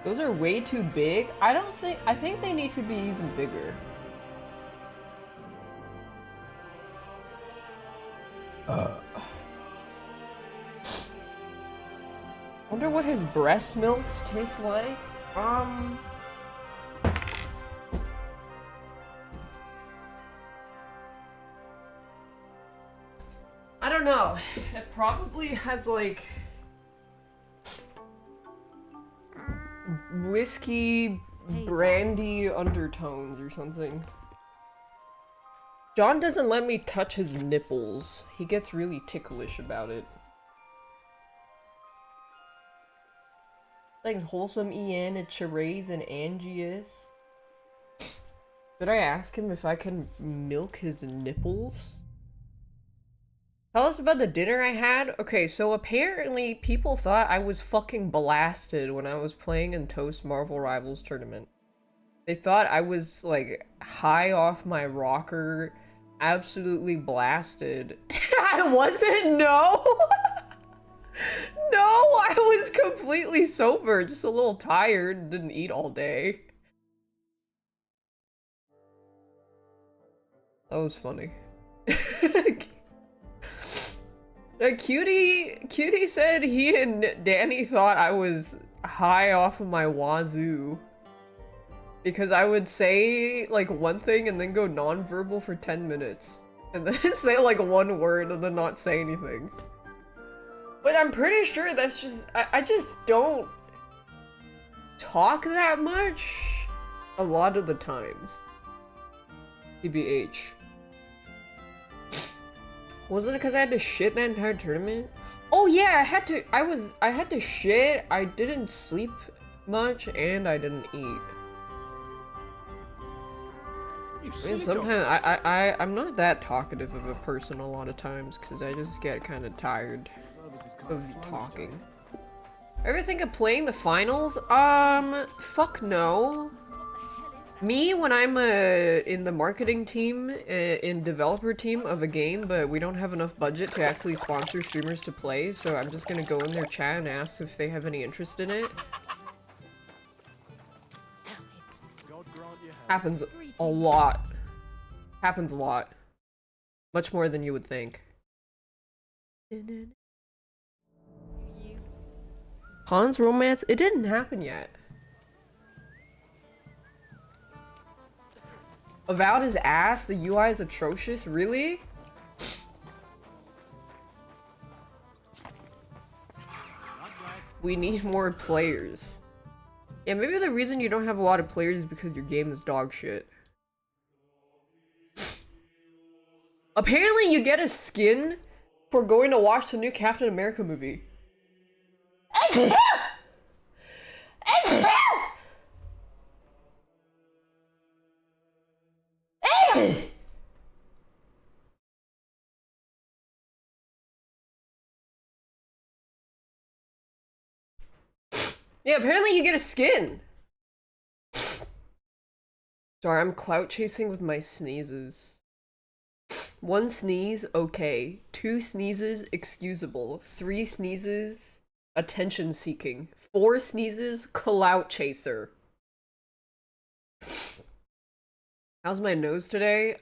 Those are way too big. I think they need to be even bigger. Wonder what his breast milks taste like. I don't know. It probably has like whiskey, brandy undertones or something. John doesn't let me touch his nipples. He gets really ticklish about it. Like wholesome Ian and Therese and Angius. Did I ask him if I can milk his nipples? Tell us about the dinner I had. Okay, so apparently people thought I was fucking blasted when I was playing in Toast Marvel Rivals tournament. They thought I was like high off my rocker, absolutely blasted. I wasn't, no! No, I was completely sober, just a little tired, didn't eat all day. That was funny. Cutie said he and Danny thought I was high off of my wazoo. Because I would say like one thing and then go non-verbal for 10 minutes. And then say like one word and then not say anything. But I'm pretty sure that's just, I just don't talk that much a lot of the times. TBH. Wasn't it because I had to shit that entire tournament? Oh yeah, I had to shit, I didn't sleep much, and I didn't eat. I mean, sometimes I'm not that talkative of a person a lot of times because I just get kind of tired of talking. Ever think of playing the finals? Fuck no. Me, when I'm in the marketing team, in developer team of a game, but we don't have enough budget to actually sponsor streamers to play, so I'm just gonna go in their chat and ask if they have any interest in it. Happens a lot. Happens a lot. Much more than you would think. Han's romance? It didn't happen yet. Avowed his ass? The UI is atrocious? Really? We need more players. Yeah, maybe the reason you don't have a lot of players is because your game is dog shit. Apparently you get a skin for going to watch the new Captain America movie. It's him! It's him! Yeah, apparently you get a skin. Sorry, I'm clout chasing with my sneezes. 1 sneeze, okay. 2 sneezes, excusable. 3 sneezes, attention seeking. 4 sneezes, clout chaser. How's my nose today?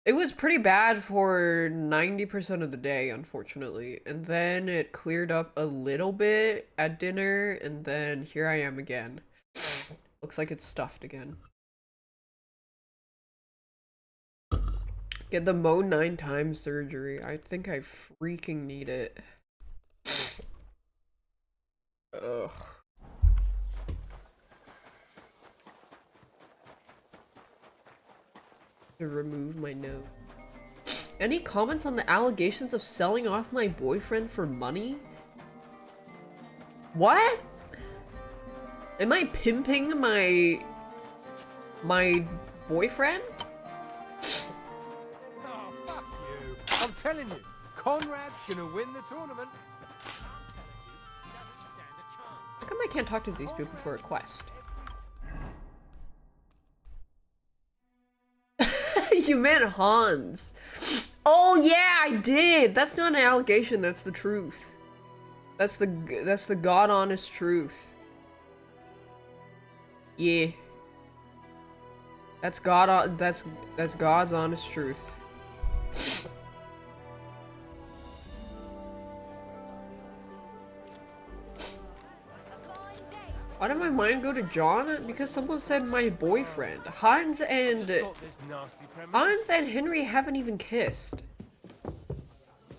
It was pretty bad for 90% of the day, unfortunately. And then it cleared up a little bit at dinner, and then here I am again. Looks like it's stuffed again. Get the Mo 9 times surgery. I think I freaking need it. Ugh. To remove my nose. Any comments on the allegations of selling off my boyfriend for money? What? Am I pimping my boyfriend? Oh, fuck you. I'm telling you, Conrad's gonna win the tournament. How come I can't talk to these people for a quest? You meant Hans. Oh yeah, I did. That's not an allegation, that's the truth. That's the god honest truth. Yeah. That's God's honest truth. Why did my mind go to John? Because someone said my boyfriend. Hans and Henry haven't even kissed.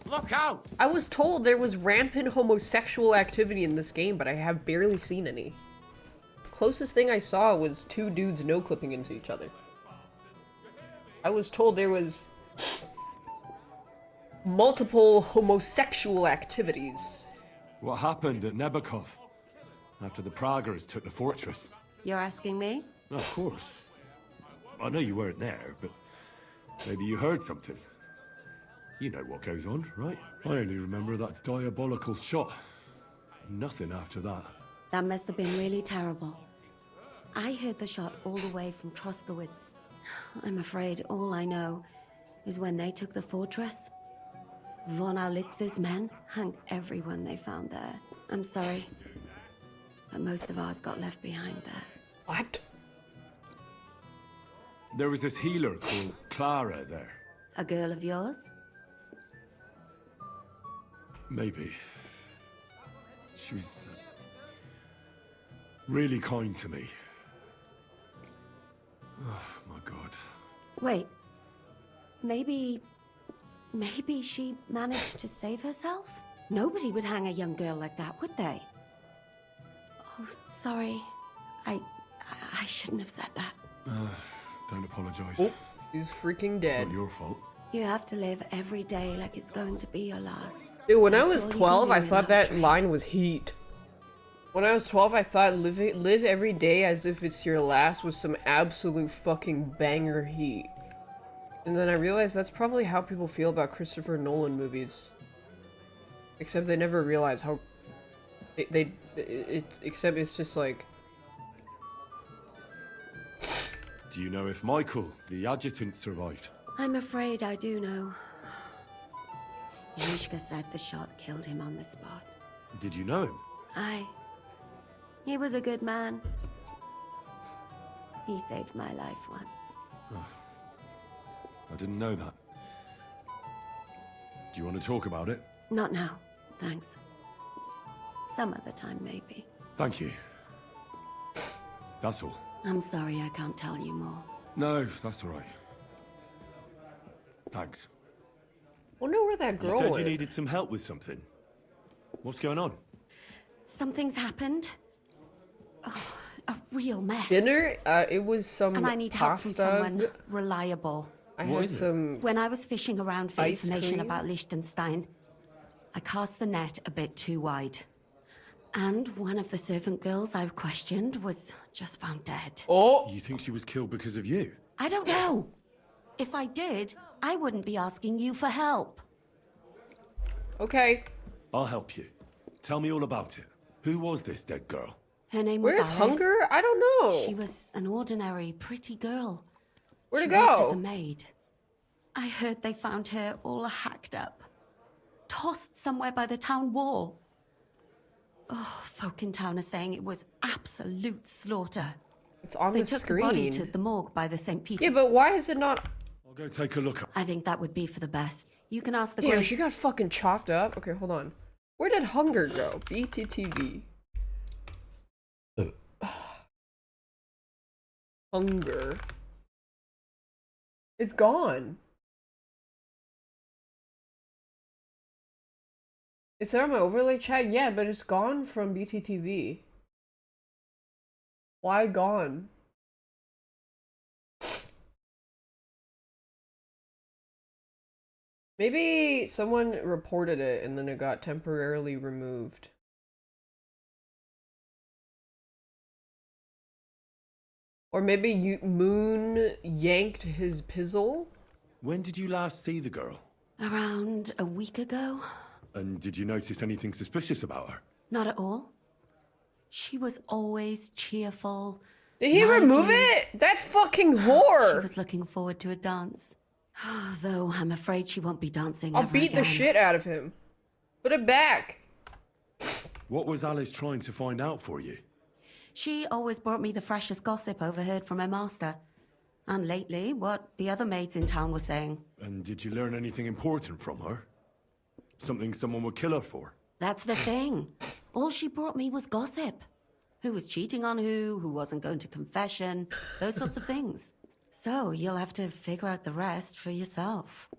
Look out! I was told there was rampant homosexual activity in this game, but I have barely seen any. Closest thing I saw was two dudes no-clipping into each other. I was told there was multiple homosexual activities. What happened at Nebakov after the Praguers took the fortress? You're asking me? Of course. I know you weren't there, but maybe you heard something. You know what goes on, right? I only remember that diabolical shot. Nothing after that. That must have been really terrible. I heard the shot all the way from Troskowitz. I'm afraid all I know is when they took the fortress, von Aulitz's men hung everyone they found there. I'm sorry, but most of ours got left behind there. What? There was this healer called Clara there. A girl of yours? Maybe. She was really kind to me. Oh my god. Wait, maybe she managed to save herself? Nobody would hang a young girl like that, would they? Oh, sorry. I shouldn't have said that. Don't apologize. Oh, he's freaking It's dead. not your fault. You have to live every day like it's going to be your last. Dude, when I That's was all you can 12, do I in thought that life, right? line was heat. When I was 12, I thought live every day as if it's your last was some absolute fucking banger heat. And then I realized that's probably how people feel about Christopher Nolan movies. Except they never realize how... except it's just like... Do you know if Michael, the adjutant, survived? I'm afraid I do know. Zhishka said the shot killed him on the spot. Did you know him? He was a good man. He saved my life once. I didn't know that. Do you want to talk about it? Not now, thanks. Some other time, maybe. Thank you. That's all. I'm sorry I can't tell you more. No, that's all right. Thanks. Wonder where that You girl said went. you needed some help with something. What's going on? Something's happened. Oh, a real mess. Dinner? It was some And I need help pasta. from someone reliable. I What had is it? some... When I was fishing around for Ice information cream? about Liechtenstein, I cast the net a bit too wide. And one of the servant girls I questioned was just found dead. Oh! You think she was killed because of you? I don't know. If I did, I wouldn't be asking you for help. Okay. I'll help you. Tell me all about it. Who was this dead girl? Her name was Where's Alice. Hunger? I don't know. She was an ordinary, pretty girl. Where'd She it worked as go? a maid. I heard they found her all hacked up, tossed somewhere by the town wall. Oh, folk in town are saying it was absolute slaughter. It's on They the took screen. the body to the morgue by the St. Peter. Yeah, but why is it not... I'll go take a look. I think that would be for the best. You can ask the Damn, Great- she got fucking chopped up. Okay, hold on. Where did Hunger go? BTTV. Hunger. It's gone. Is there on my overlay chat? Yeah, but it's gone from BTTV. Why gone? Maybe someone reported it and then it got temporarily removed. Or maybe Moon yanked his pizzle? When did you last see the girl? Around a week ago? And did you notice anything suspicious about her? Not at all. She was always cheerful. Did he remove lively. it? That fucking She whore! was looking forward to a dance. Though I'm afraid she won't be dancing I'll ever beat the again. shit out of him. Put it back. What was Alice trying to find out for you? She always brought me the freshest gossip overheard from her master. And lately, what the other maids in town were saying. And did you learn anything important from her? Something someone would kill her for? That's the thing. All she brought me was gossip. Who was cheating on who wasn't going to confession, those sorts of things. So you'll have to figure out the rest for yourself.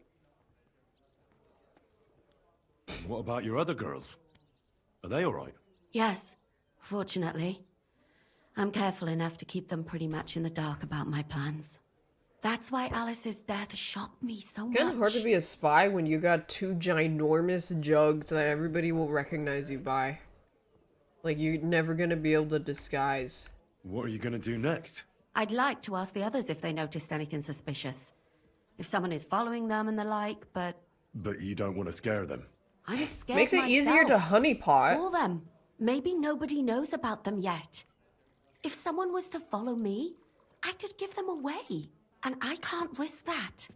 What about your other girls? Are they all right? Yes, fortunately. I'm careful enough to keep them pretty much in the dark about my plans. That's why Alice's death shocked me so much. Kind of hard to be a spy when you got two ginormous jugs that everybody will recognize you by. Like, you're never gonna be able to disguise. What are you gonna do next? I'd like to ask the others if they noticed anything suspicious. If someone is following them and the like, but... But you don't want to scare them. I'm scared Makes it myself. easier to honeypot. For them. Maybe nobody knows about them yet. If someone was to follow me, I could give them away. And I can't risk that.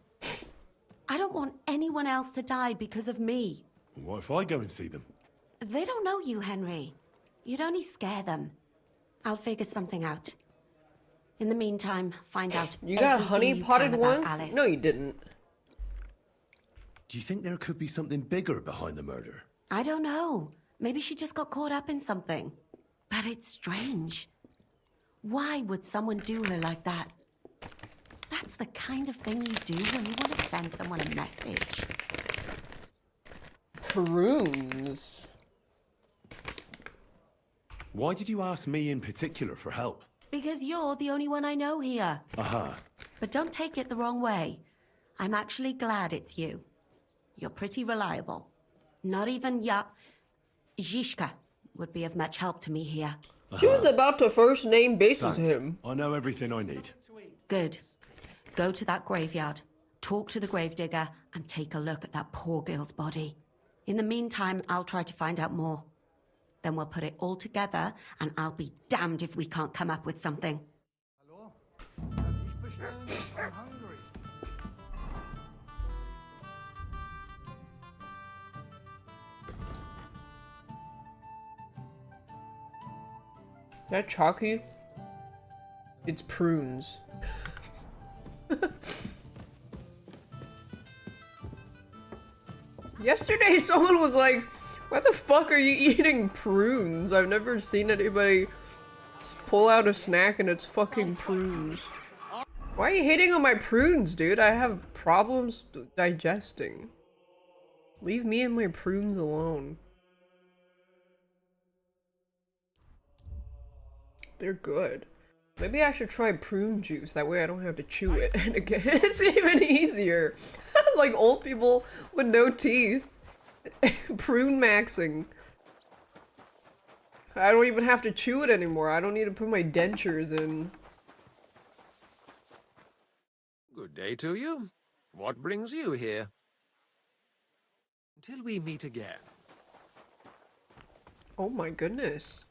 I don't want anyone else to die because of me. What if I go and see them? They don't know you, Henry. You'd only scare them. I'll figure something out. In the meantime, find out You got everything you honeypotted can about once? Alice. No, you didn't. Do you think there could be something bigger behind the murder? I don't know. Maybe she just got caught up in something. But it's strange. Why would someone do her like that? That's the kind of thing you do when you want to send someone a message. Prunes. Why did you ask me in particular for help? Because you're the only one I know here. Aha. But don't take it the wrong way. I'm actually glad it's you. You're pretty reliable. Not even Zhishka would be of much help to me here. She was about to first name basis Thanks. him. I know everything I need. Good. Go to that graveyard, talk to the gravedigger, and take a look at that poor girl's body. In the meantime, I'll try to find out more. Then we'll put it all together, and I'll be damned if we can't come up with something. Hallo? Kann ich bestellen? I'm hungry. Is that chalky? It's prunes. Yesterday someone was like, why the fuck are you eating prunes? I've never seen anybody pull out a snack and it's fucking prunes. Why are you hating on my prunes, dude? I have problems digesting. Leave me and my prunes alone. They're good. Maybe I should try prune juice, that way I don't have to chew it. And again, it's even easier. Like old people with no teeth. Prune maxing. I don't even have to chew it anymore. I don't need to put my dentures in. Good day to you. What brings you here? Till we meet again. Oh my goodness.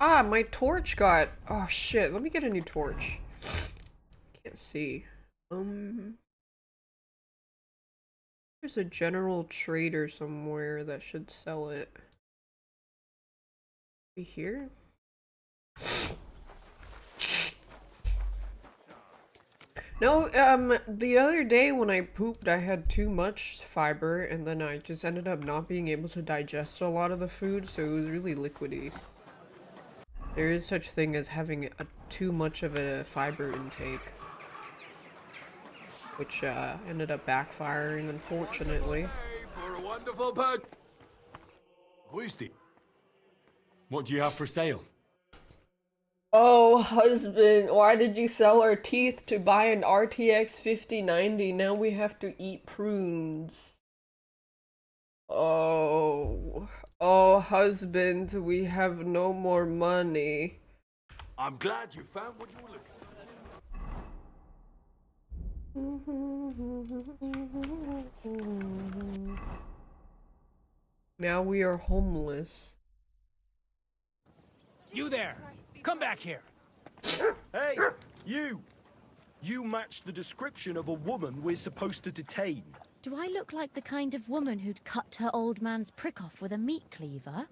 Ah, my torch got... Oh shit, let me get a new torch. Can't see. There's a general trader somewhere that should sell it. Be here? No, the other day when I pooped, I had too much fiber, and then I just ended up not being able to digest a lot of the food, so it was really liquidy. There is such thing as having too much of a fiber intake. Which, ended up backfiring, unfortunately. Hey, for a wonderful bug. Grüß dich. What do you have for sale? Oh, husband, why did you sell our teeth to buy an RTX 5090? Now we have to eat prunes. Oh, husband, we have no more money. I'm glad you found what you were looking for. Now we are homeless. You there! Come back here! Hey, you! You match the description of a woman we're supposed to detain. Do I look like the kind of woman who'd cut her old man's prick off with a meat cleaver?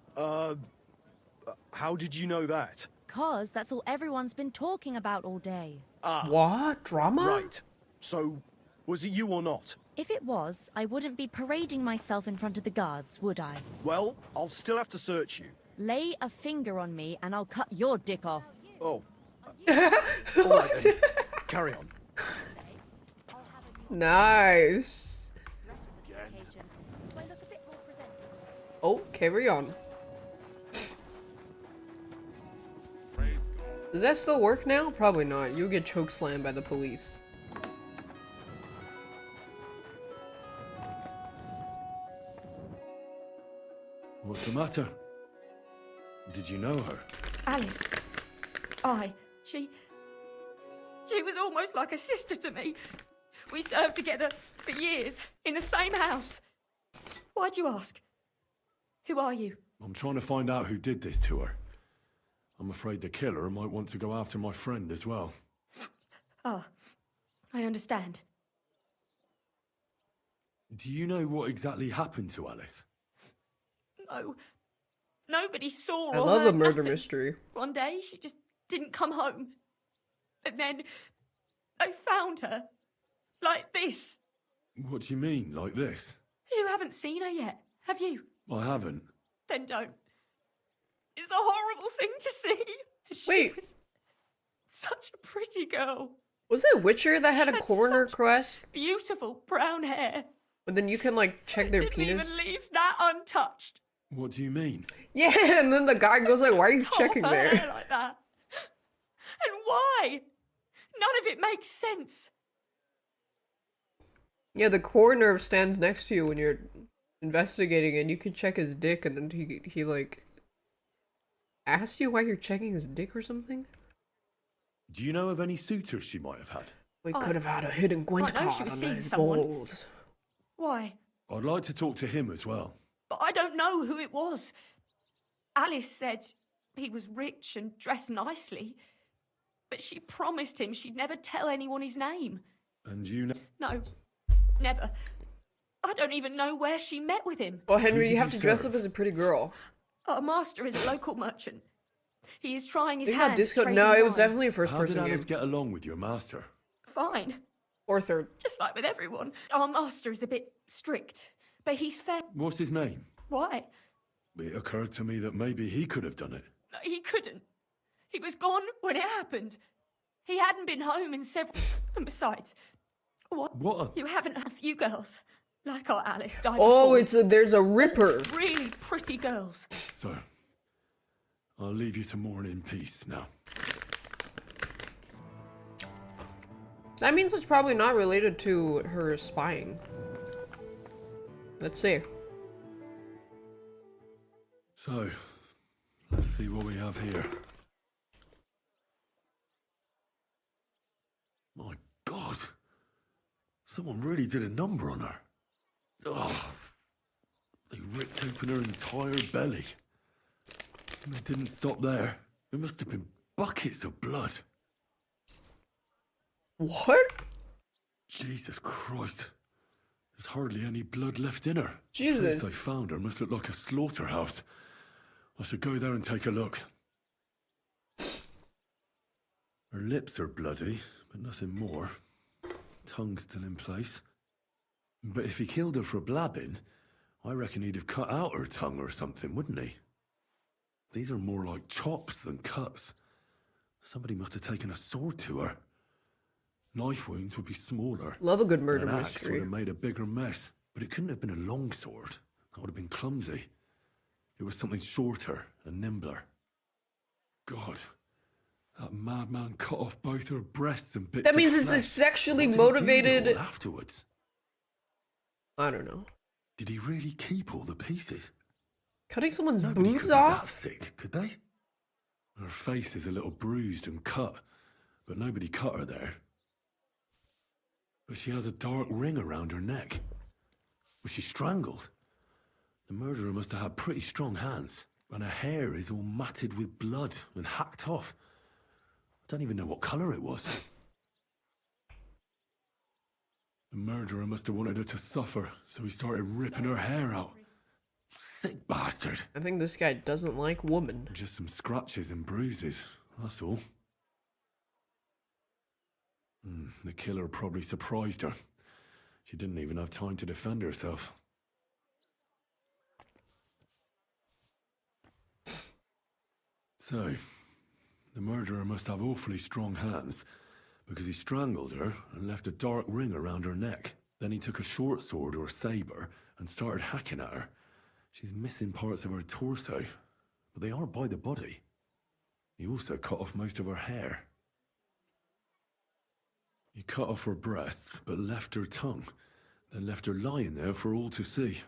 How did you know that? 'Cause that's all everyone's been talking about all day. What? Drama? Right. So, was it you or not? If it was, I wouldn't be parading myself in front of the guards, would I? Well, I'll still have to search you. Lay a finger on me and I'll cut your dick off. Oh. All right, then. Carry on. Nice. Oh, carry on. Does that still work now? Probably not. You'll get chokeslammed by the police. What's the matter? Did you know her? Alice. She was almost like a sister to me. We served together for years, in the same house. Why'd you ask? Who are you? I'm trying to find out who did this to her. I'm afraid the killer might want to go after my friend as well. Ah, I understand. Do you know what exactly happened to Alice? No. Nobody saw I or love a heard murder nothing. mystery. One day, she just didn't come home. And then, I found her. Like this. What do you mean, like this? You haven't seen her yet, have you? I haven't. Then don't. It's a horrible thing to see. She Wait. was such a pretty girl. Was it Witcher that had a Had coroner such quest? Beautiful brown hair. But then you can like check their Didn't penis. even leave that untouched. What do you mean? Yeah, and then the guy goes like, "Why are you Cut off checking her there?" hair like that. And why? None of it makes sense. Yeah, the coroner stands next to you when you're investigating, and you can check his dick, and then he like asks you why you're checking his dick or something. Do you know of any suitors she might have had? We could have had a hidden Gwent I know she card was on seeing his someone. balls. Why? I'd like to talk to him as well. But I don't know who it was. Alice said he was rich and dressed nicely. But she promised him she'd never tell anyone his name. And you know... No, never. I don't even know where she met with him. Well, Who Henry, did you have you to dress serve? up as a pretty girl. Our master is a local merchant. He is trying his Think hand about disco. trading No, it was wine. definitely a How did first-person Alice game get along with your master? Fine. or third. Just like with everyone. Our master is a bit strict. But he's fair. What's his name? Why? It occurred to me that maybe he could have done it. No, he couldn't. He was gone when it happened. He hadn't been home in several... And besides, What? you haven't had a few girls like our Alice died Oh, before. there's a ripper. Really pretty girls. So, I'll leave you to mourn in peace now. That means it's probably not related to her spying. Let's see. So, let's see what we have here. My God! Someone really did a number on her. Oh, they ripped open her entire belly. And they didn't stop there. There must have been buckets of blood. What? Jesus Christ. There's hardly any blood left in her. Jesus. The place I found her must look like a slaughterhouse. I should go there and take a look. Her lips are bloody, but nothing more. Tongue's still in place. But if he killed her for blabbing, I reckon he'd have cut out her tongue or something, wouldn't he? These are more like chops than cuts. Somebody must have taken a sword to her. Knife wounds would be smaller. Love a good murder and an axe would mystery. have made a bigger mess. But it couldn't have been a long sword. That would have been clumsy. It was something shorter and nimbler. God, that madman cut off both her breasts and bits That of means it's a flesh. sexually What did he do with it motivated. all afterwards. I don't know. Did he really keep all the pieces? Cutting someone's Nobody boobs could be that off? sick, could they? Her face is a little bruised and cut, but nobody cut her there. But she has a dark ring around her neck. Was she strangled? The murderer must have had pretty strong hands, and her hair is all matted with blood and hacked off. I don't even know what colour it was. The murderer must have wanted her to suffer, so he started ripping her hair out. Sick bastard. I think this guy doesn't like women. Just some scratches and bruises, that's all. The killer probably surprised her. She didn't even have time to defend herself. So, the murderer must have awfully strong hands, because he strangled her and left a dark ring around her neck. Then he took a short sword or saber and started hacking at her. She's missing parts of her torso, but they aren't by the body. He also cut off most of her hair. He cut off her breasts, but left her tongue, then left her lying there for all to see.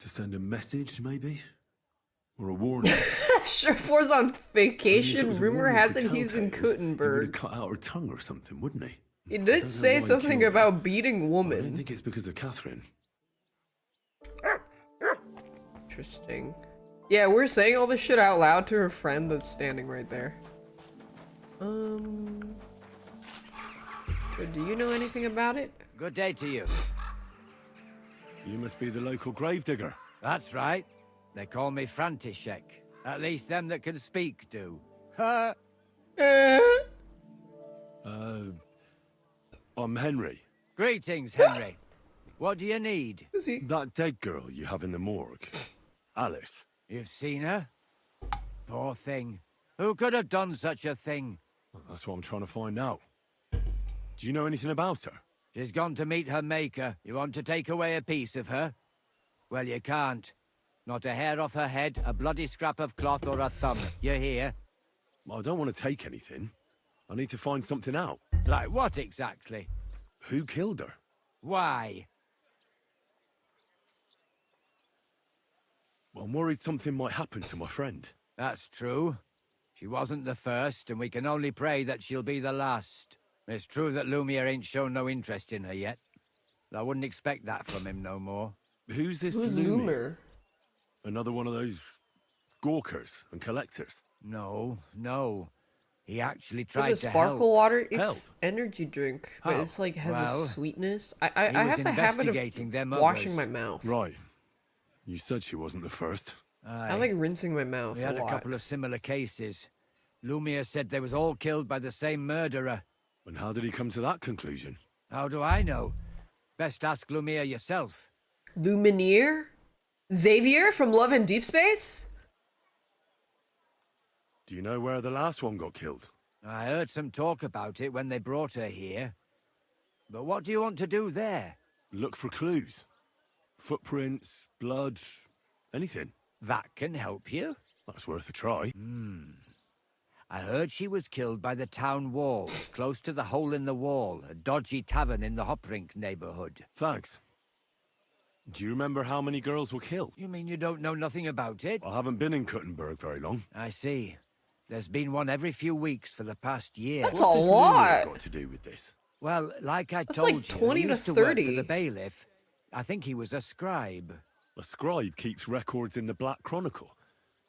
To send a message, maybe? Or a warning? Sherfor's on vacation. Rumor warning has for it he's in telltales, he would Kuttenberg. have cut out her tongue or something, wouldn't he? He I don't did know say why he something killed her. about beating I don't woman. think it's because of Catherine. Interesting. Yeah, we're saying all this shit out loud to her friend that's standing right there. So do you know anything about it? Good day to you. You must be the local gravedigger. That's right. They call me František. At least them that can speak do. Ha! I'm Henry. Greetings, Henry. What do you need? Is he? That dead girl you have in the morgue. Alice. You've seen her? Poor thing. Who could have done such a thing? Well, that's what I'm trying to find out. Do you know anything about her? She's gone to meet her maker. You want to take away a piece of her? Well, you can't. Not a hair off her head, a bloody scrap of cloth, or a thumb. You hear? I don't want to take anything. I need to find something out. Like what exactly? Who killed her? Why? I'm worried something might happen to my friend. That's true. She wasn't the first, and we can only pray that she'll be the last. It's true that Lumiere ain't shown no interest in her yet. I wouldn't expect that from him no more. Who's this Who's Lumiere? Loomer? Another one of those gawkers and collectors? No, no. He actually With tried the to sparkle help. water, it's Help? energy drink, but How? it's like has Well, a sweetness. he I was have a habit investigating them of washing others. my mouth. Right. You said she wasn't the first. I like rinsing my mouth We a had a lot. couple of similar cases. Lumiere said they was all killed by the same murderer. And how did he come to that conclusion? How do I know? Best ask Lumiere yourself. Lumineer? Xavier from Love and Deep Space? Do you know where the last one got killed? I heard some talk about it when they brought her here. But what do you want to do there? Look for clues. Footprints, blood, anything. That can help you. That's worth a try. I heard she was killed by the town walls, close to the Hole in the Wall, a dodgy tavern in the Hoprink neighborhood. Thanks. Do you remember how many girls were killed? You mean you don't know nothing about it? I haven't been in Kuttenberg very long. I see. There's been one every few weeks for the past year. That's What's a this lot. Lumiere got to do with this? Well, like I That's told like you, 20 he to used to work 30. for the bailiff. I think he was a scribe. A scribe keeps records in the Black Chronicle.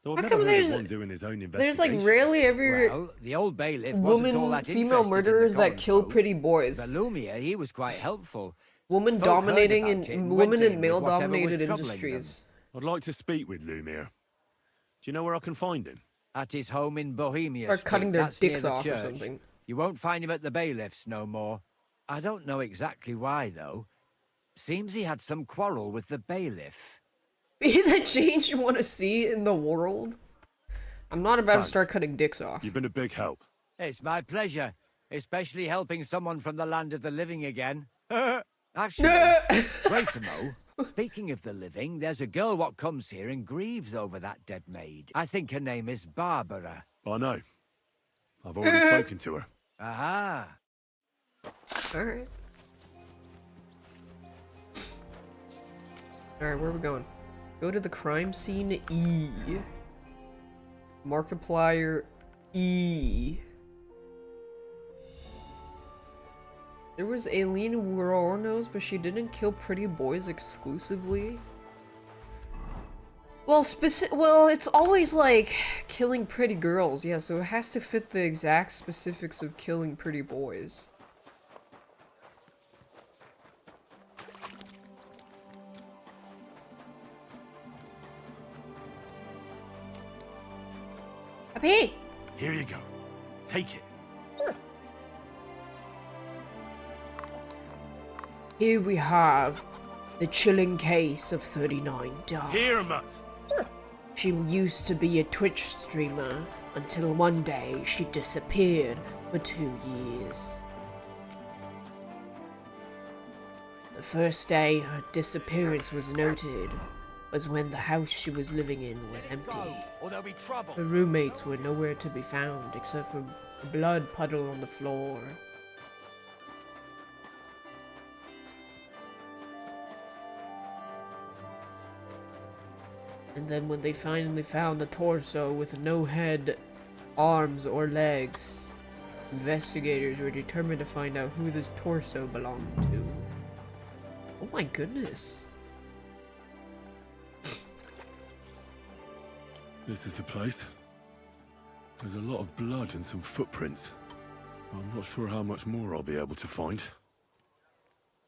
Though I've How never come heard of there's- one doing his own There's like investigation. rarely ever Well, the old bailiff wasn't all woman, that female interested in the murderers that common kill folk. pretty boys. But Lumiere, he was quite helpful. Woman Folk heard dominating about it in and went women to in him with male whatever was dominated troubling them. industries. I'd like to speak with Lumiere. Do you know where I can find him? At his home in Bohemia Or Street, cutting their that's near dicks the off or church. something. You won't find him at the bailiff's no more. I don't know exactly why, though. Seems he had some quarrel with the bailiff. Be the change you want to see in the world. I'm not about Thanks. to start cutting dicks off. You've been a big help. It's my pleasure, especially helping someone from the land of the living again. Actually, wait a mo. Speaking of the living, there's a girl what comes here and grieves over that dead maid. I think her name is Barbara. I know. I've already spoken to her. Aha. Alright. Alright, where are we going? Go to the crime scene E. Markiplier E. There was Aileen Wuornos, but she didn't kill pretty boys exclusively. Well, it's always like killing pretty girls, yeah, so it has to fit the exact specifics of killing pretty boys. here. Here you go. Take it. Here we have the chilling case of 39 Daph. Here, Mutt. She used to be a Twitch streamer until one day she disappeared for 2 years. The first day her disappearance was noted was when the house she was living in was empty. Or there'll be trouble. Her roommates were nowhere to be found except for a blood puddle on the floor. And then when they finally found the torso with no head, arms, or legs, investigators were determined to find out who this torso belonged to. Oh my goodness. This is the place. There's a lot of blood and some footprints. I'm not sure how much more I'll be able to find.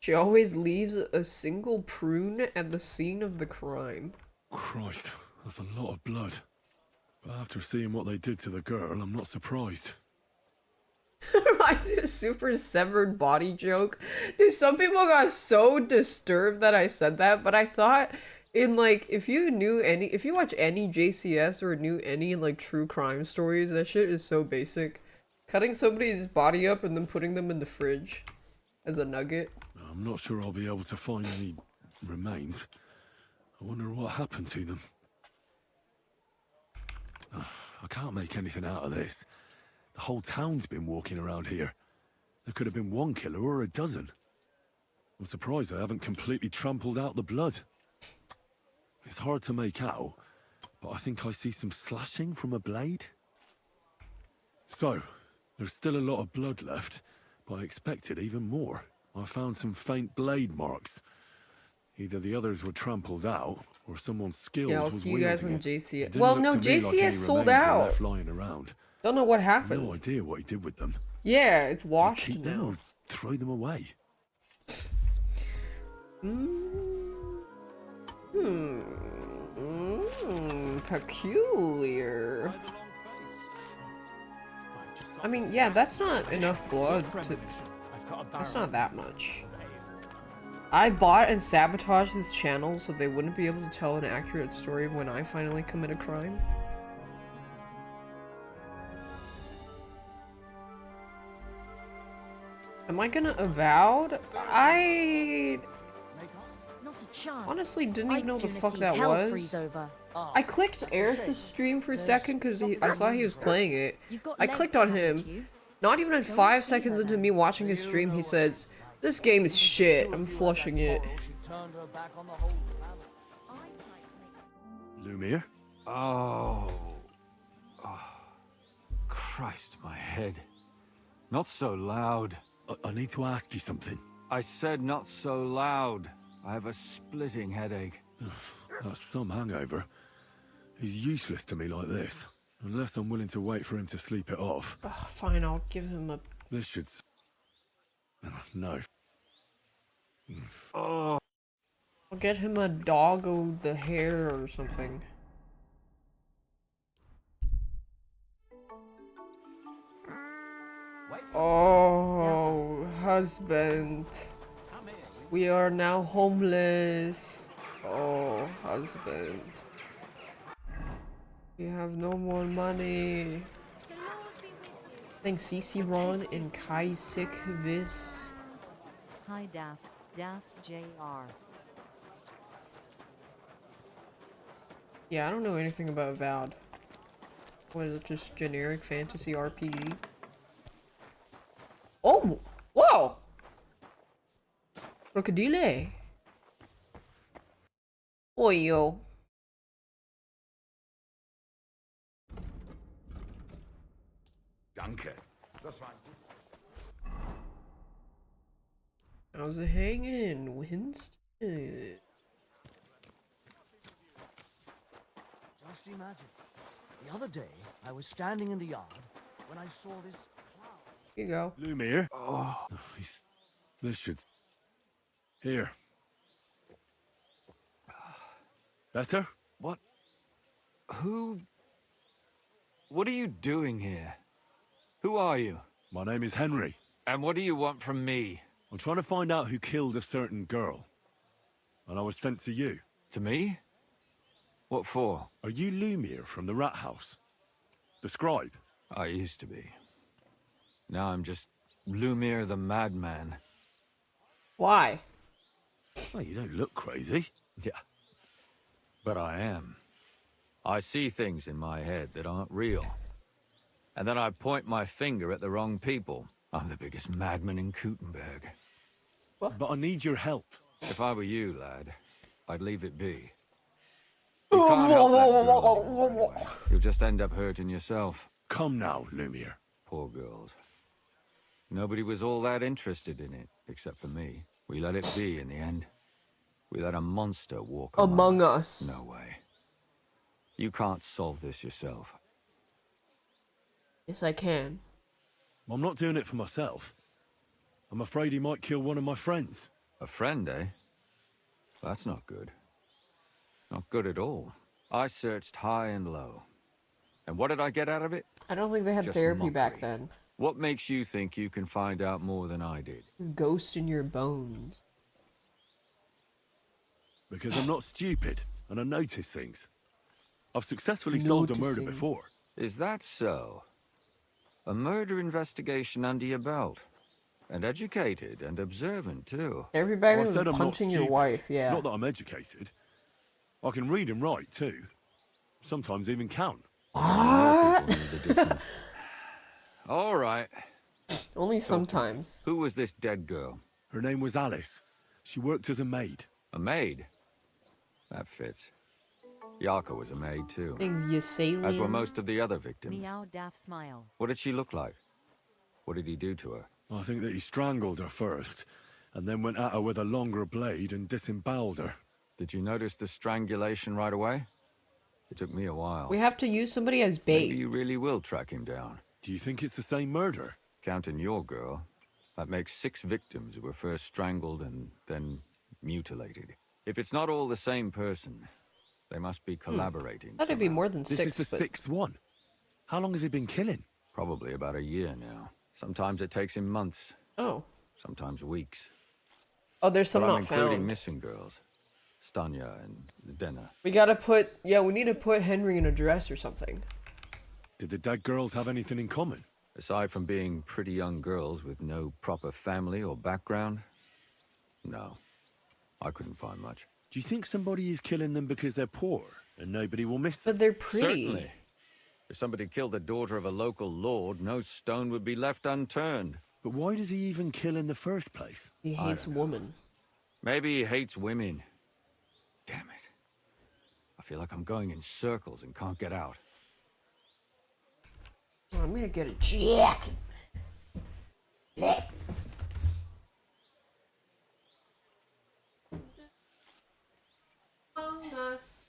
She always leaves a single prune at the scene of the crime. Christ, that's a lot of blood. But after seeing what they did to the girl, I'm not surprised. Reminds me of a super severed body joke. Dude, some people got so disturbed that I said that, but I thought in like, if you watch any JCS or knew any like true crime stories, that shit is so basic. Cutting somebody's body up and then putting them in the fridge as a nugget. I'm not sure I'll be able to find any remains. I wonder what happened to them. I can't make anything out of this. The whole town's been walking around here. There could have been one killer or a dozen. I'm surprised I haven't completely trampled out the blood. It's hard to make out, but I think I see some slashing from a blade. So, there's still a lot of blood left, but I expected even more. I found some faint blade marks. Either the others were trampled out, or someone skilled Yeah, I'll was see you guys on wielding it. JCS. It didn't Well, look no, to me like any JCS sold remains were out. left lying around. Don't know what No happened. idea what he did with them. Yeah, it's Did he washed keep them now. or throw them away? Peculiar. I mean, yeah, that's not enough blood to... That's not that much. I bought and sabotaged this channel so they wouldn't be able to tell an accurate story when I finally commit a crime. Am I gonna avowed? I Not a chance. honestly didn't I'd even know what the sooner fuck see that hell was. freeze over. I clicked Eris's stream for a second because I saw he was playing it. You've got I clicked on legs, him. haven't you? Not even at 5 seconds into me watching his stream, he says, "This game is shit. I'm flushing it." Lumiere? Oh. Christ, my head. Not so loud. I need to ask you something. I said not so loud. I have a splitting headache. That's some hangover. He's useless to me like this. Unless I'm willing to wait for him to sleep it off. Ugh, fine, I'll give him a... This should... No. Oh. I'll get him a doggo the hair or something. Oh, husband. We are now homeless. Oh, husband. We have no more money. Thanks CC Ron and Kai Sick Vis. Hi, Daph. Daph Jr. Yeah, I don't know anything about Vowed. What is it, just generic fantasy RPG? Oh! Whoa! Crocodile! Oi, yo. Danke. That's fine. How's it hanging, Winston? Just imagine. The other day, I was standing in the yard when I saw this cloud. Here you go. Lumiere? This should... Here. Better? What? Who? What are you doing here? Who are you? My name is Henry. And what do you want from me? I'm trying to find out who killed a certain girl. And I was sent to you. To me? What for? Are you Lumiere from the Rat House? The scribe? I used to be. Now I'm just Lumiere the Madman. Why? Oh, you don't look crazy. Yeah. But I am. I see things in my head that aren't real. And then I point my finger at the wrong people. I'm the biggest madman in Kuttenberg. But I need your help. If I were you, lad, I'd leave it be. You can't help that girl anymore, anyway. You'll just end up hurting yourself. Come now, Lumiere. Poor girls. Nobody was all that interested in it, except for me. We let it be in the end. We let a monster walk Among us. No way. You can't solve this yourself. Yes, I can. I'm not doing it for myself. I'm afraid he might kill one of my friends. A friend, eh? That's not good. Not good at all. I searched high and low. And what did I get out of it? I don't think they had Just therapy back mockery. then. What makes you think you can find out more than I did? Ghost in your bones. Because I'm not stupid, and I notice things. I've successfully solved a murder Noticing. before. Is that so? A murder investigation under your belt. And educated and observant, too. Everybody I was said I'm not punching your stupid. wife, yeah. Not that I'm educated. I can read and write, too. Sometimes even count. More people knew the difference. All right. Only sometimes. Who was this dead girl? Her name was Alice. She worked as a maid. A maid? That fits. Yarka was a maid, too. Things you say, As were most of the other victims. Meow Daph smile. What did she look like? What did he do to her? I think that he strangled her first, and then went at her with a longer blade and disemboweled her. Did you notice the strangulation right away? It took me a while. We have to use somebody as bait. Maybe you really will track him down. Do you think it's the same murder? Counting your girl, that makes 6 victims who were first strangled and then mutilated. If it's not all the same person, they must be collaborating. That'd be somehow. more than This 6. is the but 6th one. How long has he been killing? Probably about a year now. Sometimes it takes him months, Oh. sometimes weeks. Oh, there's some But I'm not including found. missing girls. Stanya and Zdena. We gotta put... Yeah, we need to put Henry in a dress or something. Did the dead girls have anything in common? Aside from being pretty young girls with no proper family or background, no. I couldn't find much. Do you think somebody is killing them because they're poor and nobody will miss them? But they're pretty. Certainly. If somebody killed the daughter of a local lord, no stone would be left unturned. But why does he even kill in the first place? He I hates don't know. women. Maybe he hates women. Damn it. I feel like I'm going in circles and can't get out. Oh, I'm gonna get a jacket. Among Us.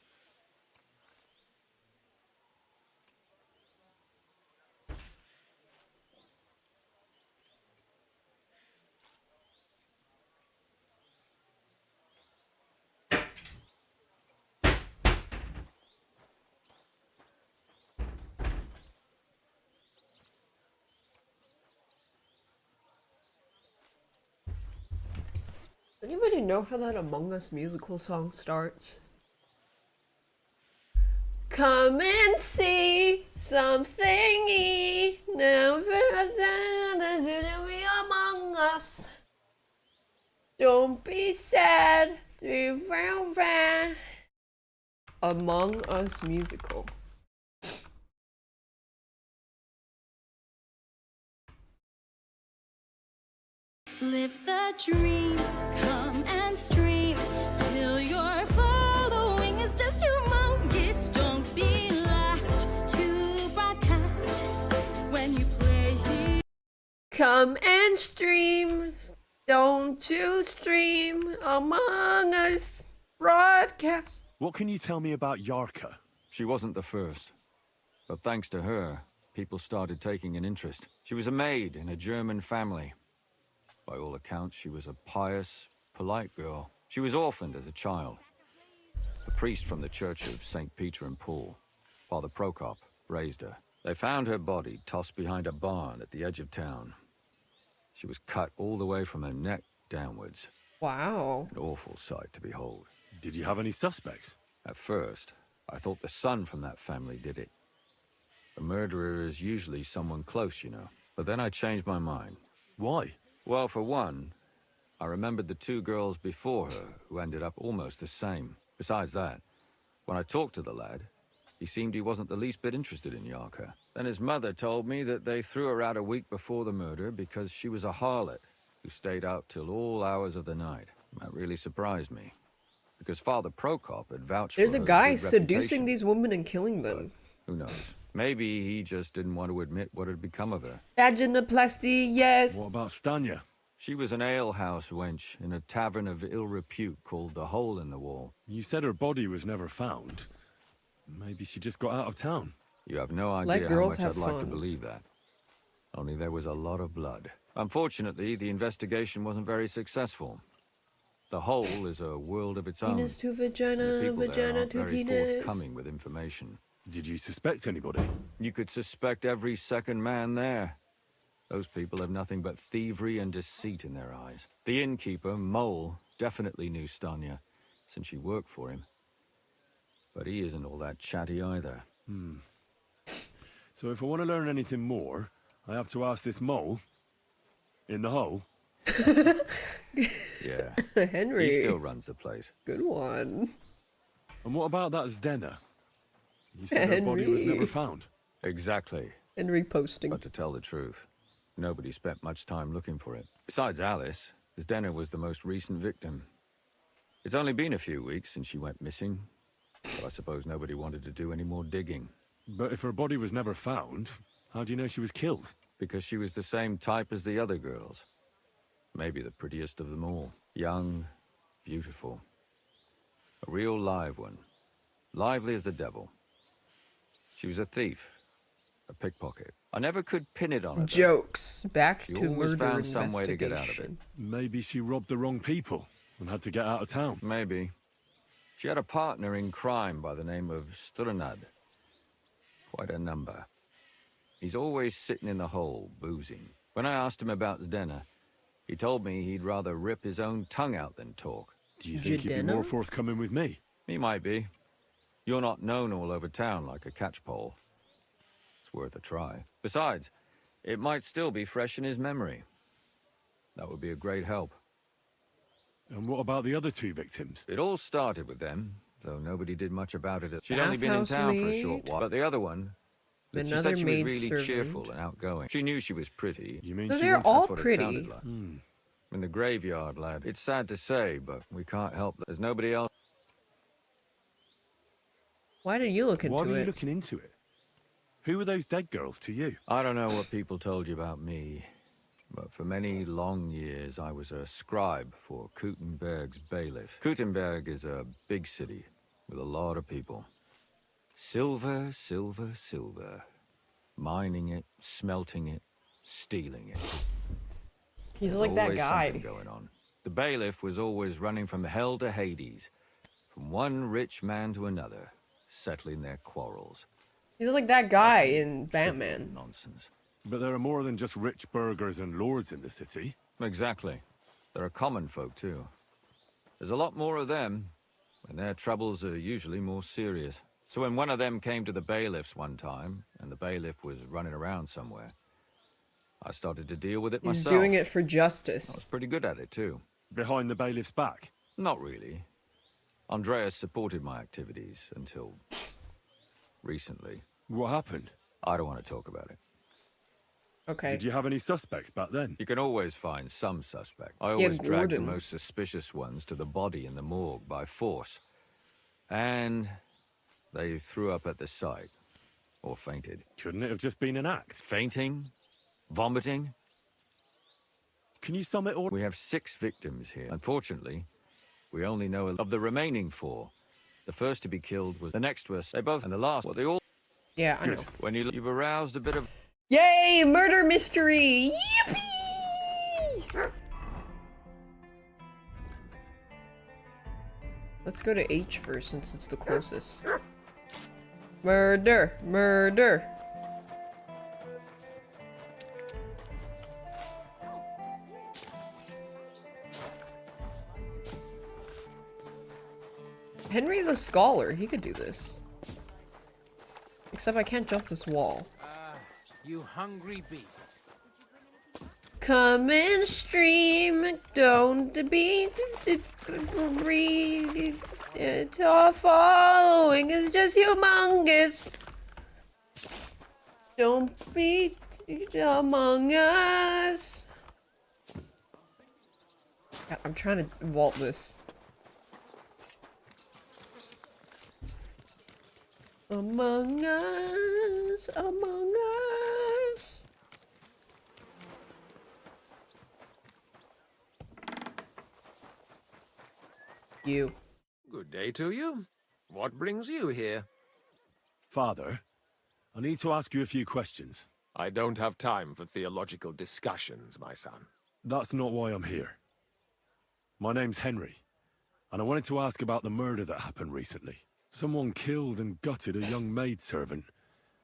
Anybody know how that Among Us musical song starts? Come and see something never be among us. Don't be sad. Among Us musical. Live the dream, come and stream till your following is just humongous. Don't be last to broadcast when you play. Come and stream. Don't you stream Among Us broadcast. What can you tell me about Yarka? She wasn't the first. But thanks to her, people started taking an interest. She was a maid in a German family. By all accounts, she was a pious, polite girl. She was orphaned as a child. A priest from the Church of St. Peter and Paul, Father Prokop, raised her. They found her body tossed behind a barn at the edge of town. She was cut all the way from her neck downwards. Wow. An awful sight to behold. Did you have any suspects? At first, I thought the son from that family did it. The murderer is usually someone close, you know. But then I changed my mind. Why? Well, for one, I remembered the two girls before her who ended up almost the same. Besides that, when I talked to the lad, he seemed he wasn't the least bit interested in Yarka. Then his mother told me that they threw her out a week before the murder because she was a harlot who stayed out till all hours of the night. That really surprised me, because Father Prokop had vouched There's for a her guy good seducing reputation. these women and killing them. Who knows? Maybe he just didn't want to admit what had become of her. Vaginoplasty, yes. What about Stanya? She was an alehouse wench in a tavern of ill repute called the Hole in the Wall. You said her body was never found. Maybe she just got out of town. You have no Let idea how girls much have I'd like to fun. believe that. Only there was a lot of blood. Unfortunately, the investigation wasn't very successful. The Hole is a world of its own. Penis to and the vagina, people there vagina aren't to very penis. forthcoming with information. Did you suspect anybody? You could suspect every second man there. Those people have nothing but thievery and deceit in their eyes. The innkeeper, Mole, definitely knew Stanya, since she worked for him. But he isn't all that chatty either. So if I want to learn anything more, I have to ask this mole in the hole. Yeah, Henry. he still runs the place. Good one. And what about that Zdena? You said her body was Henry. never found. Exactly. Henry posting. But to tell the truth, nobody spent much time looking for it. Besides Alice, Zdena was the most recent victim. It's only been a few weeks since she went missing, so I suppose nobody wanted to do any more digging. But if her body was never found, how do you know she was killed? Because she was the same type as the other girls. Maybe the prettiest of them all. Young, beautiful. A real live one. Lively as the devil. She was a thief. A pickpocket. I never could pin it on her, though. Jokes. Back She to always murder found some way to get out of it. investigation. Maybe she robbed the wrong people and had to get out of town. Maybe. She had a partner in crime by the name of Strunad. Quite a number. He's always sitting in the hole, boozing. When I asked him about Zdena, he told me he'd rather rip his own tongue out than talk. Do you think he'd be more forthcoming with me? He might be. You're not known all over town like a catchpole. It's worth a try. Besides, it might still be fresh in his memory. That would be a great help. And what about the other two victims? It all started with them, though nobody did much about it. She'd only been in Bathhouse town for a maid? short while. But the other one, she Another said she was maid really servant. cheerful and outgoing. She knew she was pretty. You mean So she they're wants... all That's what it pretty. sounded like. In the graveyard, lad. It's sad to say, but we can't help that. There's nobody else. Why did you look into Why were you it? looking into it? Who were those dead girls to you? I don't know what people told you about me, but for many long years I was a scribe for Kuttenberg's bailiff. Kuttenberg is a big city with a lot of people. Silver, silver, silver. Mining it, smelting it, stealing it. He's There's like that always guy. something going on. The bailiff was always running from hell to Hades, from one rich man to another, settling their quarrels. He's like that guy Nothing in trivial Batman. Nonsense. But there are more than just rich burghers and lords in the city. Exactly. There are common folk too. There's a lot more of them, and their troubles are usually more serious. So when one of them came to the bailiff's one time, and the bailiff was running around somewhere, I started to deal with it He's myself. doing it for I was justice. pretty good at it too. Behind the bailiff's back. Not really. Andreas supported my activities until recently. What happened? I don't want to talk about it. Okay. Did you have any suspects back then? You can always find some suspect. I always drag the Gordon. most suspicious ones to the body in the morgue by force. And they threw up at the sight. Or fainted. Couldn't it have just been an act? Fainting? Vomiting? Can you sum it all? We have 6 victims here. Unfortunately, we only know of the remaining 4. The first to be killed was the next was they both, and the last, well, they all. Yeah, I Good. know. When you've aroused a bit of. Yay! Murder mystery! Yippee! Let's go to H first since it's the closest. Murder! Murder! Henry's a scholar. He could do this. Except I can't jump this wall. You hungry beast. Come and stream, don't be breathe. Our following is just humongous. Don't be among us. God, I'm trying to vault this. Among us, among us. You. Good day to you. What brings you here? Father, I need to ask you a few questions. I don't have time for theological discussions, my son. That's not why I'm here. My name's Henry, and I wanted to ask about the murder that happened recently. Someone killed and gutted a young maidservant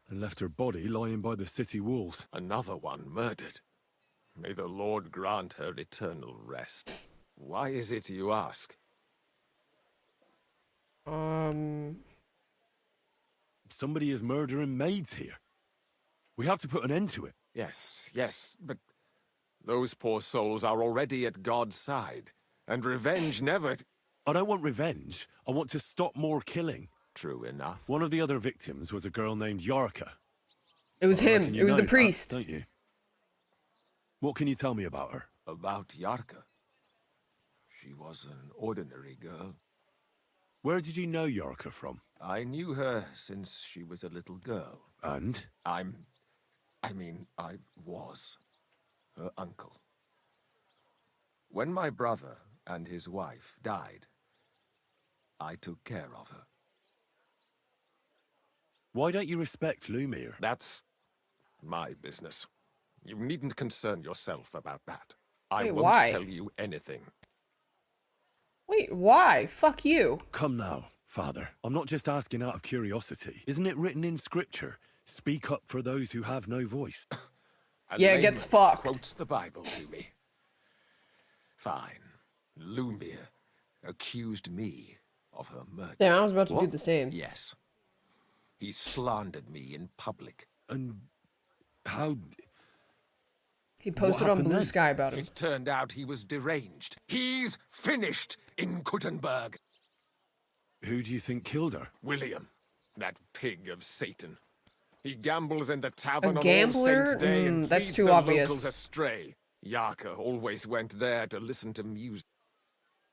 and left her body lying by the city walls. Another one murdered. May the Lord grant her eternal rest. Why is it you ask? Somebody is murdering maids here. We have to put an end to it. Yes, but those poor souls are already at God's side, and revenge never... I don't want revenge. I want to stop more killing. True enough. One of the other victims was a girl named Yarka. It was him. It was the priest. Don't you? What can you tell me about her? About Yarka? She was an ordinary girl. Where did you know Yarka from? I knew her since she was a little girl. And? I was her uncle. When my brother and his wife died, I took care of her. Why don't you respect Lumiere? That's my business. You needn't concern yourself about that. I Wait, won't why? tell you anything. Wait, why? Fuck you. Come now, Father. I'm not just asking out of curiosity. Isn't it written in Scripture? Speak up for those who have no voice. Yeah, it gets fucked. Quotes the Bible to me. Fine. Lumiere accused me of her murder. Damn, I was about to do the same. Yes. He slandered me in public. And how... He posted on Blue then? Sky about it. It turned out he was deranged. He's finished in Kuttenberg. Who do you think killed her? William, that pig of Satan. He gambles in the tavern on gambler? All Saints' Day and That's leads too the obvious. locals astray. Yarka always went there to listen to music.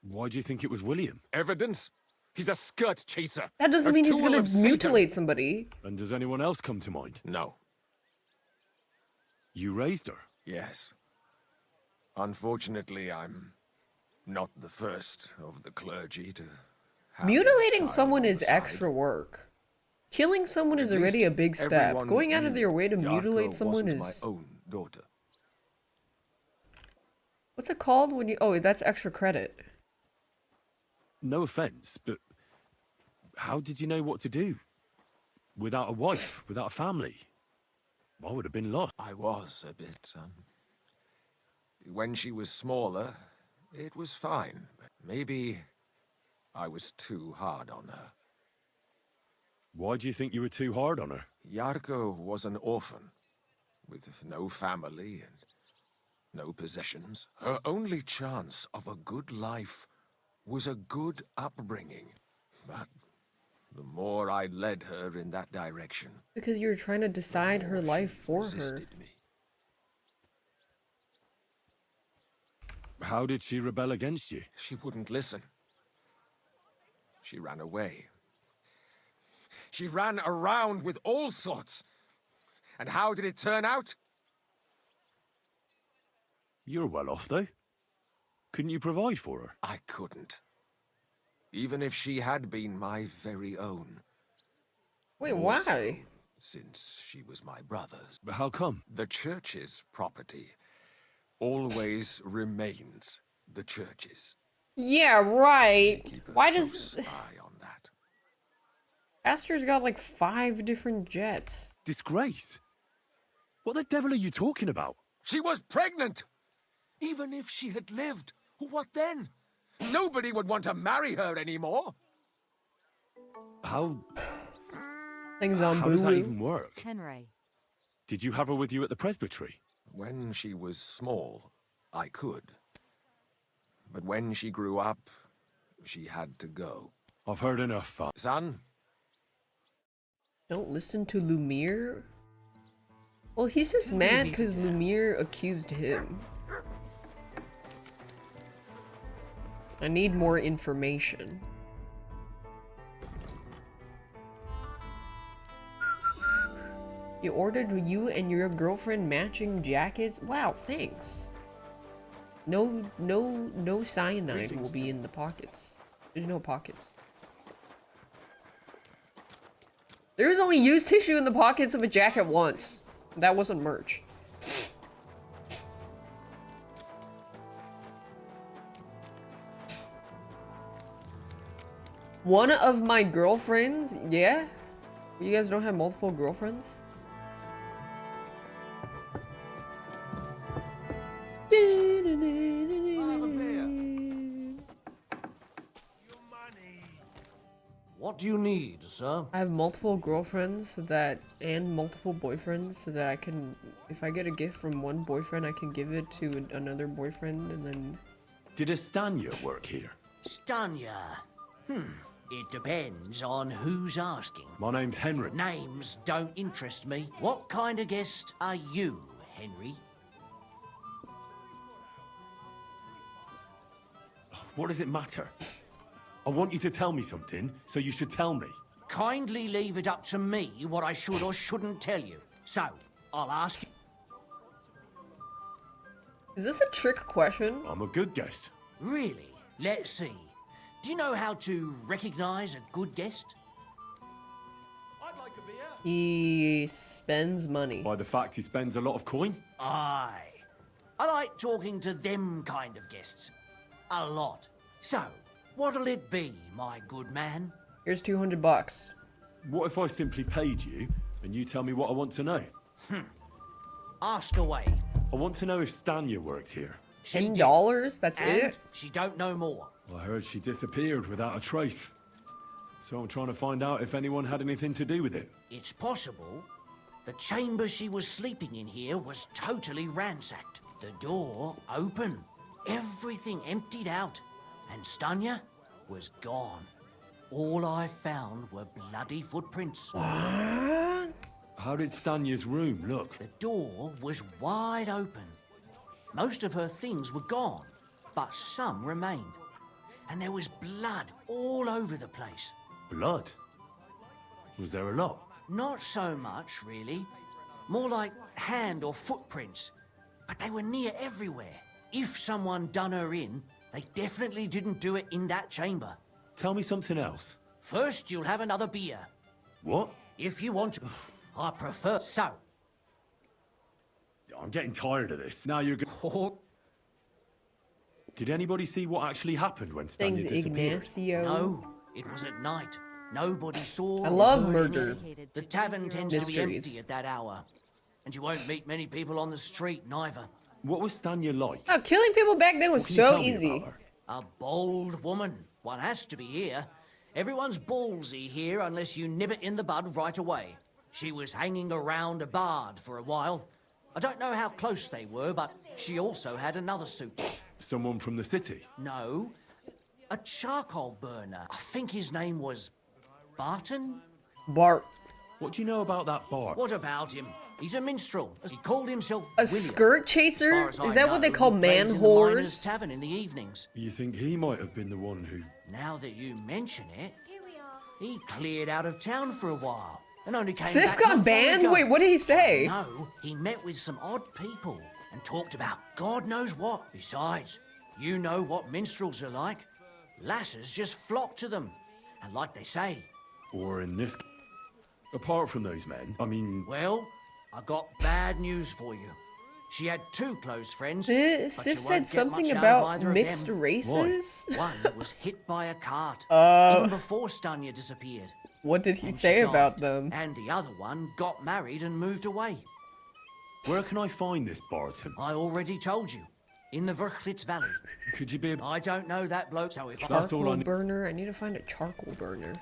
Why do you think it was William? Evidence? He's a skirt chaser. That doesn't a mean he's tool gonna of Satan. mutilate somebody. And does anyone else come to mind? No. You raised her? Yes. Unfortunately, I'm not the first of the clergy to have Mutilating a child someone on is the side. extra work. Killing someone is At already least a big step. everyone Going out of knew their way to Yarka mutilate someone wasn't is... my own daughter. What's it called when you... Oh, that's extra credit. No offense, but how did you know what to do? Without a wife, without a family? I would have been lost. I was a bit, when she was smaller, it was fine. But maybe I was too hard on her. Why do you think you were too hard on her? Yarko was an orphan, with no family and no possessions. Her only chance of a good life was a good upbringing. But the more I led her in that direction... Because you were trying to decide her life for her. Me. How did she rebel against you? She wouldn't listen. She ran away. She ran around with all sorts. And how did it turn out? You're well off, though. Couldn't you provide for her? I couldn't. Even if she had been my very own. Wait, More so, why? since she was my brother's. But how come? The church's property always remains the church's. Yeah, right. Keep a Why close does... eye on that. Astor's got like 5 different jets. Disgrace? What the devil are you talking about? She was pregnant! Even if she had lived, what then? Nobody would want to marry her anymore. How Things on how does that Boo. even work? Henry. Did you have her with you at the presbytery? When she was small, I could. But when she grew up, she had to go. I've heard enough, Father. Son, Don't listen to Lumiere? Well, he's just mad because Lumiere accused him. I need more information. You ordered you and your girlfriend matching jackets? Wow, thanks. No cyanide will be in the pockets. There's no pockets. There's only used tissue in the pockets of a jacket once. That wasn't merch. One of my girlfriends? Yeah? You guys don't have multiple girlfriends? What do you need, sir? I have multiple girlfriends so that, and multiple boyfriends so that I can, if I get a gift from one boyfriend, I can give it to another boyfriend and then... Did Estania work here? Stanya. It depends on who's asking. My name's Henry. Names don't interest me. What kind of guest are you, Henry? What does it matter? I want you to tell me something, so you should tell me. Kindly leave it up to me what I should or shouldn't tell you. So, I'll ask you. Is this a trick question? I'm a good guest. Really? Let's see. Do you know how to recognize a good guest? He spends money. By the fact he spends a lot of coin? Aye. I like talking to them kind of guests. A lot. So, what'll it be, my good man? Here's 200 bucks. What if I simply paid you, and you tell me what I want to know? Ask away. I want to know if Stanya worked here. She did. $10? That's And it? she don't know more. I heard she disappeared without a trace. So I'm trying to find out if anyone had anything to do with it. It's possible. The chamber she was sleeping in here was totally ransacked. The door open. Everything emptied out. And Stanya was gone. All I found were bloody footprints. What? How did Stanya's room look? The door was wide open. Most of her things were gone, but some remained. And there was blood all over the place. Blood? Was there a lot? Not so much, really. More like hand or footprints. But they were near everywhere. If someone done her in, they definitely didn't do it in that chamber. Tell me something else. First, you'll have another beer. What? If you want to. I prefer so. I'm getting tired of this. Now you're going. Oh, Did anybody see what actually happened when Thanks, Stanya disappeared? Ignacio. no, it was at night. Nobody saw. I or love heard murder. anything. The tavern tends to be Mysteries. empty at that hour. And you won't meet many people on the street, neither. What was Stanya like? Oh, killing people back then was What can you so tell me easy. about her? A bold woman. One has to be here. Everyone's ballsy here unless you nib it in the bud right away. She was hanging around a bard for a while. I don't know how close they were, but she also had another suit. Someone from the city? No, a charcoal burner. I think his name was Barton? Bart. What do you know about that bar? What about him? He's a minstrel. He called himself A William. skirt As chaser? far as Is I that what they know, call he plays man in the miners' whores? tavern in the evenings. You think he might have been the one who... Now that you mention it, he cleared out of town for a while and only came Sif back got not long banned? ago. Wait, what did he say? No, he met with some odd people and talked about God knows what. Besides, you know what minstrels are like. Lasses just flock to them. And like they say, Or in this... Apart from those men, I mean... well, I got bad news for you. She had two close friends. Sif but you said won't get something much out of about either of mixed them. races? One was hit by a cart, Uh, even before Stanya disappeared. what did he And she say about died. them? And the other one got married and moved away. Where can I find this Barton? I already told you. In the Verchlitz Valley. Could you be able... I don't know that bloke, so if That's all I Charcoal need. burner? I need to find a charcoal burner.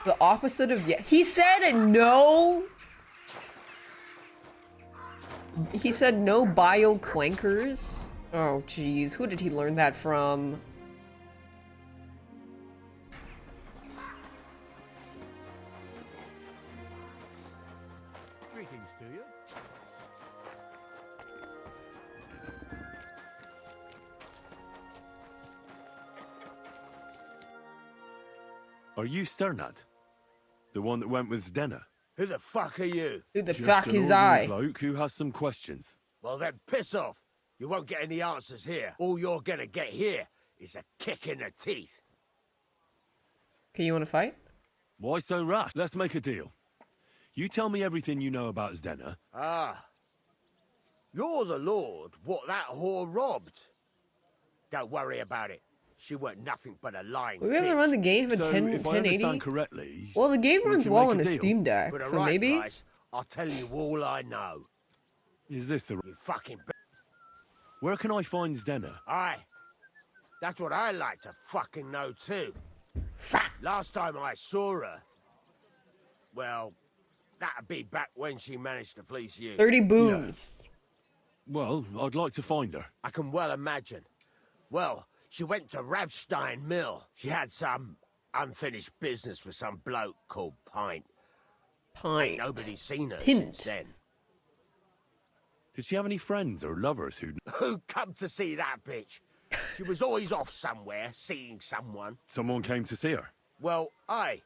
The opposite of yeah. He said no. He said no bio clankers. Oh jeez, who did he learn that from? Greetings to you. Are you Sternat? The one that went with Zdenna? Who the fuck are you? Who the Just fuck an is ordinary I? bloke who has some questions. Well then, piss off. You won't get any answers here. All you're gonna get here is a kick in the teeth. Okay, you want to fight? Why so rash? Let's make a deal. You tell me everything you know about Zdenna. Ah. You're the lord what that whore robbed. Don't worry about it. She weren't nothing but a lying Will we be able to bitch. run the game at So, 10, if I 1080? understand correctly, Well, the game we runs can well make on a a deal. Steam Deck, For the so right maybe? price, I'll tell you all I know. Is this the... You fucking... Where can I find Zdenna? Aye. That's what I like to fucking know too. Last time I saw her... Well, that'd be back when she managed to fleece you. 30 booms. Well, I'd like to find her. I can well imagine. Well, she went to Rabstein Mill. She had some unfinished business with some bloke called Pint. Pint. Nobody's seen her Pint. since then. Did she have any friends or lovers who... Who come to see that bitch? She was always off somewhere, seeing someone. Someone came to see her? Well, aye.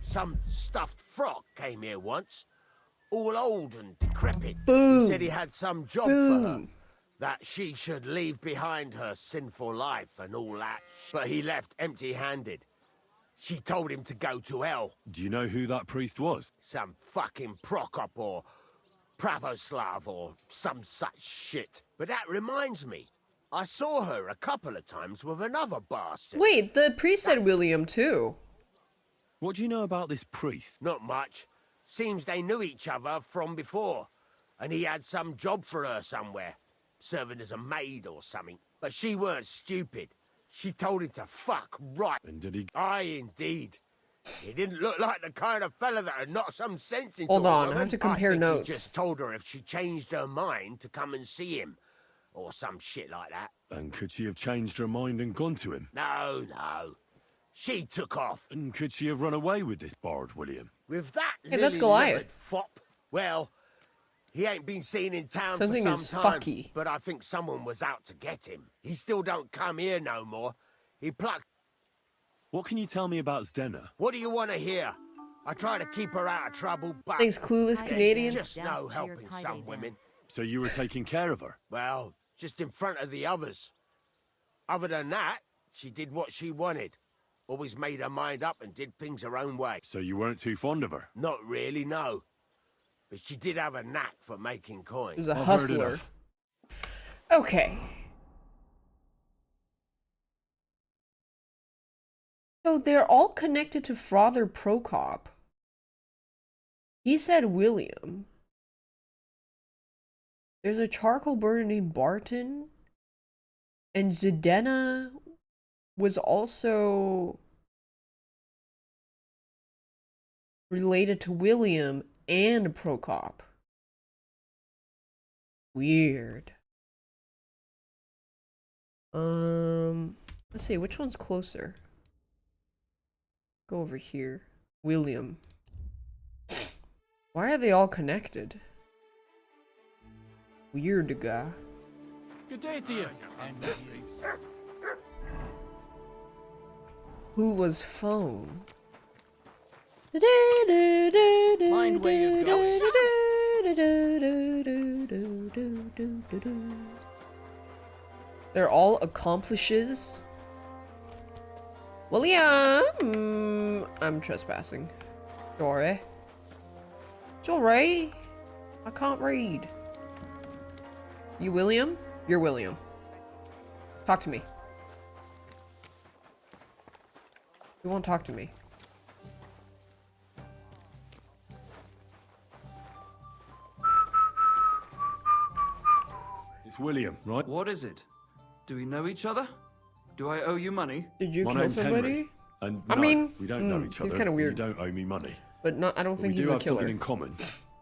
Some stuffed frock came here once. All old and decrepit. Boom. He said he had some job for her. That she should leave behind her sinful life and all that. But he left empty-handed. She told him to go to hell. Do you know who that priest was? Some fucking Prokop or Pravoslav or some such shit. But that reminds me. I saw her a couple of times with another bastard. Wait, the priest said William too. What do you know about this priest? Not much. Seems they knew each other from before. And he had some job for her somewhere. Serving as a maid or something. But she weren't stupid. She told him to fuck right. And did he... Aye, indeed. He didn't look like the kind of fella that had knocked some sense into Hold a on, I woman. have to compare think notes. He just told her if she changed her mind to come and see him. Or some shit like that. And could she have changed her mind and gone to him? No, no. She took off. And could she have run away with this bard, William? With that Hey, that's lily-livered Goliath. fop. Well, he ain't been seen in town Something for is some time. fucky. But I think someone was out to get him. He still don't come here no more. He plucked... What can you tell me about Zdenna? What do you want to hear? I try to keep her out of trouble, but... Thanks, clueless Canadian. Just Down no to your helping Kaide some women. dance. So you were taking care of her? Well, just in front of the others. Other than that, she did what she wanted. Always made her mind up and did things her own way. So you weren't too fond of her? Not really, no. But she did have a knack for making He coin. was a I've heard hustler. enough. Okay. So they're all connected to Father Prokop. He said William. There's a charcoal burner named Barton. And Zdenna was also related to William and Prokop. Weird. Let's see, which one's closer? Go over here. William. Why are they all connected? Weird guy. Good day to you. Who was phone? Mind where you go. They're all accomplishes. William! I'm trespassing. Sorry. Sorry. I can't read. You William? You're William. Talk to me. You won't talk to me. It's William, right? What is it? Do we know each other? Do I owe you money? Did you My kill name's somebody? Henry, and I no, mean, we don't know each other. he's kind of and weird. You don't owe me money. But not. I don't But think we he's do a have something killer. in common.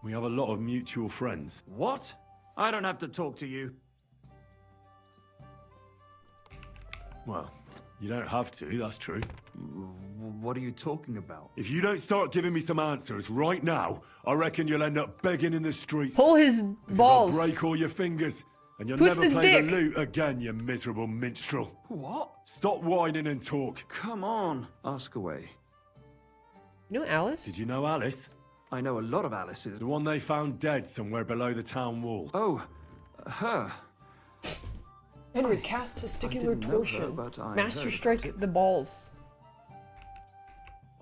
We have a lot of mutual friends. What? I don't have to talk to you. Well, you don't have to, that's true. What are you talking about? If you don't start giving me some answers right now, I reckon you'll end up begging in the streets. Pull his Because balls. I'll break all your fingers, and you'll Twist never his play dick. the lute again, you miserable minstrel. What? Stop whining and talk. Come on, ask away. You know Alice? Did you know Alice? I know a lot of Alice's. The one they found dead somewhere below the town wall. Oh, her. Henry, cast testicular didn't know her, torsion. but I Master heard about strike it. the balls.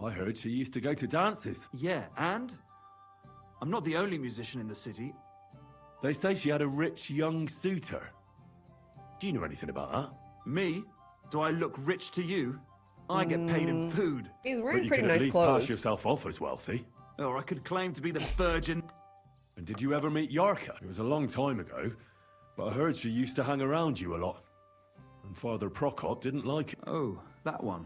I heard she used to go to dances. Yeah, and? I'm not the only musician in the city. They say she had a rich young suitor. Do you know anything about that? Me? Do I look rich to you? I get paid in food. He's But wearing you pretty could at nice least clothes. pass yourself off as wealthy. Or I could claim to be the Virgin. And did you ever meet Yarka? It was a long time ago, but I heard she used to hang around you a lot. And Father Prokop didn't like it. Oh, that one.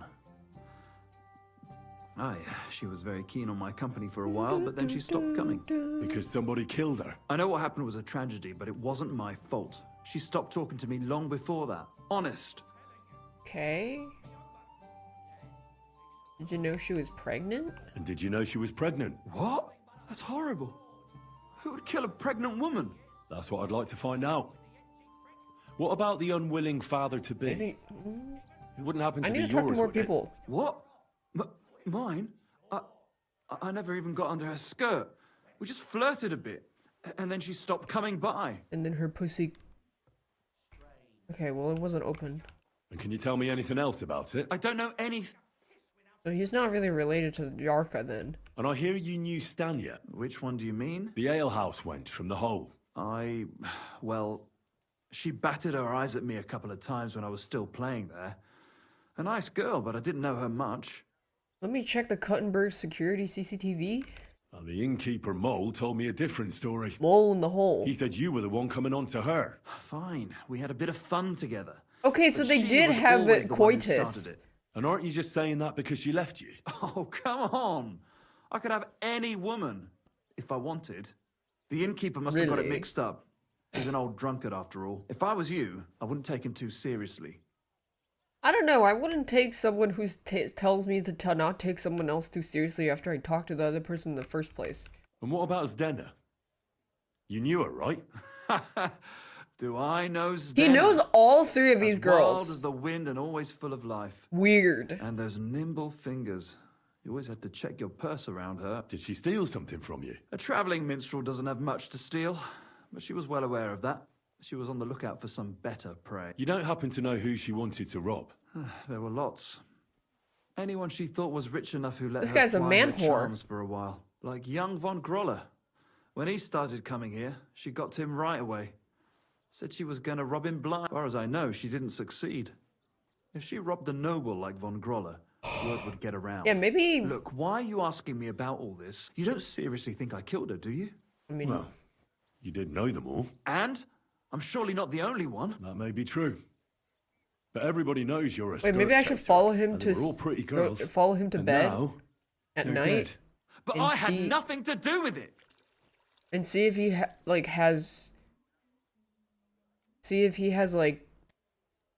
Aye, she was very keen on my company for a while, but then she stopped coming. Because somebody killed her. I know what happened was a tragedy, but it wasn't my fault. She stopped talking to me long before that. Honest. Okay. Did you know she was pregnant? And did you know she was pregnant? What? That's horrible. Who would kill a pregnant woman? That's what I'd like to find out. What about the unwilling father-to-be? Maybe. It wouldn't happen to I be need to yours, talk to more would it? people. What? Mine? I never even got under her skirt. We just flirted a bit, and then she stopped coming by. And then her pussy. Okay, well, it wasn't open. And can you tell me anything else about it? I don't know anything. So he's not really related to Yarka then. And I hear you knew Stanya. Which one do you mean? The alehouse wench from the hole. Well, she batted her eyes at me a couple of times when I was still playing there. A nice girl, but I didn't know her much. Let me check the Kuttenberg security CCTV. And the innkeeper Mole told me a different story. Mole in the hole. He said you were the one coming on to her. Fine, we had a bit of fun together. Okay, so But they she did was have always it the one who coitus. started it. And aren't you just saying that because she left you? Oh, come on. I could have any woman if I wanted. The innkeeper must have got it Really? mixed up. He's an old drunkard after all. If I was you, I wouldn't take him too seriously. I don't know. I wouldn't take someone who tells me to not take someone else too seriously after I talked to the other person in the first place. And what about Zdena? You knew her, right? Do I know Zdena? He knows all three of these As wild as girls. the wind and always full of life. Weird. And those nimble fingers. You always had to check your purse around her. Did she steal something from you? A travelling minstrel doesn't have much to steal, but she was well aware of that. She was on the lookout for some better prey. You don't happen to know who she wanted to rob? There were lots. Anyone she thought was rich enough who let This her guy's a ply man her whore. charms for a while. Like young von Groller. When he started coming here, she got to him right away. Said she was going to rob him blind. As far as I know, she didn't succeed. If she robbed a noble like von Groller, word would get around. Yeah, maybe. Look, why are you asking me about all this? You don't seriously think I killed her, do you? I mean, Well, you did know them all. And? I'm surely not the only one. That may be true. But everybody knows you're a wait, maybe I should follow him to. We're all pretty go- girls. follow him to And bed now, at they're night dead. But And I had she- nothing to do with it. and see if he has. See if he has like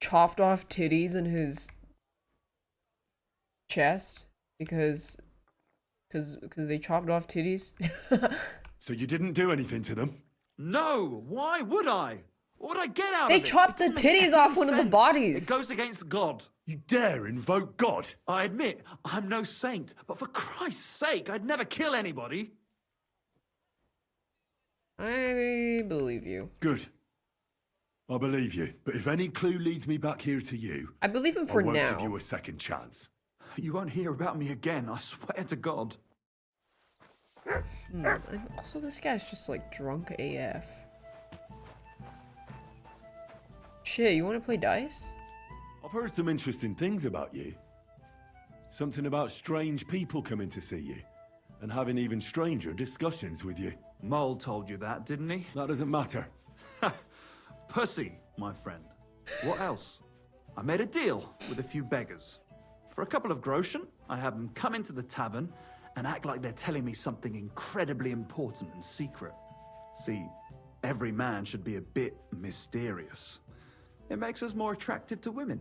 chopped off titties in his chest because they chopped off titties. So you didn't do anything to them? No, why would I? What would I get out They of it? chopped the It doesn't make titties any off one of the sense. bodies. It goes against God. You dare invoke God? I admit, I'm no saint, but for Christ's sake, I'd never kill anybody. I believe you. Good. I believe you. But if any clue leads me back here to you, I believe him for I won't now. give you a second chance. You won't hear about me again, I swear to God. And also, this guy's just like drunk AF. Shit, you want to play dice? I've heard some interesting things about you. Something about strange people coming to see you, and having even stranger discussions with you. Mole told you that, didn't he? That doesn't matter. Pussy, my friend. What else? I made a deal with a few beggars. For a couple of groschen, I have them come into the tavern and act like they're telling me something incredibly important and secret. See, every man should be a bit mysterious. It makes us more attractive to women.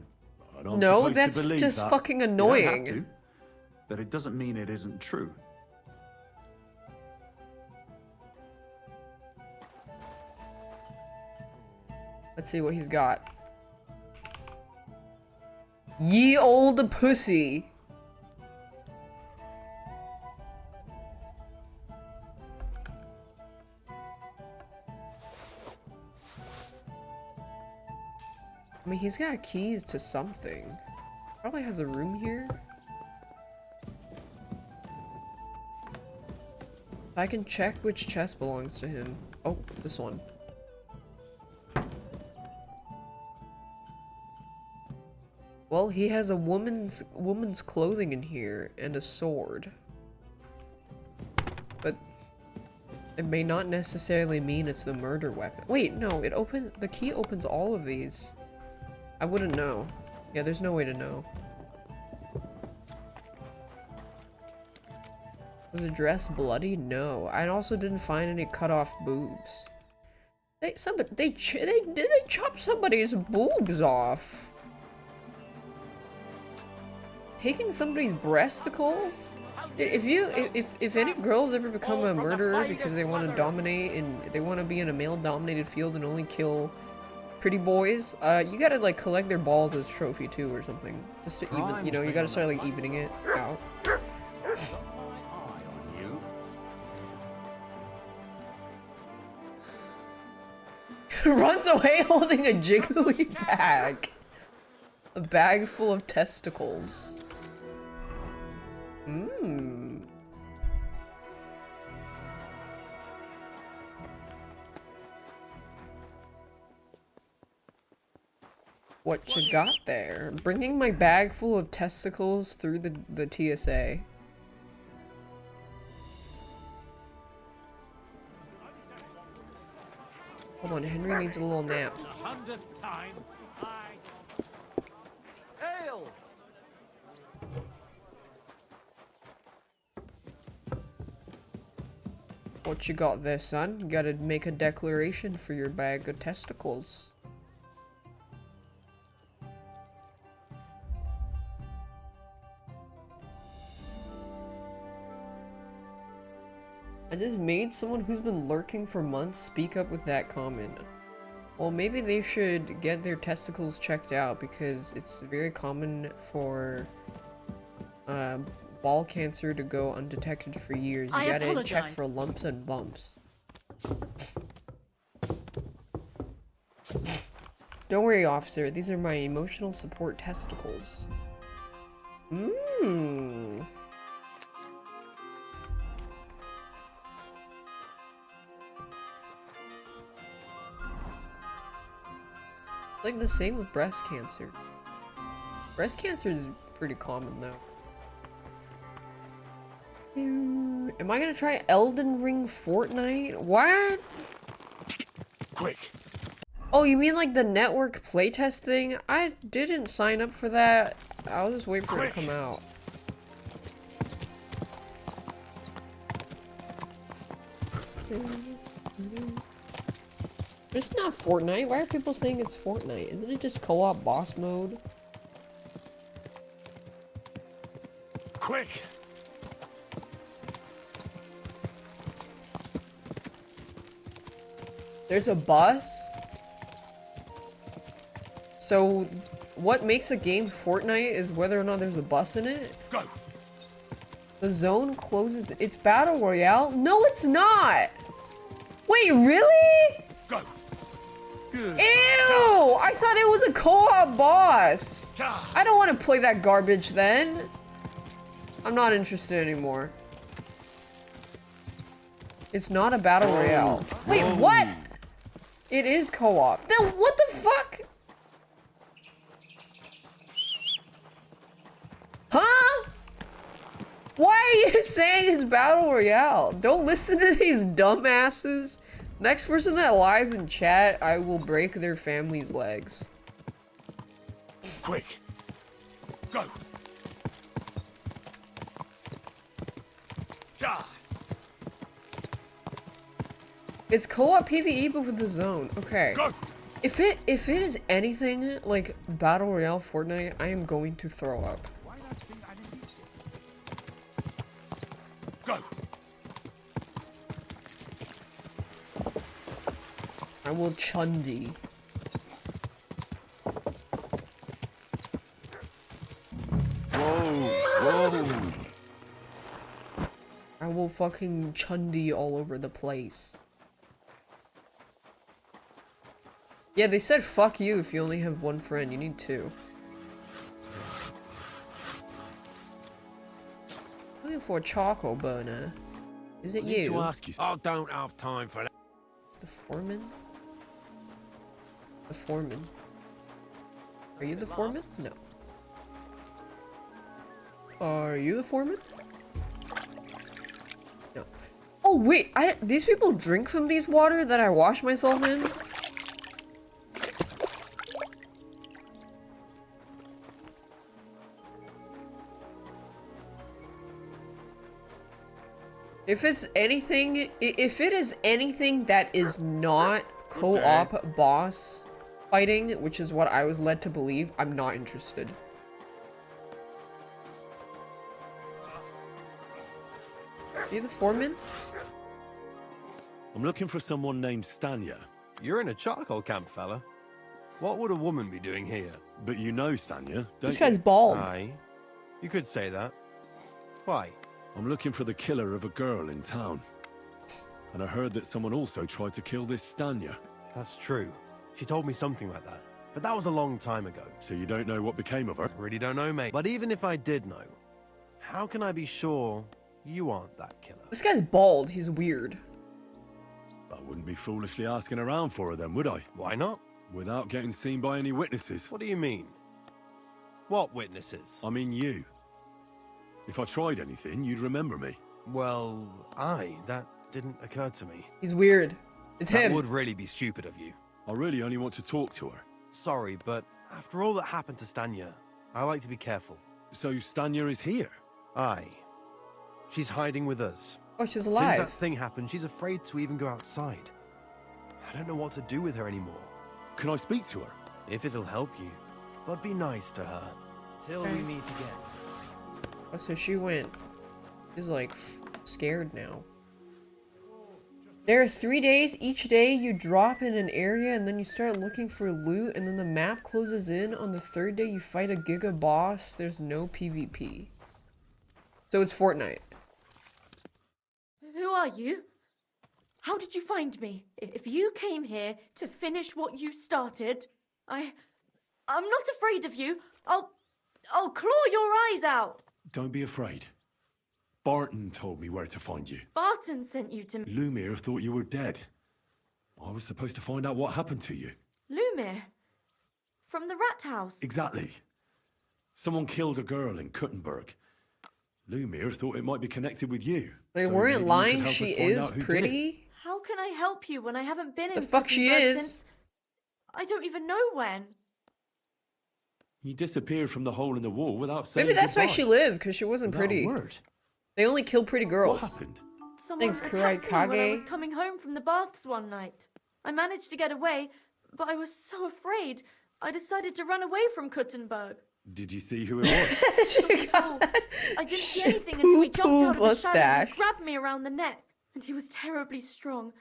No, that's just fucking annoying. You don't have to, but it doesn't mean it isn't true. Let's see what he's got. Ye old pussy. I mean, he's got keys to something. Probably has a room here. I can check which chest belongs to him. Oh, this one. Well, he has a woman's clothing in here and a sword. But it may not necessarily mean it's the murder weapon. Wait, no, the key opens all of these. I wouldn't know. Yeah, there's no way to know. Was the dress bloody? No. I also didn't find any cut off boobs. They chopped somebody's boobs off. Taking somebody's breasticles? If any girls ever become a murderer because they want to dominate and they want to be in a male dominated field and only kill pretty boys, you gotta like collect their balls as trophy too or something. Just to even, you know, you gotta start like evening it out. Runs away holding a jiggly bag. A bag full of testicles. Mmm. What you got there? Bringing my bag full of testicles through the TSA. Hold on, Henry needs a little nap. Ale! What you got there, son? You gotta make a declaration for your bag of testicles. I just made someone who's been lurking for months speak up with that comment. Well, maybe they should get their testicles checked out because it's very common for ball cancer to go undetected for years. You gotta check for lumps and bumps. Don't worry, officer. These are my emotional support testicles. Mmm. Like the same with breast cancer. Breast cancer is pretty common though. Am I gonna try Elden Ring Fortnite? What? Quick! Oh, you mean like the network playtest thing? I didn't sign up for that. I'll just wait for it to come out. It's not Fortnite. Why are people saying it's Fortnite? Isn't it just co-op boss mode? Quick! There's a bus? So, what makes a game Fortnite is whether or not there's a bus in it? Go! The zone closes. It's Battle Royale? No, it's not! Wait, really? Go! Ew! I thought it was a co-op boss! I don't want to play that garbage then. I'm not interested anymore. It's not a Battle Royale. Wait, what? It is co-op. Then what the fuck? Huh? Why are you saying it's Battle Royale? Don't listen to these dumbasses. Next person that lies in chat, I will break their family's legs. Quick. Go. Die. It's co-op PvE but with the zone. Okay. Go. If it is anything like Battle Royale Fortnite, I am going to throw up. Go. I will Chundi. Whoa. I will fucking Chundi all over the place. Yeah, they said fuck you if you only have one friend. You need two. Looking for a charcoal burner. Is it you? I don't have time for that. The foreman? The foreman. Are you the foreman? No. Are you the foreman? No. Oh wait, these people drink from these water that I wash myself in? If it's anything, if it is anything that is not co-op boss fighting, which is what I was led to believe, I'm not interested. Are you the foreman? I'm looking for someone named Stanya. You're in a charcoal camp, fella. What would a woman be doing here? But you know Stanya, don't This guy's bald. Aye. You could say that. Why? I'm looking for the killer of a girl in town. And I heard that someone also tried to kill this Stanya. That's true. She told me something like that. But that was a long time ago. So you don't know what became of her? Really don't know, mate. But even if I did know, how can I be sure you aren't that killer? This guy's bald. He's weird. I wouldn't be foolishly asking around for her then, would I? Why not? Without getting seen by any witnesses. What do you mean? What witnesses? I mean you. If I tried anything, you'd remember me. Well, that didn't occur to me. He's weird. It's him. That would really be stupid of you. I really only want to talk to her. Sorry, but after all that happened to Stanya, I like to be careful. So Stanya is here? Aye. She's hiding with us. Oh, she's alive. Since that thing happened, she's afraid to even go outside. I don't know what to do with her anymore. Can I speak to her? If it'll help you. But be nice to her. Till we meet again. Oh, so she went. She's like scared now. There are 3 days. Each day you drop in an area and then you start looking for loot and then the map closes in. On the third day you fight a giga boss. There's no PvP. So it's Fortnite. Who are you? How did you find me? If you came here to finish what you started, I'm not afraid of you. I'll claw your eyes out. Don't be afraid. Barton told me where to find you. Barton sent you to me. Lumir thought you were dead. I was supposed to find out what happened to you. Lumir? From the rat house? Exactly. Someone killed a girl in Kuttenberg. Lumir thought it might be connected with you. They so weren't maybe you lying. could help She us find is out who did it. pretty. How can I help you when I haven't been in The fuck she Kuttenberg is? since... I don't even know when. You disappeared from the hole in the wall without saying Maybe that's why goodbye. she lived, because she wasn't Without a pretty. word. They only kill pretty girls. What happened? Someone Thanks, attacked me when I Kurai was Kage. coming home from the baths one night. I managed to get away, but I was so afraid. I decided to run away from Kuttenberg. Did you see who it was? Not at all. I didn't see anything until he jumped out of the shadows mustache. and grabbed me around the neck. And he was terribly strong.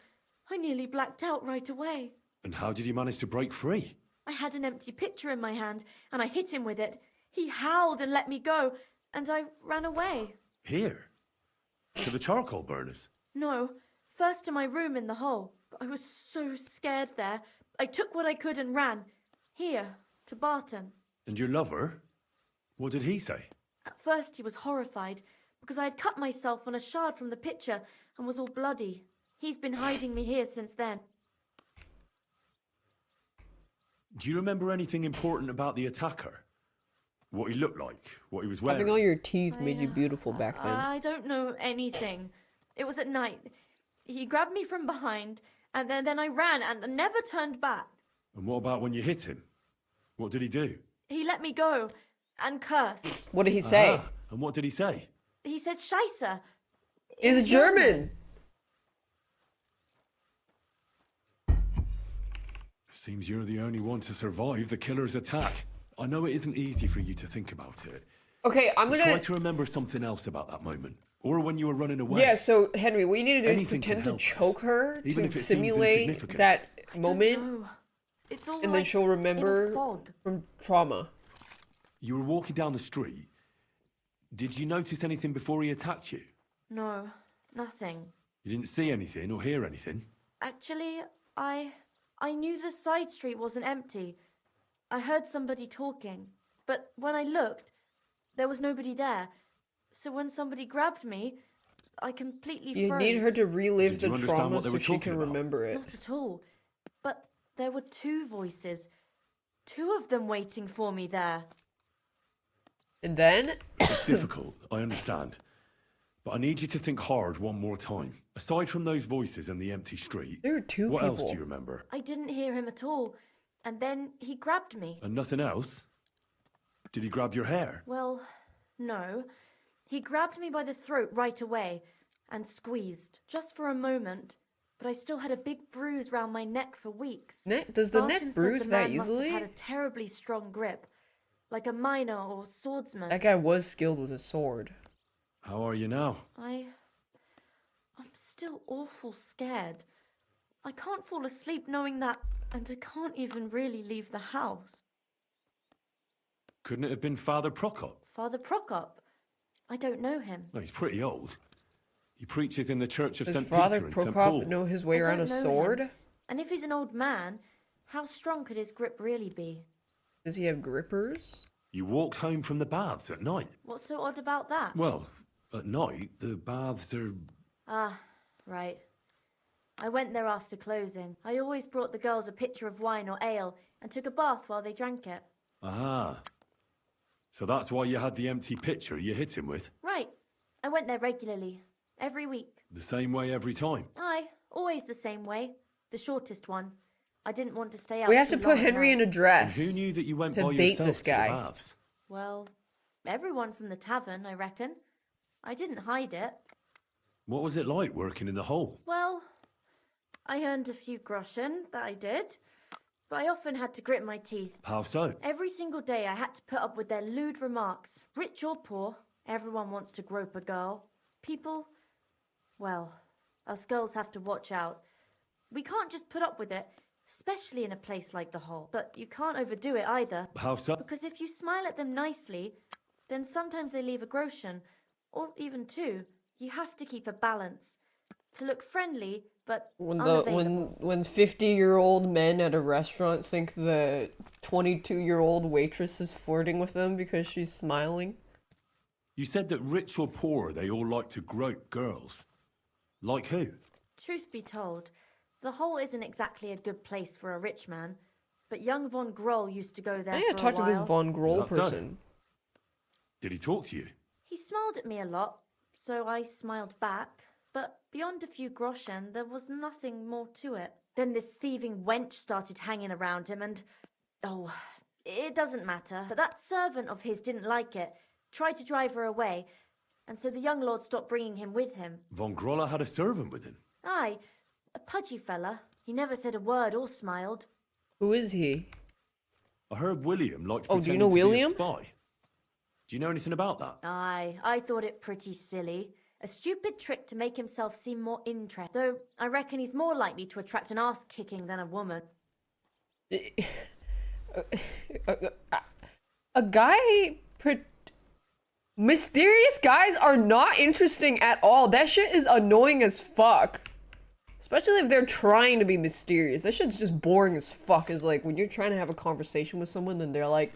I nearly blacked out right away. And how did you manage to break free? I had an empty pitcher in my hand, and I hit him with it. He howled and let me go, and I ran away. Here? To the charcoal burners? No, first to my room in the hole. I was so scared there. I took what I could and ran. Here, to Barton. And your lover? What did he say? At first he was horrified, because I had cut myself on a shard from the pitcher and was all bloody. He's been hiding me here since then. Do you remember anything important about the attacker? What he looked like? What he was wearing? Having all your teeth made you beautiful back then. I don't know anything. It was at night. He grabbed me from behind, and then I ran and never turned back. And what about when you hit him? What did he do? he let me go and cursed. What did he say? And what did he say? He said Scheisse. He's German. Seems you're the only one to survive the killer's attack. I know it isn't easy for you to think about it. Okay, I'm gonna try to remember something else about that moment. Or when you were running away. Yeah, so Henry, what you need to do is Anything pretend can to help choke us, her even to if it seems simulate insignificant. that I don't moment, know. It's all and then like she'll in a remember fog. from trauma. You were walking down the street. Did you notice anything before he attacked you? No, nothing. You didn't see anything or hear anything? Actually, I knew the side street wasn't empty. I heard somebody talking, but when I looked, there was nobody there. So when somebody grabbed me, I completely You froze. need her to relive Did you the understand trauma what they so were she talking can about? remember it. Not at all. But there were two voices. Two of them waiting for me there. And then It's difficult, I understand. But I need you to think hard one more time. Aside from those voices and the empty street, there are two what people. else do you remember? I didn't hear him at all. And then he grabbed me. And nothing else? Did he grab your hair? Well, no. He grabbed me by the throat right away and squeezed, just for a moment. But I still had a big bruise round my neck for weeks. Does the Barton neck said bruise the that man must easily? have had a terribly strong grip, like a miner or swordsman. That guy was skilled with a sword. How are you now? I'm still awful scared. I can't fall asleep knowing that, and I can't even really leave the house. Couldn't it have been Father Prokop? Father Prokop? I don't know him. Well, he's pretty old. He preaches in the Church of Does St. Father Peter in St. Prokop Paul. know his way I around a don't know sword? him. And if he's an old man, how strong could his grip really be? Does he have grippers? You walked home from the baths at night. What's so odd about that? Well, at night, the baths are... Ah, right. I went there after closing. I always brought the girls a pitcher of wine or ale and took a bath while they drank it. Ah. So that's why you had the empty pitcher you hit him with? Right. I went there regularly. Every week. The same way every time? Aye, always the same way. The shortest one. I didn't want to stay out We have too to put long at Henry in night. a dress. And who knew that you went to by bait yourself this to the guy? baths? Well, everyone from the tavern, I reckon. I didn't hide it. What was it like working in the hole? Well, I earned a few groschen, that I did. But I often had to grit my teeth. How so? Every single day I had to put up with their lewd remarks. Rich or poor, everyone wants to grope a girl. People, well, us girls have to watch out. We can't just put up with it, especially in a place like the Hole. But you can't overdo it either. How so? Because if you smile at them nicely, then sometimes they leave a groschen, or even two. You have to keep a balance. To look friendly, but unavailable. When 50-year-old men at a restaurant think the 22-year-old waitress is flirting with them because she's smiling. You said that rich or poor, they all like to grope girls. Like who? Truth be told, the Hole isn't exactly a good place for a rich man, but young Von Groll used to go there I for need a to talk to this while. Von Groll Is that so? person. Did he talk to you? He smiled at me a lot, so I smiled back. But beyond a few groschen, there was nothing more to it. Then this thieving wench started hanging around him and... Oh, it doesn't matter. But that servant of his didn't like it, tried to drive her away, and so the young lord stopped bringing him with him. Von Grolla had a servant with him. Aye, a pudgy fella. He never said a word or smiled. Who is he? I heard William liked Oh, do you pretending know to be a William? spy. Do you know anything about that? Aye, I thought it pretty silly. A stupid trick to make himself seem more interesting. Though I reckon he's more likely to attract an ass-kicking than a woman. A guy... Mysterious guys are not interesting at all. That shit is annoying as fuck. Especially if they're trying to be mysterious. That shit's just boring as fuck. Is like when you're trying to have a conversation with someone and they're like,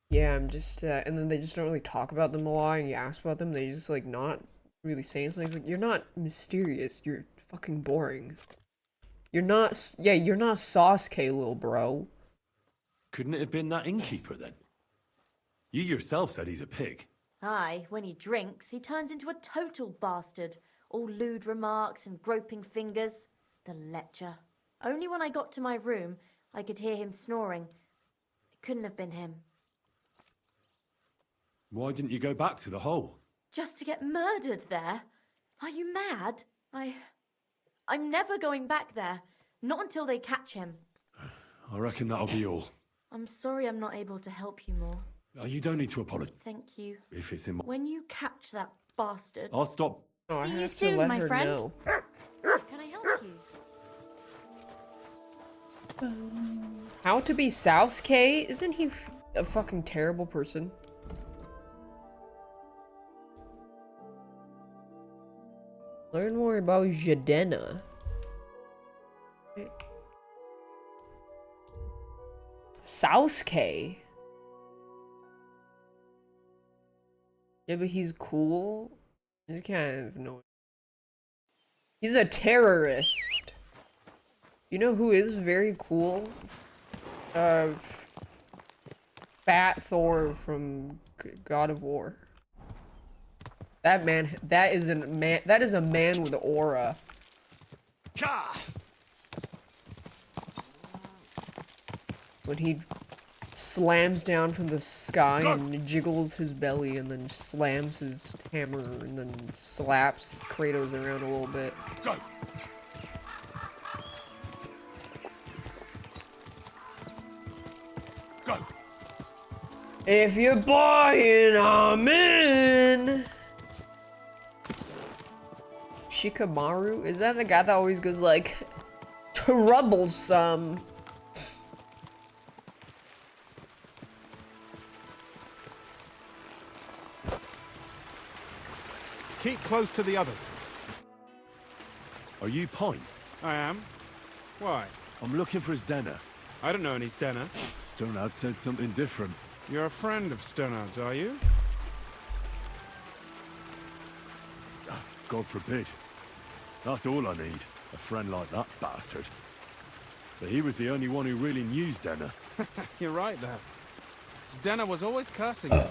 yeah, I'm just, and then they just don't really talk about them a lot and you ask about them, they just like not really saying something. It's like, you're not mysterious. You're fucking boring. You're not, yeah, you're not Sasuke, little bro. Couldn't it have been that innkeeper then? You yourself said he's a pig. Aye, when he drinks, he turns into a total bastard. All lewd remarks and groping fingers. The lecher. Only when I got to my room, I could hear him snoring. It couldn't have been him. Why didn't you go back to the hole? Just to get murdered there? Are you mad? I'm never going back there. Not until they catch him. I reckon that'll be all. I'm sorry I'm not able to help you more. You don't need to apologize. Thank you. If it's in my... When you catch that bastard... I'll stop. Oh, I See you have to soon, let my her friend. know. Can I help you? How to be Sasuke? Isn't he a fucking terrible person? Learn more about Jadena. Sasuke? Yeah, but he's cool. He's kind of annoying. He's a terrorist. You know who is very cool? Fat Thor from God of War. That man, that is a man with aura. When he slams down from the sky and jiggles his belly and then slams his hammer and then slaps Kratos around a little bit. Go. Go. If you're buying, I'm in. Shikamaru? Is that the guy that always goes like, troublesome? Keep close to the others. Are you Pine? I am. Why? I'm looking for his Denner. I don't know any Stenner. Stoneout said something different. You're a friend of Stoneout's, are you? God forbid. That's all I need. A friend like that bastard. But he was the only one who really knew Denner. You're right there. Stenner was always cursing him.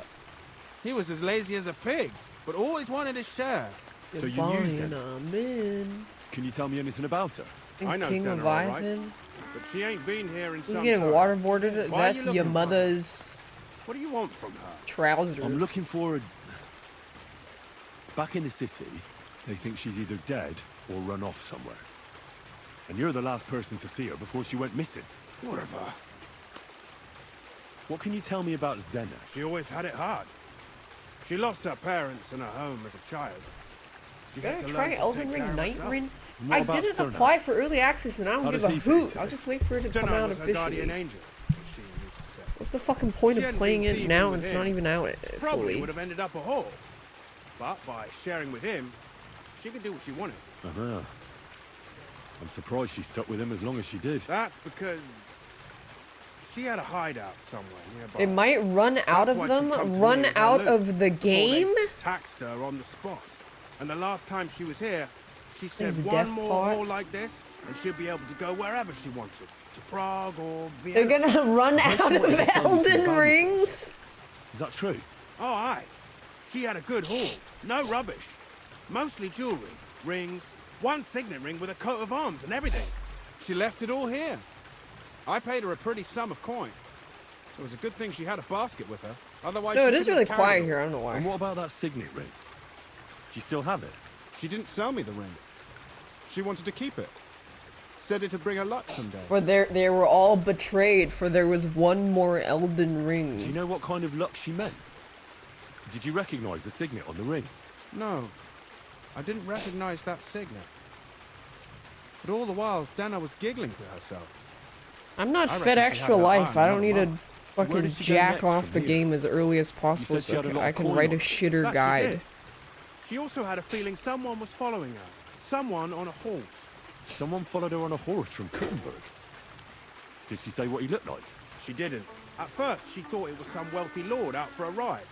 He was as lazy as a pig, but always wanted his share. So you knew Denner? Can you tell me anything about her? I know King Stenner, Leviathan. all right. But she ain't been here in He's some getting time. waterboarded. Why are That's you your looking for her? mother's What do you want from her? trousers. I'm looking for a... Back in the city, they think she's either dead or run off somewhere. And you're the last person to see her before she went missing. Whatever. What can you tell me about Denner? She always had it hard. She lost her parents and her home as a child. She had Gotta to try learn to Elden take Ring care of Night herself. Ring. What I about didn't Sterno? apply for early access and I don't How give does a he fit hoot. into I'll it? just wait for it to come Stenno out was her guardian officially. angel, as she used to say. What's the fucking point She of hadn't playing been it thieving now? with It's him. not even out Probably fully. would have ended up a whore. But by sharing with him, she could do what she wanted. Uh-huh. I'm surprised she stuck with him as long as she did. That's because she had a hideout somewhere nearby. It might run out That's of why she them, come to run me with her out loot of the before game. they taxed her on the spot. And the last time she was here, she said There's a one death more part. hole like this, and she'll be able to go wherever she wanted. To Prague or They're Vienna. gonna run out of Elden Rings. Is that true? Oh, aye. She had a good haul. No rubbish. Mostly jewelry, rings, one signet ring with a coat of arms and everything. She left it all here. I paid her a pretty sum of coin. It was a good thing she had a basket with her. Otherwise, No, she it is couldn't really have carried quiet it. here. I don't know why. And what about that signet ring? Do you still have it? She didn't sell me the ring. She wanted to keep it. Said it'd bring her luck someday. For they were all betrayed. For there was one more Elden Ring. Do you know what kind of luck she meant? Did you recognize the signet on the ring? No, I didn't recognize that signet. But all the while, Dana was giggling to herself. I'm not I fed reckon she extra had her life. eye I on don't need another to month. Where fucking did she go jack next off from the here? game as early as possible said she so had a lot I of can coin write a on her. shitter That she guide. did. She also had a feeling someone was following her. Someone on a horse. Someone followed her on a horse from Kuttenberg. Did she say what he looked like? She didn't. At first, she thought it was some wealthy lord out for a ride.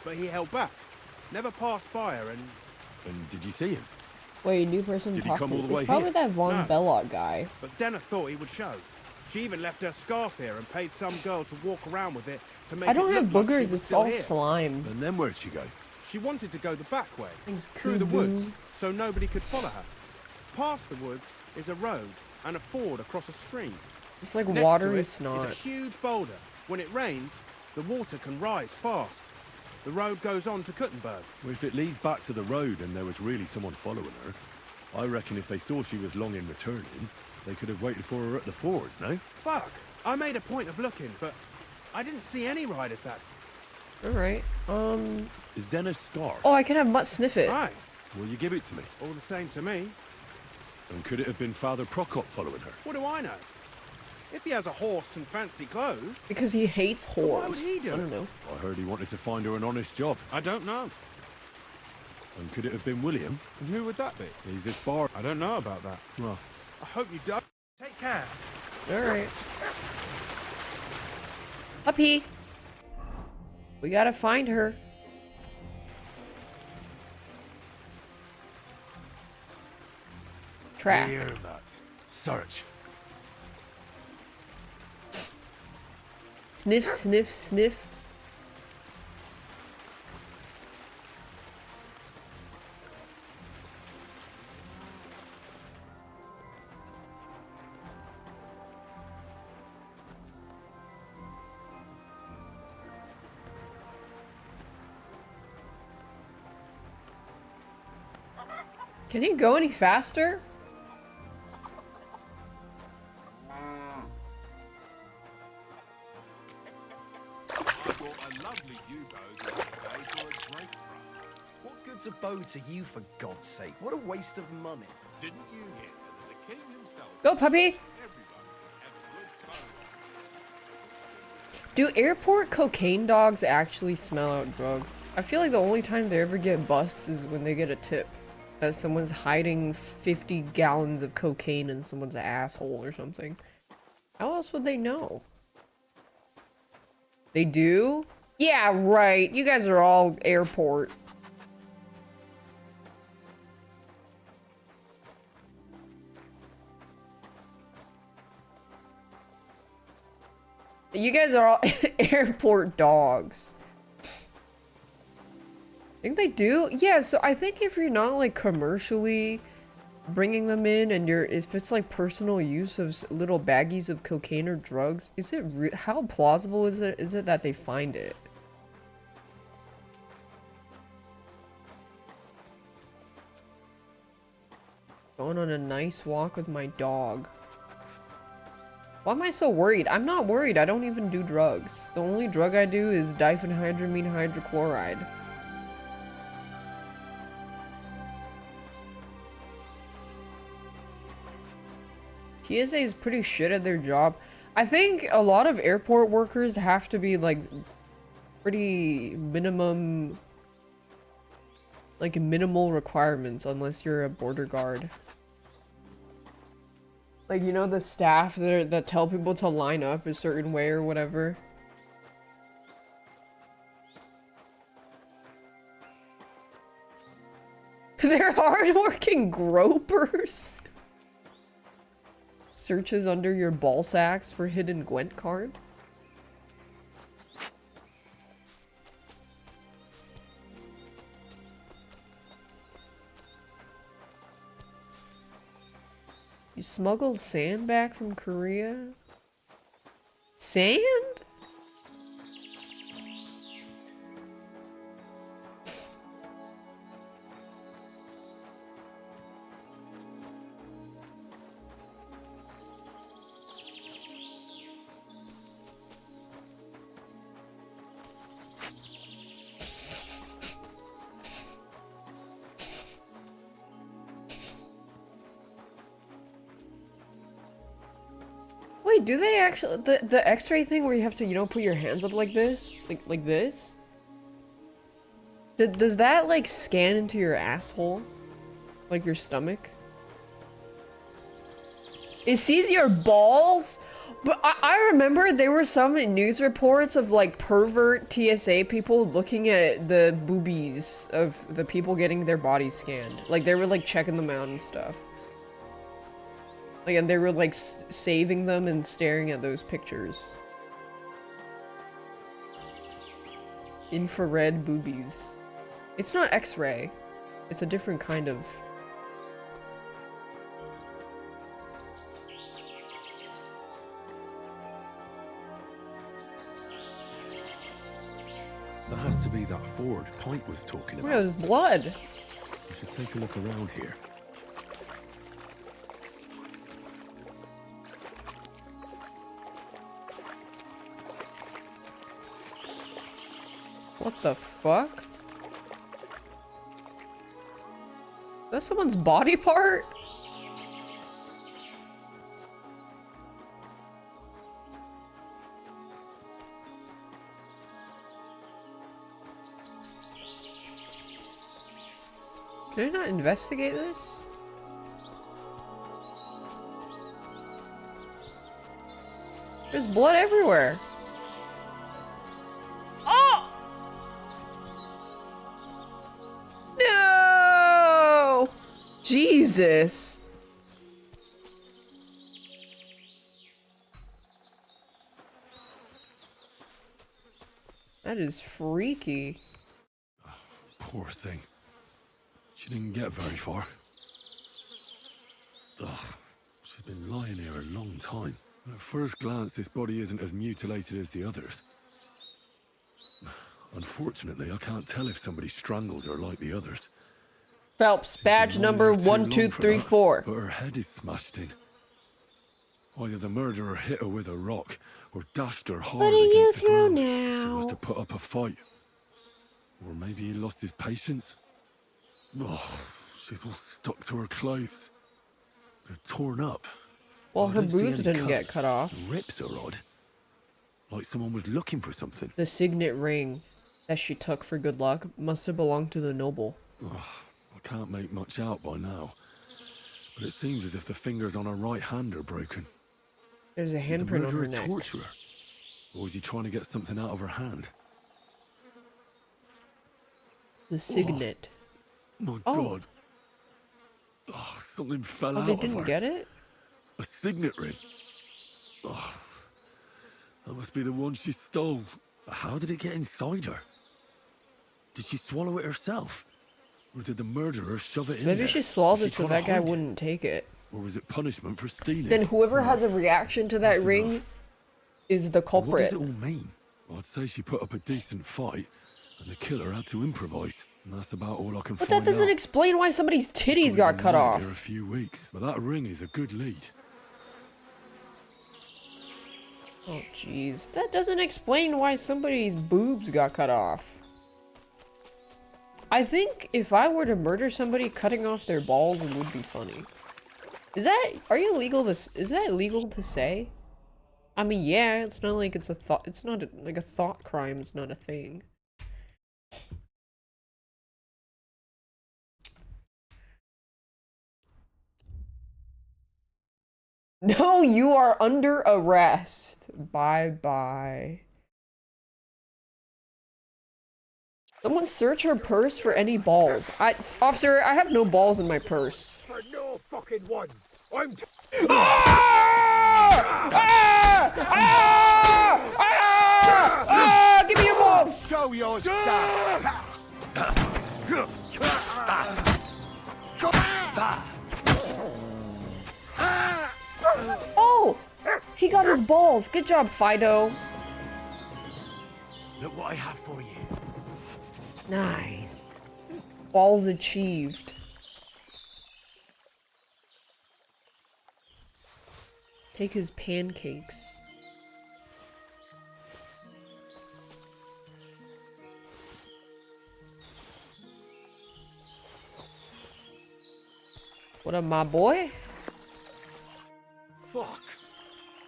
But he held back. Never passed by her and... And did you see him? Wait, new person Did he talking. come all the It's way probably here? that Von No. Belloc guy. But Stena thought he would show. She even left her scarf here and paid some girl to walk around with it to make I don't it have look like she boogers. was It's still all here. slime. And then where'd she go? She wanted to go the back way, Thanks, through the Kubu. woods, so nobody could follow her. Past the woods is a road and a ford across a stream. It's like Next water to it is is a not. huge boulder. When it rains, the water can rise fast. The road goes on to Kuttenberg. Well, if it leads back to the road and there was really someone following her, I reckon if they saw she was long in returning, they could have waited for her at the ford, no? Fuck! I made a point of looking, but I didn't see any riders that... Alright, Is Dennis scarf? Oh, I can have Mutt sniff it. Right. Will you give it to me? All the same to me. And could it have been Father Prokop following her? What do I know? If he has a horse and fancy clothes... Because he hates whores. Why would he do it? I don't know. I heard he wanted to find her an honest job. I don't know. And could it have been William? And who would that be? He's his bar. I don't know about that. Well, I hope you don't. Take care. Alright. Puppy! We gotta find her. Track. Here, Matt. Search. Sniff, sniff, sniff. Can he go any faster? What good's a bow to you, for God's sake? What a waste of money. Didn't you hear that the king himself... Go, puppy! Do airport cocaine dogs actually smell out drugs? I feel like the only time they ever get busts is when they get a tip. That someone's hiding 50 gallons of cocaine in someone's asshole or something. How else would they know? They do? Yeah, right. You guys are all airport. You guys are all airport dogs. I think they do. Yeah, so I think if you're not like commercially bringing them in and if it's like personal use of little baggies of cocaine or drugs, is it how plausible is it that they find it? Going on a nice walk with my dog. Why am I so worried? I'm not worried. I don't even do drugs. The only drug I do is diphenhydramine hydrochloride. TSA is pretty shit at their job. I think a lot of airport workers have to be like pretty minimum, like minimal requirements unless you're a border guard. Like, you know, the staff that tell people to line up a certain way or whatever. They're hardworking gropers. Searches under your ball sacks for hidden Gwent card. You smuggled sand back from Korea? Sand? Wait, do they actually the X-ray thing where you have to, you know, put your hands up like this, like this? Does that like scan into your asshole, like your stomach? It sees your balls, but I remember there were some news reports of like pervert TSA people looking at the boobies of the people getting their bodies scanned. Like they were like checking them out and stuff. Like, and they were like saving them and staring at those pictures. Infrared boobies. It's not X-ray. It's a different kind of... That has to be that ford Pike was talking about. There's blood. We should take a look around here. What the fuck? Is that someone's body part? Can I not investigate this? There's blood everywhere. Oh! No! Jesus. That is freaky. Poor thing. She didn't get very far. Ugh, she's been lying here a long time. At first glance, this body isn't as mutilated as the others. Unfortunately, I can't tell if somebody strangled her like the others. Phelps, badge number 1234. But her head is smashed in. Either the murderer hit her with a rock, or dashed her hard against the ground. She must have put up a fight. Or maybe he lost his patience. Oh, she's all stuck to her clothes. They're torn up. Well, her boobs didn't get cut off. Rips are odd. Like someone was looking for something. The signet ring that she took for good luck must have belonged to the noble. I can't make much out by now. But it seems as if the fingers on her right hand are broken. There's a Did the handprint on her murderer neck. torture her? Or was he trying to get something out of her hand? The signet. My Oh. God. Oh, something fell Oh, out they of didn't her. get it? A signet ring. Oh, that must be the one she stole. How did it get inside her? Did she swallow it herself? Or did the murderer shove it in Maybe there? she swallowed Was it she so trying that to guy hide it? wouldn't take it. Or was it punishment for stealing? Then whoever has a reaction to that That's ring enough. is the What culprit. does it all mean? I'd say she put up a decent fight, and the killer had to improvise. And that's about all I can But find that doesn't out. explain why somebody's titties Probably got been cut lying off. here a few weeks, but that ring is a good lead. Oh jeez, that doesn't explain why somebody's boobs got cut off. I think if I were to murder somebody, cutting off their balls would be funny. Is that is that illegal to say? I mean, yeah, it's not like it's a thought. It's not like a thought crime. It's not a thing. No, you are under arrest. Bye bye. Someone search her purse for any balls. Officer, I have no balls in my purse. For no fucking one. I'm... Give me your balls! Show your stuff! Oh! He got his balls. Good job, Fido. Look what I have for you. Nice. Balls achieved. Take his pancakes. What up, my boy? Fuck.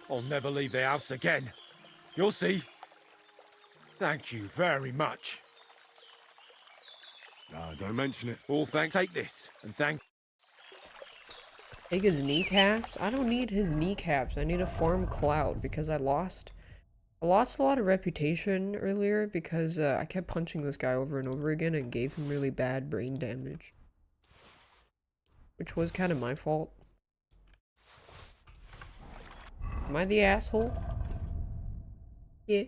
I'll never leave the house again. You'll see. Thank you very much. Don't mention it. All thanks. Take this, and thank... Take his kneecaps? I don't need his kneecaps. I need a farm cloud because I lost a lot of reputation earlier because I kept punching this guy over and over again and gave him really bad brain damage. Which was kind of my fault. Am I the asshole? Yeah.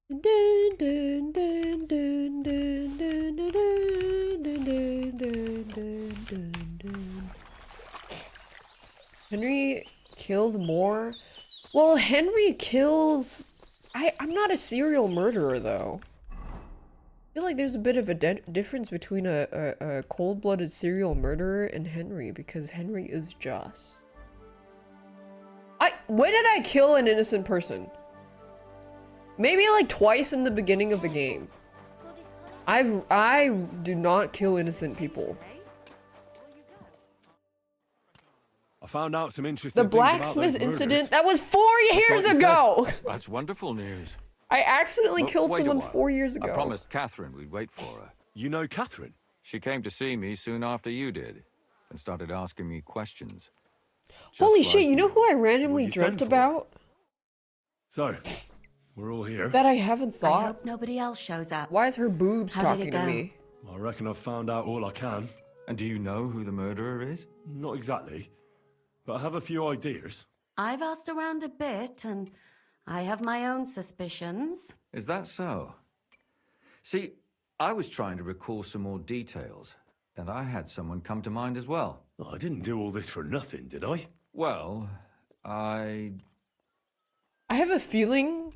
Dun, dun, dun, dun, dun, dun, dun, dun, dun, dun, dun, dun, dun. Henry killed more? Well, Henry kills... I'm not a serial murderer, though. I feel like there's a bit of a difference between a cold-blooded serial murderer and Henry, because Henry is just... When did I kill an innocent person? Maybe like twice in the beginning of the game. I do not kill innocent people. I found out some interesting The things about blacksmith those incident, murders. that was 4 years That's what you ago! That's wonderful news. I accidentally But killed wait a someone while. 4 years ago. I promised Catherine we'd wait for her. You know Catherine? She came to see me soon after you did, and started asking me questions. Holy Just shit, like you know who I Who randomly you dreamt sent for? about? So, we're all here. That I haven't I thought? hope nobody else shows up. Why is her boobs How did talking it to go? me? I reckon I've found out all I can. And do you know who the murderer is? Not exactly, but I have a few ideas. I've asked around a bit, and I have my own suspicions. Is that so? See, I was trying to recall some more details, and I had someone come to mind as well. Oh, I didn't do all this for nothing, did I? Well, I have a feeling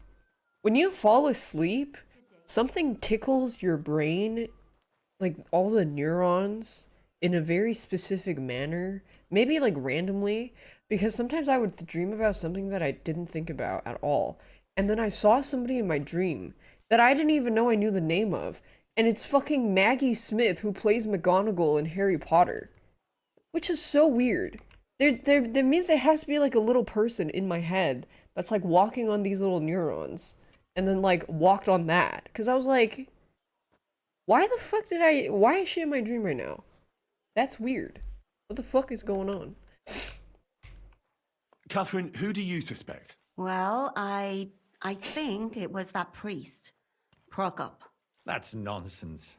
when you fall asleep, something tickles your brain, like all the neurons, in a very specific manner. Maybe like randomly, because sometimes I would dream about something that I didn't think about at all. And then I saw somebody in my dream that I didn't even know I knew the name of. And it's fucking Maggie Smith, who plays McGonagall in Harry Potter. Which is so weird. There means there has to be like a little person in my head that's like walking on these little neurons. And then like walked on that. Because I was like, why the fuck why is she in my dream right now? That's weird. What the fuck is going on? Catherine, who do you suspect? Well, I think it was that priest, Prokop. that's nonsense.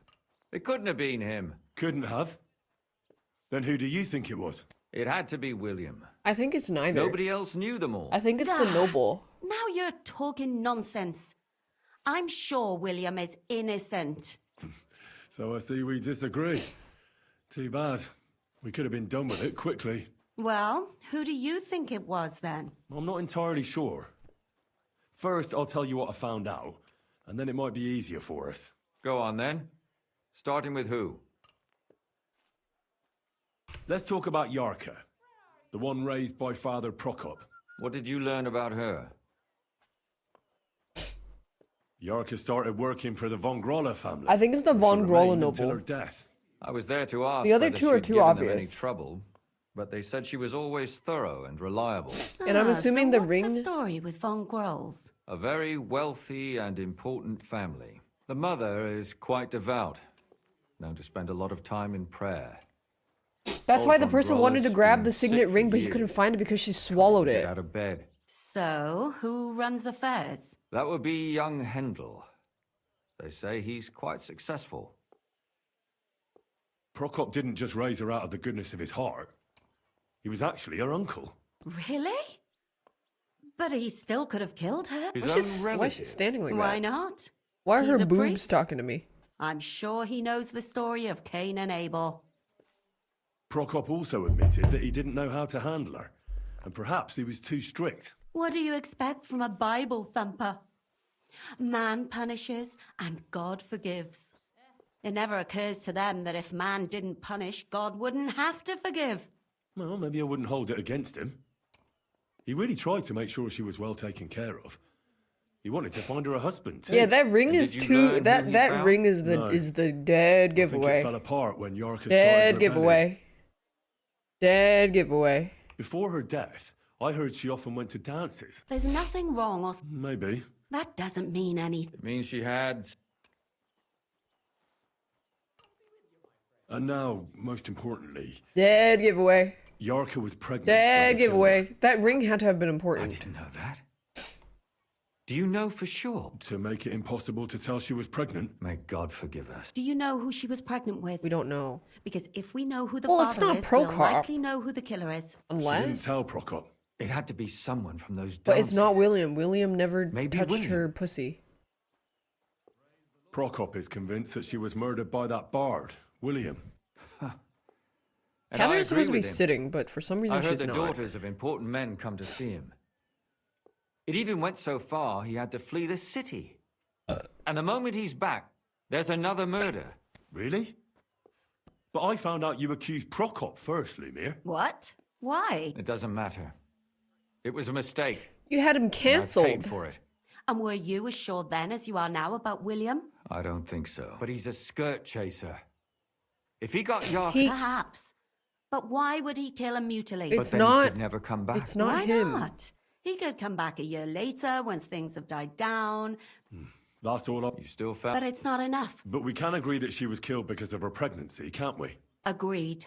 It couldn't have been him. Couldn't have. Then who do you think it was? It had to be William. I think it's neither. Nobody else knew them all. I think it's the noble. Now you're talking nonsense. I'm sure William is innocent. So I see we disagree. Too bad. We could have been done with it quickly. Well, who do you think it was then? I'm not entirely sure. First, I'll tell you what I found out, and then it might be easier for us. Go on then. Starting with who? Let's talk about Yarka, the one raised by Father Prokop. What did you learn about her? Yarka started working for the Von Grolla family. I think it's the where she Von Grolla remained until noble. her death. I was there to ask The other whether two are she'd too given them any obvious. trouble, but they said she was always thorough and reliable. And I'm assuming so the what's ring... the story with Von Grolls? A very wealthy and important family. The mother is quite devout, known to spend a lot of time in prayer. That's Old why the Von person wanted to Grolla's grab been the sick signet for ring, but he years. couldn't find it because she swallowed Get it. out of bed. So, who runs affairs? That would be young Hendel. They say he's quite successful. Prokop didn't just raise her out of the goodness of his heart. He was actually her uncle. Really? But he still could have killed her. His Why own is she relative. standing like Why that? not? Why are He's her a boobs priest. talking to me? I'm sure he knows the story of Cain and Abel. Prokop also admitted that he didn't know how to handle her, and perhaps he was too strict. What do you expect from a Bible thumper? Man punishes and God forgives. It never occurs to them that if man didn't punish, God wouldn't have to forgive. Well, maybe I wouldn't hold it against him. He really tried to make sure she was well taken care of. He wanted to find her a husband, too. Yeah, that ring And is did you too... learn who That he that found? ring is the No. dead I think it giveaway. fell apart when Yarka started Dead rebelling. giveaway. Dead giveaway. Before her death, I heard she often went to dances. There's nothing wrong or... Maybe. That doesn't mean anything. It means she had... And now, most importantly, Dead giveaway. Yarka was pregnant. Dead when they killed giveaway. That ring had to have been I important. didn't know that. Do you know for sure? her. To make it impossible to tell she was pregnant. May God forgive us. Do you know who she was pregnant with? We don't know. Because if we know who the Well, it's father not is, we'll Prokop. likely know who the killer is. She didn't Unless... tell Prokop. It had to be someone from those dances. But it's not William. William never Maybe touched William. her pussy. Prokop is convinced that she was murdered by that bard, William. And I Catherine's agree supposed to be with him. sitting, but for some reason I heard she's the not. daughters of important men come to see him. It even went so far he had to flee the city. And the moment he's back, there's another murder. Really? But I found out you accused Prokop first, Lumir. What? Why? It doesn't matter. It was a mistake. You had him And I cancelled. paid for it. And were you as sure then as you are now about William? I don't think so. But he's a skirt chaser. If he got your... Perhaps. But why would he kill and mutilate? But then he could never come back. It's not Why him. not? He could come back a year later once things have died down. That's all up. You still found... But it's not enough. But we can agree that she was killed because of her pregnancy, can't we? Agreed.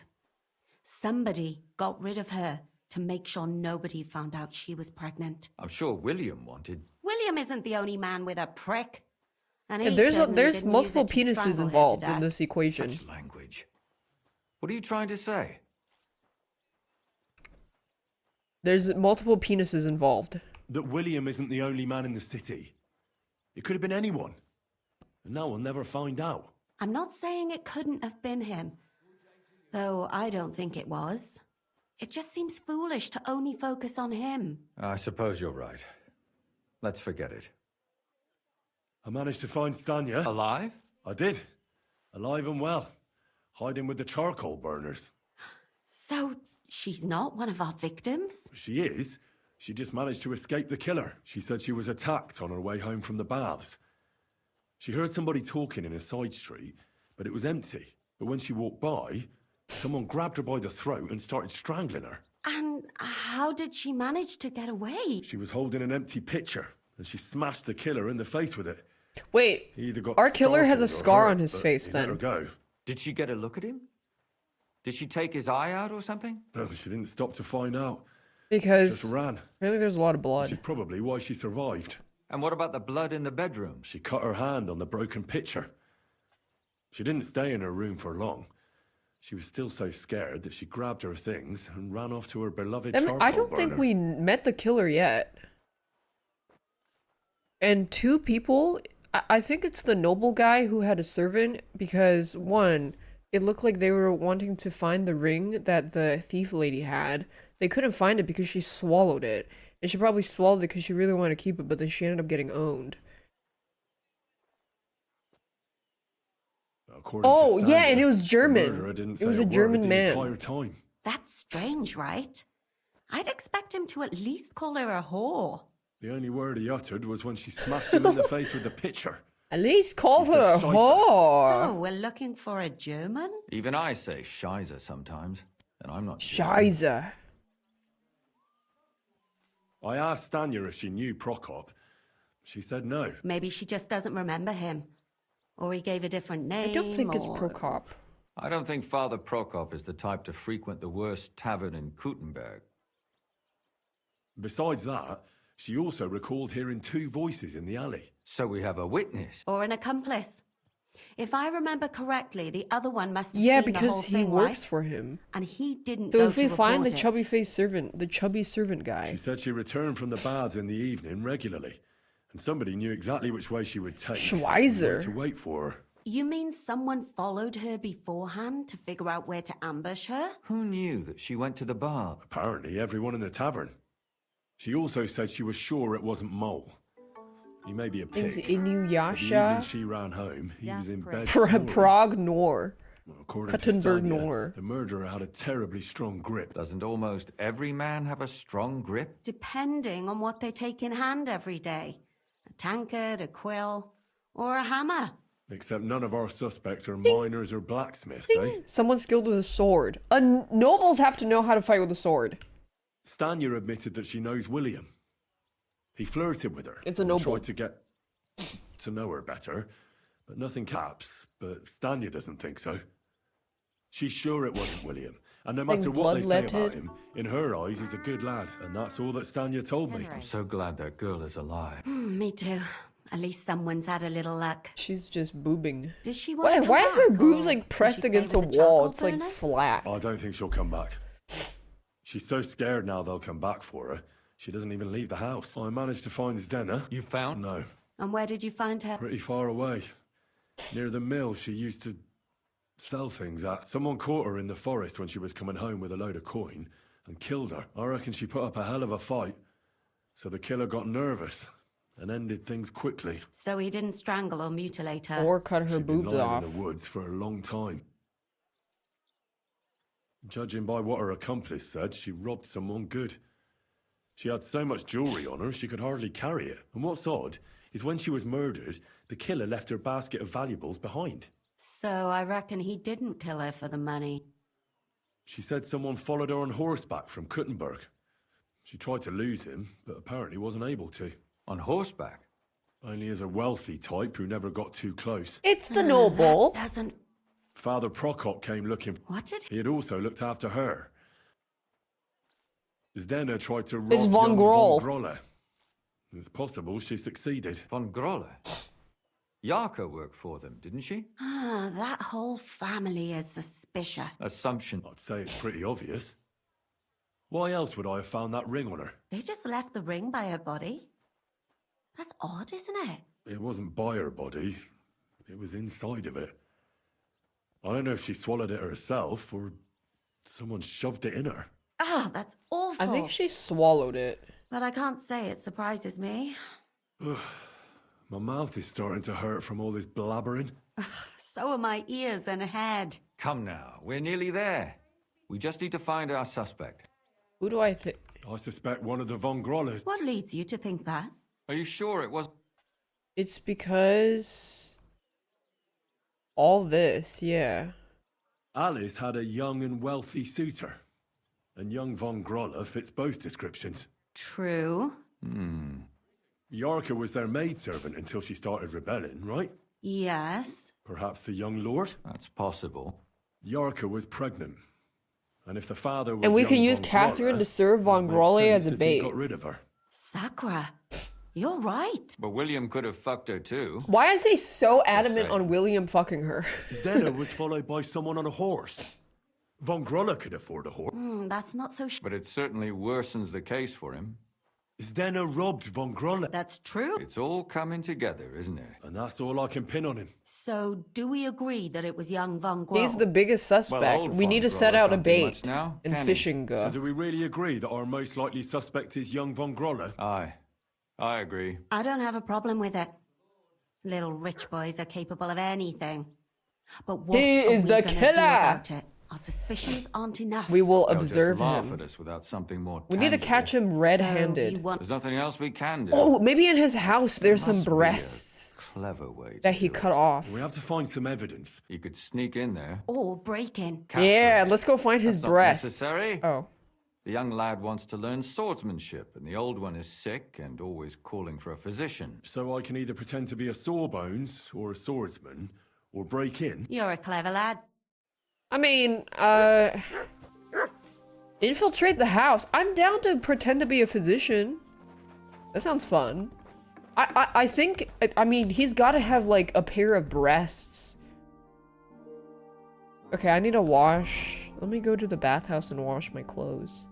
Somebody got rid of her to make sure nobody found out she was pregnant. I'm sure William wanted... William isn't the only man with a prick. And Yeah, he there's certainly there's didn't multiple use it to penises strangle her to involved in death. this equation. Such language. What are you trying to say? There's multiple penises involved. That William isn't the only man in the city. It could have been anyone. And now we'll never find out. I'm not saying it couldn't have been him, though I don't think it was. It just seems foolish to only focus on him. I suppose you're right. Let's forget it. I managed to find Stanya. Alive? I did. Alive and well. Hiding with the charcoal burners. So, she's not one of our victims? She is. She just managed to escape the killer. She said she was attacked on her way home from the baths. She heard somebody talking in a side street, but it was empty. But when she walked by, someone grabbed her by the throat and started strangling her. And how did she manage to get away? She was holding an empty pitcher, and she smashed the killer in the face with it. Wait, He either got our killer has a startled or scar hurt, on his but face he let her then. go. Did she get a look at him? Did she take his eye out or something? No, she didn't stop to find out. Because Just ran. really there's a lot of Which is blood. probably why she survived. And what about the blood in the bedroom? She cut her hand on the broken pitcher. She didn't stay in her room for long. She was still so scared that she grabbed her things and ran off to her beloved charcoal I don't think burner. we met the killer yet. And two people, I think it's the noble guy who had a servant because one, it looked like they were wanting to find the ring that the thief lady had. They couldn't find it because she swallowed it. And she probably swallowed it because she really wanted to keep it, but then she ended up getting owned. According Oh, to yeah, Stanya, and it was the German. murderer didn't It was say a word German the man. entire time. That's strange, right? I'd expect him to at least call her a whore. The only word he uttered was when she smashed him in the face with the pitcher. At least call He's her a a shicer. whore. So, we're looking for a German? Even I say Shizer sometimes, and I'm not Shizer. I asked Stanya if she knew Prokop. She said no. Maybe she just doesn't remember him. Or he gave a different name. I don't think it's or... Prokop. I don't think Father Prokop is the type to frequent the worst tavern in Kuttenberg. Besides that, she also recalled hearing two voices in the alley. So we have a witness. Or an accomplice. If I remember correctly, the other one must have Yeah, seen the whole because he thing, works right? for him. And he didn't So go if we to find the report it. chubby-faced servant, the chubby servant guy. She said she returned from the baths in the evening regularly, and somebody knew exactly which way she would take. Schweizer. and where to wait for her. You mean someone followed her beforehand to figure out where to ambush her? Who knew that she went to the bar? Apparently, everyone in the tavern. She also said she was sure it wasn't Mole. He may be a pig. Is but the evening Inuyasha? she ran home, he was in bed Prague Nor. Well, according to Kattenberg Stanya, Nor. the murderer had a terribly strong grip. Doesn't almost every man have a strong grip? Depending on what they take in hand every day. A tankard, a quill, or a hammer. Except none of our suspects are miners or blacksmiths, eh? Someone skilled with a sword. Nobles have to know how to fight with a sword. Stanya admitted that she knows William. He flirted with her. It's a and noble. tried to get to know her better, but nothing caps. But Stanya doesn't think so. She's sure it wasn't William, and no Things matter what they say about bloodletted. him, in her eyes he's a good lad, and that's all that Stanya told me. I'm so glad that girl is alive. Me too. At least someone's had a little luck. She's just boobing. Does she want to come Why are her back, boobs or like will pressed she stay against a with the wall? charcoal It's like burners? flat. I don't think she'll come back. She's so scared now they'll come back for her. She doesn't even leave the house. I managed to find Zdena. You found? No, And where did you find her? pretty far away. Near the mill she used to sell things at. Someone caught her in the forest when she was coming home with a load of coin and killed her. I reckon she put up a hell of a fight. So the killer got nervous and ended things quickly. So he didn't strangle or mutilate her. Or cut her She'd been boobs lying off. in the woods for a long time. Judging by what her accomplice said, she robbed someone good. She had so much jewelry on her, she could hardly carry it. And what's odd is when she was murdered, the killer left her basket of valuables behind. So I reckon he didn't kill her for the money. She said someone followed her on horseback from Kuttenberg. She tried to lose him, but apparently wasn't able to. On horseback? Only as a wealthy type who never got too close. It's the noble. That doesn't... Father Prokop came looking. What did he had also looked after her. Zdena tried to rob It's von young Groll. von Grolle. It's possible she succeeded. Von Grolle? Yarka worked for them, didn't she? Ah, that whole family is suspicious. Assumption. I'd say it's pretty obvious. Why else would I have found that ring on her? They just left the ring by her body? That's odd, isn't it? It wasn't by her body. It was inside of it. I don't know if she swallowed it herself or someone shoved it in her. Ah, that's awful. I think she swallowed it. But I can't say it surprises me. My mouth is starting to hurt from all this blabbering. So are my ears and head. Come now, we're nearly there. We just need to find our suspect. Who do I think? I suspect one of the von Grolles. What leads you to think that? Are you sure it was? It's because... all this, yeah. Alice had a young and wealthy suitor. And young von Grolle fits both descriptions. True. Yarka was their maidservant until she started rebelling, right? Yes. Perhaps the young lord? That's possible. Yarka was pregnant. And if the father was And we can young use von Catherine Grolle, to serve von it makes Grolle sense as a if he bait. got rid of her. Sakura, you're right. But William could have fucked her too. Why is he so adamant saying. on William fucking her? Zdena was followed by someone on a horse. Von Grolle could afford a horse. That's not so But it certainly worsens the case for him. Zdena robbed von Grolle. That's true. It's all coming together, isn't it? And that's all I can pin on him. So, do we agree that it was young Von Groll? He's the biggest suspect. old We von need to Grolle set out a can't do much bait now, and can he? fishing So go. do we really agree that our most likely suspect is young von Grolle? Aye. I agree. I don't have a problem with it. Little rich boys are capable of anything. But what He are is we the gonna do killer! about it? Our suspicions aren't enough. We will They'll just observe laugh him. at us without something more We need to tangible. catch him So red-handed. you want... There's nothing else we can do. Oh, maybe in his house there's some Must be a breasts clever way that to he do cut it. off. We have to find some evidence. You could sneak in there. Or break in. Yeah, let's go find his That's not breasts. necessary. Oh. The young lad wants to learn swordsmanship, and the old one is sick and always calling for a physician. So I can either pretend to be a sawbones or a swordsman, or break in. You're a clever lad. I mean, infiltrate the house. I'm down to pretend to be a physician. That sounds fun. I think, I mean, he's got to have, like, a pair of breasts. Okay, I need to wash. Let me go to the bathhouse and wash my clothes.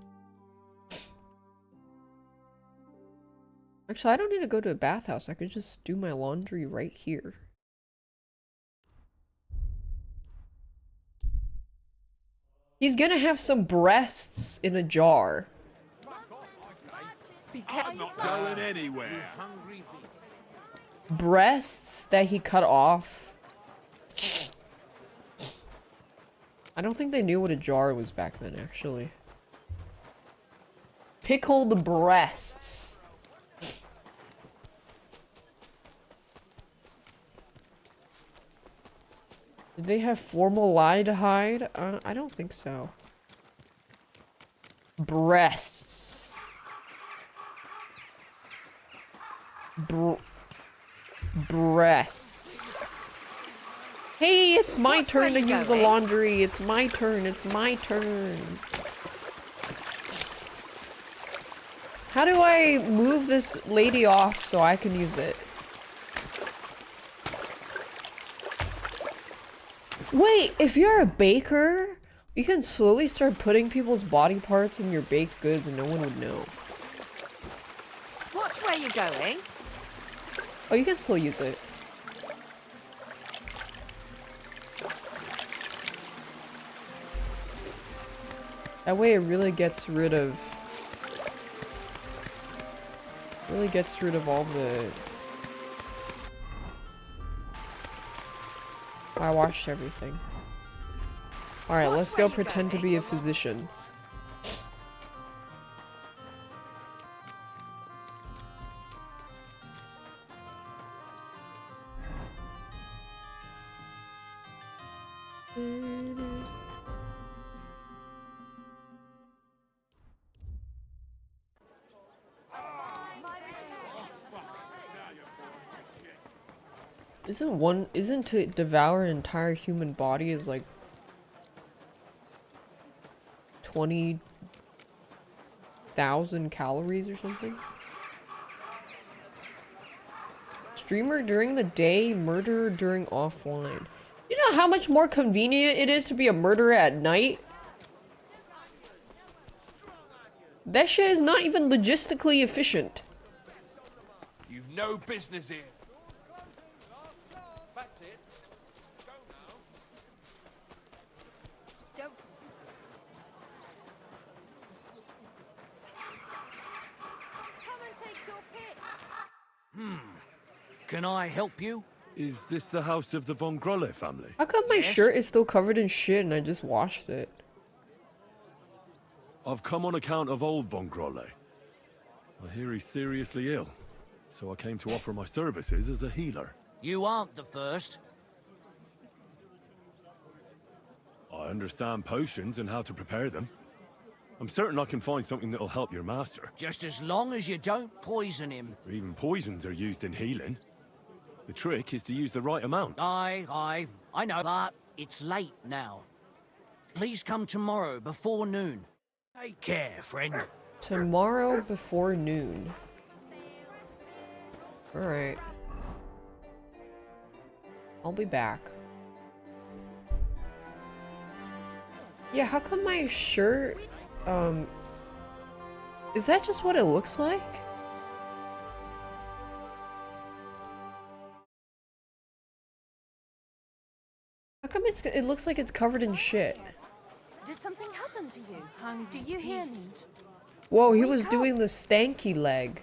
Actually, I don't need to go to a bathhouse. I could just do my laundry right here. He's gonna have some breasts in a jar. I'm not going anywhere. Breasts that he cut off. I don't think they knew what a jar was back then, actually. Pickled breasts. Did they have formaldehyde? I don't think so. Breasts. Breasts. Hey, it's my turn to use the laundry. It's my turn. It's my turn. How do I move this lady off so I can use it? Wait, if you're a baker, you can slowly start putting people's body parts in your baked goods and no one would know. Watch where you're going. Oh, you can still use it. That way it really gets rid of all the... I washed everything. Alright, let's go pretend to be a physician. Isn't to devour an entire human body is like 20,000 calories or something? Streamer during the day, murderer during offline. You know how much more convenient it is to be a murderer at night? That shit is not even logistically efficient. You've no business here. That's it. Go now. Don't. Come and take your pick. Can I help you? Is this the house of the Von Grolle family? How come my shirt is still covered in shit and I just washed it? I've come on account of old Von Grolle. I hear he's seriously ill, so I came to offer my services as a healer. You aren't the first. I understand potions and how to prepare them. I'm certain I can find something that'll help your master. Just as long as you don't poison him. Even poisons are used in healing. The trick is to use the right amount. I know, but it's late now. Please come tomorrow before noon. Take care, friend. Tomorrow before noon. Alright. I'll be back. Yeah, how come my shirt, is that just what it looks like? How come it looks like it's covered in shit? Did something happen to you? Do you hear me? Whoa, he was doing the stanky leg.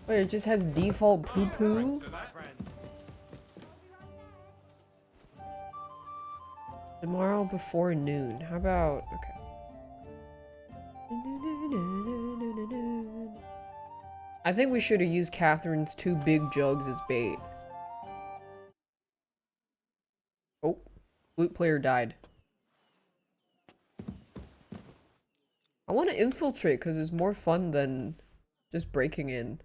Wait, it just has default poo-poo? Tomorrow before noon. How about... Okay. I think we should have used Catherine's 2 big jugs as bait. Oh, flute player died. I want to infiltrate because it's more fun than just breaking in.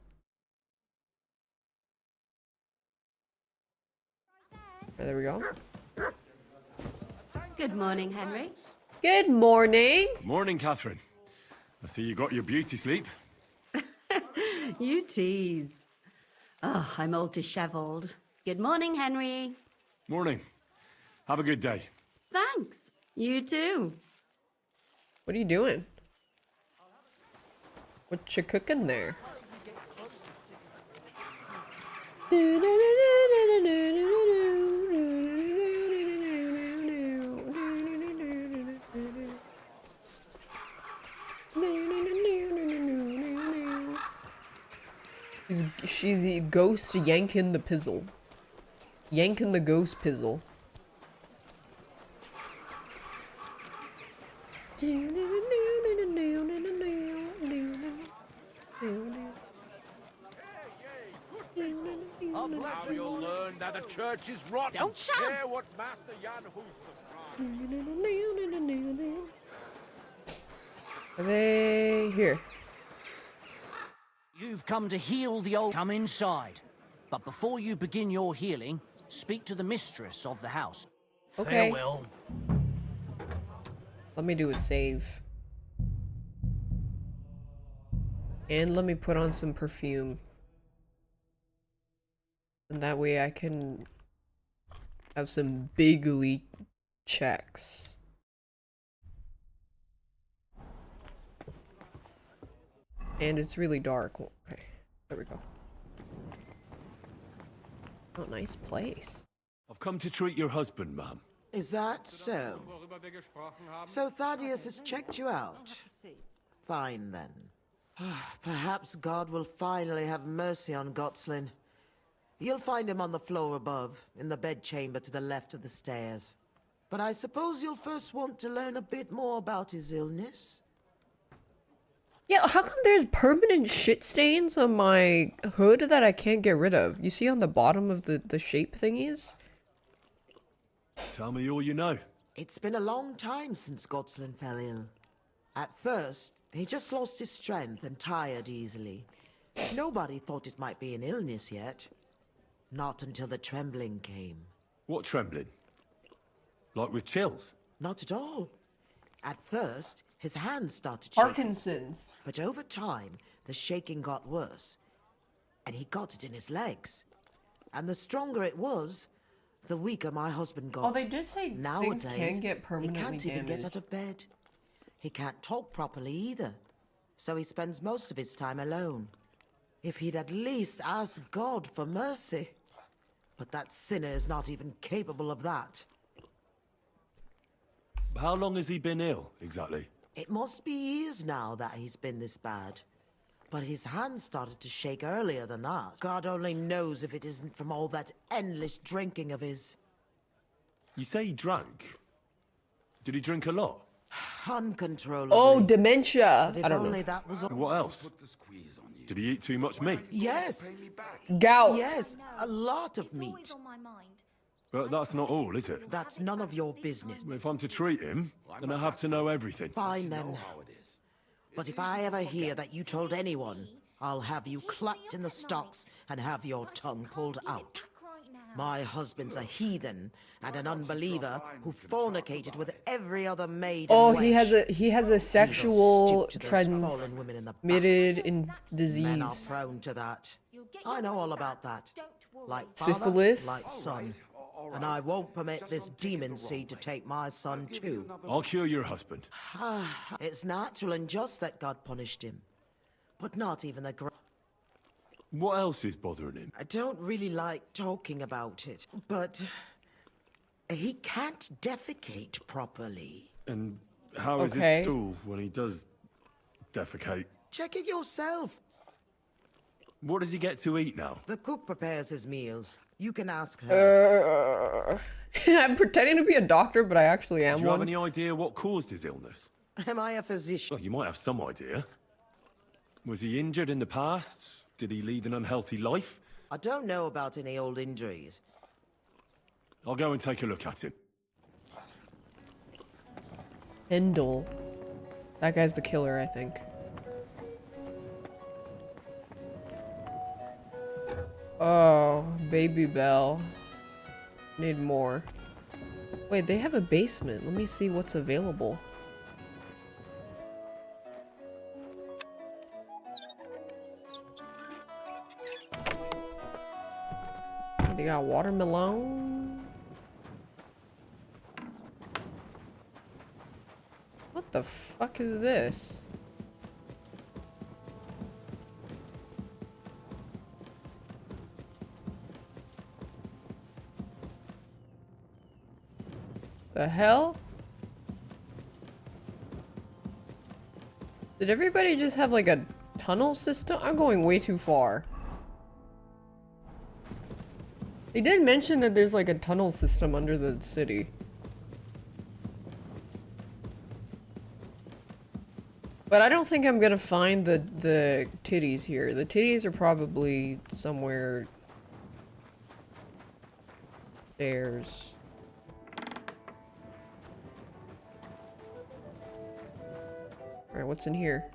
There we go. Good morning, Henry. Good morning. Morning, Catherine. I see you got your beauty sleep. You tease. Oh, I'm all disheveled. Good morning, Henry. Morning. Have a good day. Thanks. You too. What are you doing? What you cooking there? She's the ghost yanking the pizzle. Yanking the ghost pizzle. Now you'll learn that the church is rotten. Don't shout. Hear what Master Jan Hus. Are they here? You've come to heal the old. Come inside. But before you begin your healing, speak to the mistress of the house. Okay. Farewell. Let me do a save. And let me put on some perfume. And that way I can have some bigly checks. And it's really dark. Okay, there we go. Oh, nice place. I've come to treat your husband, ma'am. Is that so? So Thaddeus has checked you out? Fine then. Perhaps God will finally have mercy on Gotslin. You'll find him on the floor above, in the bedchamber to the left of the stairs. But I suppose you'll first want to learn a bit more about his illness? Yeah, how come there's permanent shit stains on my hood that I can't get rid of? You see on the bottom of the shape thingies? Tell me all you know. It's been a long time since Gotslin fell ill. At first, he just lost his strength and tired easily. Nobody thought it might be an illness yet. Not until the trembling came. What trembling? Like with chills? Not at all. At first, his hands started shaking. Parkinson's. But over time, the shaking got worse. And he got it in his legs. And the stronger it was, the weaker my husband got. Oh, they did say Nowadays, things can get permanently he can't even get damaged. out of bed. He can't talk properly either. So he spends most of his time alone. If he'd at least ask God for mercy. But that sinner is not even capable of that. How long has he been ill, exactly? It must be years now that he's been this bad. But his hands started to shake earlier than that. God only knows if it isn't from all that endless drinking of his. You say he drank? Did he drink a lot? Uncontrollably. Oh, dementia. But if I don't only know. that was all. What else? Did he eat too much meat? Yes. Gout. Yes, a lot of meat. But that's not all, is it? That's none of your business. If I'm to treat him, then I have to know everything. Fine then. But if I ever hear that you told anyone, I'll have you clapped in the stocks and have your tongue pulled out. My husband's a heathen and an unbeliever who fornicated with every other maid. Oh, and he has a sexual stoop to those fallen women in the transmitted backs. disease. Men are prone to that. I know all about that. Like father, Syphilis? like son. And I won't permit this demon seed to take my son too. I'll cure your husband. It's natural and just that God punished him. But not even the What else is bothering him? I don't really like talking about it, but he can't defecate properly. And how is Okay. his stool when he does defecate? Check it yourself. What does he get to eat now? The cook prepares his meals. You can ask her. I'm pretending to be a doctor, but I actually am Do you have one. any idea what caused his illness? Am I a physician? Well, you might have some idea. Was he injured in the past? Did he lead an unhealthy life? I don't know about any old injuries. I'll go and take a look at him. Hendel. That guy's the killer, I think. Oh, Baby Bell. Need more. Wait, they have a basement. Let me see what's available. They got watermelon. What the fuck is this? The hell? Did everybody just have like a tunnel system? I'm going way too far. They did mention that there's like a tunnel system under the city. But I don't think I'm gonna find the titties here. The titties are probably somewhere stairs. Alright, what's in here?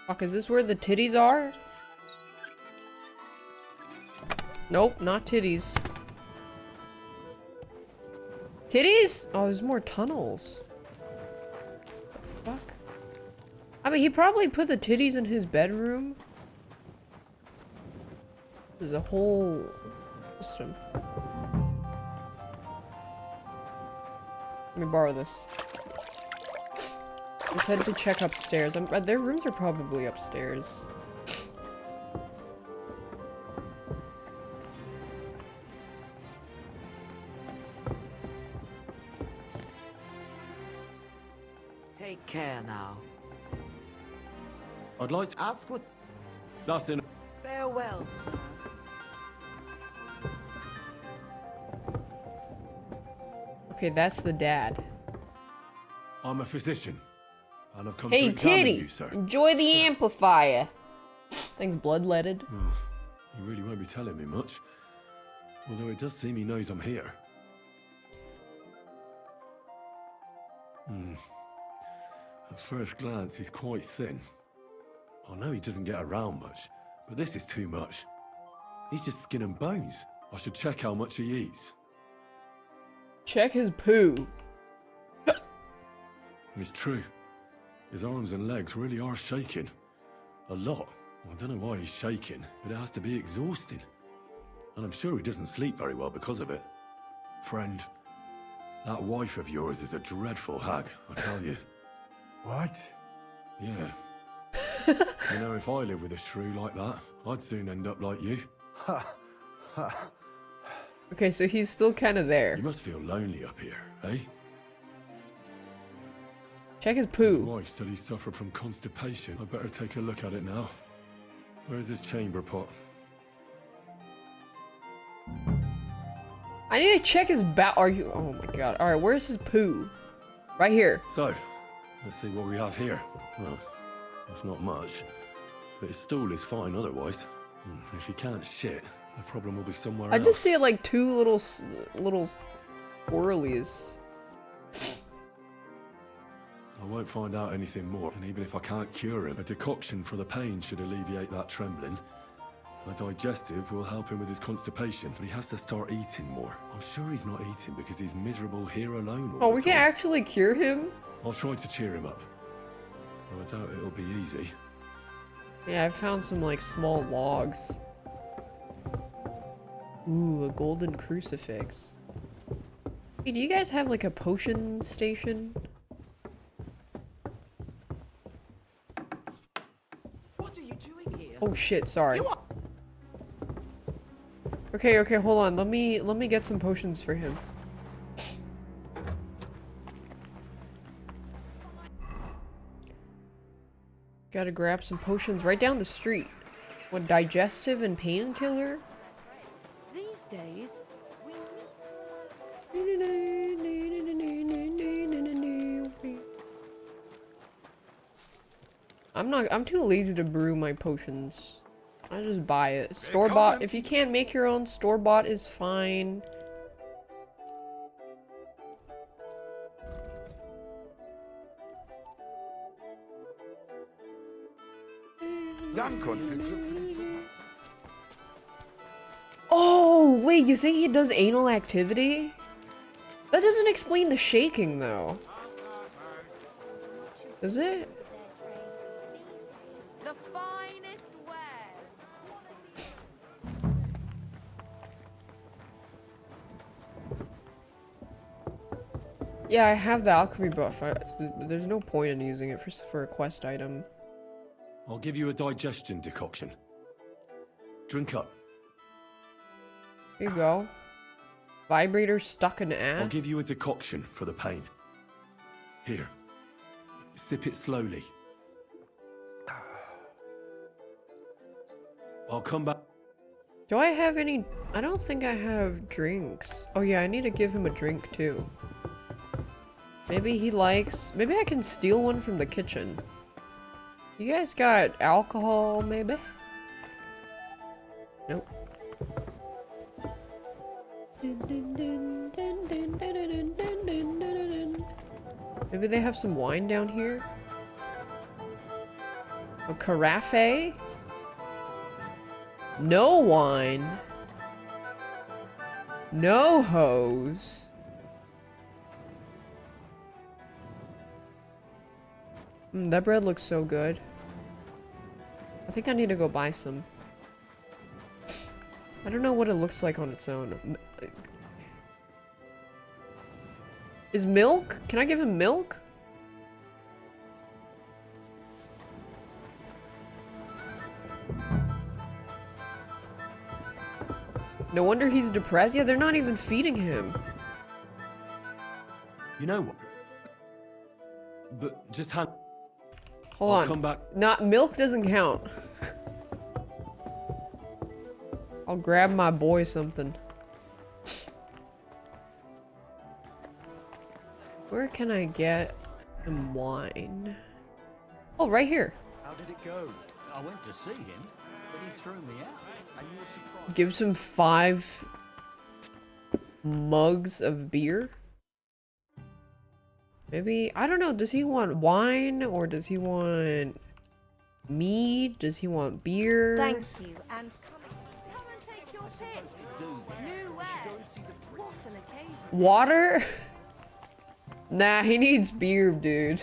Fuck, is this where the titties are? Nope, not titties. Titties? Oh, there's more tunnels. The fuck? I mean, he probably put the titties in his bedroom. There's a whole system. Let me borrow this. Let's head to check upstairs. Their rooms are probably upstairs. Take care now. I'd like to ask what. That's in. Farewell, sir. Okay, that's the dad. I'm a physician, and I've come Hey, to examine Titty! you, sir. Enjoy the amplifier. Thing's bloodletted. Oh, you really won't be telling me much. Although it does seem he knows I'm here. At first glance, he's quite thin. I know he doesn't get around much, but this is too much. He's just skin and bones. I should check how much he eats. Check his poo. It's true. His arms and legs really are shaking. A lot. I don't know why he's shaking, but it has to be exhausting. And I'm sure he doesn't sleep very well because of it. Friend, that wife of yours is a dreadful hag, I tell you. What? Yeah. You know, if I lived with a shrew like that, I'd soon end up like you. Okay, so he's still kind of there. You must feel lonely up here, eh? Check his His poo. wife said he suffered from constipation. I'd better take a look at it now. Where's his chamber pot? I need to check his Are you? Oh my god. Alright, where's his poo? Right here. So, let's see what we have here. Well, that's not much. But his stool is fine otherwise. If he can't shit, the problem will be somewhere I else. just see like two little squirrelies. I won't find out anything more, and even if I can't cure him, a decoction for the pain should alleviate that trembling. A digestive will help him with his constipation, but he has to start eating more. I'm sure he's not eating because he's miserable here alone all Oh, the we time. can actually cure him? I'll try to cheer him up. Though I doubt it'll be easy. Yeah, I found some like small logs. Ooh, a golden crucifix. Hey, do you guys have like a potion station? What are you doing here? Oh shit, sorry. Okay, hold on. Let me get some potions for him. Gotta grab some potions right down the street. What, digestive and painkiller? These days, we I'm too lazy to brew my potions. I just buy it. Store-bought. If you can't make your own, store-bought is fine. Oh, wait, you think he does anal activity? That doesn't explain the shaking, though. Does it? The finest wares. Yeah, I have the alchemy buff. There's no point in using it for a quest item. I'll give you a digestion decoction. Drink up. Here you go. Vibrator stuck in ass? I'll give you a decoction for the pain. Here. Sip it slowly. I'll come back. Do I have any... I don't think I have drinks. Oh yeah, I need to give him a drink too. Maybe he likes... Maybe I can steal one from the kitchen. You guys got alcohol, maybe? Nope. Maybe they have some wine down here? A carafe? No wine. No hose. That bread looks so good. I think I need to go buy some. I don't know what it looks like on its own. Is milk? Can I give him milk? No wonder he's depressed. Yeah, they're not even feeding him. You know what? But just hand. Hold I'll on. come back. Not milk doesn't count. I'll grab my boy something. Where can I get some wine? Oh, right here. How did it go? I went to see him, but he threw me out. And you were surprised. Gives him 5 mugs of beer. Maybe, I don't know, does he want wine or does he want mead? Does he want beer? Thank you, and Come and take your pick. New wares. What an occasion. Water? Nah, he needs beer, dude.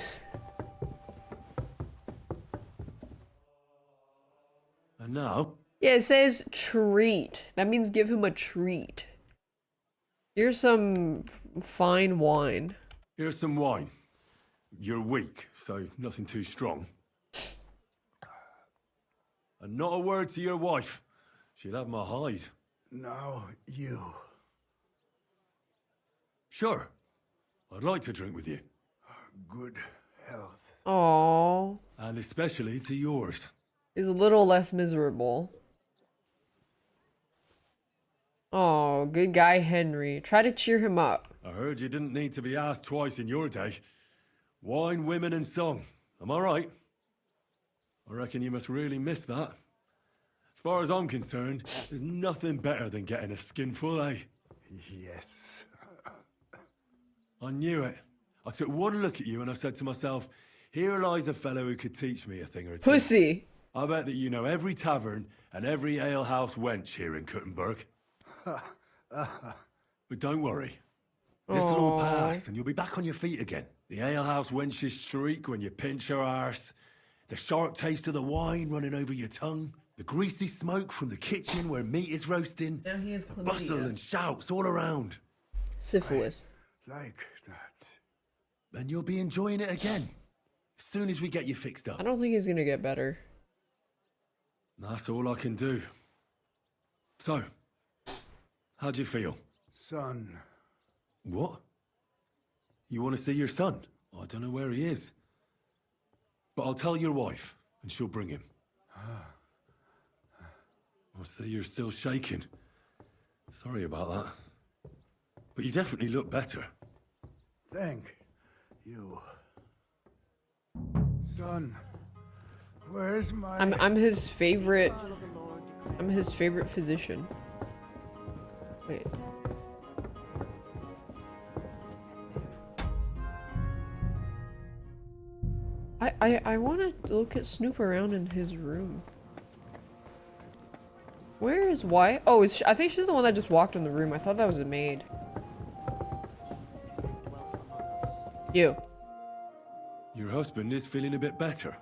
And now? Yeah, it says treat. That means give him a treat. Here's some fine wine. Here's some wine. You're weak, so nothing too strong. And not a word to your wife. She'll have my hide. No, you. Sure. I'd like to drink with you. Good health. Aww. And especially to yours. He's a little less miserable. Oh, good guy Henry. Try to cheer him up. I heard you didn't need to be asked twice in your day. Wine, women, and song. Am I right? I reckon you must really miss that. As far as I'm concerned, there's nothing better than getting a skinful, eh? Yes. I knew it. I took one look at you and I said to myself, here lies a fellow who could teach me a thing or two. Pussy. I bet that you know every tavern and every alehouse wench here in Kuttenberg. But don't worry. This'll all pass and you'll be back on your feet again. The alehouse wenches shriek when you pinch her arse. The sharp taste of the wine running over your tongue. The greasy smoke from the kitchen where meat is roasting. Now he has chlamydia. Bustle and shouts all around. Syphilis. Like that. And you'll be enjoying it again. As soon as we get you fixed up. I don't think he's gonna get better. That's all I can do. So, how'd you feel? Son. What? You want to see your son? I don't know where he is. But I'll tell your wife, and she'll bring him. I see you're still shaking. Sorry about that. But you definitely look better. Thank you. Son, where's my... I'm his favorite. I'm his favorite physician. Wait. I want to look at Snoop around in his room. Where is Wyatt? Oh, I think she's the one that just walked in the room. I thought that was a maid. You. Your husband is feeling a bit better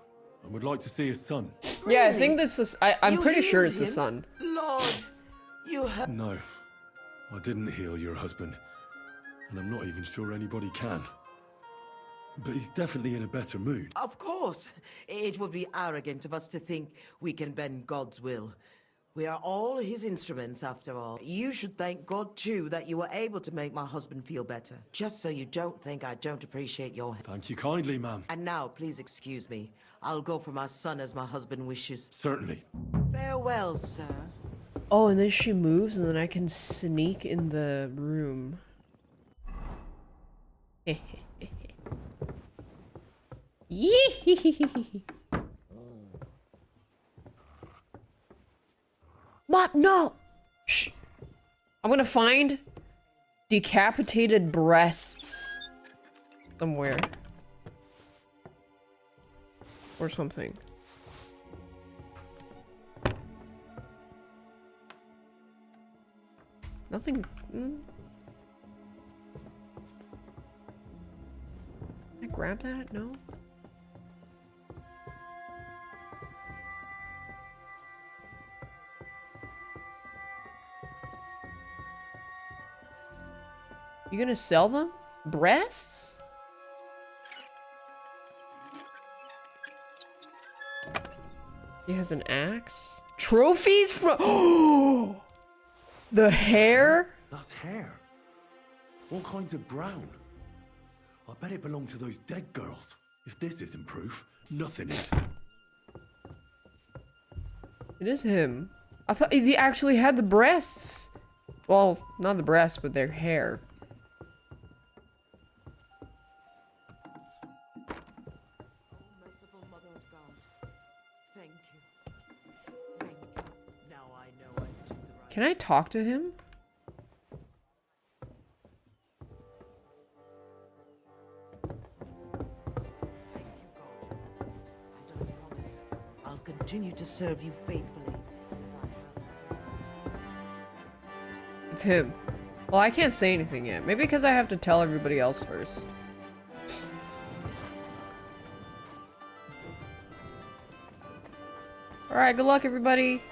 and would like to see his son. Yeah, I think this is. I'm You pretty sure healed it's the him? son. Lord, you have... No, I didn't heal your husband. And I'm not even sure anybody can. But he's definitely in a better mood. Of course. It would be arrogant of us to think we can bend God's will. We are all his instruments, after all. You should thank God, too, that you were able to make my husband feel better. Just so you don't think I don't appreciate your help. Thank you kindly, ma'am. And now, please excuse me. I'll go for my son as my husband wishes. Certainly. Farewell, sir. Oh, and then she moves, and then I can sneak in the room. Yee. What? No! Shh! I'm gonna find decapitated breasts somewhere. Or something. Nothing. Can I grab that? No? You gonna sell them? Breasts? He has an axe. Trophies from. Oh! The hair? That's hair. All kinds of brown. I bet it belonged to those dead girls. If this isn't proof, nothing is. It is him. I thought he actually had the breasts. Well, not the breasts, but their hair. Merciful Mother of God, thank you. Thank you. Now I know I did the right. Can I talk to him? I'll continue to serve you faithfully as I have. It's him. Well, I can't say anything yet. Maybe because I have to tell everybody else first. Alright, good luck everybody.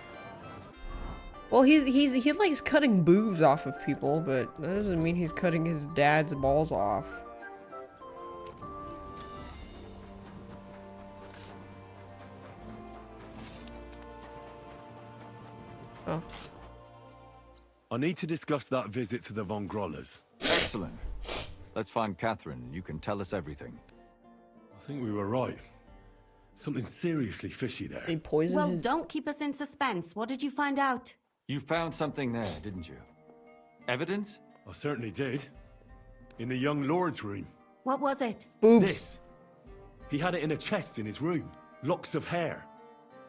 Well, he likes cutting boobs off of people, but that doesn't mean he's cutting his dad's balls off. Oh. I need to discuss that visit to the Von Grollers. Excellent. Let's find Catherine. You can tell us everything. I think we were right. Something seriously fishy there. He poisoned Well, don't keep us in suspense. What did you find out? You found something there, didn't you? Evidence? I certainly did. In the young lord's room. What was it? Boobs. This. He had it in a chest in his room. Locks of hair.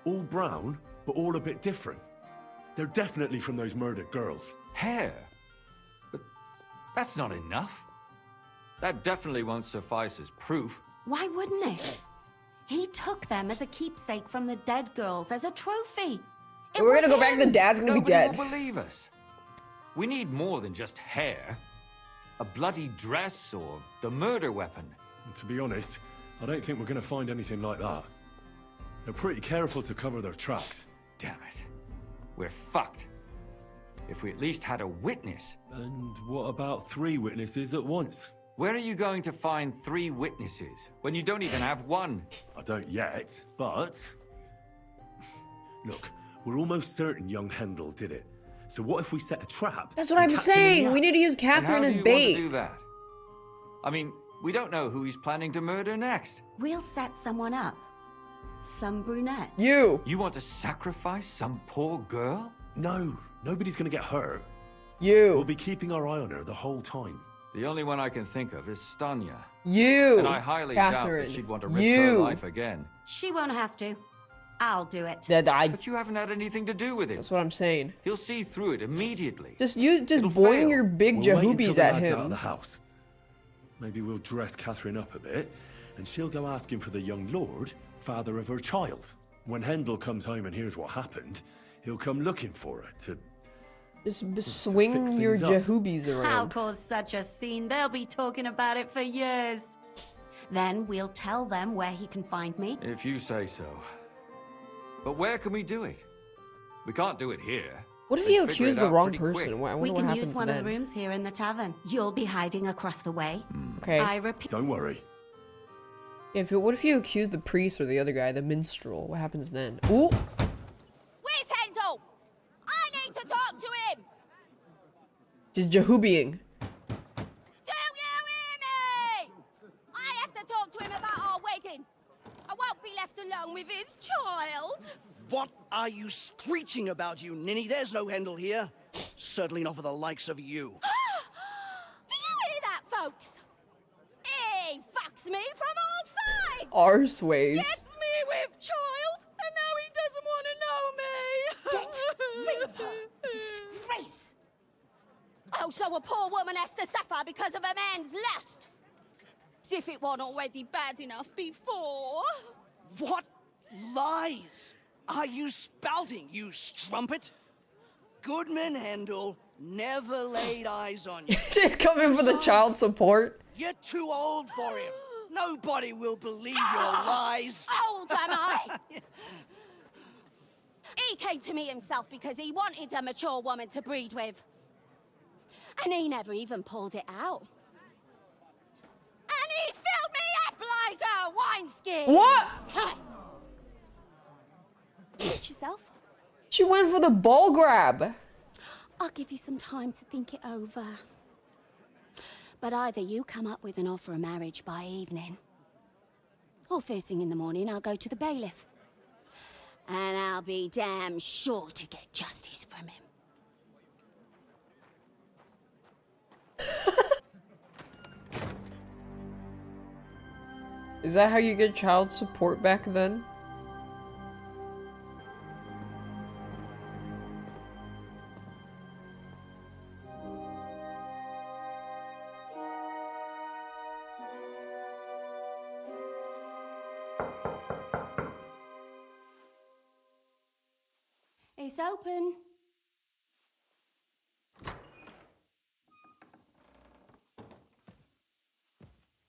All brown, but all a bit different. They're definitely from those murdered girls. Hair? But that's not enough. That definitely won't suffice as proof. Why wouldn't it? He took them as a keepsake from the dead girls, as a trophy. We're gonna go back, the dad's gonna be dead. Nobody will believe us. We need more than just hair. A bloody dress or the murder weapon. And to be honest, I don't think we're gonna find anything like that. They're pretty careful to cover their tracks. Damn it. We're fucked. If we at least had a witness. And what about 3 witnesses at once? Where are you going to find 3 witnesses when you don't even have one? I don't yet, but... Look, we're almost certain young Hendel did it. So what if we set a trap? That's what I'm saying. We need to use Catherine as bait. Want to do that? I mean, we don't know who he's planning to murder next. We'll set someone up. Some brunette. You! You want to sacrifice some poor girl? No, nobody's gonna get hurt. You! We'll be keeping our eye on her the whole time. The only one I can think of is Stanya. You! And I highly doubt Catherine. that she'd want to risk her life again. She won't have to. I'll do it. But you haven't had anything to do with it. That's what I'm saying. He'll see through it immediately. Just It'll boing fail. your big We'll wait until jahoobies the at lad's him. out of the house. Maybe we'll dress Catherine up a bit, and she'll go asking for the young lord, father of her child. When Hendel comes home and hears what happened, he'll come looking for her to... Just swing your things up. jahoobies I'll around. cause such a scene. They'll be talking about it for years. Then we'll tell them where he can find me. If you say so. But where can we do it? We can't do it here. What if They'd you figure accuse it the out wrong pretty quick. person? I We wonder what can happens use one then. of the rooms here in the tavern. You'll be hiding across the way. Okay. I repeat. Don't worry. Yeah, what if you accuse the priest or the other guy, the minstrel? What happens then? Ooh! Where's Hendel? I need to talk to him! Just jahoobying. Do you hear me? I have to talk to him about our wedding. I won't be left alone with his child. What are you screeching about, you ninny? There's no Hendel here. Certainly not for the likes of you. Do you hear that, folks? He fucks me from all sides. Arseways. Gets me with child, and now he doesn't want to know me. Get rid of her. Disgrace. Oh, so a poor woman has to suffer because of a man's lust. As if it wasn't already bad enough before. What lies are you spouting, you strumpet? Goodman Hendel never laid eyes on you. She's coming for the child support. You're too old for him. Nobody will believe your lies. Old am I? He came to me himself because he wanted a mature woman to breed with. And he never even pulled it out. And he filled me up like a wineskin. What? Watch yourself. She went for the ball grab. I'll give you some time to think it over. But either you come up with an offer of marriage by evening, or first thing in the morning I'll go to the bailiff. And I'll be damn sure to get justice from him. Is that how you get child support back then? It's open.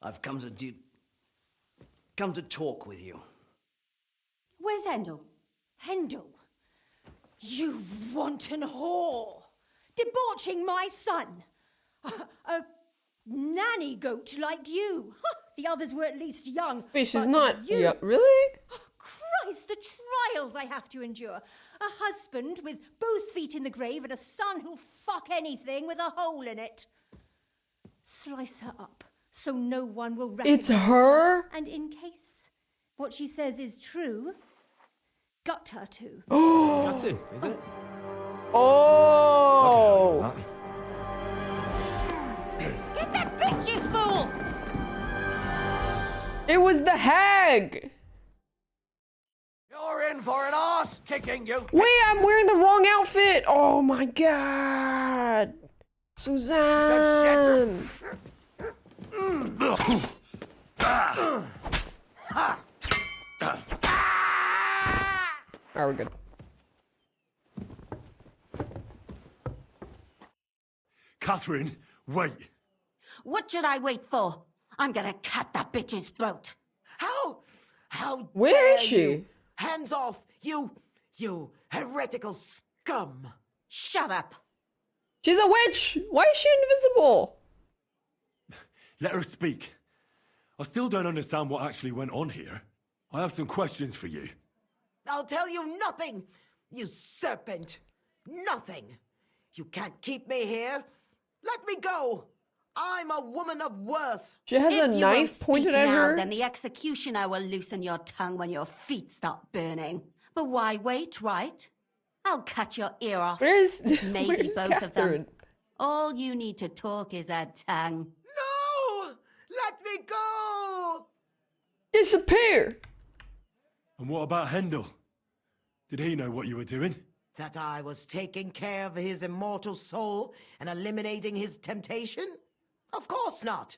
I've come to talk with you. Where's Hendel? Hendel? You wanton whore! Debauching my son! A nanny goat like you! The others were at least young. Wait, she's but not. you... Yeah, really? Christ, the trials I have to endure. A husband with both feet in the grave and a son who'll fuck anything with a hole in it. Slice her up so no one will recognize It's her? And in case what she says is true, gut her too. Got him, is it? Oh! Get that bitch, you fool! It was the hag! You're in for an arse kicking, you. Wait, I'm wearing the wrong outfit! Oh my god! Suzanne! Alright, we're good. Catherine, wait. What should I wait for? I'm gonna cut that bitch's throat. How Where dare is she? you? Hands off, you heretical scum. Shut up. She's a witch! Why is she invisible? Let her speak. I still don't understand what actually went on here. I have some questions for you. I'll tell you nothing, you serpent. Nothing. You can't keep me here. Let me go. I'm a woman of worth. She has a If you knife won't speak pointed at now, her. then the executioner will loosen your tongue when your feet start burning. But why wait, right? I'll cut your ear off. Where's Maybe where's both Catherine? of them. All you need to talk is a tongue. No! Let me go! Disappear! And what about Hendel? Did he know what you were doing? That I was taking care of his immortal soul and eliminating his temptation? Of course not.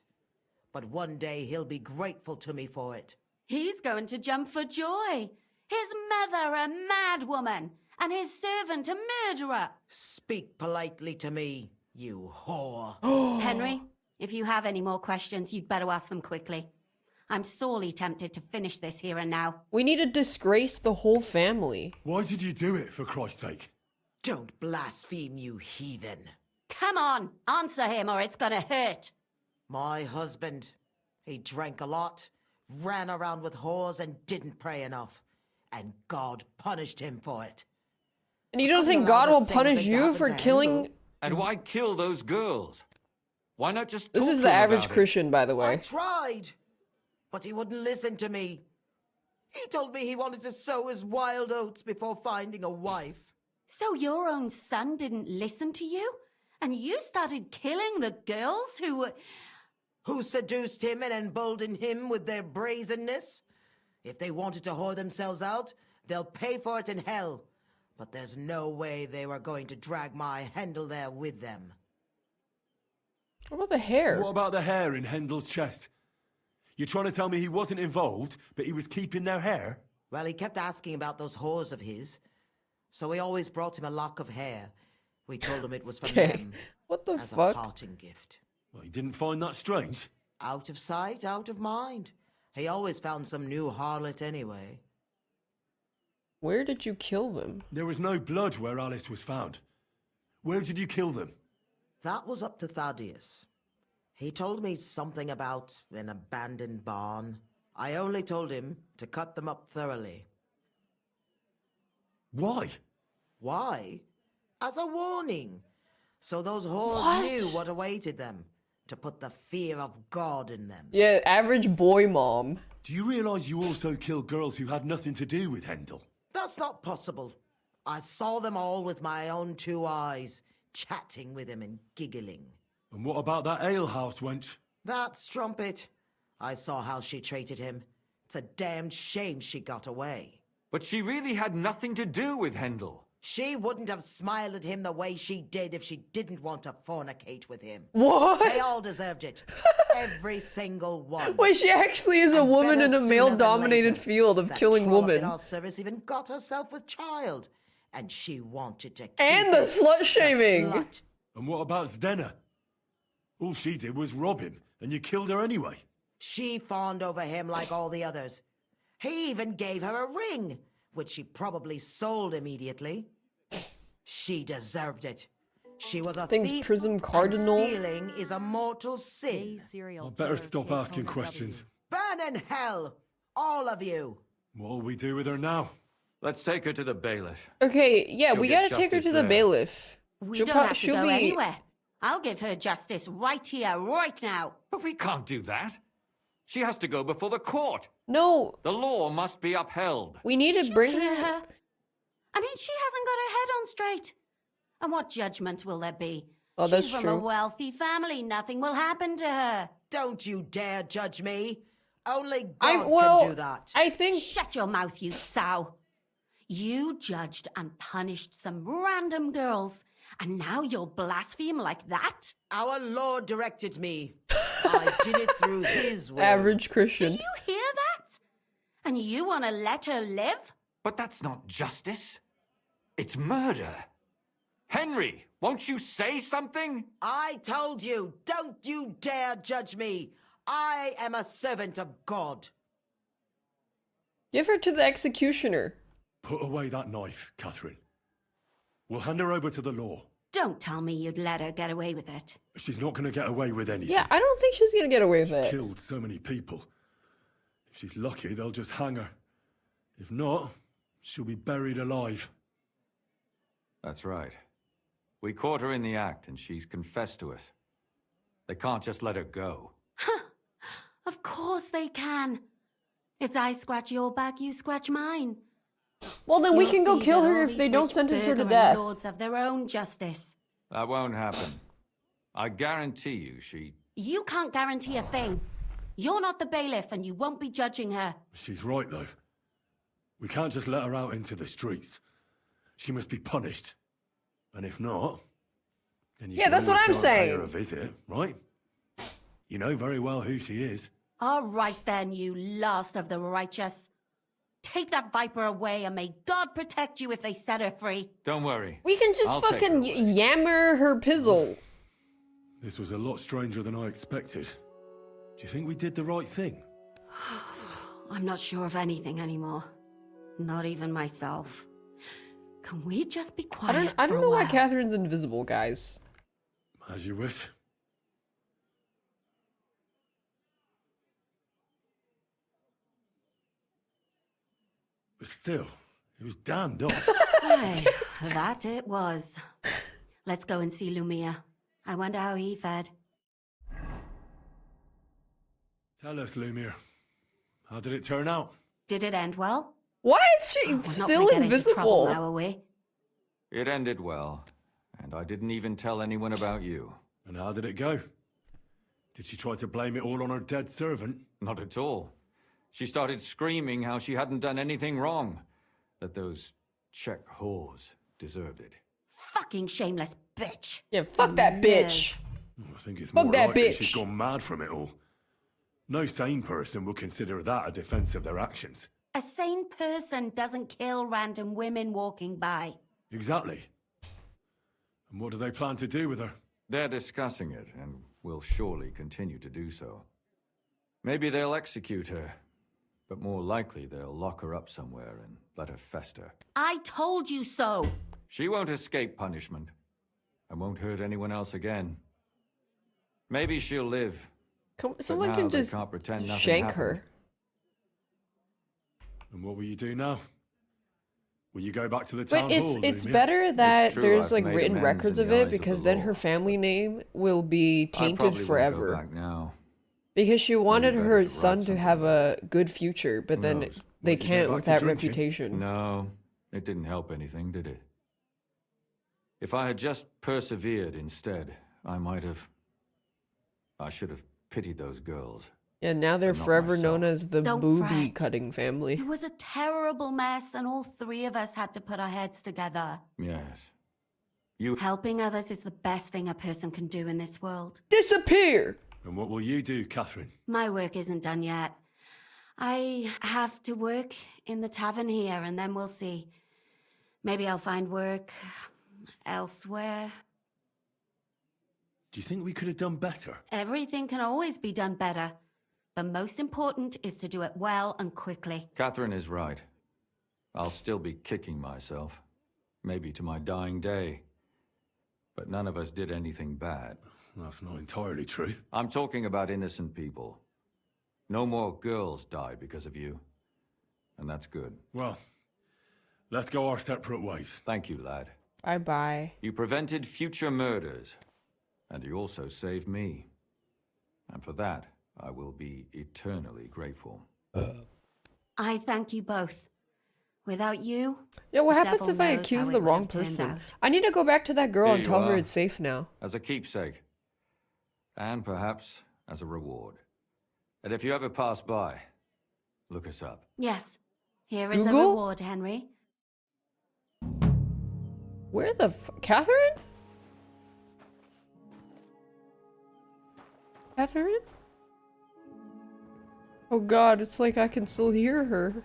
But one day he'll be grateful to me for it. He's going to jump for joy. His mother a mad woman, and his servant a murderer. Speak politely to me, you whore. Henry, if you have any more questions, you'd better ask them quickly. I'm sorely tempted to finish this here and now. We need to disgrace the whole family. Why did you do it, for Christ's sake? Don't blaspheme, you heathen. Come on, answer him or it's gonna hurt. My husband, he drank a lot, ran around with whores and didn't pray enough. And God punished him for it. And you don't think God will punish you for killing... And why kill those girls? Why not just This talk is to the them average about it? Christian, by the I way. tried, but he wouldn't listen to me. He told me he wanted to sow his wild oats before finding a wife. So your own son didn't listen to you? And you started killing the girls who were... Who seduced him and emboldened him with their brazenness? If they wanted to whore themselves out, they'll pay for it in hell. But there's no way they were going to drag my Hendel there with them. What about the hair? What about the hair in Hendel's chest? You're trying to tell me he wasn't involved, but he was keeping their hair? Well, he kept asking about those whores of his. So we always brought him a lock of hair. We told him it was from them. What the as fuck? a parting gift. Well, he didn't find that strange. Out of sight, out of mind. He always found some new harlot anyway. Where did you kill them? There was no blood where Alice was found. Where did you kill them? That was up to Thaddeus. He told me something about an abandoned barn. I only told him to cut them up thoroughly. Why? Why? As a warning. So those whores knew what awaited them, to put the fear of God in them. Yeah, average boy mom. Do you realize you also killed girls who had nothing to do with Hendel? That's not possible. I saw them all with my own 2 eyes, chatting with him and giggling. And what about that alehouse wench? That strumpet. I saw how she treated him. It's a damned shame she got away. But she really had nothing to do with Hendel. She wouldn't have smiled at him the way she did if she didn't want to fornicate with him. What? They all deserved it. Every single one. Wait, she actually is a woman in a male-dominated field of killing women. In our service even got herself with child. And she wanted to keep And the slut-shaming. Slut. And what about Zdena? All she did was rob him, and you killed her anyway. She fawned over him like all the others. He even gave her a ring, which she probably sold immediately. She deserved it. She was a thief, Prism Cardinal. and stealing is a mortal sin. I better stop asking questions. Burn in hell, all of you. What'll we do with her now? Let's take her to the bailiff. Okay, yeah, She'll we get gotta take her justice to the there. bailiff. We She'll don't pro- have to she'll go be- anywhere. I'll give her justice right here, right now. But we can't do that. She has to go before the court. No. The law must be upheld. We need to bring Hear her. her? I mean, she hasn't got her head on straight. And what judgment will there be? Oh, that's She's from true. a wealthy family. Nothing will happen to her. Don't you dare judge me. Only God I can do that. I think. Shut your mouth, you sow. You judged and punished some random girls, and now you'll blaspheme like that? Our Lord directed me. I did it through his will. Average Christian. Do you hear that? And you want to let her live? But that's not justice. It's murder. Henry, won't you say something? I told you, don't you dare judge me. I am a servant of God. Give her to the executioner. Put away that knife, Catherine. We'll hand her over to the law. Don't tell me you'd let her get away with it. She's not going to get away with anything. Yeah, I don't think she's gonna get away with it. Killed so many people. If she's lucky, they'll just hang her. If not, she'll be buried alive. That's right. We caught her in the act, and she's confessed to us. They can't just let her go. Of course they can. It's I scratch your back, you scratch mine. Well, then we You'll can go see kill that her all if these they don't rich sentence her to burgher death. lords have their own justice. That won't happen. I guarantee you she... You can't guarantee a thing. You're not the bailiff, and you won't be judging her. She's right, though. We can't just let her out into the streets. She must be punished. And if not, then you Yeah, can that's what always I'm go and pay saying. her a visit, right? You know very well who she is. All right then, you last of the righteous. Take that viper away, and may God protect you if they set her free. Don't worry. We can just I'll take fucking her away. yammer her pizzle. This was a lot stranger than I expected. Do you think we did the right thing? I'm not sure of anything anymore. Not even myself. Can we just be quiet I for don't a know why while? Catherine's invisible, guys. As you wish. But still, it was damned off. Aye, that it was. Let's go and see Lumia. I wonder how he fared. Tell us, Lumiere. How did it turn out? Did it end well? Why is she We're not still gonna get into trouble invisible? now, are we? It ended well, and I didn't even tell anyone about you. And how did it go? Did she try to blame it all on her dead servant? Not at all. She started screaming how she hadn't done anything wrong, that those Czech whores deserved it. Fucking shameless bitch. Yeah, fuck that bitch. I think it's Fuck more that likely bitch. she's gone mad from it all. No sane person would consider that a defense of their actions. A sane person doesn't kill random women walking by. Exactly. And what do they plan to do with her? They're discussing it, and will surely continue to do so. Maybe they'll execute her, but more likely they'll lock her up somewhere and let her fester. I told you so. She won't escape punishment, and won't hurt anyone else again. Maybe she'll live. but Someone now can they just can't pretend nothing shank happened. her. And what will you do now? Will you go back to the But town hall, it's Lumia? better that true, there's I've like made written amends records in of the it eyes of because the then law. her family name will be I tainted probably won't go forever. back now. Because she wanted better her to write son to something have a good future, but Who then knows? they Might you go can't back with to that drinking? reputation. No, it didn't help anything, did it? If I had just persevered instead, I should have pitied those girls. And now they're But not forever known myself. as the Don't booby fret. cutting family. It was a terrible mess, and all three of us had to put our heads together. Yes. Helping others is the best thing a person can do in this world. Disappear! And what will you do, Catherine? My work isn't done yet. I have to work in the tavern here, and then we'll see. Maybe I'll find work elsewhere. Do you think we could have done better? Everything can always be done better. The most important is to do it well and quickly. Catherine is right. I'll still be kicking myself. Maybe to my dying day. But none of us did anything bad. That's not entirely true. I'm talking about innocent people. No more girls died because of you. And that's good. Well, let's go our separate ways. Thank you, lad. Bye-bye. You prevented future murders. And you also saved me. And for that, I will be eternally grateful. I thank you both. Without you, Yeah, what the happens devil if I knows accuse how the it would wrong have turned person? out. I need to go back to that girl Here and you tell her are. it's safe now. As a keepsake. And perhaps as a reward. And if you ever pass by, look us up. Yes. Here is a Google? reward, Henry. Where the Catherine? Catherine? Oh god, it's like I can still hear her.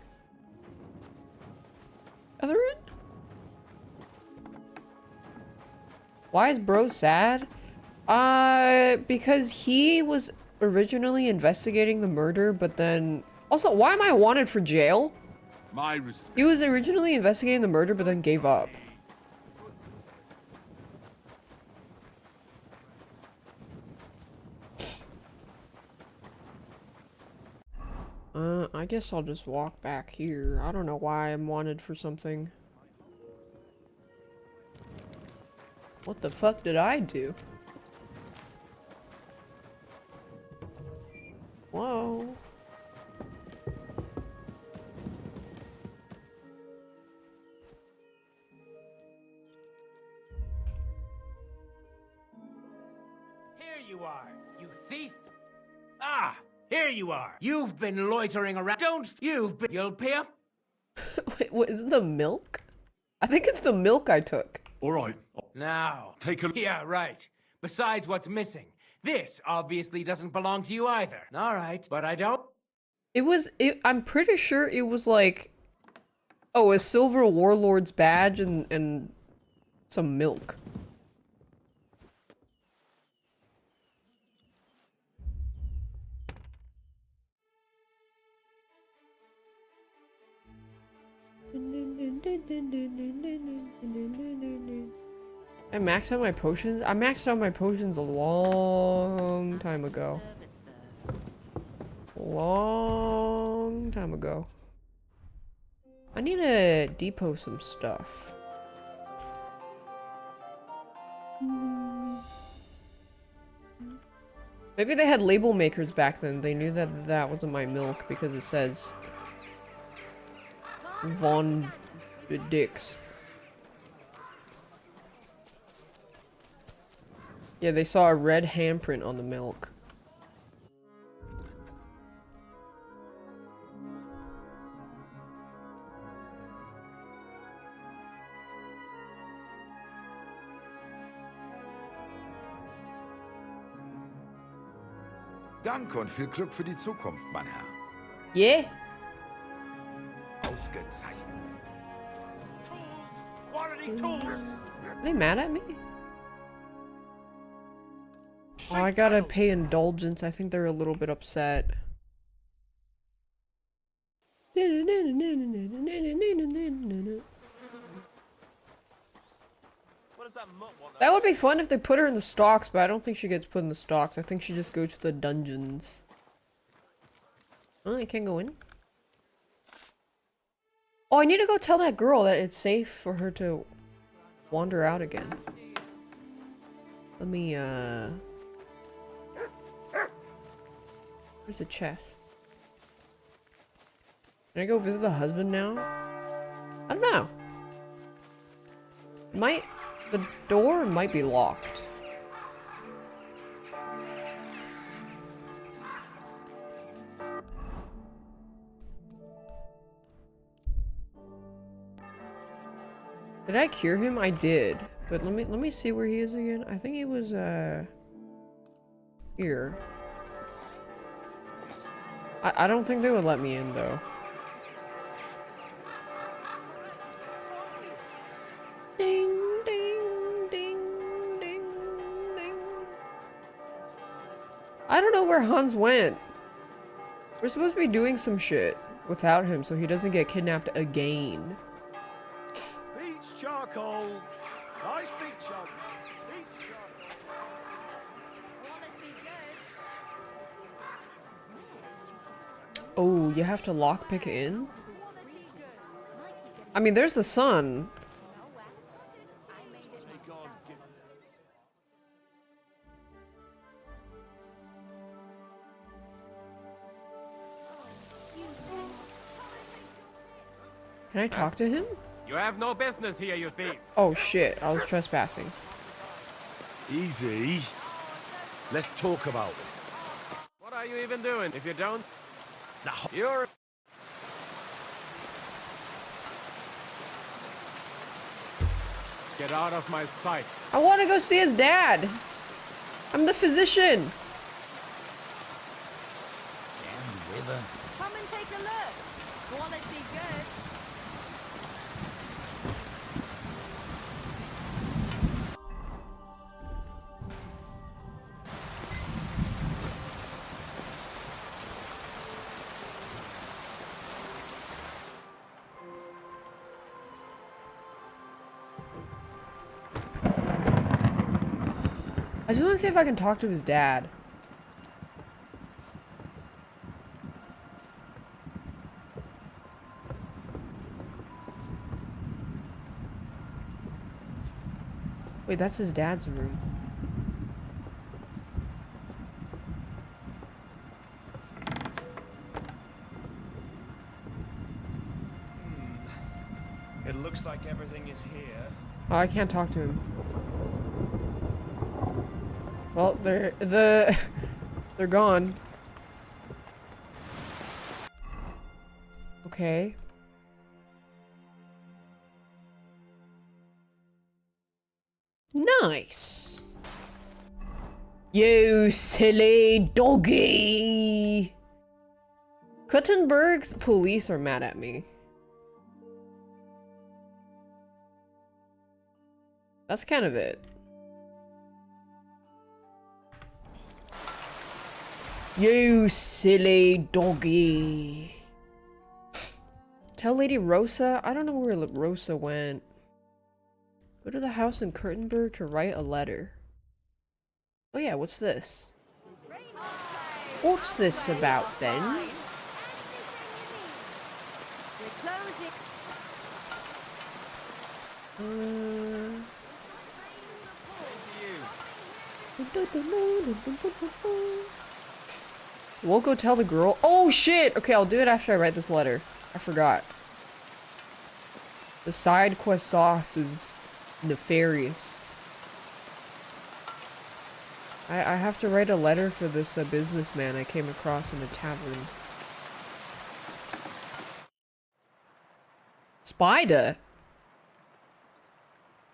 Catherine? Why is bro sad? Because he was originally investigating the murder, but then... Also, why am I wanted for jail? My respect. He was originally investigating the murder, but then gave up. I guess I'll just walk back here. I don't know why I'm wanted for something. What the fuck did I do? Whoa. Here you are, you thief. Ah, here you are. You've been loitering around. You'll pay up. Wait, what is it, the milk? I think it's the milk I took. All right. Now. Take a... Yeah, right. Besides what's missing. This obviously doesn't belong to you either. All right, but I don't... I'm pretty sure it was like, oh, a silver warlord's badge and some milk. I maxed out my potions? I maxed out my potions a long time ago. Long time ago. I need to depot some stuff. Maybe they had label makers back then. They knew that that wasn't my milk because it says Von Dix. Yeah, they saw a red handprint on the milk. Danke und viel Glück für die Zukunft, mein Herr. Yeah. Ausgezeichnet. Quality tools. Are they mad at me? Oh, I gotta pay indulgence. I think they're a little bit upset. That would be fun if they put her in the stocks, but I don't think she gets put in the stocks. I think she just goes to the dungeons. Oh, you can't go in? Oh, I need to go tell that girl that it's safe for her to wander out again. Let me, where's the chest? Can I go visit the husband now? I don't know. The door might be locked. Did I cure him? I did. But let me see where he is again. I think he was here. I don't think they would let me in though. Ding ding ding ding ding. I don't know where Hans went. We're supposed to be doing some shit without him so he doesn't get kidnapped again. Beach charcoal. Nice beach charcoal. Oh, you have to lockpick in? I mean, there's the sun. Can I talk to him? You have no business here, you thief. Oh shit, I was trespassing. Easy. Let's talk about this. What are you even doing? If you don't, you're... Get out of my sight. I want to go see his dad. I'm the physician. Down the river. Come and take a look. Quality good. I just want to see if I can talk to his dad. Wait, that's his dad's room. It looks like everything is here. Oh, I can't talk to him. Well, they're gone. Okay. Nice. You silly doggy. Kuttenberg's police are mad at me. That's kind of it. You silly doggy. Tell Lady Rosa? I don't know where Rosa went. Go to the house in Kurtenberg to write a letter. Oh yeah, what's this? What's this about then? We'll go tell the girl. Oh shit! Okay, I'll do it after I write this letter. I forgot. The side quest sauce is nefarious. I have to write a letter for this businessman I came across in a tavern. Spider?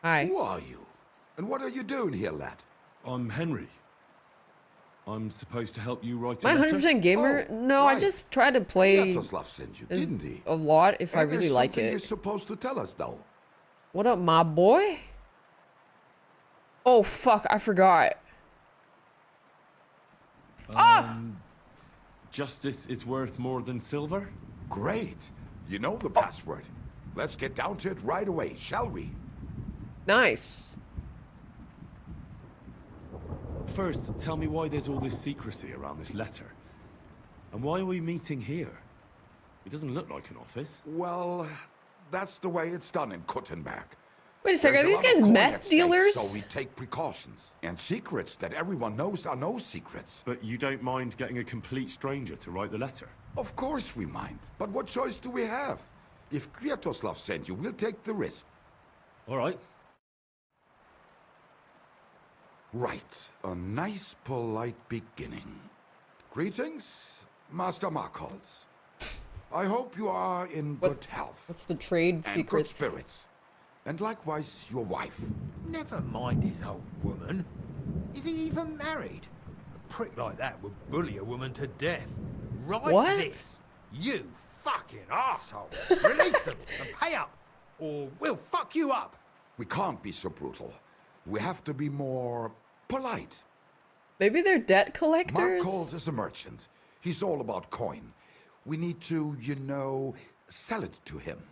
Hi. Who are you? And what are you doing here, lad? I'm Henry. I'm supposed to help you write a Am I letter? 100% gamer? No, I just try to play Sviatoslav sent you, didn't he? a lot if I And really there's like something it. You're supposed to tell us, though. What up, my boy? Oh, fuck, I forgot. Justice is worth more than silver? Great. You know the password. Let's get down to it right away, shall we? Nice. First, tell me why there's all this secrecy around this letter. And why are we meeting here? It doesn't look like an office. Well, That's the way it's done in Kuttenberg. Wait a second, are There's these lot of guys coin meth at stake, dealers? So we take precautions. And secrets that everyone knows are no secrets. But you don't mind getting a complete stranger to write the letter? Of course we mind. But what choice do we have? If Kwiatoslav sent you, we'll take the risk. All right. Right. A nice, polite beginning. Greetings, Master Markhold. I hope you are in good health. What's the trade and secrets? Good spirits. And likewise, your wife. Never mind his old woman. Is he even married? A prick like that would bully a woman to death. Right What? this. You fucking asshole. Release them and pay up, or we'll fuck you up. We can't be so brutal. We have to be more polite. Maybe they're debt collectors? Markhold is a merchant. He's all about coin. We need to, you know, sell it to him.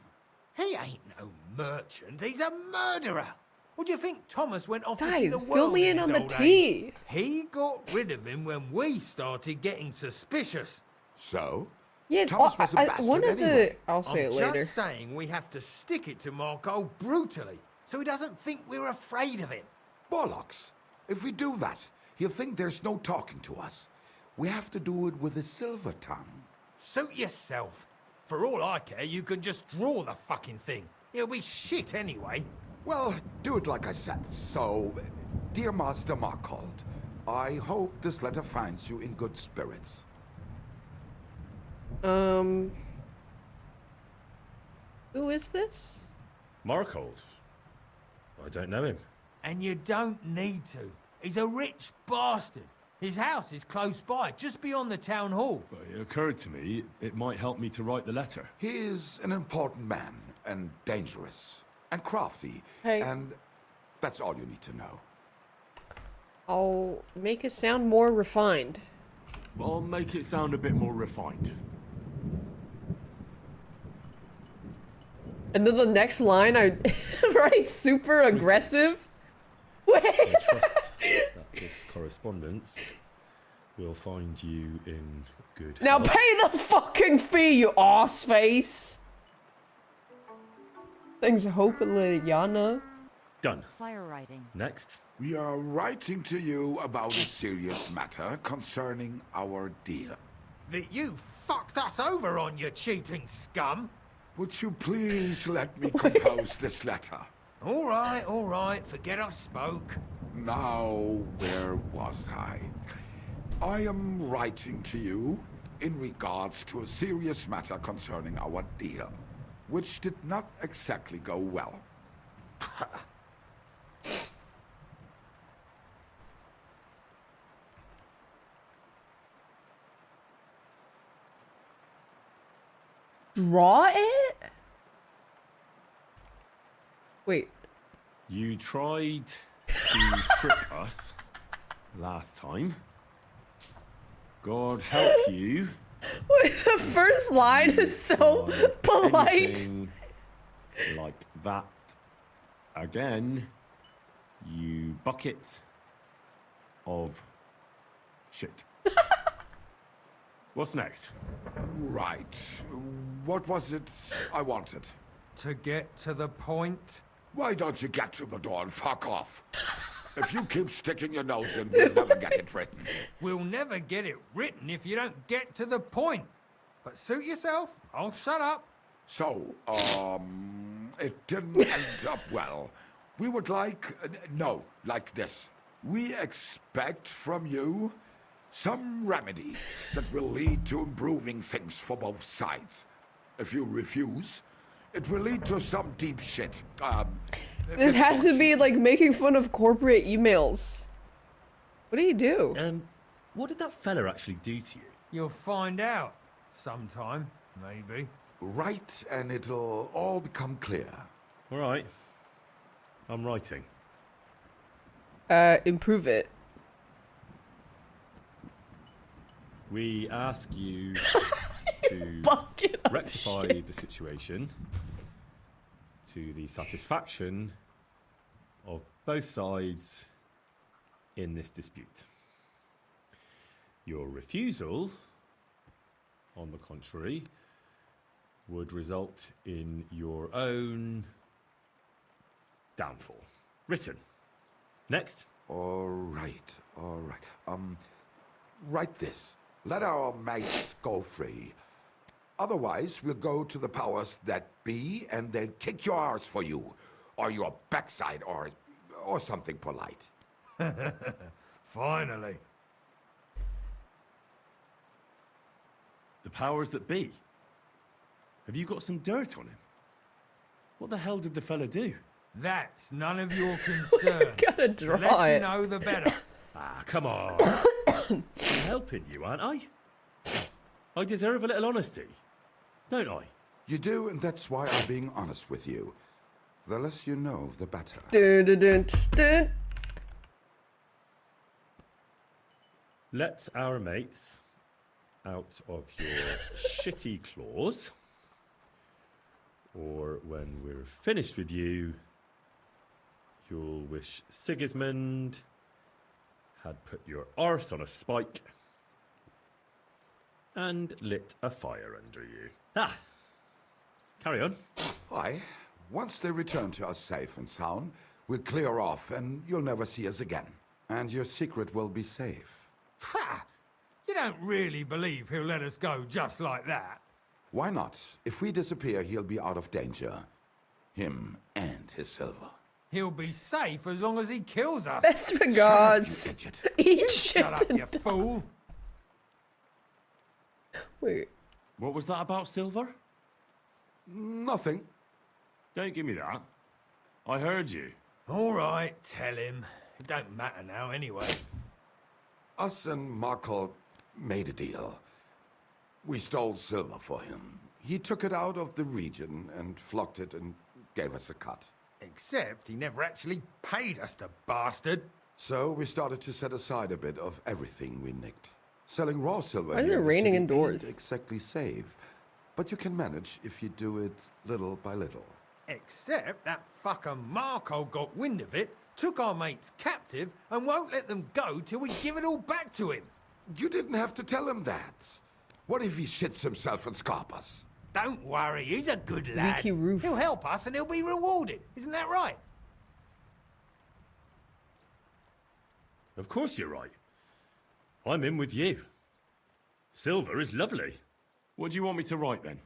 He ain't no merchant. He's a murderer. What do you think Thomas went off to see Guys, the fill world me in in his on the old tea. age? He got rid of him when we started getting suspicious. So? Yeah, Thomas was a bastard one of anyway. the... I'll say it later. Just saying we have to stick it to Marco brutally, so he doesn't think we're afraid of him. Bollocks. If we do that, he'll think there's no talking to us. We have to do it with a silver tongue. Suit yourself. For all I care, you can just draw the fucking thing. It'll be shit anyway. Well, do it like I said. So, dear Master Markhold, I hope this letter finds you in good spirits. Who is this? Markhold? I don't know him. And you don't need to. He's a rich bastard. His house is close by, just beyond the town hall. But it occurred to me it might help me to write the letter. He is an important man, and dangerous, and crafty, Hey. and that's all you need to know. I'll make it sound more refined. I'll make it sound a bit more refined. And then the next line, I write super aggressive. Wait. I trust that this correspondence will find you in good Now health. pay the fucking fee, you ass face. Thanks, hopefully, Yana. Done. Fire writing. Next. We are writing to you about a serious matter concerning our deal. That you fucked us over on, you cheating scum. Would you please let me compose this letter? All right, forget I spoke. Now, where was I? I am writing to you in regards to a serious matter concerning our deal, which did not exactly go well. Draw it? Wait. You tried to trick us last time. God help you. Wait, the first line is so polite. Anything like that again, you bucket of shit. What's next? Right. What was it I wanted? To get to the point? Why don't you get to the door and fuck off? If you keep sticking your nose in, we'll never get it written. We'll never get it written if you don't get to the point. But suit yourself, I'll shut up. So, it didn't end up well. We would like, no, like this. We expect from you some remedy that will lead to improving things for both sides. If you refuse, it will lead to some deep shit. This has to be like making fun of corporate emails. What do you do? What did that fella actually do to you? You'll find out. Sometime, maybe. Right, and it'll all become clear. All right. I'm writing. Improve it. We ask you to rectify the situation to the satisfaction of both sides in this dispute. Your refusal, on the contrary, would result in your own downfall. Written. Next. All right, all right. Write this. Let our mates go free. Otherwise, we'll go to the powers that be and they'll kick your arse for you. Or your backside, or something polite. Finally. The powers that be? Have you got some dirt on him? What the hell did the fella do? That's none of your concern. Gotta draw the less it. you know, the better. Ah, come on. I'm helping you, aren't I? I deserve a little honesty, don't I? You do, and that's why I'm being honest with you. The less you know, the better. Dun, dun, dun, dun. Let our mates out of your shitty claws, or when we're finished with you, you'll wish Sigismund had put your arse on a spike and lit a fire under you. Ah! Carry on. Why? Once they return to us safe and sound, we'll clear off and you'll never see us again. And your secret will be safe. Ha! You don't really believe he'll let us go just like that? Why not? If we disappear, he'll be out of danger. Him and his silver. He'll be safe as long as he kills us. Best regards. Eat shit. Shut up, you fool. Wait. What was that about Silver? Nothing. Don't give me that. I heard you. All right, tell him. It don't matter now anyway. Us and Markle made a deal. We stole silver for him. He took it out of the region and flocked it and gave us a cut. Except he never actually paid us, the bastard. So we started to set aside a bit of everything we nicked. Selling raw silver Why is here it in the raining city indoors? ain't exactly safe, but you can manage if you do it little by little. Except that fucker Marco got wind of it, took our mates captive, and won't let them go till we give it all back to him. You didn't have to tell him that. What if he shits himself and scarp us? Don't worry, he's a good lad. Leaky roof. He'll help us and he'll be rewarded. Isn't that right? Of course you're right. I'm in with you. Silver is lovely. What do you want me to write then?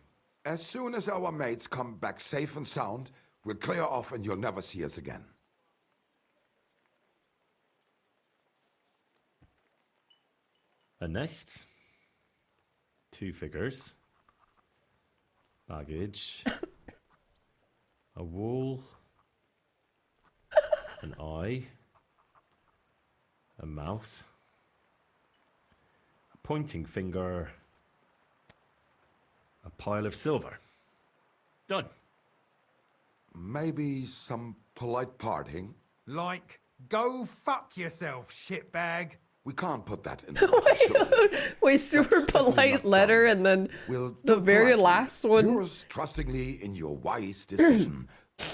As soon as our mates come back safe and sound, we'll clear off and you'll never see us again. A nest. 2 figures. Baggage. A wall. An eye. A mouth. A pointing finger. A pile of silver. Done. Maybe some polite parting? Like, go fuck yourself, shitbag. We can't put that in the Wait, super polite letter and then We'll the do very politely. last one. Yours trustingly in your wise decision,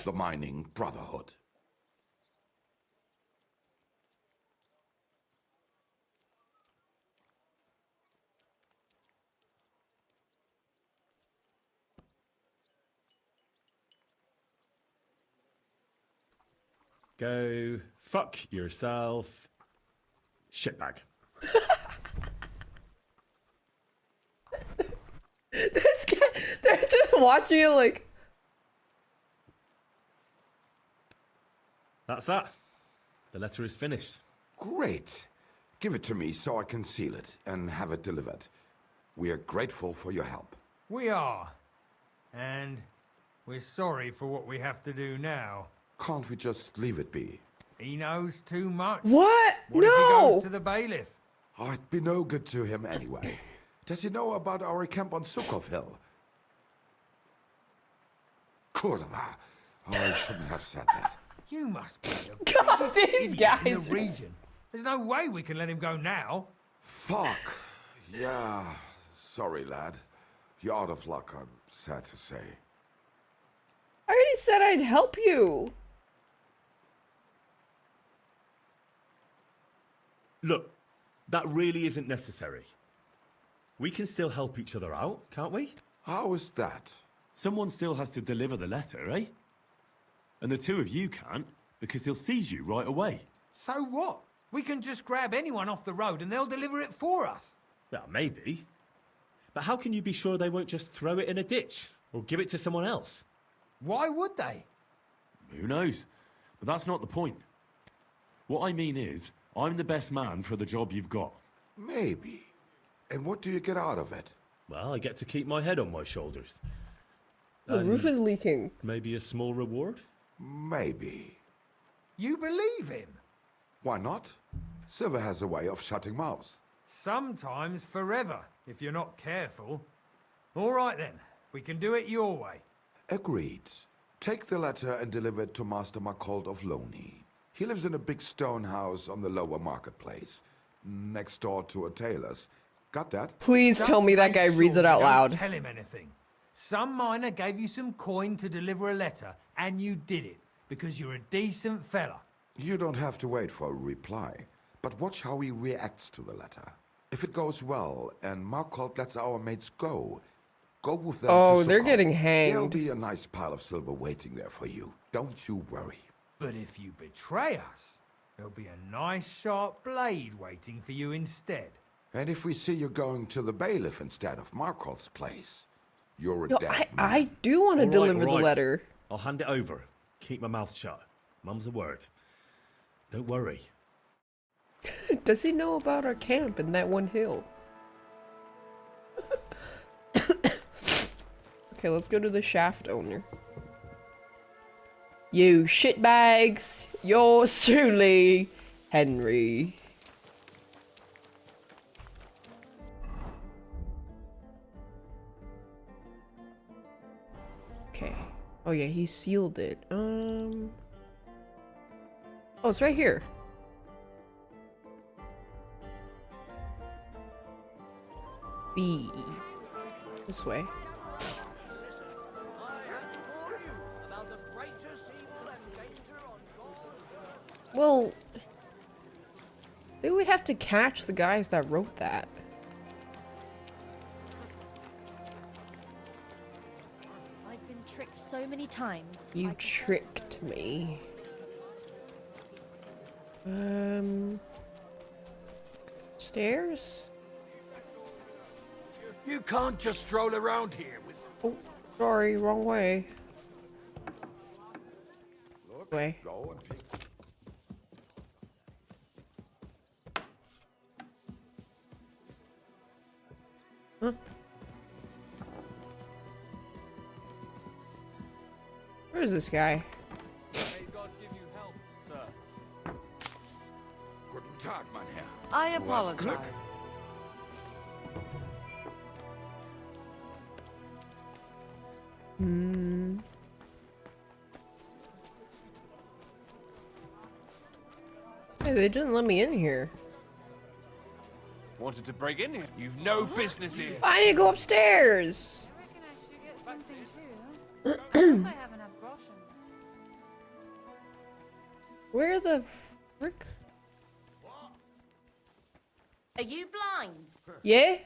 the Mining Brotherhood. Go fuck yourself, shitbag. This guy, they're just watching it like. That's that. The letter is finished. Great. Give it to me so I can seal it and have it delivered. We are grateful for your help. We are. And we're sorry for what we have to do now. Can't we just leave it be? He knows too much. What? What if he No! goes to the bailiff? Oh, it'd be no good to him anyway. Does he know about our camp on Sukov Hill? Kurva. Oh, I shouldn't have said that. You must be the God, biggest these idiot in guys the are- region. There's no way we can let him go now. Fuck. Yeah. Sorry, lad. You're out of luck, I'm sad to say. I already said I'd help you. Look, that really isn't necessary. We can still help each other out, can't we? How is that? Someone still has to deliver the letter, eh? And the two of you can't, because he'll seize you right away. So what? We can just grab anyone off the road and they'll deliver it for us. Well, maybe. But how can you be sure they won't just throw it in a ditch or give it to someone else? Why would they? Who knows? But that's not the point. What I mean is, I'm the best man for the job you've got. Maybe. And what do you get out of it? Well, I get to keep my head on my shoulders. The roof is leaking. Maybe a small reward? Maybe. You believe him? Why not? Silver has a way of shutting mouths. Sometimes forever, if you're not careful. All right then, we can do it your way. Agreed. Take the letter and deliver it to Master Marcold of Loney. He lives in a big stone house on the lower marketplace, next door to a tailor's. Got that? Please tell me that guy reads it out loud. Don't tell him anything. Some miner gave you some coin to deliver a letter, and you did it, because you're a decent fella. You don't have to wait for a reply, but watch how he reacts to the letter. If it goes well, and Marcold lets our mates go with them Oh, to they're Sukhoth. getting There'll hanged. be a nice pile of silver waiting there for you. Don't you worry. But if you betray us, there'll be a nice sharp blade waiting for you instead. And if we see you going to the bailiff instead of Marcold's place, you're a Yo, dead I do want to All right, deliver all the right. letter. I'll hand it over. Keep my mouth shut. Mum's a word. Don't worry. Does he know about our camp in that one hill? Okay, let's go to the shaft owner. You shitbags! Yours truly, Henry. Okay. Oh yeah, he sealed it. Oh, it's right here. B. This way. Well, they would have to catch the guys that wrote that. I've been tricked so many times. You tricked me. Stairs? You can't just stroll around here with... Oh, sorry, wrong way. Way. Go and pick. Huh? Where is this guy? Guten Tag, mein Herr. I Du hast apologize. Glück. Hey, they didn't let me in here. Wanted to break in here. You've no business here. I need to go upstairs. Where the frick? Are you blind? Yeah?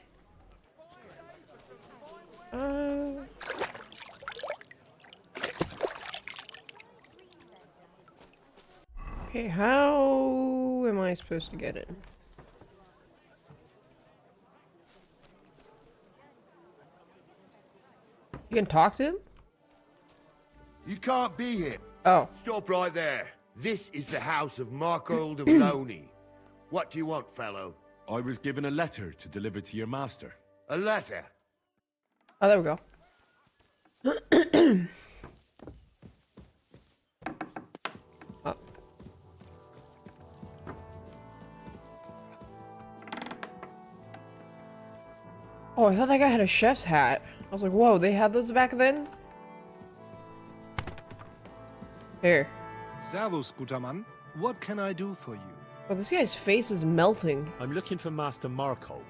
Okay, how am I supposed to get in? You can talk to him? You can't be here. Oh. Stop right there. This is the house of Marcold of Loney. What do you want, fellow? I was given a letter to deliver to your master. A letter? Oh, there we go. Oh. Oh, I thought that guy had a chef's hat. I was like, whoa, they had those back then? Here. Servus, guter Mann. What can I do for you? Oh, this guy's face is melting. I'm looking for Master Marcold.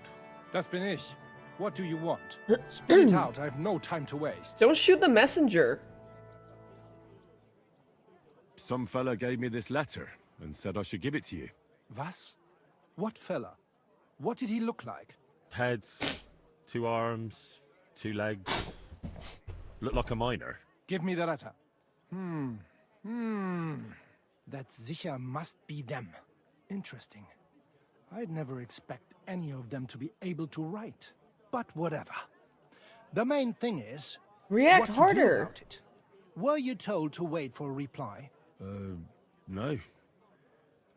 Das bin ich. What do you want? Spit it out. I have no time to waste. Don't shoot the messenger. Some fella gave me this letter and said I should give it to you. Was? What fella? What did he look like? Heads, 2 arms, 2 legs. Look like a miner. Give me the letter. That sicher must be them. Interesting. I'd never expect any of them to be able to write. But whatever. The main thing is... React what to do harder. about it. Were you told to wait for a reply? No.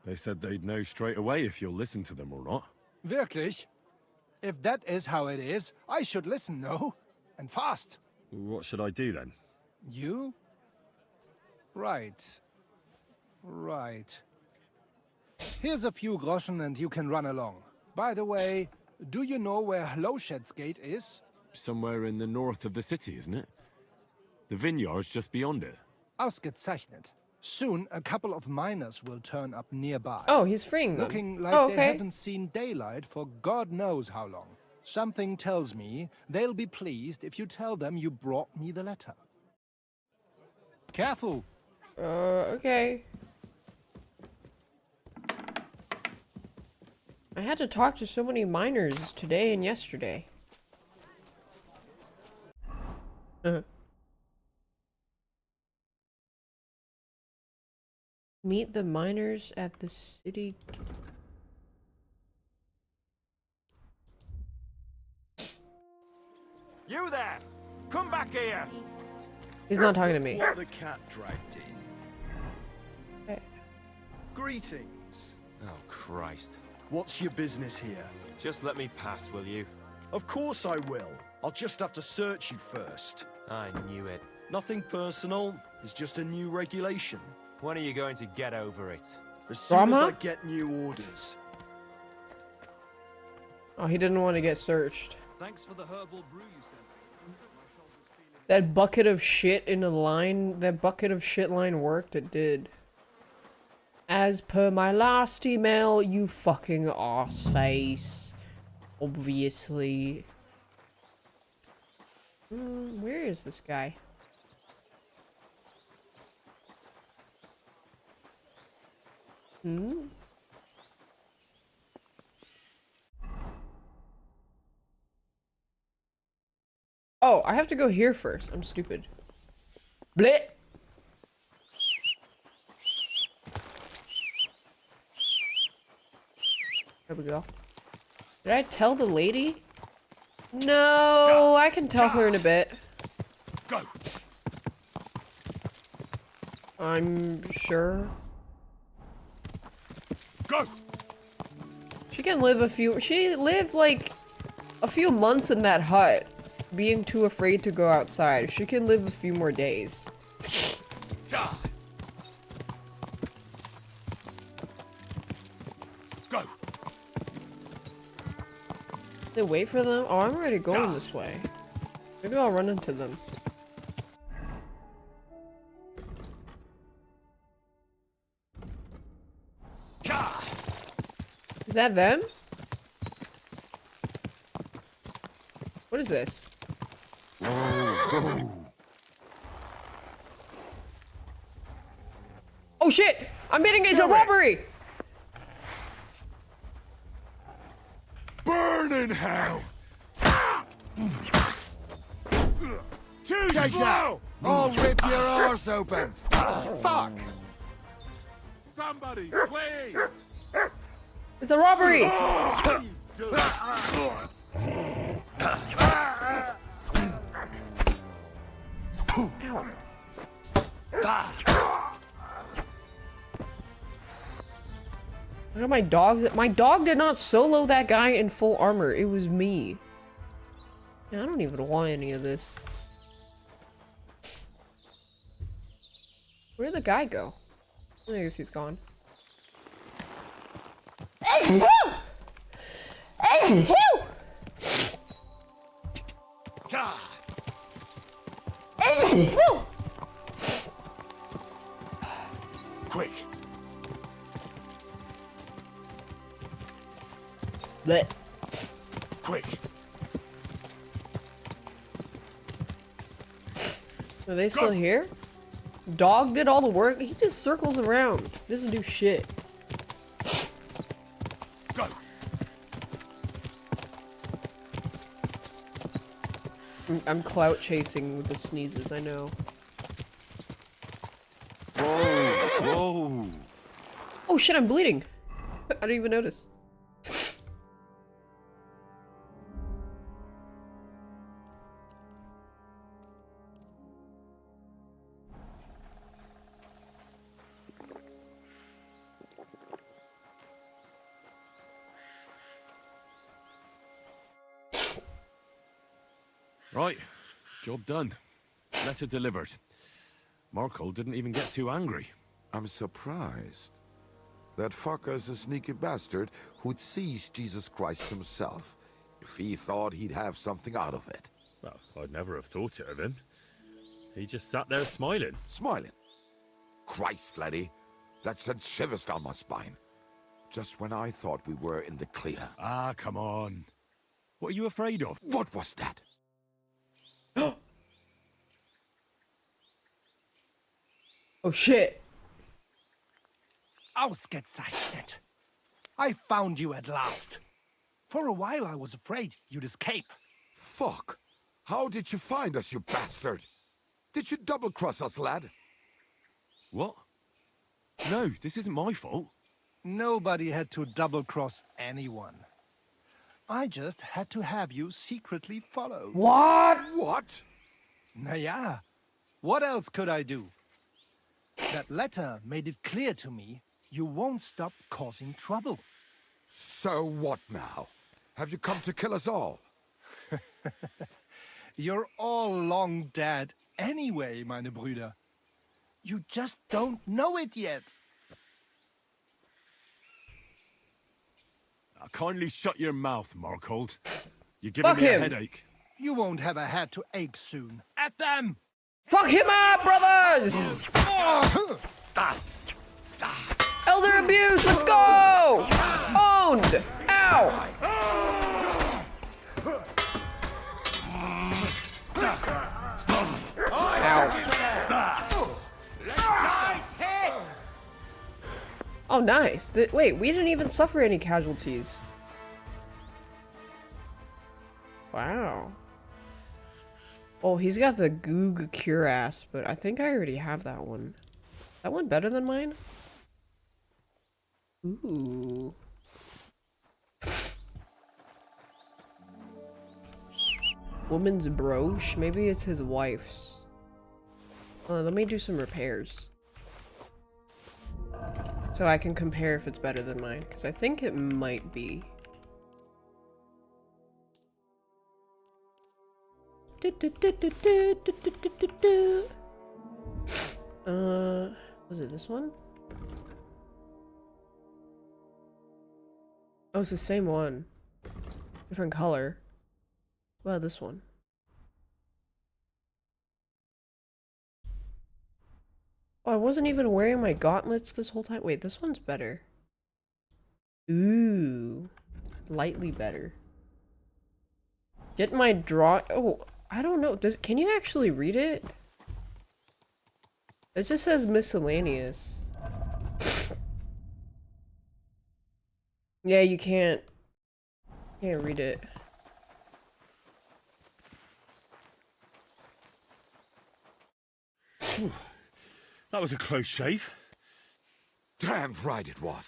They said they'd know straight away if you'll listen to them or not. Wirklich? If that is how it is, I should listen, no? And fast. What should I do then? You? Right. Right. Here's a few groschen and you can run along. By the way, do you know where Lowshed's Gate is? Somewhere in the north of the city, isn't it? The vineyard's just beyond it. Ausgezeichnet. Soon, a couple of miners will turn up nearby. Oh, he's freeing them. Looking like Oh, they okay. haven't seen daylight for God knows how long. Something tells me they'll be pleased if you tell them you brought me the letter. Careful. Okay. I had to talk to so many miners today and yesterday. Meet the miners at the city. You there! Come back here! He's not talking to me. The cat dragged in. Okay. Greetings. Oh, Christ. What's your business here? Just let me pass, will you? Of course I will. I'll just have to search you first. I knew it. Nothing personal. It's just a new regulation. When are you going to get over it? As soon as Drama? I get new orders. Oh, he didn't want to get searched. Thanks for the herbal brew you sent. That bucket of shit in the line, that bucket of shit line worked, it did. As per my last email, you fucking ass face. Obviously. Where is this guy? Oh, I have to go here first. I'm stupid. Bleh! There we go. Did I tell the lady? No, I can tell her in a bit. Go. I'm sure. Go. She can live she lived like a few months in that hut, being too afraid to go outside. She can live a few more days. Go. They wait for them? Oh, I'm already going this way. Maybe I'll run into them. Is that them? What is this? Oh shit! I'm hitting it's a robbery! Burn in hell! Choose Take that! blow. I'll rip your arse open! Fuck! Somebody, please. It's a robbery! Ow. Look at my dogs. My dog did not solo that guy in full armor. It was me. Yeah, I don't even want any of this. Where did the guy go? I guess he's gone. Quick. Lit. Quick. Are they still here? Dog did all the work. He just circles around. He doesn't do shit. Go. I'm clout chasing with the sneezes, I know. Whoa! Whoa! Oh shit, I'm bleeding! I didn't even notice. Right, job done. Letter delivered. Markle didn't even get too angry. I'm surprised. That fucker's a sneaky bastard who'd seize Jesus Christ himself if he thought he'd have something out of it. Well, I'd never have thought it of him. He just sat there smiling. Smiling? Christ, laddie. That sent shivers down my spine. Just when I thought we were in the clear. Ah, come on. What are you afraid of? What was that? Oh shit. Ausgezeichnet. I found you at last. For a while I was afraid you'd escape. Fuck. How did you find us, you bastard? Did you double-cross us, lad? What? No, this isn't my fault. Nobody had to double-cross anyone. I just had to have you secretly followed. What? What? Naja, what else could I do? That letter made it clear to me you won't stop causing trouble. So what now? Have you come to kill us all? You're all long dead anyway, meine Brüder. You just don't know it yet. Kindly shut your mouth, Markhold. You're giving me a headache. You won't have a head to ache soon. At them! Fuck him up, brothers! Elder abuse, let's go! Owned! Ow! Oh, nice. Wait, we didn't even suffer any casualties. Wow. Oh, he's got the Goog Cuirass, but I think I already have that one. That one better than mine? Ooh. Woman's brooch? Maybe it's his wife's. Let me do some repairs. So I can compare if it's better than mine, because I think it might be. Was it this one? Oh, it's the same one. Different color. Well, this one. Oh, I wasn't even wearing my gauntlets this whole time. Wait, this one's better. Ooh. Slightly better. Get my draw. Oh, I don't know. Can you actually read it? It just says miscellaneous. Yeah, you can't read it. That was a close shave. Damned right it was.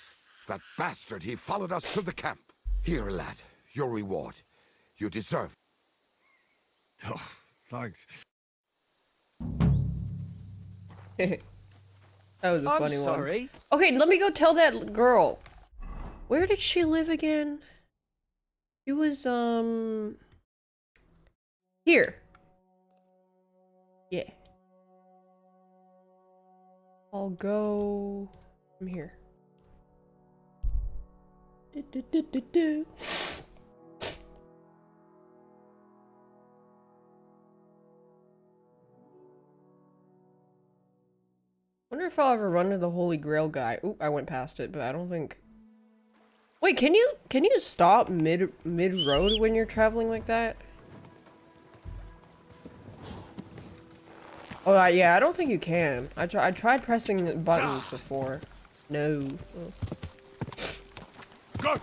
That bastard, he followed us to the camp. Here, lad, your reward. You deserve. Oh, thanks. That was a funny one. Sorry. Okay, let me go tell that girl. Where did she live again? She was, here. Yeah. I'll go from here. Wonder if I'll ever run into the Holy Grail guy. Oop, I went past it, but I don't think. Wait, can you stop mid road when you're traveling like that? Oh yeah, I don't think you can. I tried pressing buttons before. No. Go.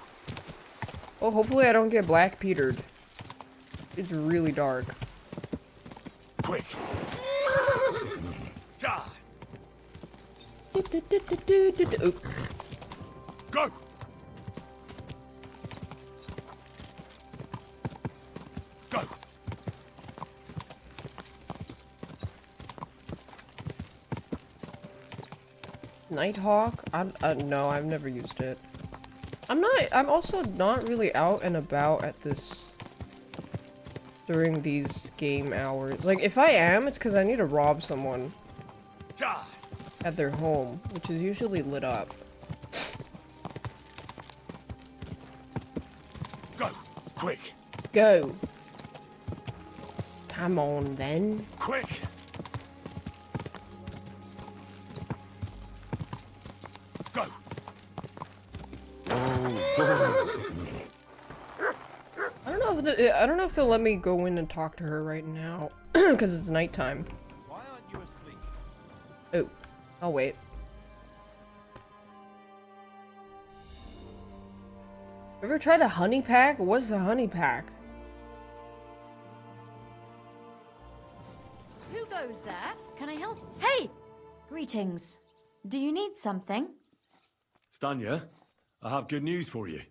Oh, hopefully I don't get black petered. It's really dark. quick. Go! Go! Nighthawk? No, I've never used it. I'm also not really out and about at this during these game hours. Like, if I am, it's because I need to rob someone at their home, which is usually lit up. Go! Quick! Go! Come on, then. Quick! Go! I don't know if they'll let me go in and talk to her right now because it's nighttime. Why aren't you asleep? Oh, I'll wait. Ever tried a honey pack? What's a honey pack? Who goes there? Can I help? Hey! Greetings. Do you need something? Stanya, I have good news for you.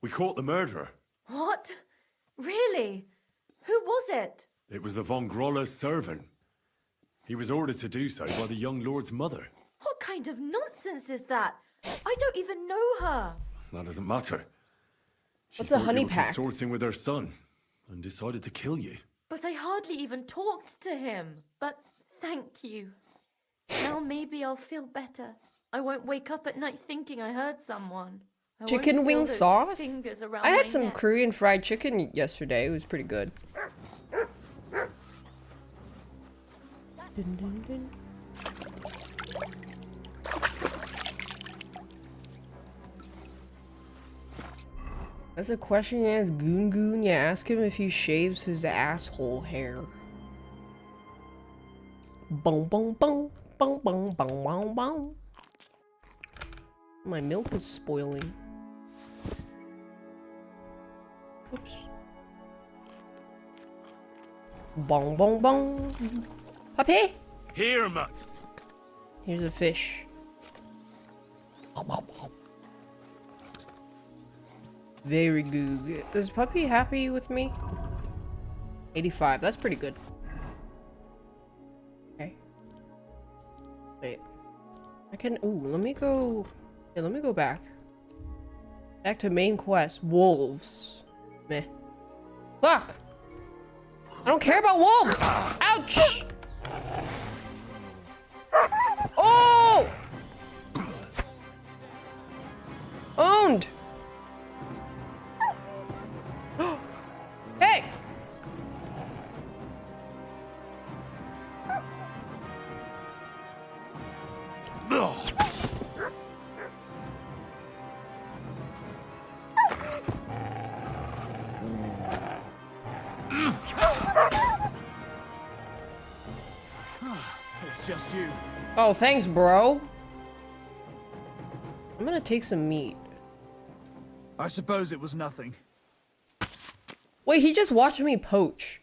We caught the murderer. What? Really? Who was it? It was the von Groller's servant. He was ordered to do so by the young lord's mother. What kind of nonsense is that? I don't even know her. That doesn't matter. She What's a thought honey you were pack? consorting with her son and decided to kill you. But I hardly even talked to him. But thank you. Now maybe I'll feel better. I won't wake up at night thinking I heard someone. I won't Chicken feel wing those sauce? fingers around I had my some neck. Korean fried chicken yesterday. It was pretty good. Dun, dun, dun. That's a question you ask Goon Goon. You ask him if he shaves his asshole hair. Bong bong bong bong bong bong bong bong. My milk is spoiling. Oops. Bong bong bong. Puppy! Here, mutt. Here's a fish. Very good. Is Puppy happy with me? 85. That's pretty good. Okay. Wait. I can. Ooh, let me go. Yeah, let me go back. Back to main quest. Wolves. Meh. Fuck! I don't care about wolves! Ouch! Oh! Owned! Hey! It's just you. Oh, thanks, bro. I'm gonna take some meat. I suppose it was nothing. Wait, he just watched me poach.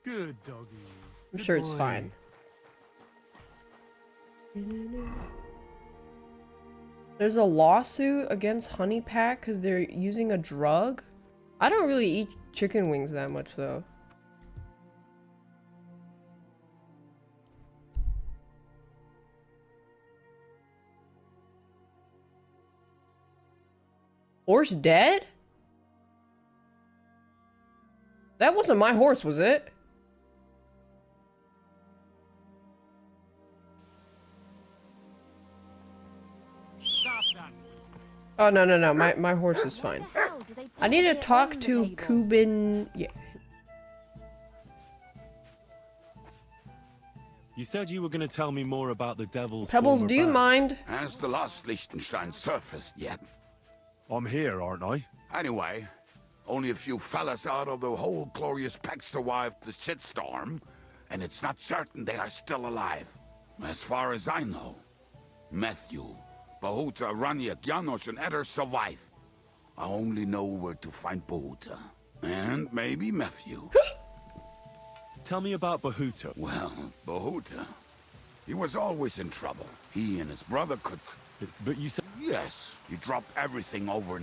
Good doggy. I'm sure it's fine. There's a lawsuit against Honey Pack because they're using a drug. I don't really eat chicken wings that much, though. Horse dead? That wasn't my horse, was it? Oh, no, no, no. My horse is fine. I need to talk to Kubin. Yeah. You said you were going to tell me more about the devil's Pebbles, former do you band. mind? Has the lost Liechtenstein surfaced yet? I'm here, aren't I? Anyway, only a few fellas out of the whole glorious pack survived the shitstorm, and it's not certain they are still alive. As far as I know, Matthew, Bahuta, Raniak, Janosch, and others survive. I only know where to find Bahuta. And maybe Matthew. Tell me about Bahuta. Well, Bahuta. He was always in trouble. He and his brother could... But you said... Yes, he dropped everything over...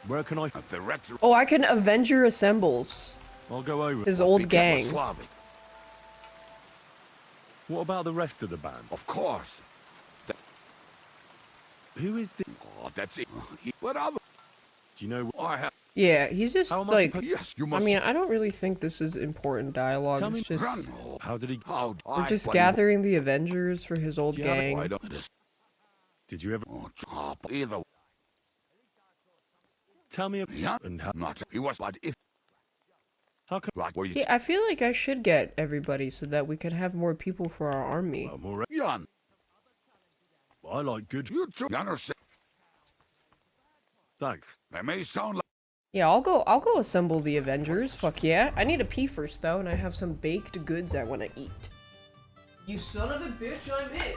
Where can I... At the rector... Oh, I can Avenger assembles. I'll go over. His old gang. Slavic. What about the rest of the band? Of course. Who is the... Oh, that's it. What other... Do you know... I have... Yeah, he's just like... Yes, you I must... mean, I don't really think this is important dialogue. Tell me... It's just... How did he... We're just gathering the Avengers for his old gang. Did you ever... Either... Tell me about... And how... Not... He was... But if... How come... Like, were you... See, I feel like I should get everybody so that we could have more people for our army. More... Jan. I like good... You too. Thanks. That may sound like... Yeah, I'll go assemble the Avengers. Fuck yeah. I need to pee first though, and I have some baked goods I want to eat. You son of a bitch, I'm in.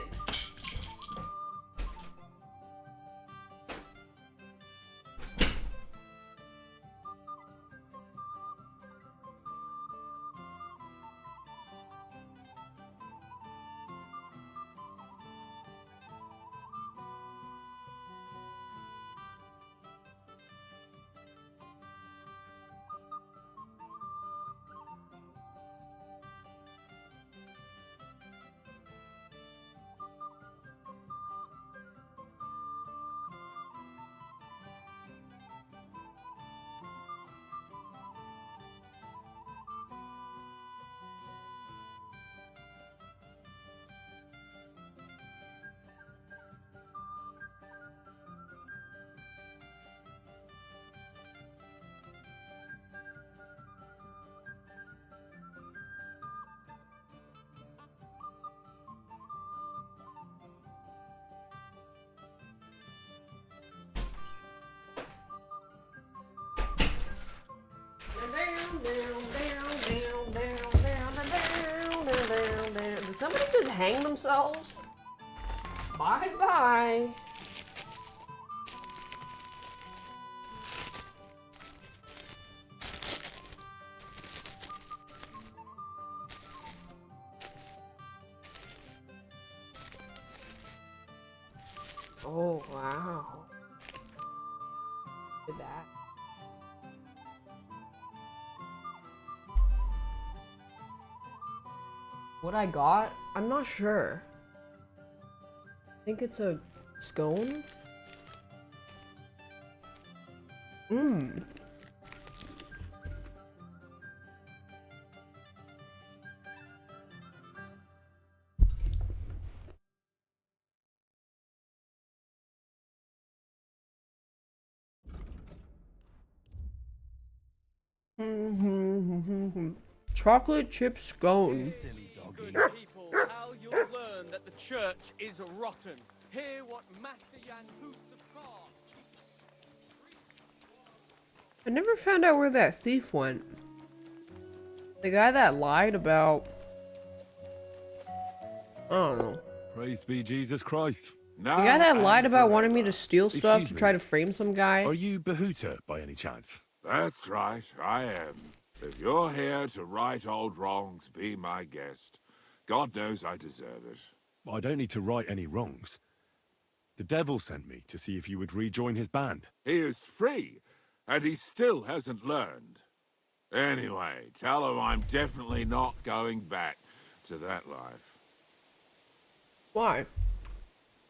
Did somebody just hang themselves? Bye bye. Oh wow. Look at that. What I got? I'm not sure. I think it's a scone. Mmm. Chocolate chip scone. Good people, now you'll learn that the church is rotten. Hear what Master Jan Hus of Prague. I never found out where that thief went. The guy that lied about... I don't know. Praise be Jesus Christ. The guy that lied about wanting me to steal stuff to try to frame some guy. Are you Bahuta by any chance? That's right, I am. If you're here to right old wrongs, be my guest. God knows I deserve it. I don't need to right any wrongs. The devil sent me to see if you would rejoin his band. He is free, and he still hasn't learned. Anyway, tell him I'm definitely not going back to that life. Why?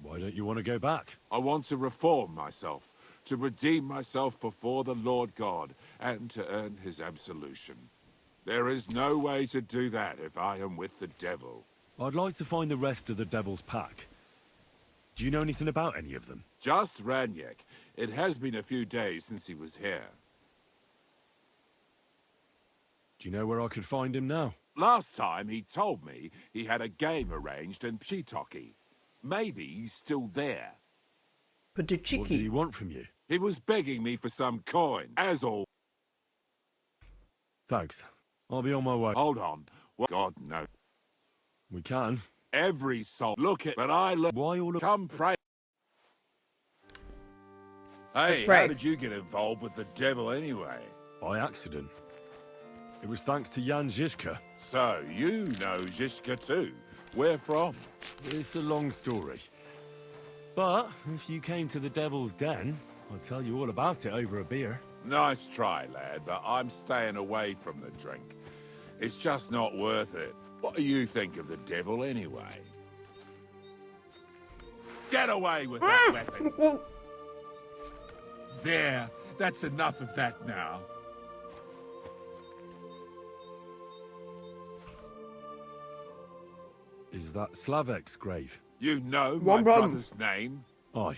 Why don't you want to go back? I want to reform myself, to redeem myself before the Lord God, and to earn his absolution. There is no way to do that if I am with the devil. I'd like to find the rest of the devil's pack. Do you know anything about any of them? Just Ranyek. It has been a few days since he was here. Do you know where I could find him now? Last time he told me he had a game arranged in Pshitoki. Maybe he's still there. But the What did he want from you? He was begging me for some coin, as all. Thanks. I'll be on my way. Hold on. God, no. We can. Every soul. Look at, but I look. Why all of... Come pray. Hey, Pray. how did you get involved with the devil anyway? By accident. It was thanks to Jan Žižka. So, you know Žižka too. Where from? It's a long story. But, if you came to the Devil's Den, I'll tell you all about it over a beer. Nice try, lad, but I'm staying away from the drink. It's just not worth it. What do you think of the devil, anyway? Get away with that weapon! There, that's enough of that now. Is that Slavek's grave? You know my brother's name? Aye.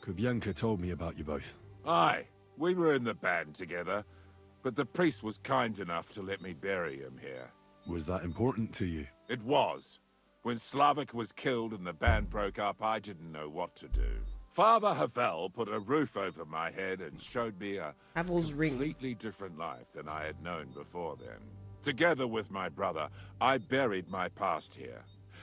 Kubienka told me about you both. Aye, we were in the band together, but the priest was kind enough to let me bury him here. Was that important to you? It was. When Slavek was killed and the band broke up, I didn't know what to do. Father Havel put a roof over my head and showed me a completely different life than I had known before then. Together with my brother, I buried my past here,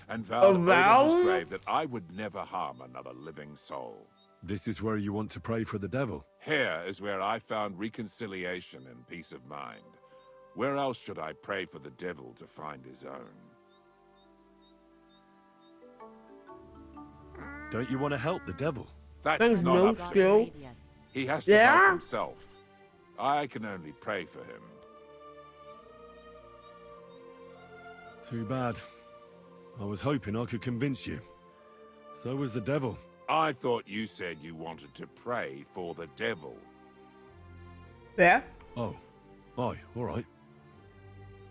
and vowed over his grave that I would never harm another living soul. This is where you want to pray for the devil? Here is where I found reconciliation and peace of mind. Where else should I pray for the devil to find his own? Don't you want to help the devil? That's not no up to skill. me. He has to help himself. I can only pray for him. Too bad. I was hoping I could convince you. So was the devil. I thought you said you wanted to pray for the devil. Yeah? Oh. Aye, alright.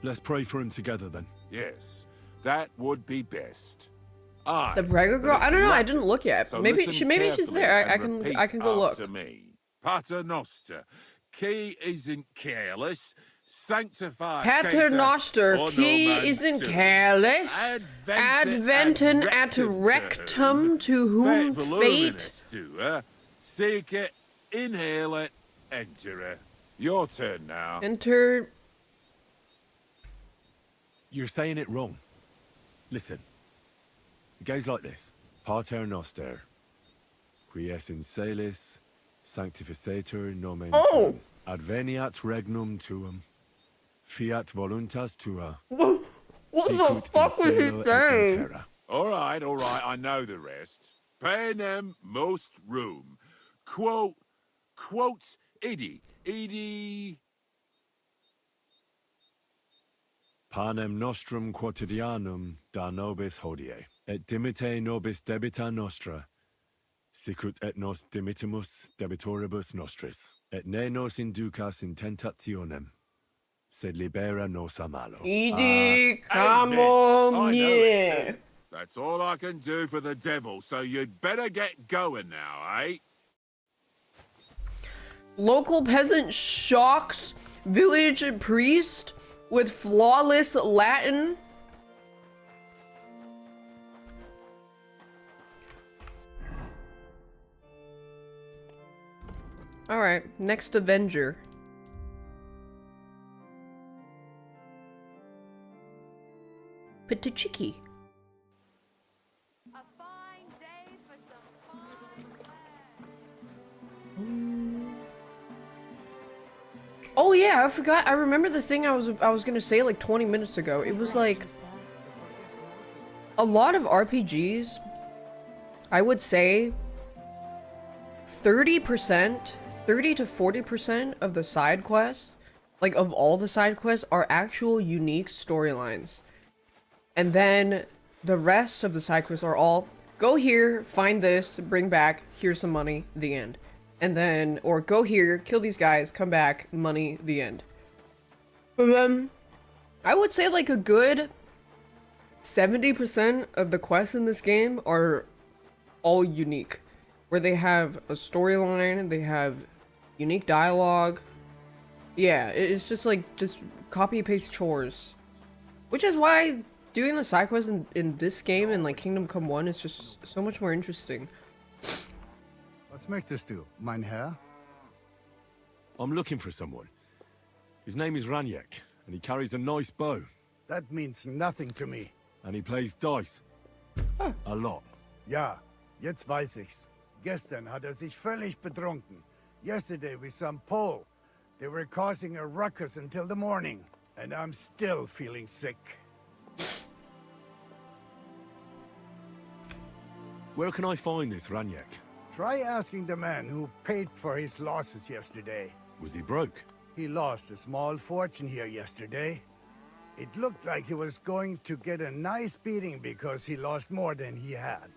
Let's pray for him together then. Yes, that would be best. Aye, The Braga girl? but I it's don't know. I Latin, didn't look yet. so Maybe listen she's carefully there. I and can go look. repeat after me. Pater Noster, qui isn't careless, sanctify Pater Noster, qui isn't careless, adventum at rectum, to whom fate... Seek it, inhale it, enter it. Your turn now. Enter... You're saying it wrong. Listen. It goes like this. Pater Noster, qui es in celis, sanctificetur nomen tuum, adveniat regnum tuum, fiat voluntas tua. What the fuck was he saying? All right, I know the rest. Panem most room. Quote, idi. Panem nostrum quotidianum da nobis hodie, et dimite nobis debita nostra, sicut et nos dimittimus debitoribus nostris, et ne nos inducas in tentationem, sed libera nos a malo. Idi, come Amen. I know on, it yeah. too. That's all I can do for the devil, so you'd better get going now, eh? Local peasant shocks village priest with flawless Latin. Alright, next Avenger. Pitichiki. Oh yeah, I forgot. I remember the thing I was gonna say like 20 minutes ago. It was like a lot of RPGs. I would say 30 to 40% of the side quests, like of all the side quests, are actual unique storylines, and then the rest of the side quests are all go here, find this, bring back, here's some money, the end. And then, or go here, kill these guys, come back, money, the end. But I would say like a good 70% of the quests in this game are all unique. Where they have a storyline, they have unique dialogue. Yeah, it's just like, just copy-paste chores. Which is why doing the side quests in this game, in like Kingdom Come 1, is just so much more interesting. Was möchtest du, mein Herr? I'm looking for someone. His name is Raniek, and he carries a nice bow. That means nothing to me. And he plays dice. A lot. Ja, jetzt weiß ich's. Gestern hat sich völlig betrunken. Yesterday we some Pole. They were causing a ruckus until the morning, and I'm still feeling sick. Where can I find this Raniak? Try asking the man who paid for his losses yesterday. Was he broke? He lost a small fortune here yesterday. It looked like he was going to get a nice beating because he lost more than he had.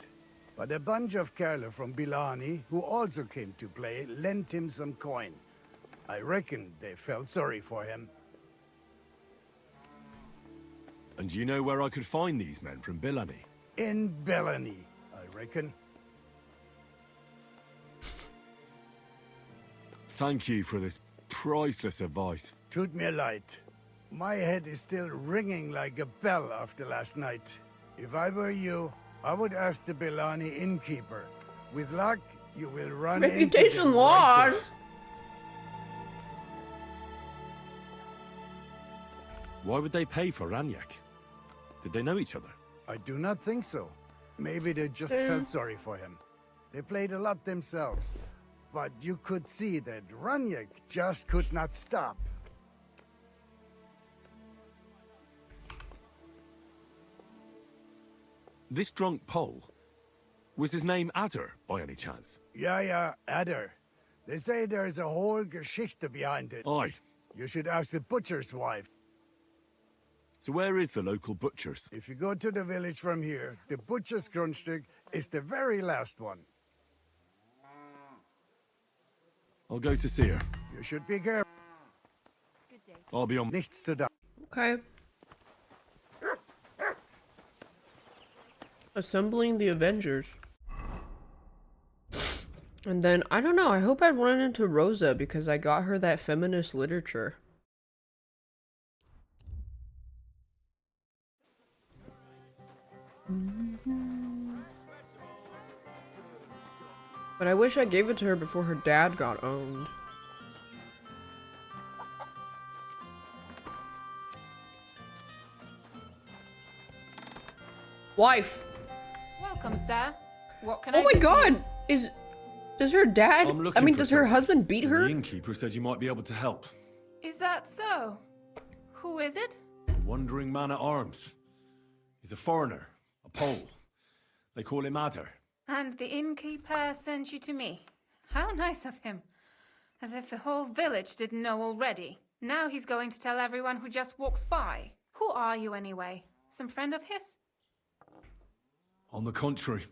But a bunch of Kerala from Bilani, who also came to play, lent him some coin. I reckon they felt sorry for him. And do you know where I could find these men from Bilani? In Bilani, I reckon. Thank you for this priceless advice. Shoot me a light. My head is still ringing like a bell after last night. If I were you, I would ask the Bilani innkeeper. With luck, you will run Reputation into them loss. right Why would they pay for Raniak? Did they know each other? I do not think so. Maybe they just felt sorry for him. They played a lot themselves. But you could see that Raniak just could not stop. This drunk Pole, was his name Adder, by any chance? Yeah, Adder. They say there's a whole Geschichte behind it. Aye. You should ask the butcher's wife. So where is the local butcher's? If you go to the village from here, the butcher's Grundstück is the very last one. I'll go to see her. You should be careful. I'll be on. Nichts zu danken. Okay. Assembling the Avengers. And then, I don't know, I hope I run into Rosa because I got her that feminist literature. But I wish I gave it to her before her dad got owned. Wife! Welcome, sir. What can I Oh my do for god! Does her dad, I'm looking does for her someone. husband beat her? The innkeeper said you might be able to help. you? Is that so? Who is it? A wandering man at arms. He's a foreigner, a Pole. They call him Adder. And the innkeeper sent you to me. How nice of him. As if the whole village didn't know already. Now he's going to tell everyone who just walks by. Who are you anyway? Some friend of his? On the contrary,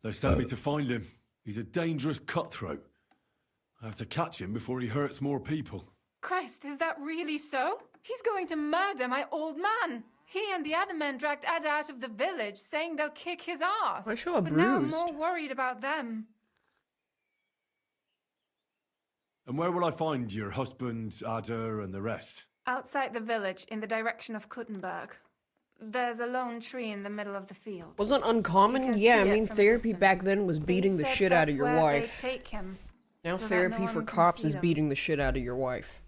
they sent me to find him. He's a dangerous cutthroat. I have to catch him before he hurts more people. Christ, is that really so? He's going to murder my old man. He and the other men dragged Ada out of the village, saying they'll kick his ass. I saw a But now I'm bruised. more worried about them. And where will I find your husband, Adder, and the rest? Outside the village, in the direction of Kuttenberg. There's a lone tree in the middle of the field. Wasn't You uncommon? can Yeah, I see it mean, from a therapy distance. back then was beating the They said shit out of that's your where wife. they'd take him, Now so that therapy no for one can cops see is them. beating the shit out of your wife.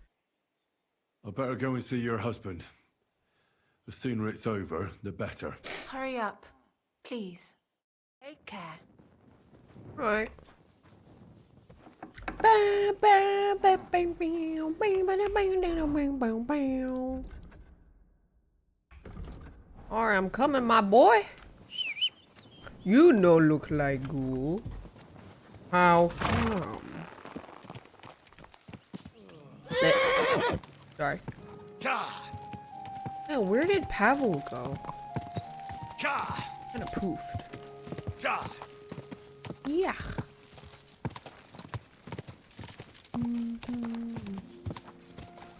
I better go and see your husband. The sooner it's over, the better. Hurry up, please. Take care. Right. Alright, I'm coming, my boy. You no look like ghoul. How come? Sorry. Oh, where did Pavel go? Kind of poofed. Yeah.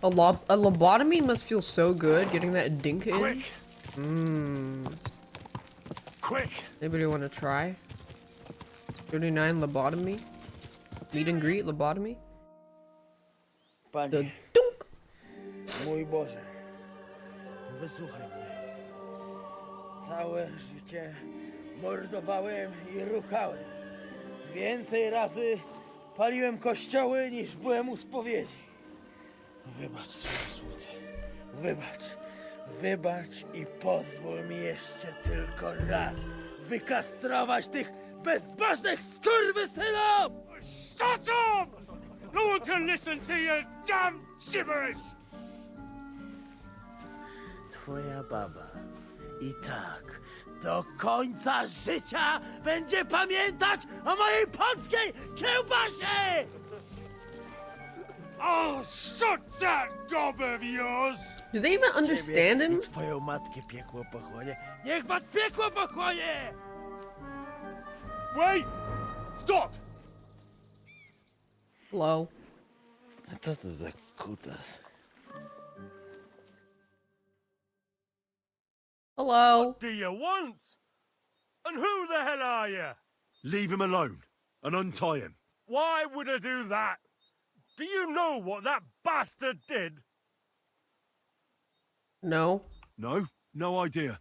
A lobotomy must feel so good, getting that dink in. Quick! Quick! Anybody want to try? 39 lobotomy? Meet and greet lobotomy? Panie, mój Boże, wysłuchaj mnie. Całe życie mordowałem i ruchałem. Więcej razy paliłem kościoły niż byłem u spowiedzi. Wybacz swojej słudze. Wybacz i pozwól mi jeszcze tylko raz wykastrować tych bezbożnych skurwysynów! Shut up! No one can listen to your damn gibberish! Twoja baba i tak do końca życia będzie pamiętać o mojej polskiej kiełbasie! I'll shut that gob of yours! Do they even understand him? Twoją matkę piekło pochłonie. Niech was piekło pochłonie! Wait! Stop! Hello. A co to za kutas? Hello. What do you want? And who the hell are you? Leave him alone and untie him. Why would I do that? Do you know what that bastard did? No. No? No idea.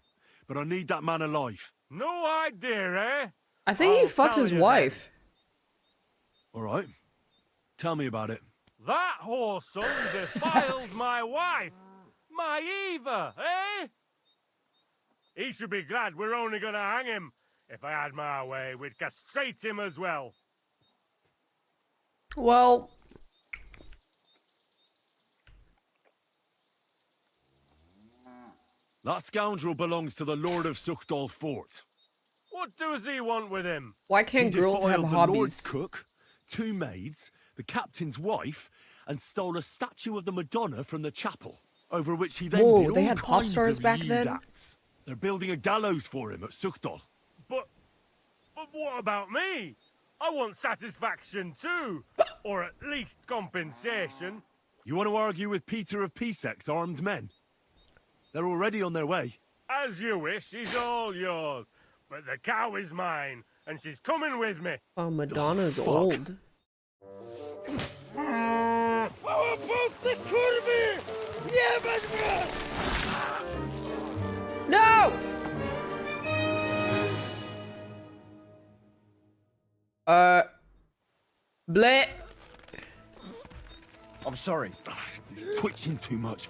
But I need that man alive. No idea, eh? I think he I'll fucked tell his you wife. All right. Tell me about it. That whoreson defiled my wife, my Eva, eh? He should be glad we're only gonna hang him. If I had my way, we'd castrate him as well. Well, That scoundrel belongs to the Lord of Suchdal Fort. What does he want with him? why can't He girls have defiled the Lord's hobbies? cook, 2 maids, the captain's wife, and stole a statue of the Madonna from the chapel, over which he then Whoa, did they all had pop kinds stars of back lewd then? acts. They're building a gallows for him at Suchdal. But what about me? I want satisfaction too. Or at least compensation. You want to argue with Peter of Pisek's armed men? They're already on their way. As you wish, she's all yours. But the cow is mine, and she's coming with me. Oh, Madonna's fuck. old. No! Bleh. I'm sorry. He's twitching too much.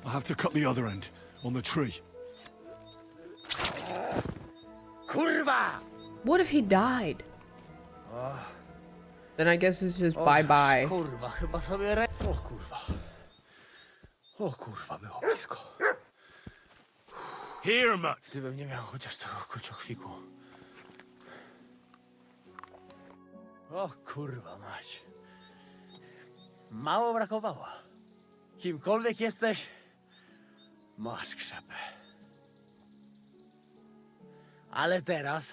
I have to cut the other end, on the tree. Kurwa! What if he died? Then I guess it's just bye-bye. Kurwa, chyba sobie O kurwa. O kurwa, było blisko. Here, Matt. Gdybym nie miał chociaż tego kociokwiku. O kurwa mać. Mało brakowało. Kimkolwiek jesteś, masz krzepę. Ale teraz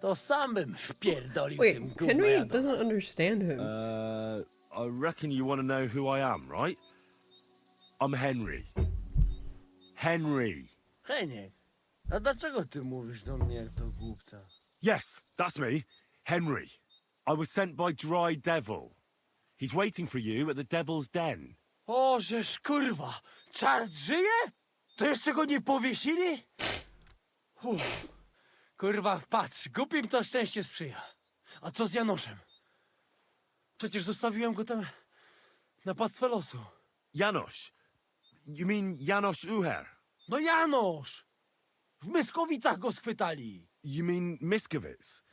to sam bym wpierdolił Wait, tym gówno Henry jadą. doesn't understand him. I reckon you want to know who I am, right? I'm Henry. Henry. Heniek, a dlaczego ty mówisz do mnie jak do głupca? Yes, that's me. Henry. I was sent by Dry Devil. He's waiting for you at the Devil's Den. O, żeż kurwa, czart żyje? To jeszcze go nie powiesili? Kurwa, patrz, głupim to szczęście sprzyja. A co z Janoszem? Przecież zostawiłem go tam na pastwę losu. Janosz. You mean Janosz Uher? No Janosz! W Myskowicach go schwytali. You mean Miskovic?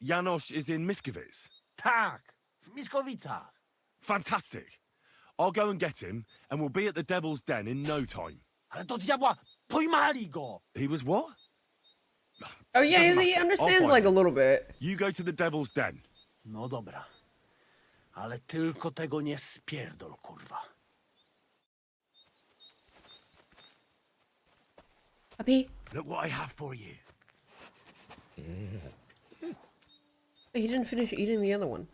Janosz is in Miskovic? Tak, w Myskowicach. Fantastic. I'll go and get him, and we'll be at the Devil's Den in no time. Ale do diabła, pojmali go! He was what? Oh yeah, Doesn't he matter. I'll understands find like a him. little bit. You go to the Devil's Den. No dobra. Ale tylko tego nie spierdol, kurwa. Happy? Look what I have for you. He didn't finish eating the other one.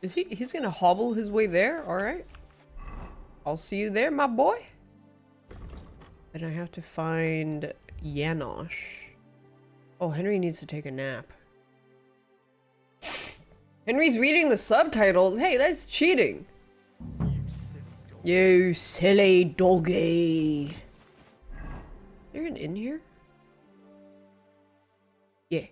Is he's gonna hobble his way there? Alright. I'll see you there, my boy. Then I have to find Janosch. Oh, Henry needs to take a nap. Henry's reading the subtitles. Hey, that's cheating. You silly doggy. Is there an inn here? Yeah.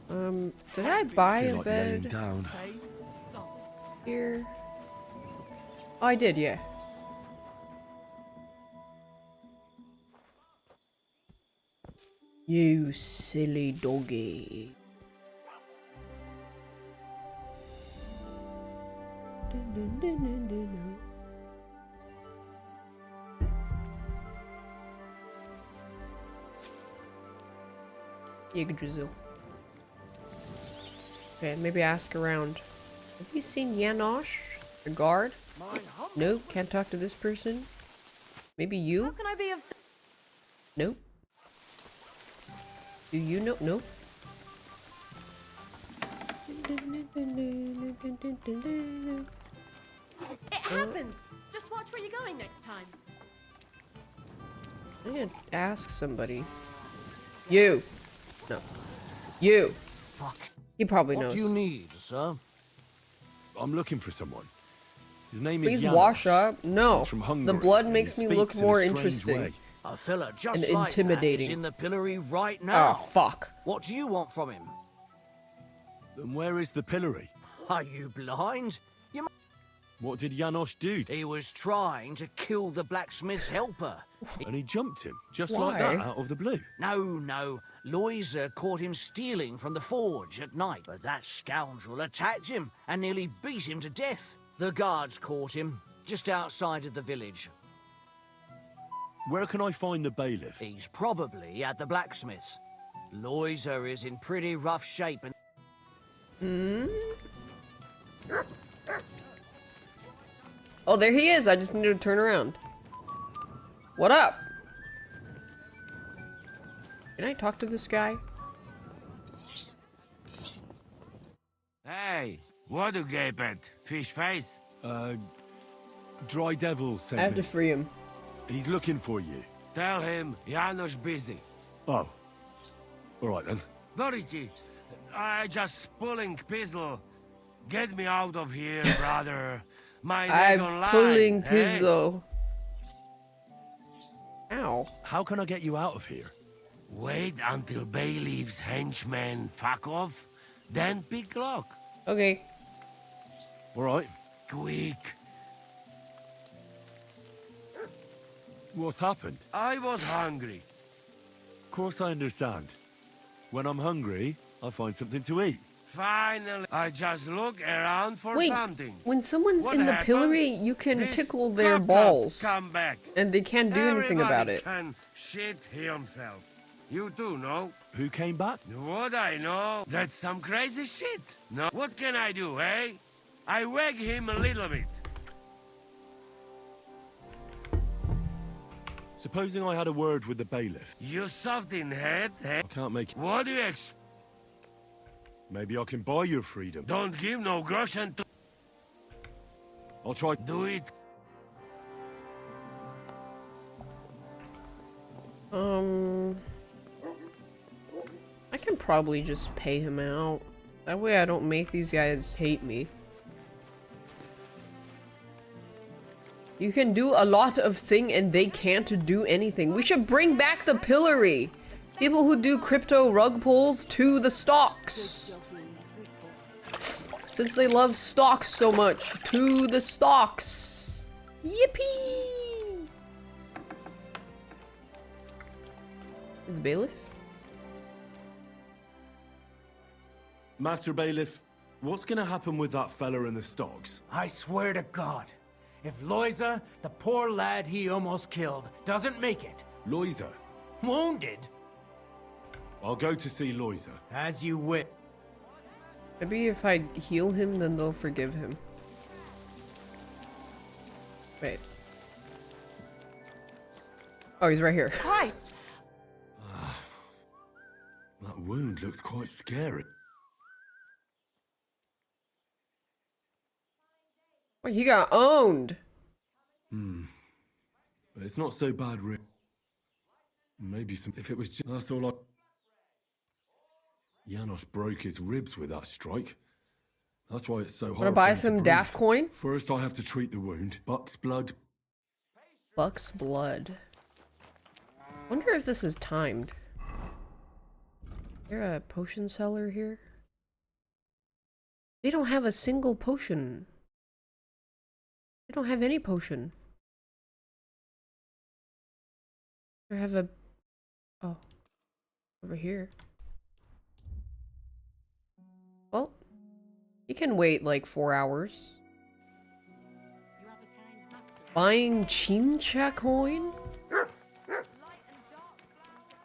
Did I buy a Feel like laying bed down. here? Oh, I did, yeah. You silly doggy. Yggdrasil. Okay, maybe ask around. Have you seen Janosch, the guard? Nope, can't talk to this person. Maybe you? How can I be of Nope. Do you know? Nope. It happens! Just watch where you're going next time. I'm gonna ask somebody. You! No. You! Fuck. He probably knows. What do you need, sir? I'm looking for someone. His name Please is Janosch. wash up. No. He's from Hungary, The blood and makes he me look speaks in a more strange interesting. way. A fella just And like intimidating. that is in the pillory right now. Oh, fuck. What do you want from him? Then where is the pillory? Are you blind? You What did Janosch do? He was trying to kill the blacksmith's helper. And he jumped him, just Why? like that, out of the blue. No. Loiser caught him stealing from the forge at night, but that scoundrel attacked him and nearly beat him to death. The guards caught him, just outside of the village. Where can I find the bailiff? He's probably at the blacksmith's. Loiser is in pretty rough shape and... Oh, there he is. I just need to turn around. What up? Can I talk to this guy? Hey, what do gape at? Fish face? Dry Devil I sent have me. to free him. He's looking for you. Tell him Janos busy. Oh. Alright then. Dority, I just pulling pistol. Get me out of here, brother. My leg I'm online, pulling eh? pistol. Ow. How can I get you out of here? Wait until Bailiff's henchmen fuck off, then pick lock. Okay. Alright. Quick. What's happened? I was hungry. Of course I understand. When I'm hungry, I find something to eat. Finally, I just look around for Wait, something. when someone's What in the happens? pillory, you can This tickle their cock-up balls. Come back. And they can't do anything about Everybody it. Can shit himself. You do know? Who came back? What I know? That's some crazy shit. No. What can I do, eh? I wag him a little bit. Supposing I had a word with the bailiff. You soft in head, eh? I can't make it. What do you expect? Maybe I can buy your freedom. Don't give no groschen to... I'll try. Do it. I can probably just pay him out. That way I don't make these guys hate me. You can do a lot of thing and they can't do anything. We should bring back the pillory. People who do crypto rug pulls to the stocks. Since they love stocks so much, to the stocks. Yippee! The bailiff? Master Bailiff, what's gonna happen with that fella in the stocks? I swear to God, if Loiza, the poor lad he almost killed, doesn't make it... Loiza? Wounded? I'll go to see Loiza. As you wish. Maybe if I heal him, then they'll forgive him. Wait. Oh, he's right here. Christ! That wound looks quite scary. Wait, he got owned. But it's not so bad, really. Maybe some. If it was just. That's all I. Janosch broke his ribs with that strike. That's why it's so hard. Wanna buy for him to some breathe. daph coin? First, I have to treat the wound. Buck's blood. Buck's blood. Wonder if this is timed. Is there a potion seller here? They don't have a single potion. They don't have any potion. They have a... Oh. Over here. Well, you can wait like 4 hours. Buying Chincha coin?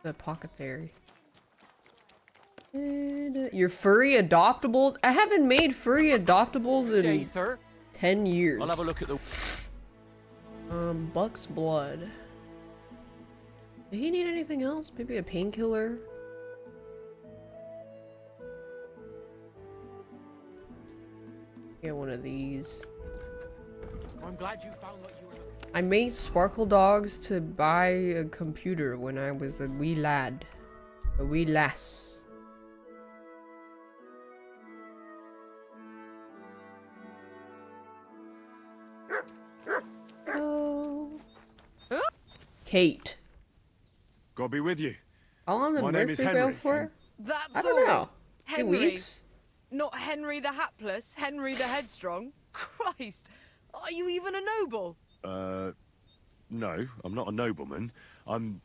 The apothecary. And, your furry adoptables? I haven't made furry adoptables in Day, sir. 10 years. I'll have a look at the... Buck's blood. Did he need anything else? Maybe a painkiller? Get one of these. I'm glad you found what you were looking for. I made sparkle dogs to buy a computer when I was a wee lad. A wee lass. Oh. Kate. God be with you. How long the My name is birthday bell Henry. for? That's I don't all. know. 2 Henry. weeks? Not Henry the Hapless, Henry the Headstrong. Christ, are you even a noble? No, I'm not a nobleman. I'm...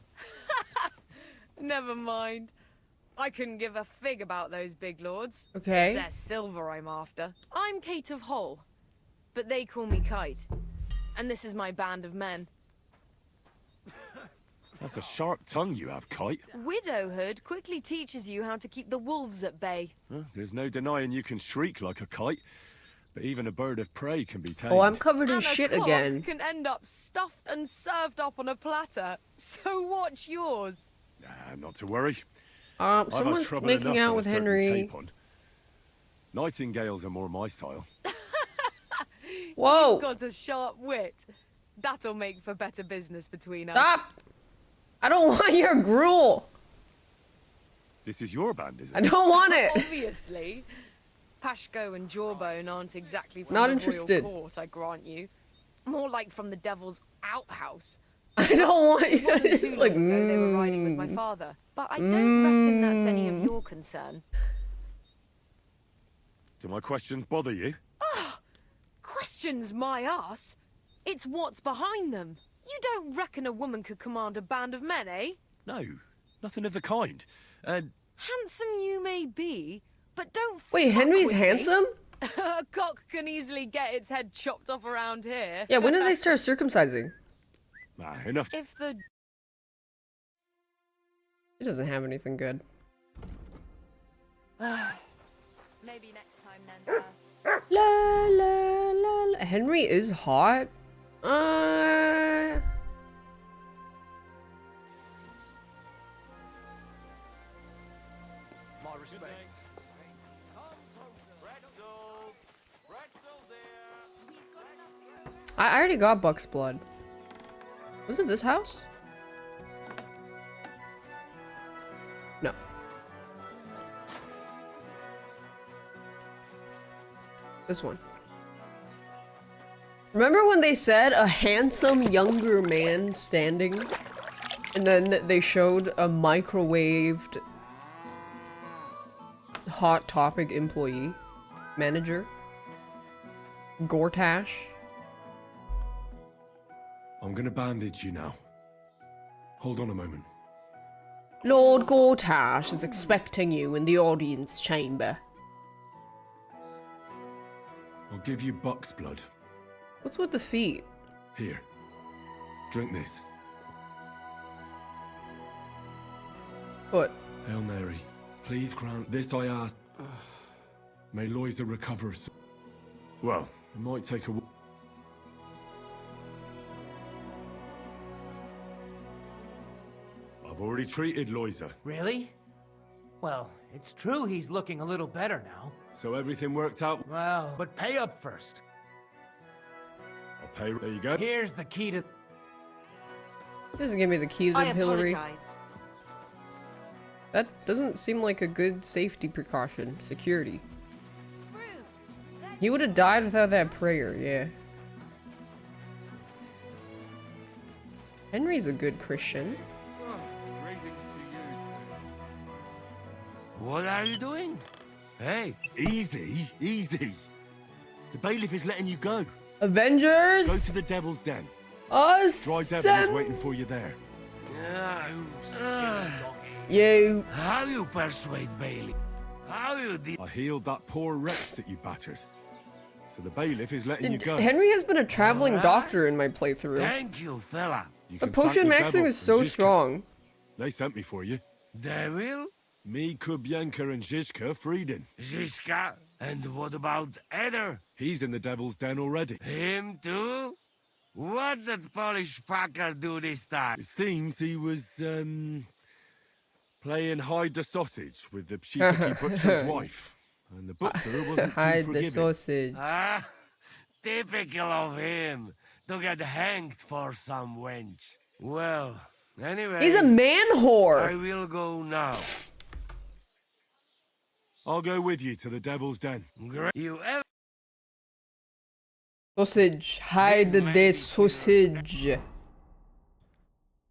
Never mind. I couldn't give a fig about those big lords. Okay. It's their silver I'm after. I'm Kate of Hull, but they call me Kite. And this is my band of men. That's a sharp tongue you have, Kite. Widowhood quickly teaches you how to keep the wolves at bay. Huh, there's no denying you can shriek like a kite, but even a bird of prey can be tamed. Oh, I'm covered in And shit a cock again. can end up stuffed and served up on a platter. So watch yours. Nah, not to worry. I've had Someone's trouble making enough out with with a certain Henry. capon. Nightingales are more my style. Whoa! You've got a sharp wit. That'll make for better business between us. Stop! I don't want your gruel! This is your band, is it? I don't want it! Obviously. Pashko and Jawbone aren't exactly from Not the interested. royal court, I grant you. More like from the devil's outhouse. I don't want you. It wasn't too It's like, long ago they were riding with my father. But I don't reckon that's any of your concern. Do my questions bother you? Questions my ass. It's what's behind them. You don't reckon a woman could command a band of men, eh? No, nothing of the kind. Handsome you may be, but don't Wait, fuck Henry's with me. handsome? A cock can easily get its head chopped off around here. Yeah, when did they start circumcising? Nah, enough. If the... He doesn't have anything good. Maybe next time then, sir. La la la la. Henry is hot. My respects. I already got Buck's blood. Was it this house? No. This one. Remember when they said a handsome younger man standing? And then they showed a microwaved Hot Topic employee? Manager? Gortash? I'm gonna bandage you now. Hold on a moment. Lord Gortash is expecting you in the audience chamber. I'll give you Buck's blood. What's with the feet? Here. Drink this. What? Hail Mary, please grant this I ask. May Loiza recover. Well, it might take a... I've already treated Loiza. Really? Well, it's true he's looking a little better now. So everything worked out? Well, but pay up first. I'll pay... There you go. Here's the key to... Doesn't give me the key to the I pillory. apologize. That doesn't seem like a good safety precaution. Security. He would have died without that prayer, yeah. Henry's a good Christian. What are you doing? Hey, easy, easy. The bailiff is letting you go. Avengers! Go to the Devil's Den. Awesome! Dry Devil is waiting for you there. Oh, shit, doggy. You. How you persuade Bailey? How you did? I healed that poor wretch that you battered. So the bailiff is letting you go. Henry has been a traveling doctor in my playthrough. Thank you, fella. The potion maxing is so strong. They sent me for you. They will? Me, Kubyanka, and Zizka freed him. Zizka? And what about Eder? He's in the Devil's Den already. Him too? What did Polish fucker do this time? It seems he was, playing hide the sausage with the Pshitaki butcher's wife. And the butcher wasn't hide too the forgiving. sausage. Ah, typical of him. To get hanged for some wench. Well, anyway... He's a man whore! I will go now. I'll go with you to the Devil's Den. You ever... Sausage. Hide the sausage.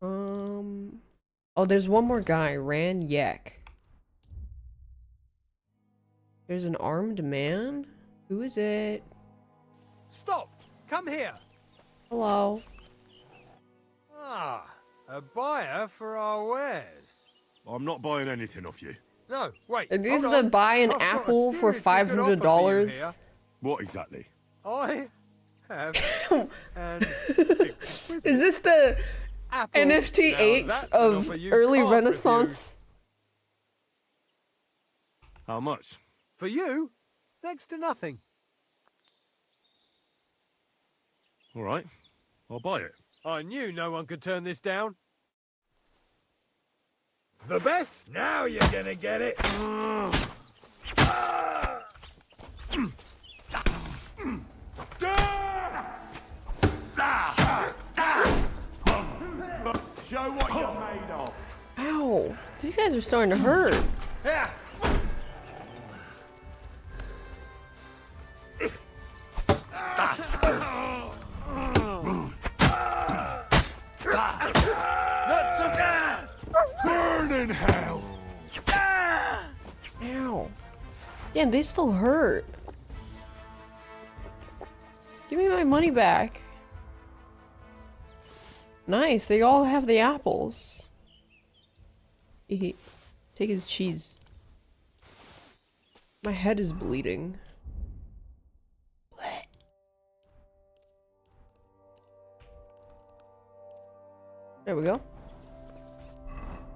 Oh, there's one more guy. Ran Yek. There's an armed man? Who is it? Stop! Come here! Hello. Ah, a buyer for our wares. I'm not buying anything off you. No, wait. Are these hold the on. buy an I've got a apple for seriously good offer for you here. $500? What exactly? I have an Is this the apple. NFT Now apes that's an of offer you early can't Renaissance? How much? For you, next to nothing. All right, I'll buy it. I knew no one could turn this down. The best? Now you're gonna get it. Show what you're made of. Ow. These guys are starting to hurt. Burn in hell. Ow. Damn, they still hurt. Give me my money back. Nice, they all have the apples. Take his cheese. My head is bleeding. Blech. There we go.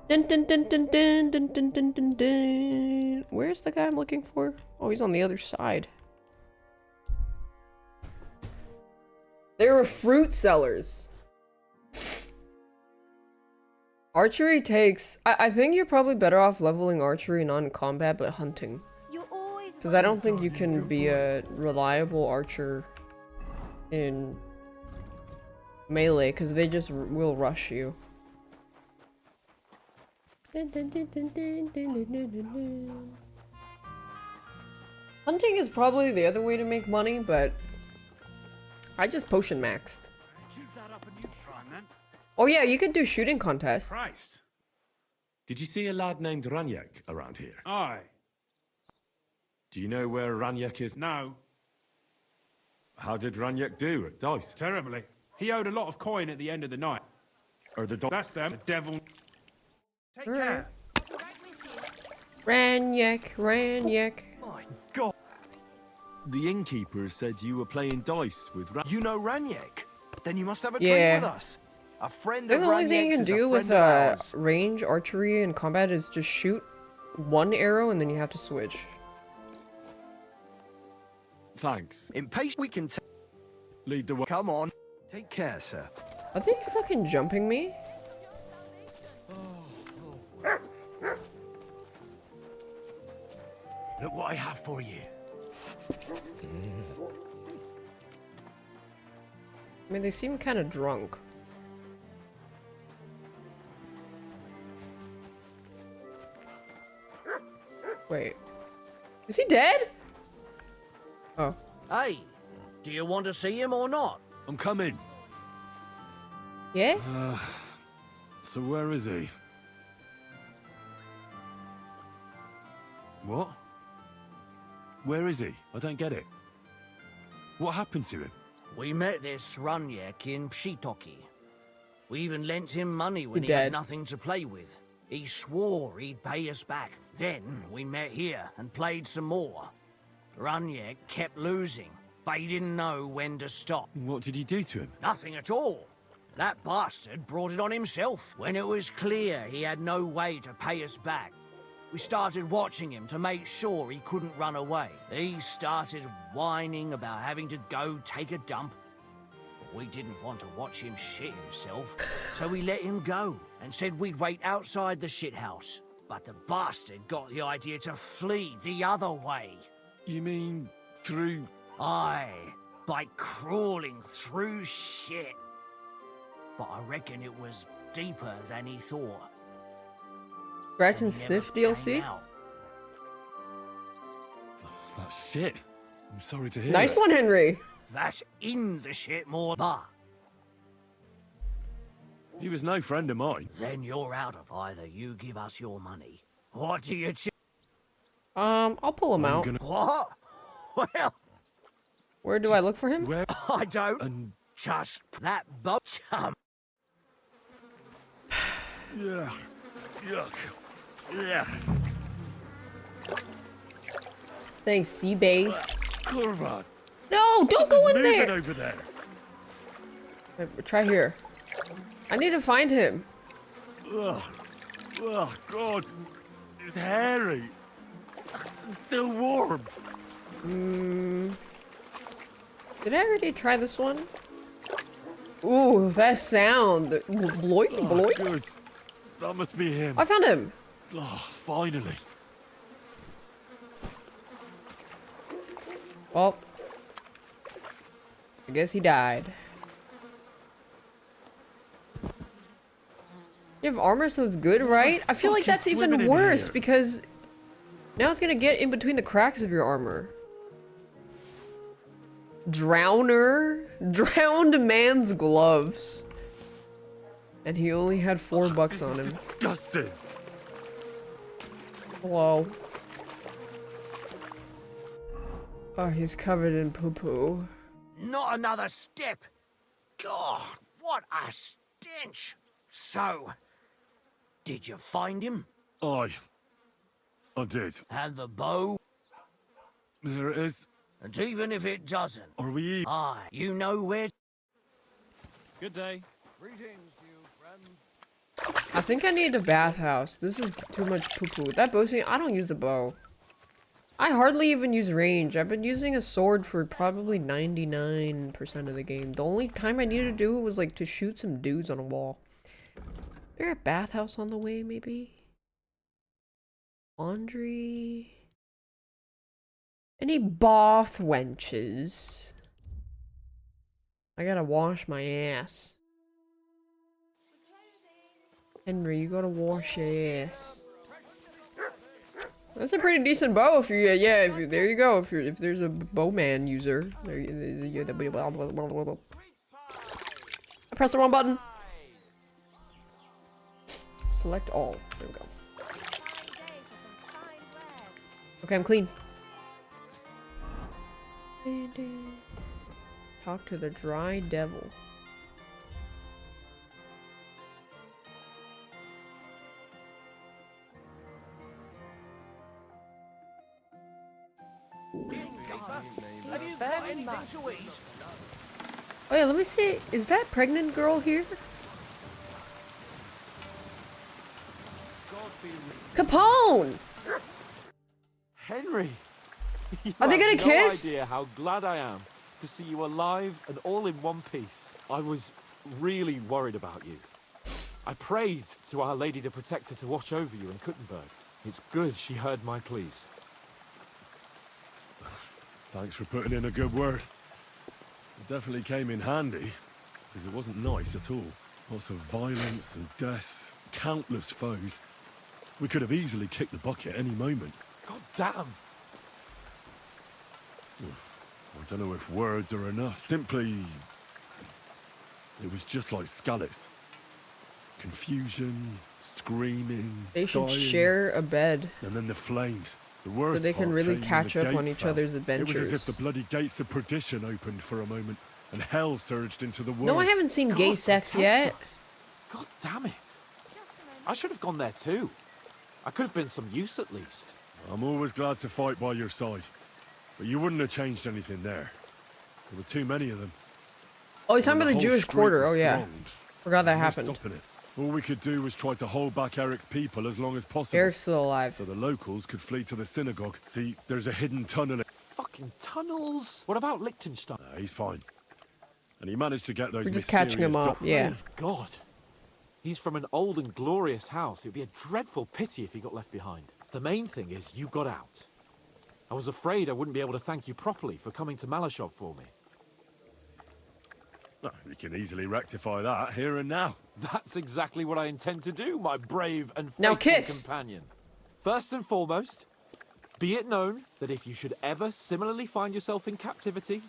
Dun dun dun dun dun dun dun dun dun dun. Where's the guy I'm looking for? Oh, he's on the other side. They were fruit sellers. Archery takes... I think you're probably better off leveling archery non-combat, but hunting. Because I don't think you can be a reliable archer in melee, because they just will rush you. Hunting is probably the other way to make money, but I just potion maxed. Oh yeah, you could do shooting contests. Christ. Did you see a lad named Ranyak around here? Aye. Do you know where Ranyak is? No. How did Ranyak do at dice? Terribly. He owed a lot of coin at the end of the night. Or the That's them. The devil. Take care. Ranyak. My God. The innkeeper said you were playing dice with Ranyak. You know Ranyak? Then you must have a Yeah. drink with us. A friend The of only thing you Ranyak's can is a do with friend of ours. range, archery, and combat is just shoot one arrow and then you have to switch. Thanks. In pace we can lead the way. Come on. Take care, sir. Are they fucking jumping me? Look what I have for you. I mean, they seem kind of drunk. Wait. Is he dead? Oh. Hey, do you want to see him or not? I'm coming. Yeah? So where is he? What? Where is he? I don't get it. What happened to him? We met this Runyak in Pshitoki. We even lent him money when he Dead. had nothing to play with. He swore he'd pay us back. Then we met here and played some more. Runyak kept losing, but he didn't know when to stop. What did you do to him? Nothing at all. That bastard brought it on himself. When it was clear he had no way to pay us back, we started watching him to make sure he couldn't run away. He started whining about having to go take a dump. But we didn't want to watch him shit himself, so we let him go and said we'd wait outside the shithouse. But the bastard got the idea to flee the other way. You mean through... Aye, by crawling through shit. But I reckon it was deeper than he thought. Scratch and Sniff DLC? That's shit. I'm sorry to hear Nice it. one, Henry. That's in the shit more, but... He was no friend of mine. Then you're out of either you give us your money. What do you... I'll pull him out. What? Well... Where do I look for him? Where? I don't... Just that boat chum. Yeah. Yuck. Yeah. Thanks, Seabase. Kurva. No, don't go in there. Over there. Try here. I need to find him. Ugh. Oh, God. It's hairy. It's still warm. Did I already try this one? Ooh, that sound. Bloik, bloik. Good. That must be him. I found him. Oh, finally. Well, I guess he died. You have armor, so it's good, right? I feel like that's even worse because now it's gonna get in between the cracks of your armor. Drowner? Drowned man's gloves. And he only had $4 on him. Disgusting. Hello. Oh, he's covered in poo-poo. Not another step. God, what a stench. So, did you find him? I did. And the bow? There it is. And even if it doesn't... Are we... Aye, you know where... Good day. Greetings to you, friend. I think I need a bathhouse. This is too much poo-poo. That bow thing, I don't use a bow. I hardly even use range. I've been using a sword for probably 99% of the game. The only time I needed to do it was like to shoot some dudes on a wall. Is there a bathhouse on the way, maybe? Laundry... Any bath wenches? I gotta wash my ass. Henry, you gotta wash your ass. That's a pretty decent bow if you, yeah, if you, there you go. If there's a bowman user. There you, I pressed the wrong button. Select all. There we go. Okay, I'm clean. Talk to the dry devil. Oh yeah, let me see. Is that pregnant girl here? Capone! Henry! Are they gonna kiss? No idea how glad I am to see you alive and all in one piece. I was really worried about you. I prayed to Our Lady the Protector to watch over you in Kuttenberg. It's good she heard my pleas. Thanks for putting in a good word. It definitely came in handy, because it wasn't nice at all. Lots of violence and death, countless foes. We could have easily kicked the bucket any moment. God damn! I don't know if words are enough. Simply... it was just like Skalitz. Confusion, screaming, They should dying, share a bed. and then the flames. The worst So they can part really came when catch the up on gate each fell. other's It adventures. was as if the bloody gates of perdition opened for a moment, and hell surged into the world. No, I haven't seen gay sex yet. God damn it! I should have gone there too. I could have been some use at least. I'm always glad to fight by your side. But you wouldn't have changed anything there. There were too many of them. Oh, he's talking about the whole Jewish street quarter. was Oh, yeah. thronged. Forgot that No happened. stopping it. All we could do was try to hold back Eric's people as long as possible. Eric's still alive. So the locals could flee to the synagogue. See, there's a hidden tunnel. Fucking tunnels. What about Liechtenstein? He's fine. And he managed to get those We're just catching him up, yeah. Praise God. He's from an old and glorious house. It would be a dreadful pity if he got left behind. The main thing is you got out. I was afraid I wouldn't be able to thank you properly for coming to Malashov for me. Well, we can easily rectify that here and now. That's exactly what I intend to do, my brave and Now faithful kiss. companion. First and foremost, be it known that if you should ever similarly find yourself in captivity,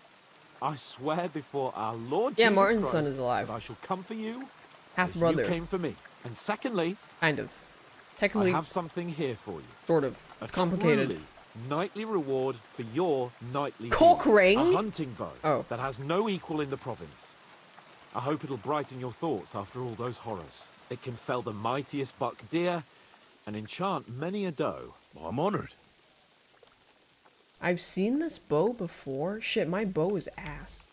I swear before our Lord Yeah, Jesus Martin's Christ son is alive. that I shall come for you Half as brother. you came for me. And secondly, Kind of. I Technically, have something here for you. sort of. It's complicated. Truly knightly reward for your knightly Cock deed. ring? A hunting bow Oh. that has no equal in the province. I hope it'll brighten your thoughts after all those horrors. It can fell the mightiest buck deer and enchant many a doe. I'm honored. I've seen this bow before. Shit, my bow is ass.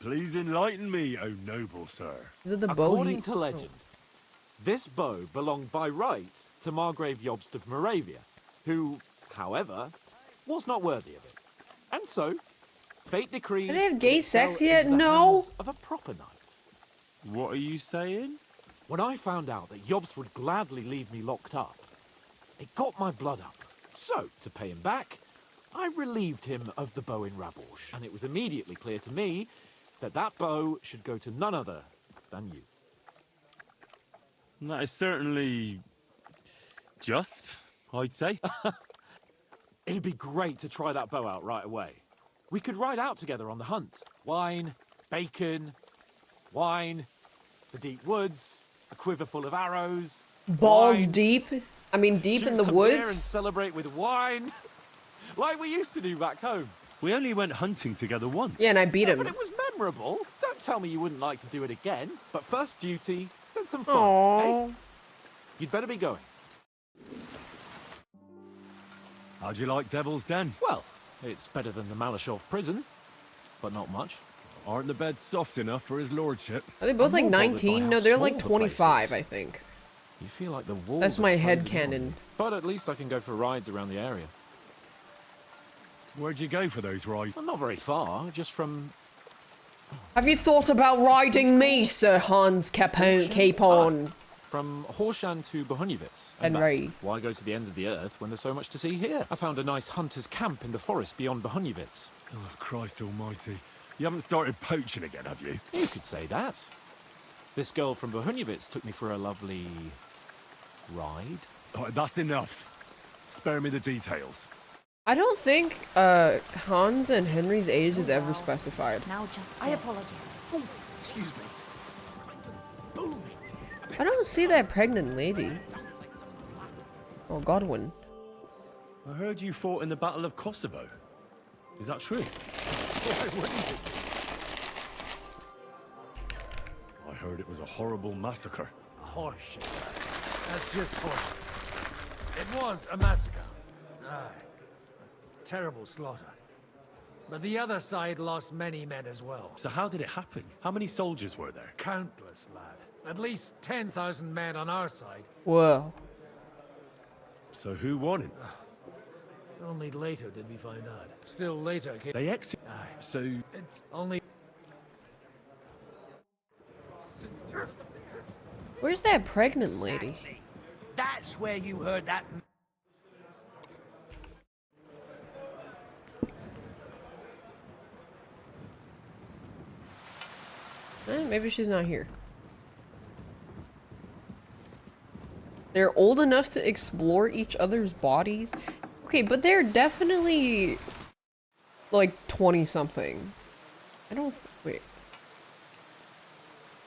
Please enlighten me, O noble sir. Is it the bow? According to legend, this bow belonged by right to Margrave Jobst of Moravia, who, however, was not worthy of it. And so, fate decreed... Do they have gay that it fell sex yet? into the No. hands of a proper knight. What are you saying? When I found out that Jobst would gladly leave me locked up, it got my blood up. So, to pay him back, I relieved him of the bow in Raborsch, and it was immediately clear to me that that bow should go to none other than you. That is certainly... just, I'd say. It'd be great to try that bow out right away. We could ride out together on the hunt. Wine, bacon, wine, the deep woods, a quiver full of arrows. Balls wine, deep? I mean, deep shoot in the some deer and woods? celebrate with wine, like we used to do back home. We only went hunting together once. Yeah, and I beat him. But it was memorable. Don't tell me you wouldn't like to do it again. But first duty, then some fun. Aww. Eh? You'd better be going. How'd you like Devil's Den? Well, it's better than the Malashov prison, but not much. Aren't the beds soft enough for his lordship? Are they both like I'm more bothered by 19? how No, they're small like the 25, place I think. You feel like the walls. That's are my closing headcanon. in. But at least I can go for rides around the area. Where'd you go for those rides? Well, not very far, just from... Have you thought about riding me, Sir Hans Capon? From Horshan to Bohuniewicz. Henry. Why go to the ends of the earth when there's so much to see here? I found a nice hunter's camp in the forest beyond Bohuniewicz. Oh, Christ almighty. You haven't started poaching again, have you? You could say that. This girl from Bohuniewicz took me for a lovely... ride. Oh, that's enough. Spare me the details. I don't think Hans and Henry's age is ever specified. Now just I apologize. Oh, excuse me. I don't see that pregnant lady. Oh, Godwin. I heard you fought in the Battle of Kosovo. Is that true? Why wouldn't it? I heard it was a horrible massacre. Horseshit. That's just horseshit. It was a massacre. Aye. Terrible slaughter. But the other side lost many men as well. So how did it happen? How many soldiers were there? Countless, lad. At least 10,000 men on our side. Whoa. So who won it? Only later did we find out. Still later came... They exit. Aye. So... It's only... Where's that pregnant lady? That's where you heard that. Maybe she's not here. They're old enough to explore each other's bodies. Okay, but they're definitely like 20-something. I don't... Wait.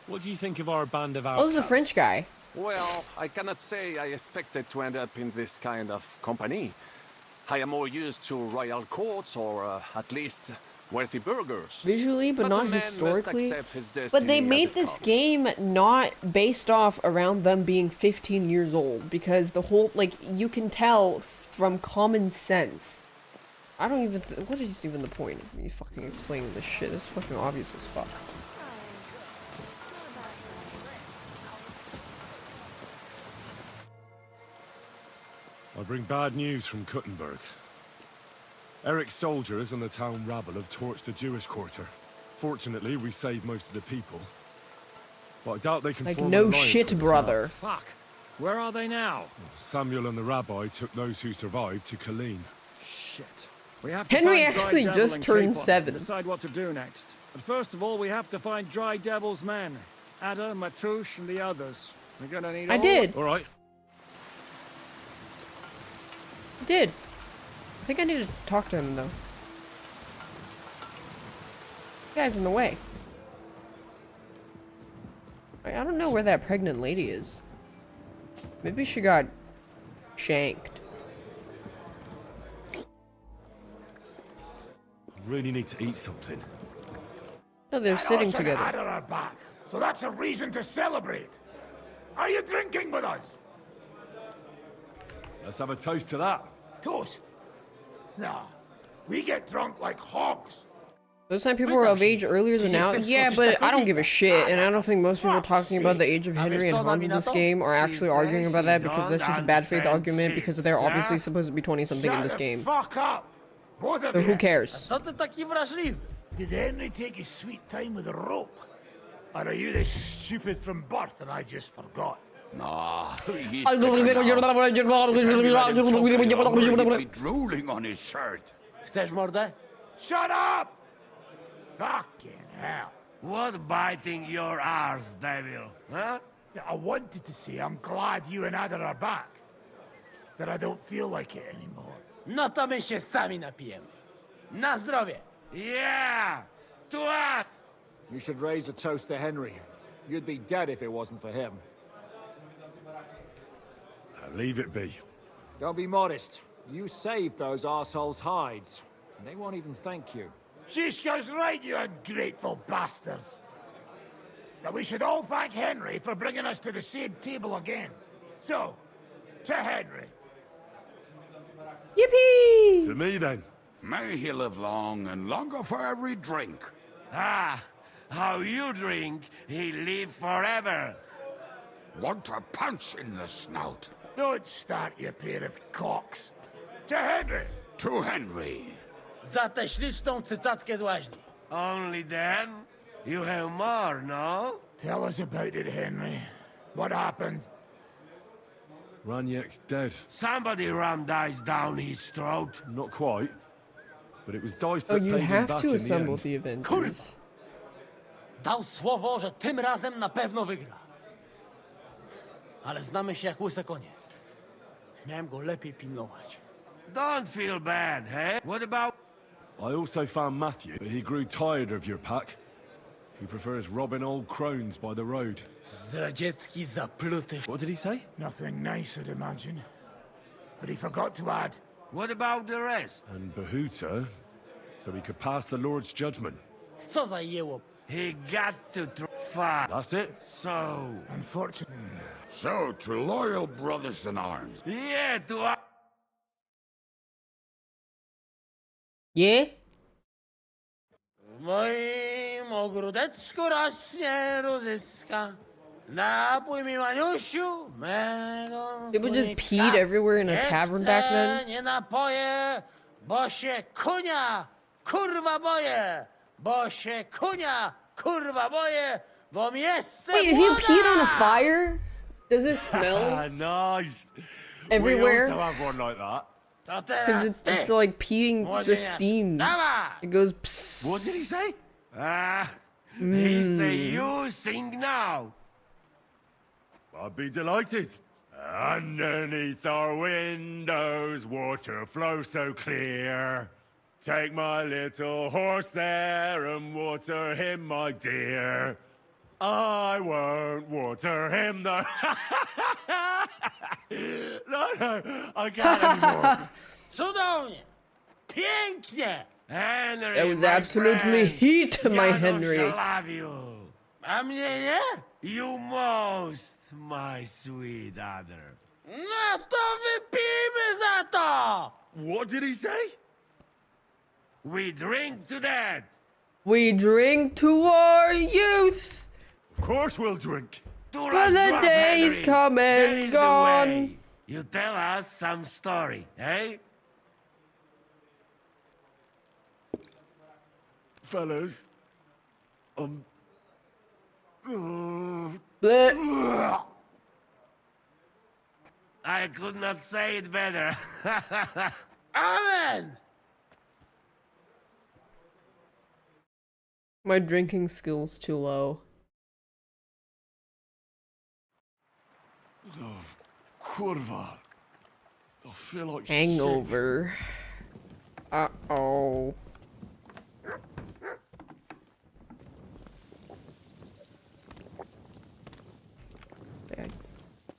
What do you think of our band of Oh, outcasts? this is a French guy. Well, I cannot say I expected to end up in this kind of company. I am more used to royal courts, or at least Wealthy burghers. Visually, but a not man must historically. accept his But they destiny as made it this comes. game not based off around them being 15 years old, because the whole, like, you can tell from common sense. I don't even, what is even the point of me fucking explaining this shit? It's fucking obvious as fuck. I bring bad news from Kuttenberg. Eric's soldiers and the town rabble have torched the Jewish quarter. Fortunately, we saved most of the people. But I doubt they can Like, form an no alliance shit, with us brother. now. Fuck. Where are they now? Samuel and the rabbi took those who survived to Colleen. Shit. We have to Henry find Dry actually Devil just and turned Capon 7. and decide what to do next. But first of all, we have to find Dry Devil's men. Ada, Matouche, and the others. We're gonna need I all... did. All right. I did. I think I need to talk to him, though. The guy's in the way. I don't know where that pregnant lady is. Maybe she got shanked. I really need to eat something. No, they're sitting together. Ada are back, so that's a reason to celebrate. Are you drinking with us? Let's have a toast to that. Toast? No, we get drunk like hogs. Those time people were of age earlier than now. Yeah, but I don't give a shit, and I don't think most people talking about the age of Henry and Hans in this game are actually arguing about that, because that's just a bad faith argument, because they're obviously supposed to be 20-something in this game. Fuck up! Both of So who you. cares? Did Henry take his sweet time with a rope? Or are you this stupid from birth and I just forgot? No, he's he'd be drooling on his shirt. Chcesz mordę? Shut up! Fucking hell. What biting your arse, devil? Huh? I wanted to say I'm glad you and Ada are back. That I don't feel like it anymore. No to my się sami napijemy. Na zdrowie! Yeah! To us! You should raise a toast to Henry. You'd be dead if it wasn't for him. Leave it be. Don't be modest. You saved those arseholes' hides. And they won't even thank you. Shishka's right, you ungrateful bastards. That we should all thank Henry for bringing us to the same table again. So, to Henry. Yippee! To me, then. May he live long and longer for every drink. Ah, how you drink, he live forever. Want to punch in the snout. Don't start, you pair of cocks. To Henry. To Henry. Za tę śliczną cycatkę z łaźni. Only then? You have more, no? Tell us about it, Henry. What happened? Raniek's dead. Somebody rammed dice down his throat. Not quite. But it was dice Oh, that you paid him have back to in the assemble end. the Avengers. Dał słowo, że tym razem na pewno wygra. Ale znamy się jak łyse konie. Miałem go lepiej pilnować. Don't feel bad, eh? What about... I also found Matthew, but he grew tired of your pack. He prefers robbing old crones by the road. Zdradziecki zapluty. What did he say? Nothing nice, I'd imagine. But he forgot to add. What about the rest? And Bahuta, so he could pass the Lord's judgment. Co za jełop? He got to fight. That's it. So... Unfortunately. So, to loyal brothers in arms. Yeah, to... Yeah? W moim ogródeczku rośnie różyska. Napój mi, Maniusiu, mego People just kunika. peed everywhere in a tavern back then? Nie napoje, bo się kunia, kurwa boję. Bo się kunia, kurwa boję, bo miejsce Wait, if you peed on a fire, does it smell Nice. everywhere? We also have one like that. To Because teraz it's ty, like peeing the młodzieniarz. steam. Dawaj! It goes psst. What did he say? He say you sing now. I'd be delighted. Underneath our windows, water flows so clear. Take my little horse there and water him, my dear. I won't water him, though. No, I can't anymore. Cudownie! Pięknie! Henry, That was my absolutely friend. heat, my Janos Henry. love you. You most, my sweet other. What did he say? We drink to that. We drink to our youth. Of course we'll drink. To For the days Henry. come That and is the gone. way. You tell us some story, eh? Fellas, Blech. I could not say it better. Amen! My drinking skills too low. oh, kurva. I feel like Hangover. Uh-oh.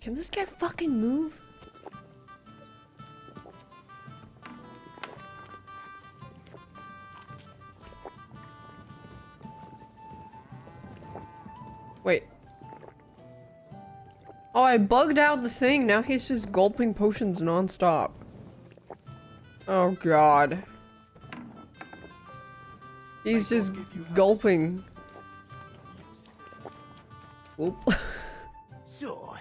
Can this guy fucking move? Wait. Oh, I bugged out the thing. Now he's just gulping potions non-stop. Oh god. He's just gulping. Oop. So,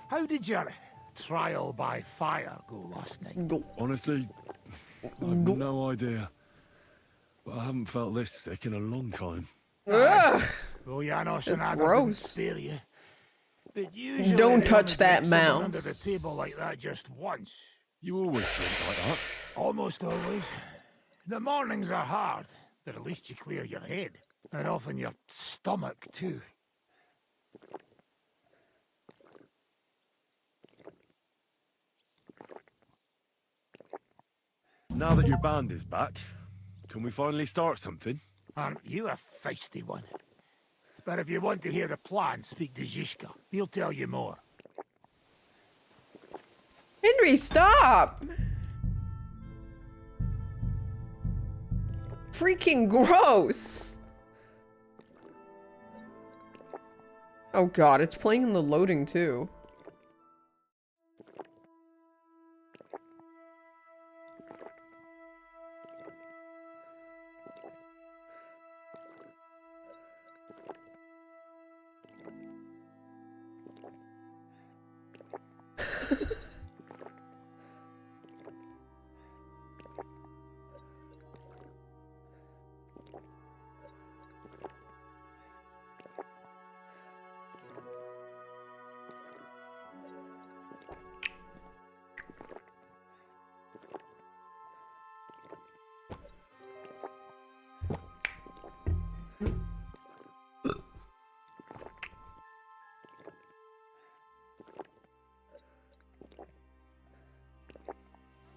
how did your trial by fire go last night? Honestly, I've no idea. But I haven't felt this sick in a long time. Ugh. Well, Janos and That's I gross. didn't spare you. But usually Don't they touch only that drink someone mouse. under the table like that just once. You always drink like that. Almost always. The mornings are hard, but at least you clear your head. And often your stomach, too. Now that your band is back, can we finally start something? Aren't you a feisty one? But if you want to hear the plan, speak to Zizka. He'll tell you more. Henry, stop! Freaking gross! Oh god, it's playing in the loading too.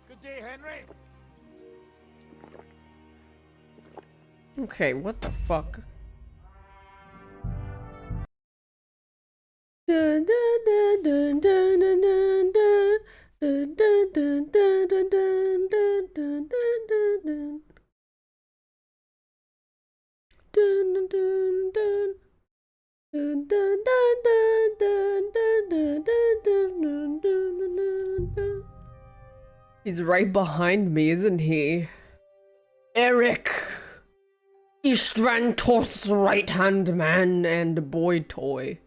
Good day, Henry. Okay, what the fuck? Dun, dun, dun, dun, dun, dun, dun, dun, dun, dun, dun, dun, dun, dun, dun, dun, dun. Dun, dun, dun, dun. Dun, dun, dun, dun, dun, dun, dun, dun, dun, dun, dun, dun. He's right behind me, isn't he? Eric! Istrantor's right-hand man and boy toy.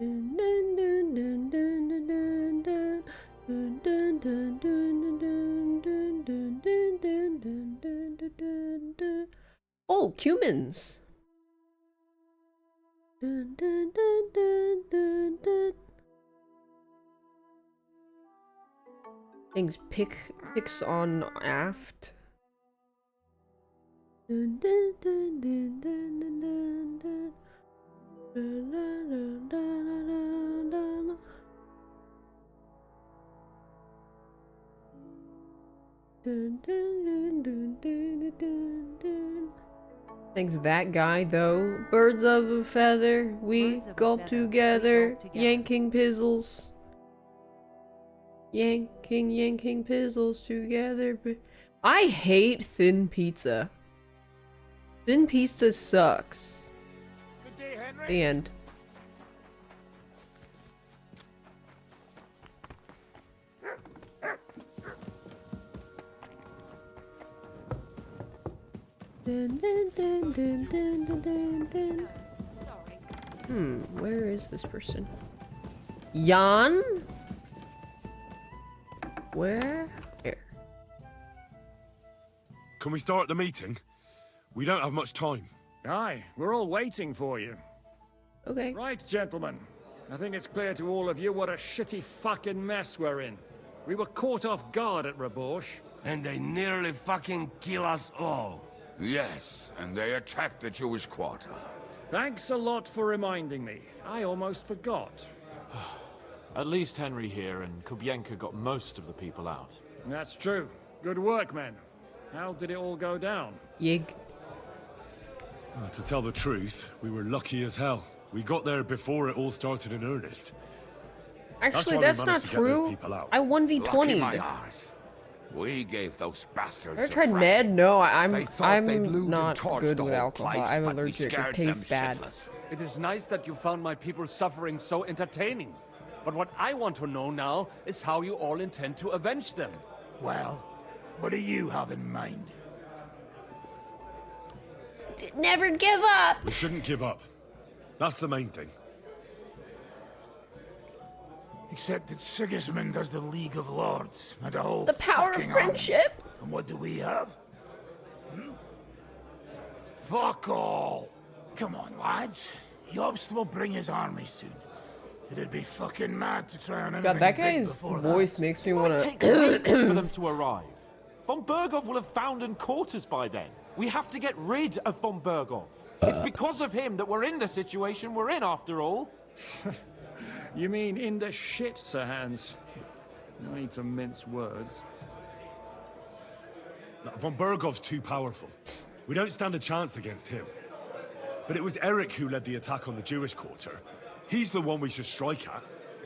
Dun, dun, dun, dun, dun, dun, dun, dun, dun, dun, dun, dun, dun, dun, dun, dun, dun, dun, dun, dun. Oh, cumins. Dun, dun, dun, dun, dun, dun. Things picks on aft. Dun, dun, dun, dun, dun, dun, dun, dun. Dun, dun, dun, dun, dun, dun. Dun, dun, dun, dun, dun, dun, dun. Thanks that guy though. Birds of a feather, we gulp together, yanking pizzles. Yanking pizzles together. I hate thin pizza. Thin pizza sucks. Good day, Henry. The end. Dun, dun, dun, dun, dun, dun, dun, dun. Where is this person? Jan? Where? Here. Can we start the meeting? We don't have much time. Aye, we're all waiting for you. Okay. Right, gentlemen. I think it's clear to all of you what a shitty fucking mess we're in. We were caught off guard at Rabosh. And they nearly fucking kill us all. Yes, and they attacked the Jewish quarter. Thanks a lot for reminding me. I almost forgot. At least Henry here and Kubienka got most of the people out. That's true. Good work, men. How did it all go down? Yig. To tell the truth, we were lucky as hell. We got there before it all started in earnest. Actually, that's not true. I 1v20'd. My arse. We gave those bastards. Ever tried med? No, I'm not torched good the with whole alcohol. place, I'm but we allergic. It scared tastes them bad. shitless. It is nice that you found my people suffering so entertaining. But what I want to know now is how you all intend to avenge them. Well, what do you have in mind? Never give up! We shouldn't give up. That's the main thing. Except that Sigismund has the League of Lords and a whole The power of fucking army. friendship! And what do we have? Fuck all! Come on, lads. Jobst will bring his army soon. It'd be fucking mad to try on anything God, that big guy's before voice makes me want Take to. weeks for them to arrive. Von Berghoff will have found and caught us by then. We have to get rid of Von Berghoff. It's because of him that we're in the situation we're in, after all. You mean in the shit, Sir Hans? No need to mince words. Von Berghoff's too powerful. We don't stand a chance against him. But it was Eric who led the attack on the Jewish quarter. He's the one we should strike at.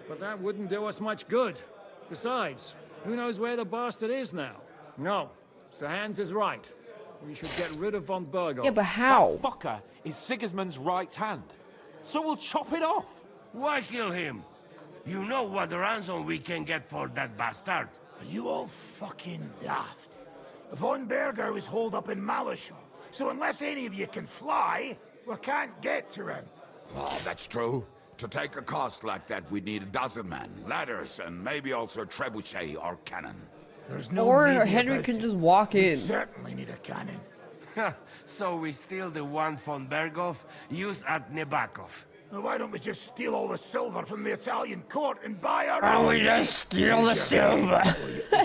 But that wouldn't do us much good. Besides, who knows where the bastard is now? No, Sir Hans is right. We should get rid of Von Berghoff. Yeah, but how? That fucker is Sigismund's right hand. So we'll chop it off. Why kill him? You know what ransom we can get for that bastard. Are you all fucking daft? Von Berger is holed up in Malashov, so unless any of you can fly, we can't get to him. Oh, that's true. To take a cost like that, we'd need a dozen men, ladders, and maybe also a trebuchet or cannon. There's no Or maybe Henry about can it. just walk We in. certainly need a cannon. So we steal the one von Berghoff used at Nebakov. Now, why don't we just steal all the silver from the Italian court and buy our Why don't own? we just steal the silver?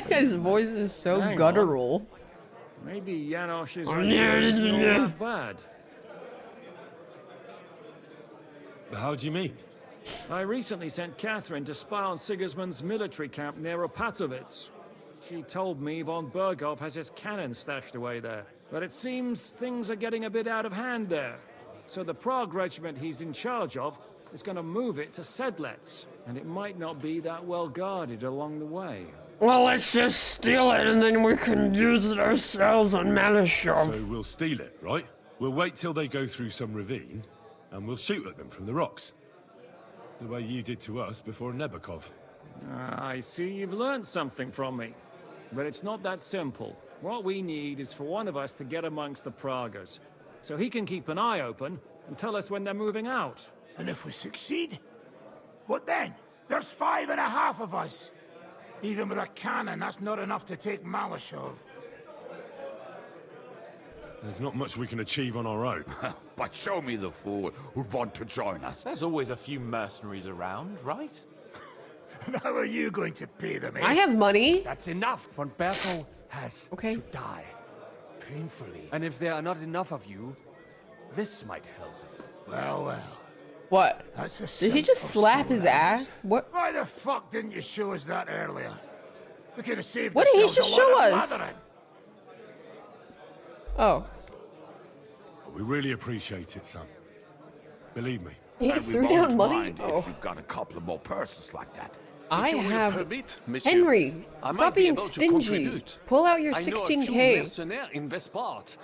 His voice is so Hang on. guttural. Maybe Janosch's Oh, idea yeah, isn't all yeah. that bad. How do you mean? I recently sent Catherine to spy on Sigismund's military camp near Opatovitz. She told me Von Berghoff has his cannon stashed away there. But it seems things are getting a bit out of hand there. So the Prague regiment he's in charge of is going to move it to Sedlets. And it might not be that well guarded along the way. Well, let's just steal it and then we can use it ourselves on Malashov. So we'll steal it, right? We'll wait till they go through some ravine, and we'll shoot at them from the rocks. The way you did to us before Nebakov. I see you've learned something from me. But it's not that simple. What we need is for one of us to get amongst the Praguers, so he can keep an eye open and tell us when they're moving out. And if we succeed, what then? There's 5.5 of us. Even with a cannon, that's not enough to take Malashov. There's not much we can achieve on our own. But show me the fool who'd want to join us. There's always a few mercenaries around, right? And how are you going to pay them, eh? I have money. That's enough. Von Berghoff has to die. Painfully. And if there are not enough of you, this might help. Well, well. What? That's a Did he just sensible slap soul, his that ass? is. What? Why the fuck didn't you show us that earlier? We could have saved What did he ourselves just a lot show of us? blathering. Oh. We really appreciate it, son. Believe me. He And we threw won't down money? mind Oh. if you've got a couple of more purses like that. I If you will have... permit, monsieur, Henry, I might stop be being able to stingy. contribute. Pull out your I know a few 16K. mercenaires in this part.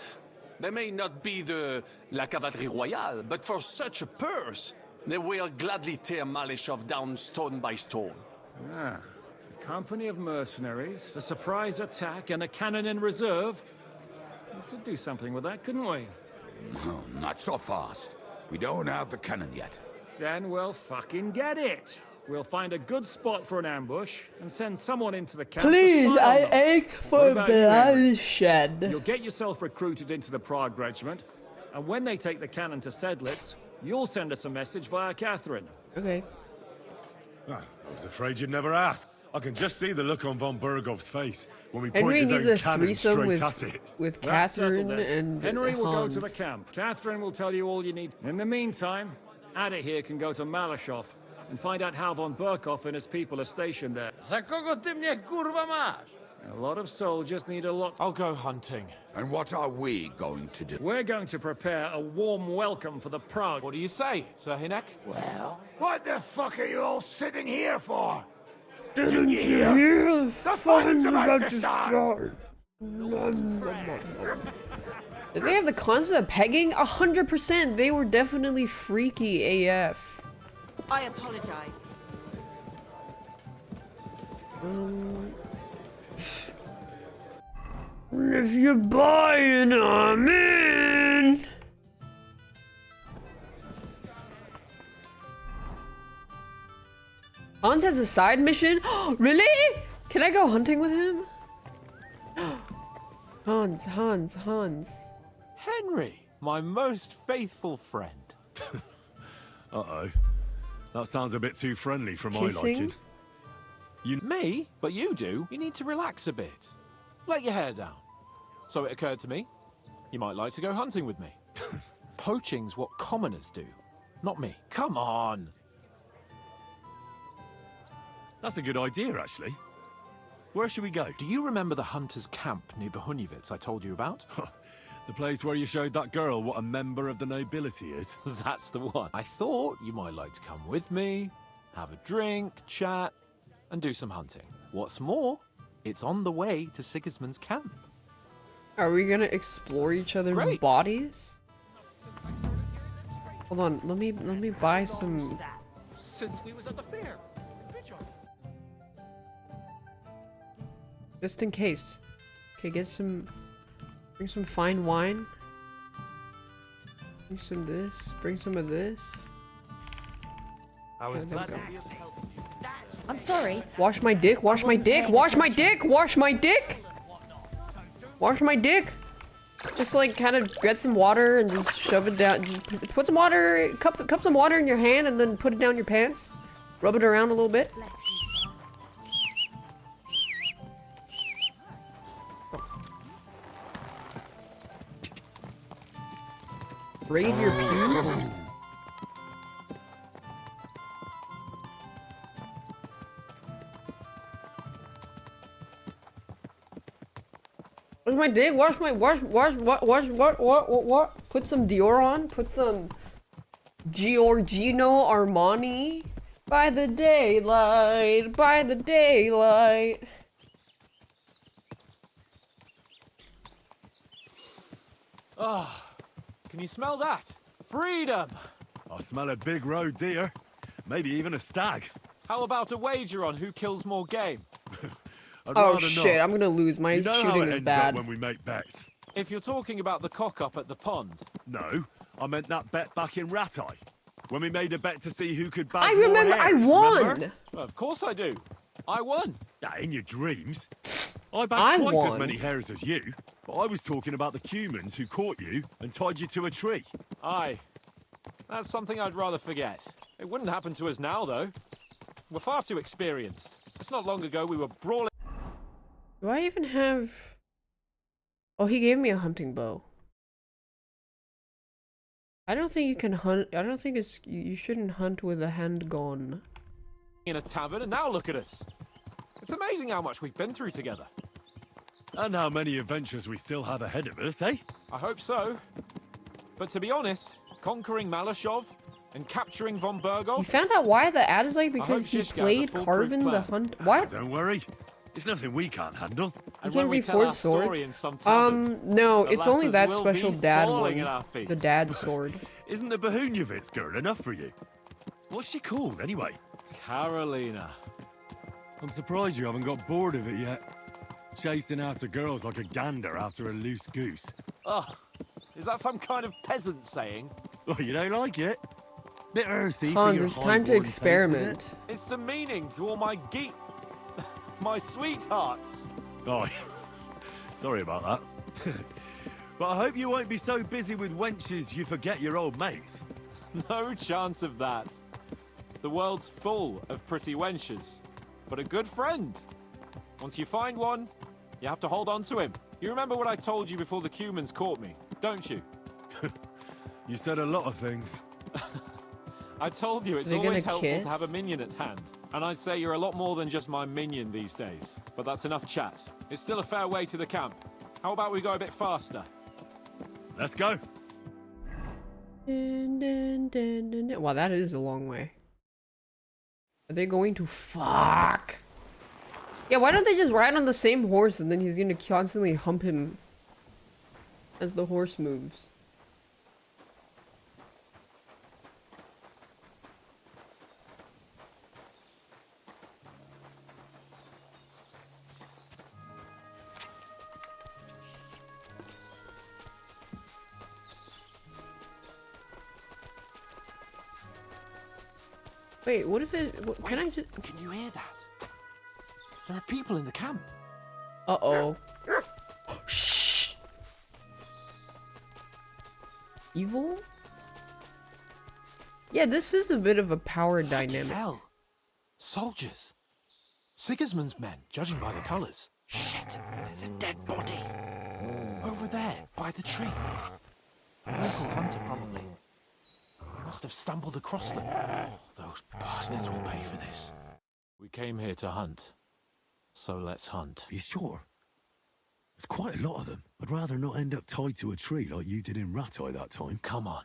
They may not be the La Cavalerie Royale, but for such a purse, they will gladly tear Malishov down stone by stone. Ah, a company of mercenaries, a surprise attack, and a cannon in reserve. We could do something with that, couldn't we? No, not so fast. We don't have the cannon yet. Then we'll fucking get it. We'll find a good spot for an ambush and send someone into the camp. Please, to spy I on them. ache What for about you, Henry? bloodshed. You'll get yourself recruited into the Prague regiment, and when they take the cannon to Sedlitz, you'll send us a message via Catherine. Okay. Ah, I was afraid you'd never ask. I can just see the look on von Bergov's face when we point Henry his needs own a cannon threesome straight at it. with That's settled Catherine then. and Henry will go to the Hans. camp. Catherine will tell you all you need. In the meantime, Ada here can go to Malashov and find out how von Berkov and his people are stationed there. Za kogo ty mnie kurwa masz? A lot of soldiers need a lot. I'll go hunting. And what are we going to do? We're going to prepare a warm welcome for the Prague. What do you say, Sir Hinek? Well, what the fuck are you all sitting here for? Didn't you hear? The fighting's about to start. Did they have the concept of pegging? 100%. They were definitely freaky AF. I apologize. If you're buying, I'm in. Hans has a side mission? Really? Can I go hunting with him? Hans. Henry, my most faithful friend. Uh-oh. That sounds a bit too friendly for my Kissing? liking. Me? But you do. You need to relax a bit. Let your hair down. So it occurred to me, you might like to go hunting with me. Poaching's what commoners do, not me. Come on. That's a good idea, actually. Where should we go? Do you remember the hunter's camp near Bohuniewicz I told you about? The place where you showed that girl what a member of the nobility is? That's the one. I thought you might like to come with me, have a drink, chat, and do some hunting. What's more, it's on the way to Sigismund's camp. Are we gonna explore each other's Great. bodies? Hold on, let me buy some. Since we was at the fair. Just in case. Okay, bring some fine wine. Bring some this, bring some of this. I was Okay, glad there to we be of help. I'm sorry. Wash my dick, wash my dick, wash my dick, wash my dick! Wash my dick! Just like kind of get some water and just shove it down. Just put some water, cup some water in your hand and then put it down your pants. Rub it around a little bit. Braid your pubes? Wash my dick, wash my, what? Put some Dior on, put some Giorgino Armani. By the daylight, by the daylight. Ah, can you smell that? Freedom! I smell a big roe deer. Maybe even a stag. How about a wager on who kills more game? I'd Oh rather shit, not. I'm gonna lose. My You know how shooting it is ends bad. up when we make bets. If you're talking about the cock-up at the pond. No, I meant that bet back in Ratai. When we made a bet to see who could bag I more remember, I hares, won! remember? Well, of course I do. I won. Yeah, in your dreams. I I bagged twice as won. many hares as you, but I was talking about the humans who caught you and tied you to a tree. Aye. That's something I'd rather forget. It wouldn't happen to us now, though. We're far too experienced. It's not long ago we were brawling. Do I even have... Oh, he gave me a hunting bow. I don't think you can hunt... I don't think it's... You shouldn't hunt with a handgun. In a tavern, and now look at us. It's amazing how much we've been through together. And how many adventures we still have ahead of us, eh? I hope so. But to be honest, conquering Malashov, and capturing von You Berghoff. found out why the ad is like I hope because he Shishka has a played foolproof Carvin the plan. Hunt. What? Don't worry. It's nothing we can't handle. You And when can't we tell our reforge story swords? in some tavern, No, the it's only lasses that will special be dad falling one. at our feet. The dad sword. Isn't the Bahunyevitz girl enough for you? What's she called, anyway? Carolina. I'm surprised you haven't got bored of it yet. Chasing after girls like a gander after a loose goose. Oh, is that some kind of peasant saying? Well, you don't like it? Bit earthy for Hans, your it's time to high-born taste, is experiment. it? It's demeaning to all my my sweethearts. Oh, sorry about that. But I hope you won't be so busy with wenches you forget your old mates. No chance of that. The world's full of pretty wenches, but a good friend. Once you find one, you have to hold on to him. You remember what I told you before the Cumans caught me, don't you? You said a lot of things. I told you it's Are they always gonna helpful kiss? to have a minion at hand. And I'd say you're a lot more than just my minion these days. But that's enough chat. It's still a fair way to the camp. How about we go a bit faster? Let's go. Dun, dun, dun, dun, dun. Wow, that is a long way. Are they going to fuck? Yeah, why don't they just ride on the same horse and then he's gonna constantly hump him as the horse moves? Wait, what if it... What, can I just... Can you hear that? There are people in the camp. Uh-oh. Shh! Evil? Yeah, this is a bit of a power dynamic. Hell. Soldiers. Sigismund's men, judging by the colours. Shit, there's a dead body. Over there, by the tree. A local hunter, probably. He must have stumbled across them. Those bastards will pay for this. We came here to hunt. So let's hunt. Are you sure? There's quite a lot of them. I'd rather not end up tied to a tree like you did in Rattay that time. Come on.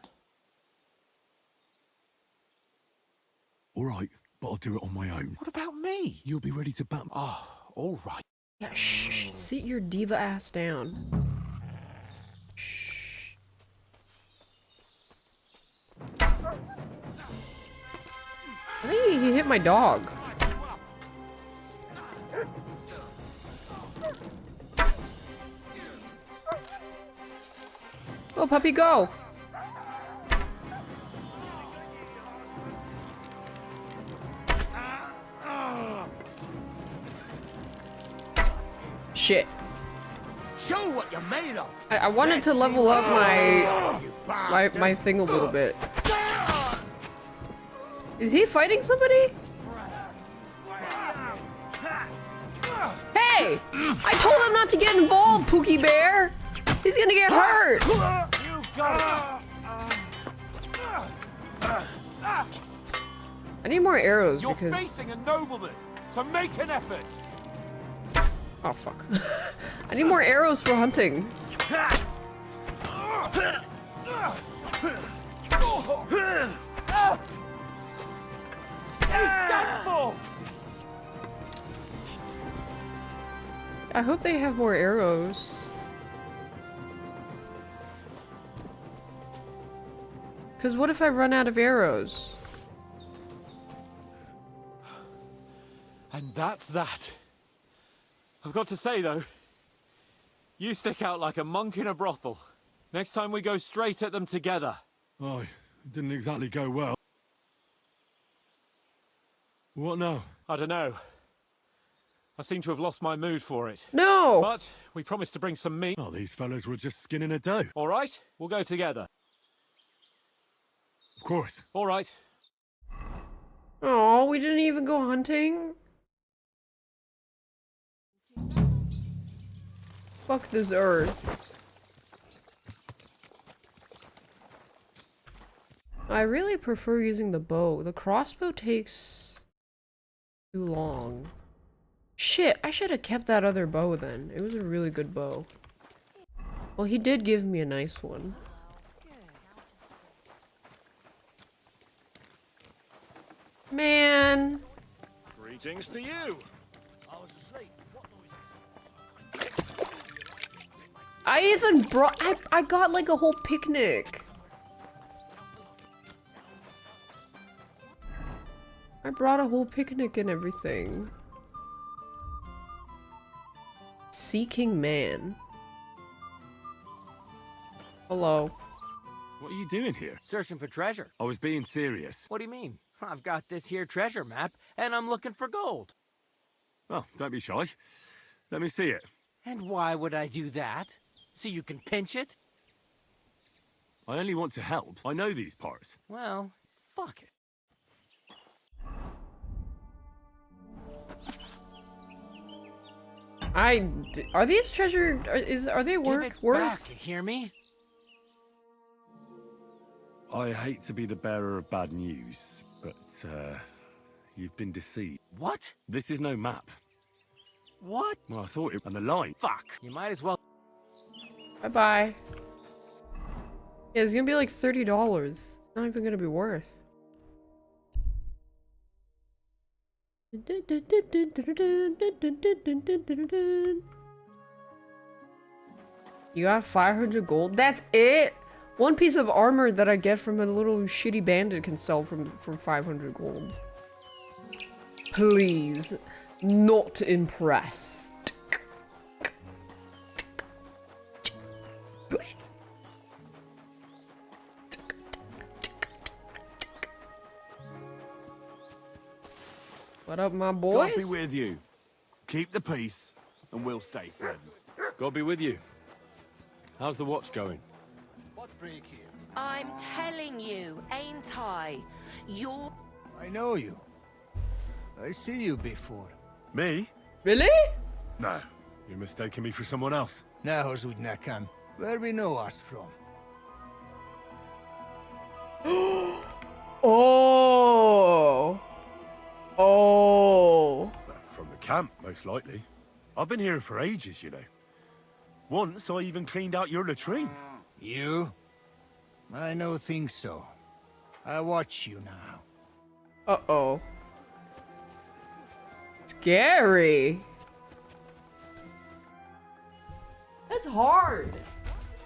All right, but I'll do it on my own. What about me? You'll be ready to bat. Oh, all right. Yeah, shh. Sit your diva ass down. Shh. I think he hit my dog. Go, puppy, go! Shit. Show what you're made of. I wanted to level up my thing a little bit. Is he fighting somebody? Hey! I told him not to get involved, Pookie Bear! He's gonna get hurt! You got I need more arrows You're because... facing a nobleman, so make an effort. Oh, fuck. I need more arrows for hunting. I hope they have more arrows. Because what if I run out of arrows? And that's that. I've got to say, though, you stick out like a monk in a brothel. Next time we go straight at them together. Oh, it didn't exactly go well. What now? I don't know. I seem to have lost my mood for it. No! But we promised to bring some meat. Oh, these fellas were just skinning a doe. All right, we'll go together. Of course. All right. Oh, we didn't even go hunting? Fuck this earth. I really prefer using the bow. The crossbow takes too long. Shit, I should have kept that other bow then. It was a really good bow. Well, he did give me a nice one. Man. Greetings to you. I was asleep. I even brought. I got like a whole picnic. I brought a whole picnic and everything. Seeking man. Hello. What are you doing here? Searching for treasure. I was being serious. What do you mean? I've got this here treasure map, and I'm looking for gold. Oh, don't be shy. Let me see it. And why would I do that? So you can pinch it? I only want to help. I know these parts. Well, fuck it. Are these treasure? Are they worth? Back, you hear me? I hate to be the bearer of bad news, but you've been deceived. What? This is no map. What? Well, I thought it and the line. Fuck. You might as well. Bye bye. Yeah, it's gonna be like $30. It's not even gonna be worth. You got 500 gold? That's it? One piece of armor that I get from a little shitty bandit can sell for 500 gold. Please. Not impressed. What up, my boys? God be with you. Keep the peace, and we'll stay friends. God be with you. How's the watch going? What's break here? I'm telling you, ain't I? You're... I know you. I see you before. Me? Really? No. You're mistaking me for someone else. Now, Zudnakan, where we know us from? Oh. Oh. From the camp, most likely. I've been here for ages, you know. Once I even cleaned out your latrine. You? I no think so. I watch you now. Uh-oh. Scary. That's hard.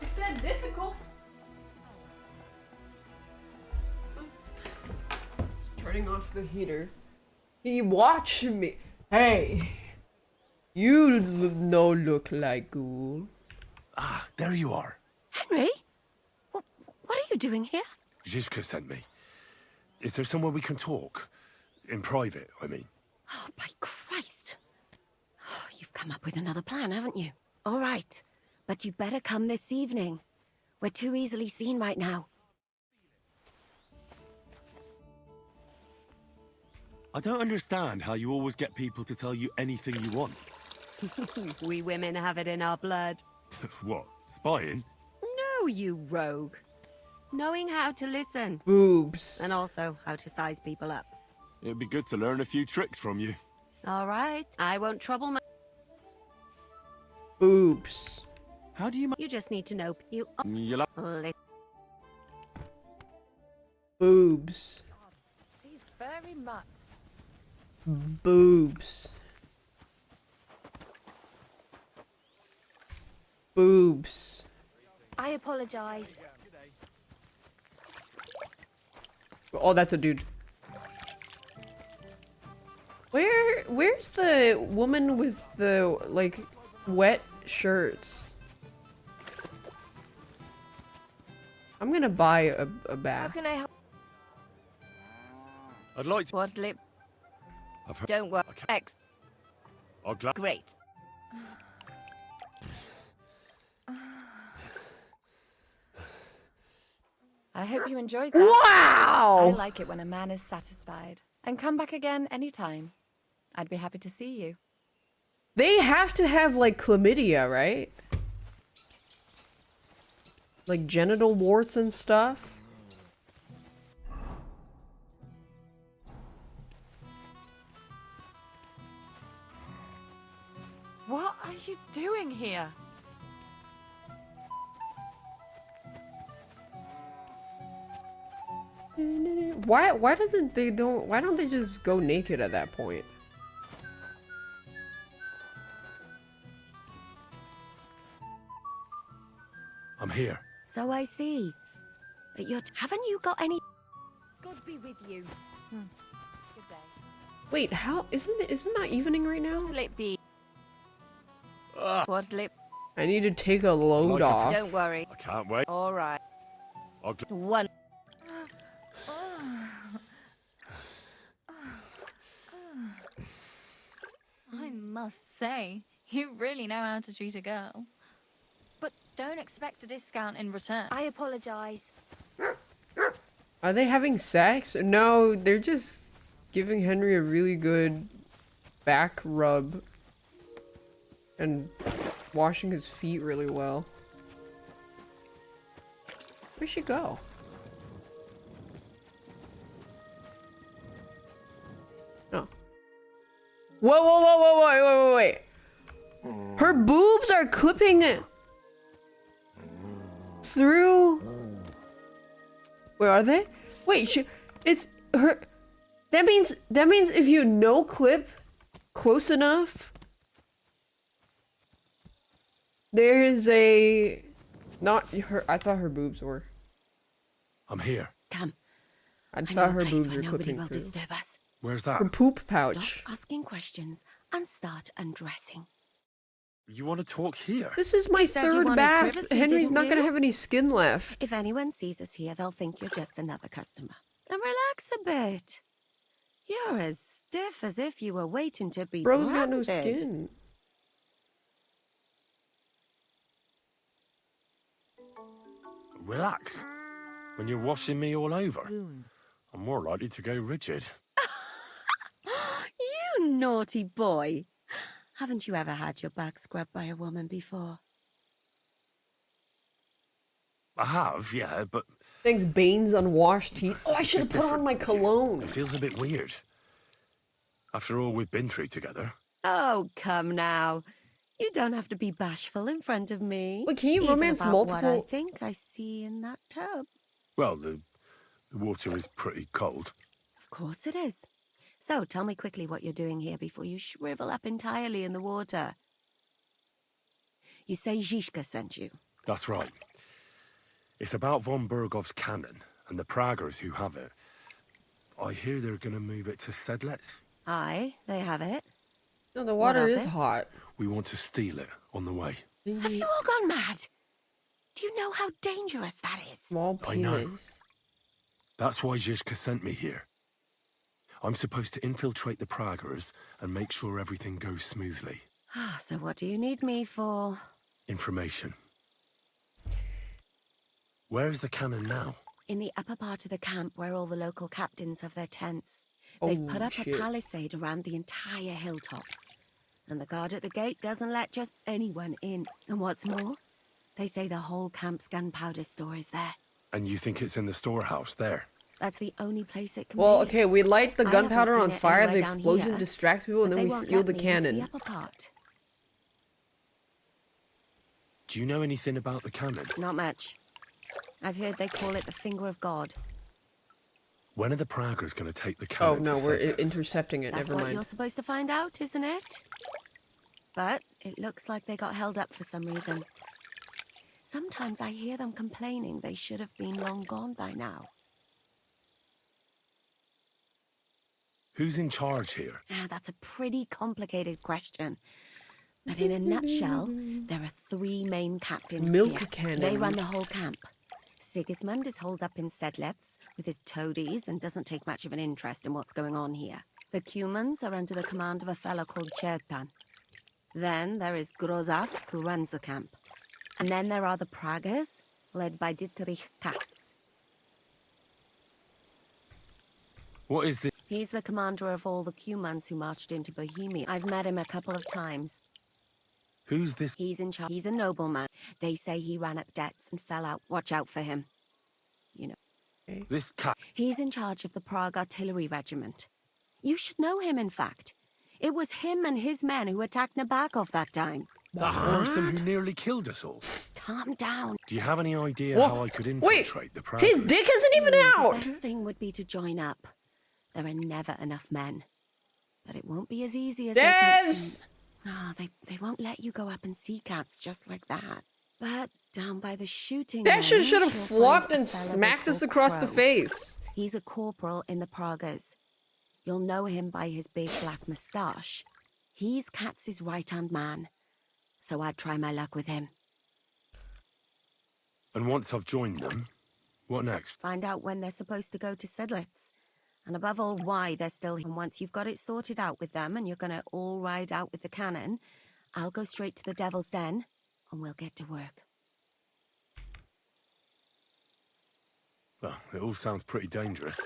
It said difficult. Just turning off the heater. He watched me. Hey. You no look like ghoul. Ah, there you are. Henry? What are you doing here? Zizka sent me. Is there somewhere we can talk? In private, I mean. Oh, by Christ. Oh, you've come up with another plan, haven't you? All right. But you better come this evening. We're too easily seen right now. I don't understand how you always get people to tell you anything you want. We women have it in our blood. What? Spying? No, you rogue. Knowing how to listen. Boobs. And also how to size people up. It'd be good to learn a few tricks from you. All right. I won't trouble my... Boobs. How do you... You just need to know... You... Boobs. These furry mutts. Boobs. Boobs. I apologize. Oh, that's a dude. Where's the woman with the, like, wet shirts? I'm gonna buy a bath. How can I help? I'd like to... What lip? I've heard... Don't worry. X. I'll glad... Great. I hope you enjoyed that. Wow! I like it when a man is satisfied. And come back again anytime. I'd be happy to see you. They have to have, like, chlamydia, right? Like, genital warts and stuff? What are you doing here? Why doesn't they don't? Why don't they just go naked at that point? I'm here. So I see. But haven't you got any? God be with you. Good day. Wait, how isn't it not evening right now? What'll it be? What'll it? I need to take a load off. Don't worry. I can't wait. All right. I'll One. I must say, you really know how to treat a girl. But don't expect a discount in return. I apologize. Are they having sex? No, they're just giving Henry a really good back rub and washing his feet really well. Where'd she go? Oh. Whoa, whoa, whoa, whoa, whoa, wait, wait, wait. Her boobs are clipping through. Where are they? Wait, it's her. That means if you no clip close enough, there is a not her. I thought her boobs were. I'm here. Come. I thought her boobs were Nobody clipping will through. disturb us. Where's that? Her poop pouch. Stop asking questions and start undressing. You want to talk here? This is my Said you third wanted bath. privacy, Henry's didn't not you? gonna have any skin left. If anyone sees us here, they'll think you're just another customer. And relax a bit. You're as stiff as if you were waiting to be Bro's got no branded. skin. Relax. When you're washing me all over, I'm more likely to go rigid. You naughty boy. Haven't you ever had your back scrubbed by a woman before? I have, yeah, but Thanks, Bane's unwashed teeth. Oh, I should have it's put on different my with you. cologne. It feels a bit weird. After all we've been through together. Oh, come now. You don't have to be bashful in front of me. Wait, can you Even romance about what I multiple- think I see in that tub. Well, the water is pretty cold. Of course it is. So tell me quickly what you're doing here before you shrivel up entirely in the water. You say Zizka sent you. That's right. It's about von Bergov's cannon and the Praggers who have it. I hear they're going to move it to Sedlets. Aye, they have it. No, the What water of is it? hot. We want to steal it on the way. Have you all gone mad? Do you know how dangerous that is? Small I know. penis. That's why Zizka sent me here. I'm supposed to infiltrate the Praggers and make sure everything goes smoothly. So what do you need me for? Information. Where is the cannon now? In the upper part of the camp where all the local captains have their tents. They've put up shit. a palisade around the entire hilltop. And the guard at the gate doesn't let just anyone in. And what's more, they say the whole camp's gunpowder store is there. And you think it's in the storehouse there? That's the only place it can Well, be. okay, we light the I haven't gunpowder seen on it fire, the anywhere down explosion here, distracts people, and but then they we won't steal let the me into cannon. The upper part. Do you know anything about the cannon? Not much. I've heard they call it the finger of God. When are the Praggers going to take the Oh, cannon? no, to we're Sedlets? intercepting it. That's Never what mind. you're supposed to find out, isn't it? But it looks like they got held up for some reason. Sometimes I hear them complaining they should have been long gone by now. Who's in charge here? That's a pretty complicated question. But in a nutshell, there are three main captains Milk here. They run the cannons. whole camp. Sigismund is holed up in Sedlets with his toadies and doesn't take much of an interest in what's going on here. The Cumans are under the command of a fellow called Chertan. Then there is Grozaf, who runs the camp. And then there are the Praggers, led by Dietrich Katz. What is the... He's the commander of all the Cumans who marched into Bohemia. I've met him a couple of times. Who's this? He's in charge. He's a nobleman. They say he ran up debts and fell out. Watch out for him. You know. This cat... He's in charge of the Prague Artillery Regiment. You should know him, in fact. It was him and his men who attacked Nabakov that time. That Harrison who nearly killed us all. Calm down. Do you have any idea What? how I could Wait, infiltrate the Proud? his dick isn't even The out! best thing would be to join up. There are never enough men. But it won't be as easy as it might Devs! seem. Oh, they won't let you go up and see cats just like that. But down by the shooting That range, should have you'll flopped find a and fella smacked they us call across the Crow. face. He's a corporal in the Pragas. You'll know him by his big black moustache. He's Katz's right-hand man. So I'd try my luck with him. And once I've joined them, what next? Find out when they're supposed to go to Sedlitz. And above all, why they're still here. And once you've got it sorted out with them and you're gonna all ride out with the cannon, I'll go straight to the Devil's Den and we'll get to work. Well, it all sounds pretty dangerous.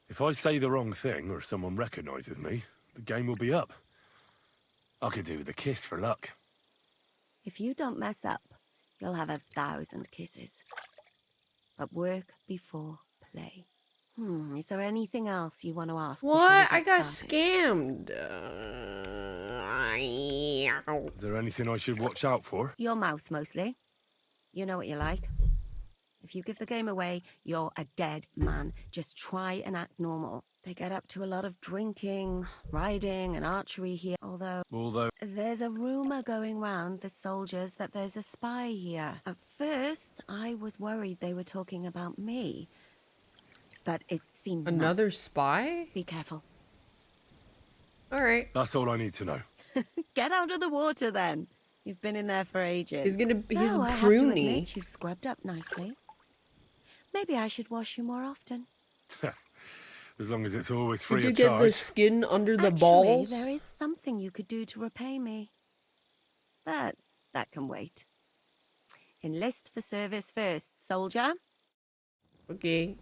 If I say the wrong thing or someone recognizes me, the game will be up. I could do with a kiss for luck. If you don't mess up, you'll have 1,000 kisses. But work before play. Is there anything else you want to ask? What? I got started? scammed. Is there anything I should watch out for? Your mouth, mostly. You know what you like. If you give the game away, you're a dead man. Just try and act normal. They get up to a lot of drinking, riding, and archery here, although there's a rumor going round the soldiers that there's a spy here. At first, I was worried they were talking about me. But it seems Another spy? Be careful. Alright. That's all I need to know. Get out of the water, then. You've been in there for ages. He's No, I have to pruny. admit, you've scrubbed up nicely. Maybe I should wash you more often. As long as it's always free Did you of get charge. the skin under the Actually, balls? there is something you could do to repay me. But that can wait. Enlist for service first, soldier. Okay.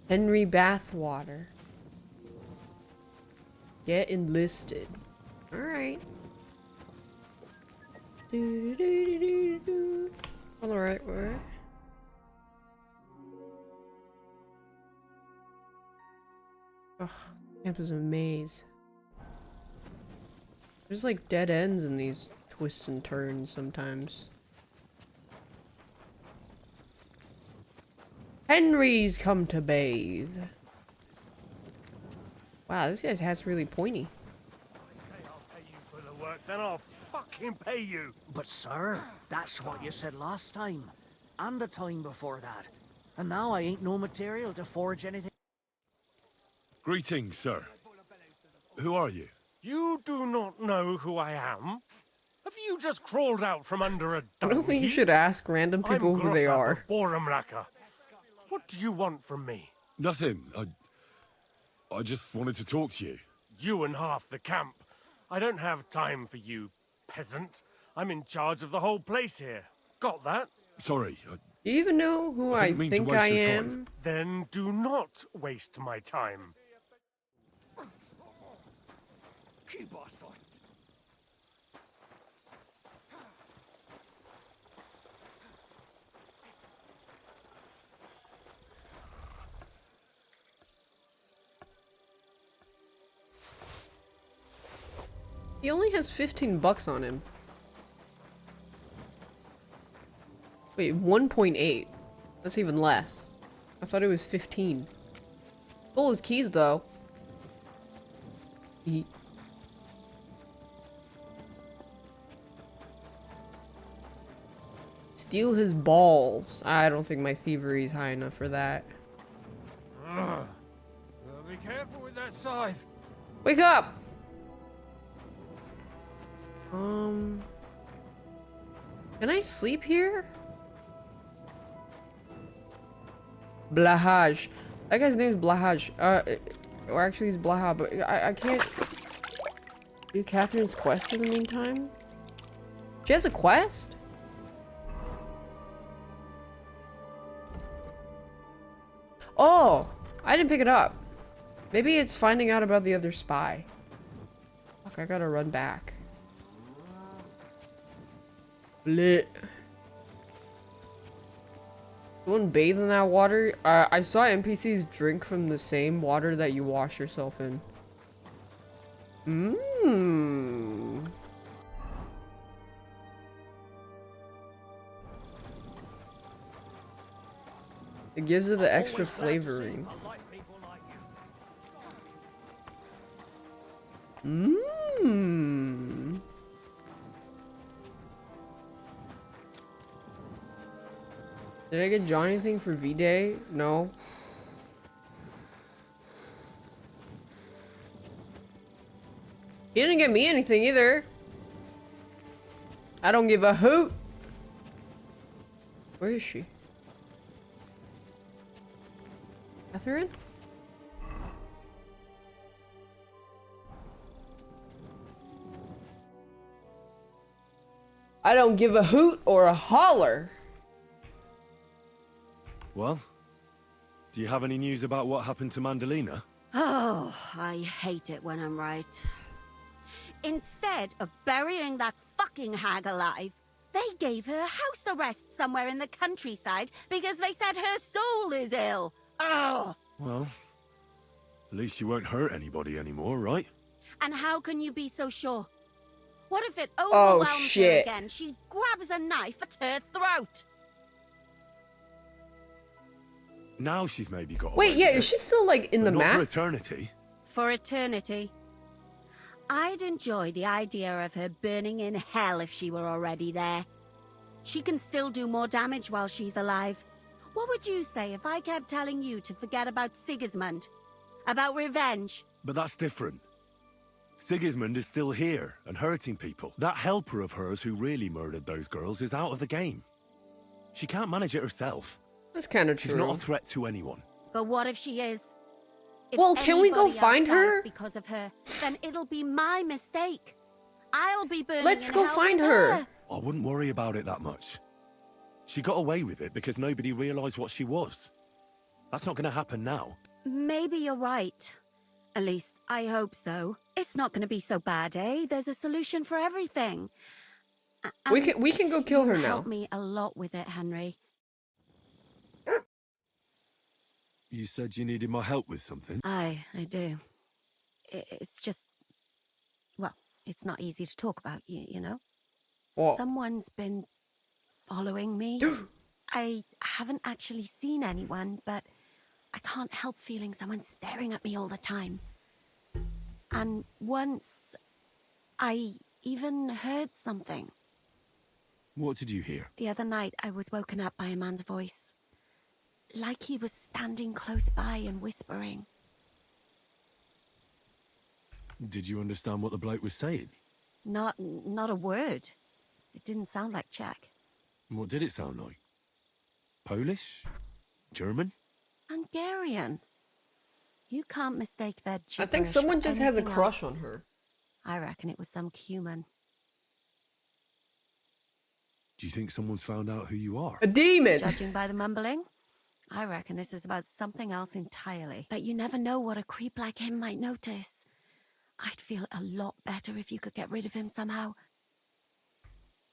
Henry Bathwater. Get enlisted. Alright. On the right way. Ugh, camp is a maze. There's like dead ends in these twists and turns sometimes. Henry's come to bathe. Wow, this guy's hat's really pointy. For the work, then I'll fucking pay you. But sir, that's what you said last time. And the time before that. And now I ain't no material to forge anything. Greetings, sir. Who are you? You do not know who I am? Have you just crawled out from under a I dung don't think you heap? should ask random people who they are. Boramlaka. What do you want from me? Nothing. I just wanted to talk to you. You and half the camp. I don't have time for you, peasant. I'm in charge of the whole place here. Got that? Sorry. Do you even know who I didn't mean to think waste I your time. am? Then do not waste my time. He only has 15 bucks on him. Wait, 1.8. That's even less. I thought it was 15. Stole his keys though. Steal his balls. I don't think my thievery is high enough for that. Be careful with that scythe. Wake up! Can I sleep here? Blahaj. That guy's name is Blahaj. Or actually he's Blaha, but I can't do Catherine's quest in the meantime. She has a quest? Oh! I didn't pick it up. Maybe it's finding out about the other spy. Fuck, I gotta run back. Blit. Someone bathe in that water? I saw NPCs drink from the same water that you wash yourself in. Mmm. It gives it the extra flavoring. Mmm. Did I get John anything for V-Day? No. He didn't get me anything either. I don't give a hoot. Where is she? Catherine? I don't give a hoot or a holler. Well, do you have any news about what happened to Mandalina? Oh, I hate it when I'm right. Instead of burying that fucking hag alive, they gave her house arrest somewhere in the countryside because they said her soul is ill. Oh! Well, at least you won't hurt anybody anymore, right? And how can you be so sure? What if it overwhelms her again? She grabs a knife at her throat. Now she's maybe got Wait, yeah, is she still like in the map? For eternity. For eternity. I'd enjoy the idea of her burning in hell if she were already there. She can still do more damage while she's alive. What would you say if I kept telling you to forget about Sigismund? About revenge? But that's different. Sigismund is still here and hurting people. That helper of hers who really murdered those girls is out of the game. She can't manage it herself. That's kind of true. She's not a threat to anyone. But what if she is? If well, can we go anybody find else her? dies because of her, then it'll be my mistake. I'll be burning Let's in go hell find with her. I wouldn't worry about it that much. She got away with it because nobody realized what she was. That's not going to happen now. Maybe you're right. At least, I hope so. It's not going to be so bad, eh? There's a solution for everything. We can go kill her You now. helped me a lot with it, Henry. You said you needed my help with something? I do. It's just... Well, it's not easy to talk about, you know? What? Someone's been following me. I haven't actually seen anyone, but I can't help feeling someone staring at me all the time. And once, I even heard something. What did you hear? The other night, I was woken up by a man's voice. Like he was standing close by and whispering. Did you understand what the bloke was saying? Not a word. It didn't sound like Czech. What did it sound like? Polish? German? Hungarian. You can't mistake that gibberish I think someone for just has a anything crush else. on her. I reckon it was some cumin. Do you think someone's found out who you are? A demon! Judging by the mumbling, I reckon this is about something else entirely. But you never know what a creep like him might notice. I'd feel a lot better if you could get rid of him somehow.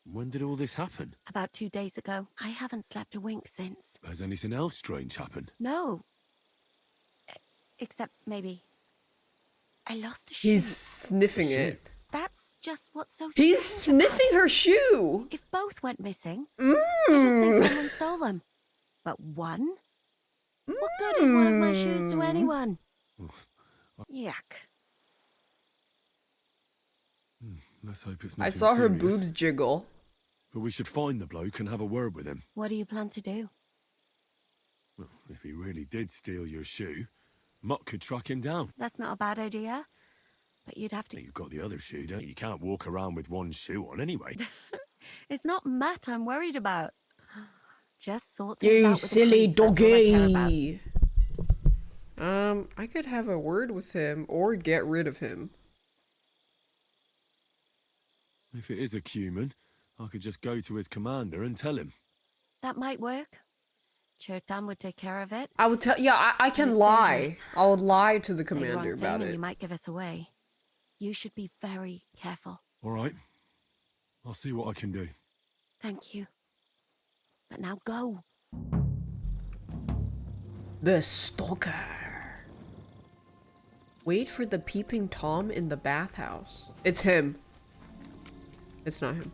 When did all this happen? About 2 days ago. I haven't slept a wink since. Has anything else strange happened? No. Except maybe... I lost a shoe. He's sniffing it. That's just what's so He's strange about sniffing her shoe! If both went missing, I just think someone stole them. But one? What good is one of my shoes to anyone? Yuck. Let's hope it's I nothing saw her serious. boobs jiggle. But we should find the bloke and have a word with him. What do you plan to do? Well, if he really did steal your shoe, Mutt could track him down. That's not a bad idea. But you'd have to... You've got the other shoe, don't you? You can't walk around with one shoe on anyway. It's not Matt I'm worried about. Just sort things You out with the silly creep, that's all I care about. doggy! I could have a word with him or get rid of him. If it is a cumin, I could just go to his commander and tell him. That might work. Chertan would take care of it. I would tell. Yeah, I can It's lie. dangerous. I would lie to the Say the wrong commander thing about and it. you might give us away. You should be very careful. All right. I'll see what I can do. Thank you. But now go. The stalker. Wait for the peeping Tom in the bathhouse. It's him. It's not him.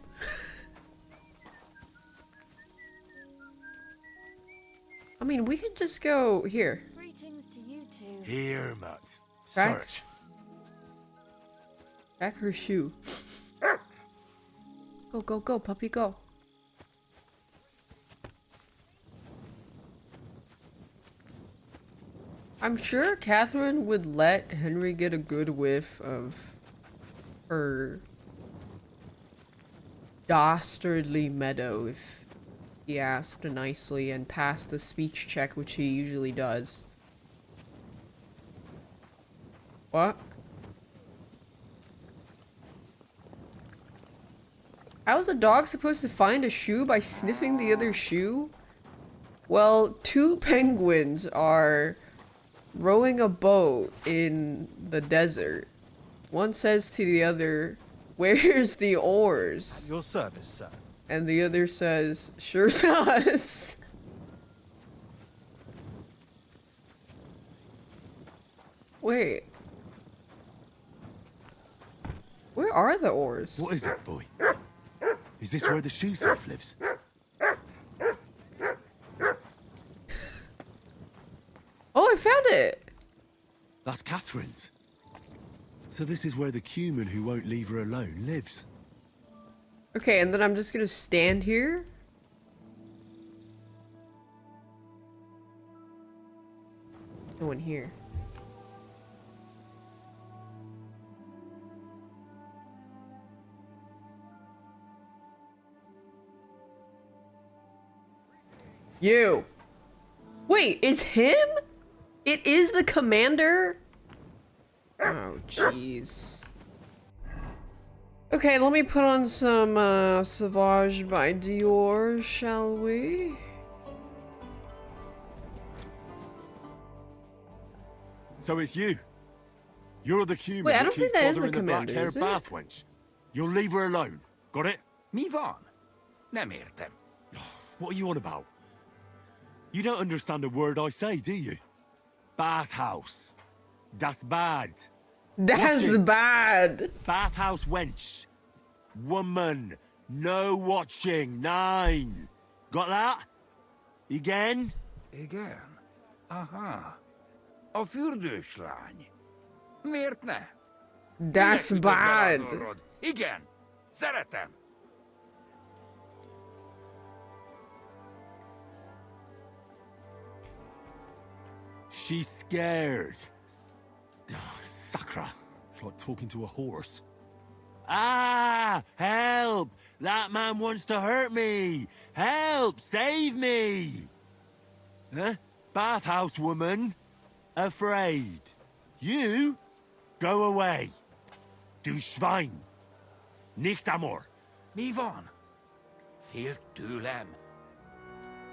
mean, we could just go here. Greetings to you two. Here, Matt. Back. Search. Back her shoe. Go, go, go, puppy, go. I'm sure Catherine would let Henry get a good whiff of her dastardly meadow if he asked nicely and passed the speech check, which he usually does. What? How is a dog supposed to find a shoe by sniffing the other shoe? Well, two penguins are rowing a boat in the desert. One says to the other, "Where's the oars?" Your service, sir. And the other says, "Sure does." Wait. Where are the oars? What is it, boy? Is this where the shoe thief lives? Oh, I found it! That's Catherine's. So this is where the cumin who won't leave her alone lives. Okay, and then I'm just gonna stand here? No one here. You! Wait, it's him? It is the commander? Oh, jeez. Okay, let me put on some Sauvage by Dior, shall we? So it's you. You're the cumin Wait, I that don't keeps think that is the bothering the commander, black-haired is it? bath wench. You'll leave her alone. Got it? Mi van. Nem értem. What are you on about? You don't understand a word I say, do you? Bathhouse. Das bad. That's bad. Bathhouse wench. Woman. No watching. 9. Got that? Again? Igen. Aha. A fürdőslány. Miért ne? That's Minek bad. ütött bele az orrod? Igen. Szeretem. She's scared. Sakra. It's like talking to a horse. Ah! Help! That man wants to hurt me! Help! Save me! Huh? Bathhouse woman? Afraid. You? Go away. Du Schwein. Nicht amor. Mi van? Fél tőlem.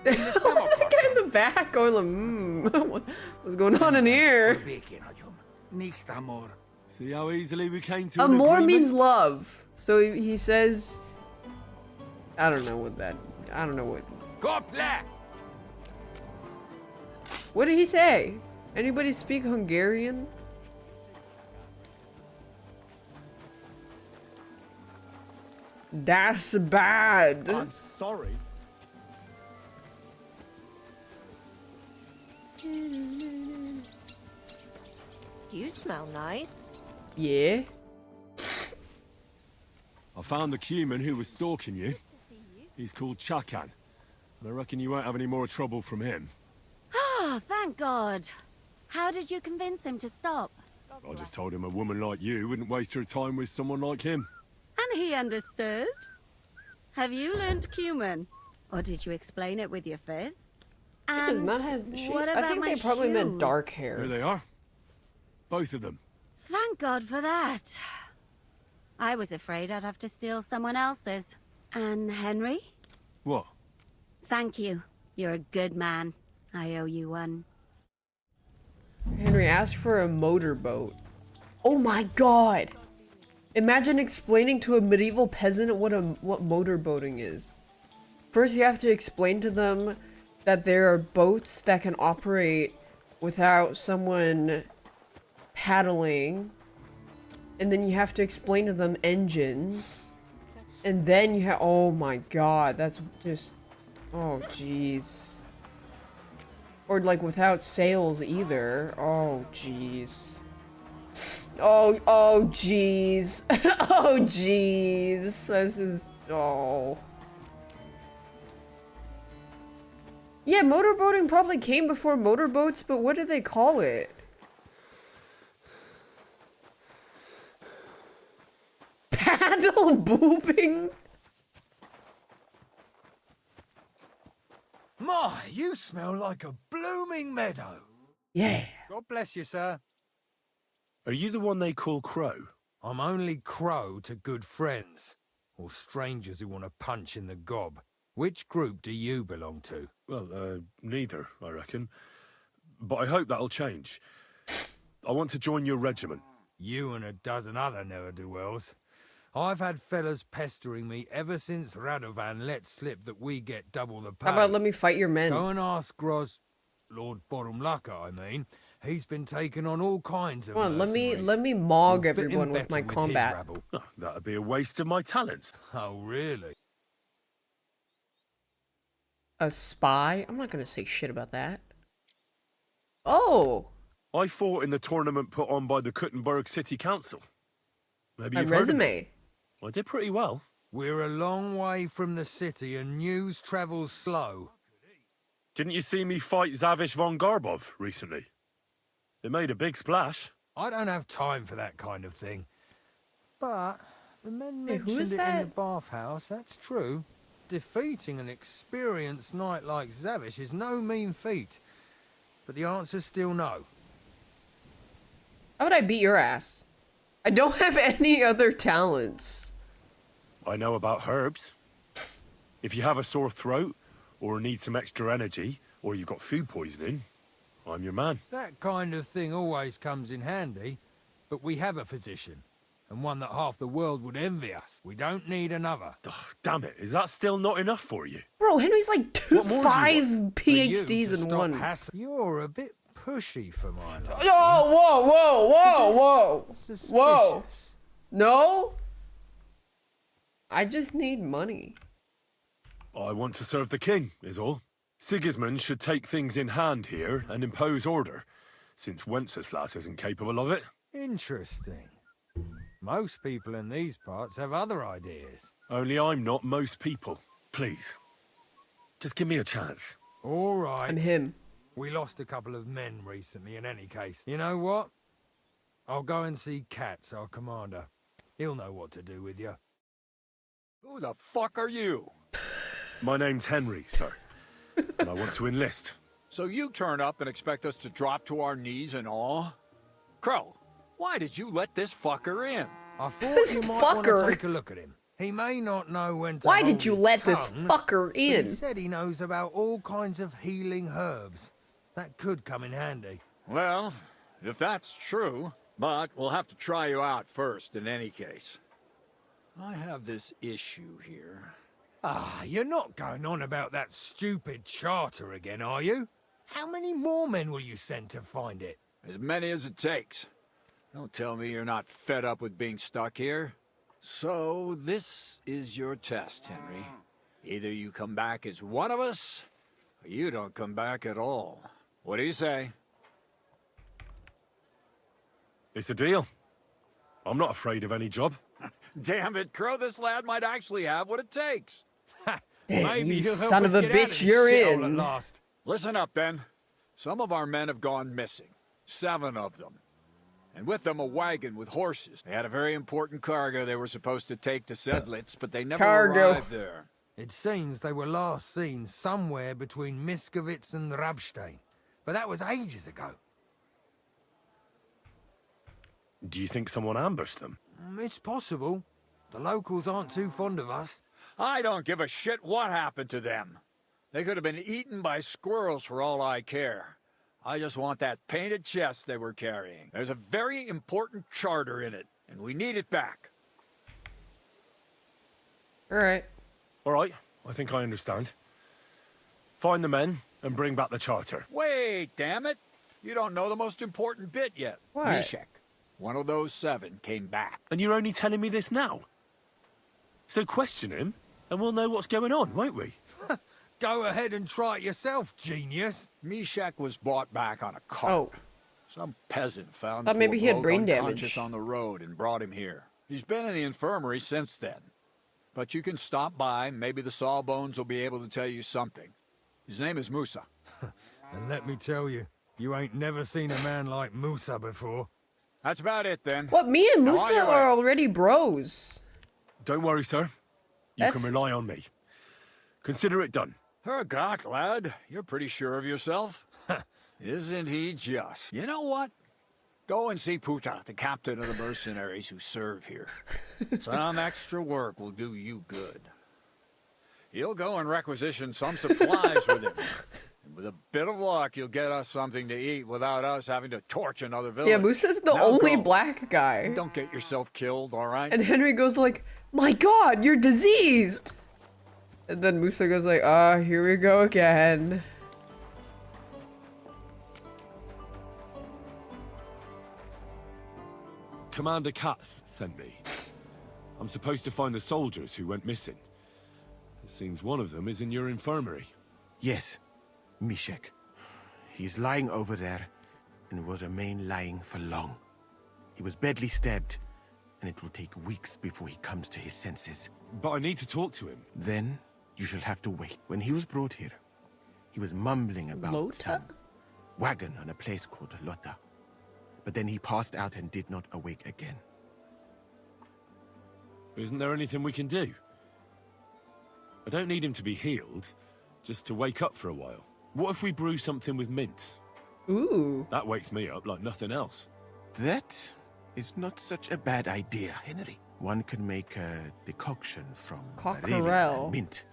The guy in the back going like, what's going on in here? Békén hagyom. Nicht amor. See how easily we came to an Amor agreement? means love. So he says, I don't know what that, I don't know what. Kople! What did he say? Anybody speak Hungarian? That's bad. I'm sorry. You smell nice. Yeah. I found the cumin who was stalking you. He's called Chakan. And I reckon you won't have any more trouble from him. Oh, thank God. How did you convince him to stop? I just told him a woman like you wouldn't waste her time with someone like him. And he understood? Have you learned cumin? Or did you explain it with your fists? He does not have. I think they probably meant dark hair. Here they are. Both of them. Thank God for that. I was afraid I'd have to steal someone else's. And Henry? What? Thank you. You're a good man. I owe you one. Henry asked for a motorboat. Oh my God! Imagine explaining to a medieval peasant what motorboating is. First, you have to explain to them that there are boats that can operate without someone paddling, and then you have to explain to them engines, and then you have— oh my God, that's just— oh jeez. Or, like, without sails either. Oh, jeez. Oh, jeez. Oh, jeez. This is... Oh. Yeah, motorboating probably came before motorboats, but what do they call it? Paddle booping? My, you smell like a blooming meadow. Yeah. God bless you, sir. Are you the one they call Crow? I'm only Crow to good friends, or strangers who want to punch in the gob. Which group do you belong to? Well, neither, I reckon. But I hope that'll change. I want to join your regiment. You and a dozen other ne'er-do-wells. I've had fellas pestering me ever since Radovan let slip that we get double the pay. How about let me fight your men? Go and ask Lord Borumlaka, I mean. He's been taking on all kinds of Come on, let me mercenaries. mog You'll fit in everyone with better my his combat. rabble. Oh, that'd be a waste of my talents. Oh, really? A spy? I'm not gonna say shit about that. Oh! I fought in the tournament put on by the Kuttenberg City Council. Maybe My you've heard of resume. me. I did pretty well. We're a long way from the city and news travels slow. Didn't you see me fight Zavish von Garbov recently? It made a big splash. I don't have time for that kind of thing. But the men Hey, who mentioned is it in that? the bathhouse, that's true. Defeating an experienced knight like Zavish is no mean feat. But the answer's still no. How would I beat your ass? I don't have any other talents. I know about herbs. If you have a sore throat, or need some extra energy, or you've got food poisoning, I'm your man. That kind of thing always comes in handy. But we have a physician, and one that half the world would envy us. We don't need another. Oh, damn it, is that still not enough for you? Bro, Henry's like What more do you five want? PhDs in one. You're a bit pushy for my life. Oh, whoa. Whoa. Suspicious. No? I just need money. I want to serve the king, is all. Sigismund should take things in hand here and impose order, since Wenceslas isn't capable of it. Interesting. Most people in these parts have other ideas. Only I'm not most people. Please. Just give me a chance. All right. And him. We lost a couple of men recently in any case. You know what? I'll go and see Katz, our commander. He'll know what to do with you. Who the fuck are you? My name's Henry, sir. And I want to enlist. So you turn up and expect us to drop to our knees in awe? Crow, why did you let this fucker in? I thought This you might want to fucker. take a look at him. He may not know when to Why hold did you his let this tongue, fucker but he in? said he knows about all kinds of healing herbs. That could come in handy. Well, if that's true, but we'll have to try you out first in any case. I have this issue here. Ah, you're not going on about that stupid charter again, are you? How many more men will you send to find it? As many as it takes. Don't tell me you're not fed up with being stuck here. So, this is your test, Henry. Either you come back as one of us, or you don't come back at all. What do you say? It's a deal. I'm not afraid of any job. Damn it, Crow, this lad might actually have what it takes. Damn, Maybe you he'll help son us of a get out bitch, this you're shithole in. at last. Listen up, then. Some of our men have gone missing. 7 of them. And with them a wagon with horses. They had a very important cargo they were supposed to take to Sedlitz, but they never arrived there. It seems they were last seen somewhere between Miskovitz and Rabstein. But that was ages ago. Do you think someone ambushed them? It's possible. The locals aren't too fond of us. I don't give a shit what happened to them. They could have been eaten by squirrels for all I care. I just want that painted chest they were carrying. There's a very important charter in it, and we need it back. Alright. Alright, I think I understand. Find the men and bring back the charter. Wait, damn it! You don't know the most important bit yet. What? Mishek, one of those 7, came back. And you're only telling me this now? So question him, and we'll know what's going on, won't we? Go ahead and try it yourself, genius. Mishak was brought back on a cart. Oh. Some peasant found Thought maybe poor he had bloke brain unconscious damage. on the road and brought him here. He's been in the infirmary since then. But you can stop by, maybe the Sawbones will be able to tell you something. His name is Musa. And let me tell you, you ain't never seen a man like Musa before. That's about it then. What? Me and Now, on Musa your way. are already bros. Don't worry, sir. You That's- can rely on me. Consider it done. Hergott, lad, you're pretty sure of yourself. Isn't he just? You know what? Go and see Puta, the captain of the mercenaries who serve here. Some extra work will do you good. He'll go and requisition some supplies with him. And with a bit of luck, you'll get us something to eat without us having to torch another village. Yeah, Musa's the Now only go. black guy. Don't get yourself killed, all right? And Henry goes like, "My God, you're diseased!" And then Musa goes like, here we go again." Commander Katz sent me. I'm supposed to find the soldiers who went missing. It seems one of them is in your infirmary. Yes, Mishek. He's lying over there and will remain lying for long. He was badly stabbed, and it will take weeks before he comes to his senses. But I need to talk to him. Then you shall have to wait. When he was brought here, he was mumbling about Lota? some wagon on a place called Lota. But then he passed out and did not awake again. Isn't there anything we can do? I don't need him to be healed, just to wake up for a while. What if we brew something with mint? Ooh. That wakes me up like nothing else. That is not such a bad idea, Henry. One can make a decoction from Cockerel. valerian and mint,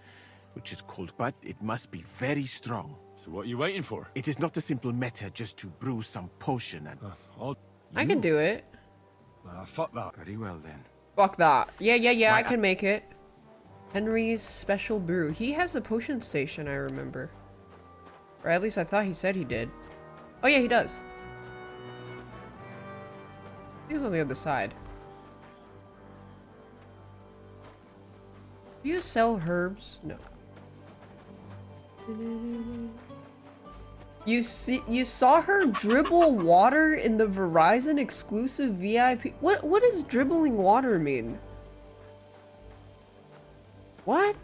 which is called, but it must be very strong. So what are you waiting for? It is not a simple matter just to brew some potion and... I can do it. Fuck that. Very well then. Fuck that. Yeah, I Why- can make it. Henry's special brew. He has a potion station, I remember. Or at least I thought he said he did. Oh yeah, he does. He was on the other side. Do you sell herbs? No. You saw her dribble water in the Verizon exclusive VIP. What does dribbling water mean? What?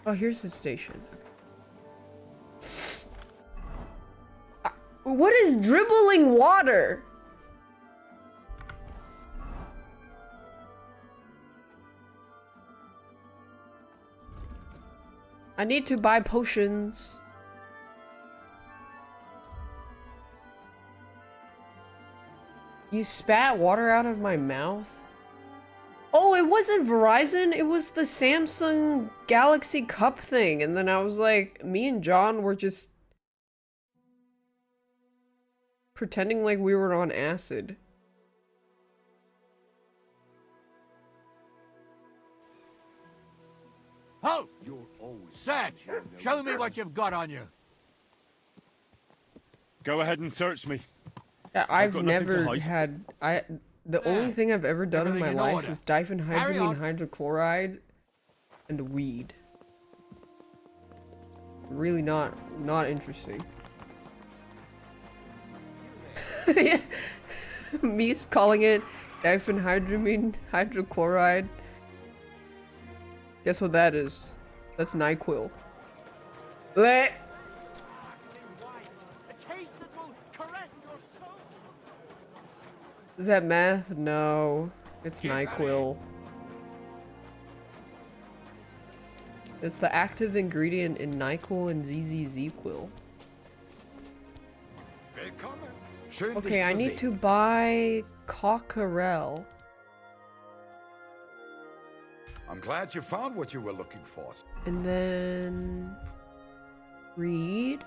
Oh, here's the station. What is dribbling water? I need to buy potions. You spat water out of my mouth? Oh, it wasn't Verizon, it was the Samsung Galaxy Cup thing. And then I was like, me and John were just pretending like we were on acid. Halt! Search! Show me what you've got on you. Go ahead and search me. Yeah, I've I've got nothing to never hide. had the only thing I've ever done in my Everything in life order. is Carry diphenhydramine on. hydrochloride and weed. Really not interesting. Me's calling it diphenhydramine hydrochloride. Guess what that is? That's NyQuil. Blech. Is that meth? No. It's NyQuil. It's the active ingredient in NyQuil and ZZZ-Quil. Okay, I need to buy cockerel. I'm glad you found what you were looking for. And then... read?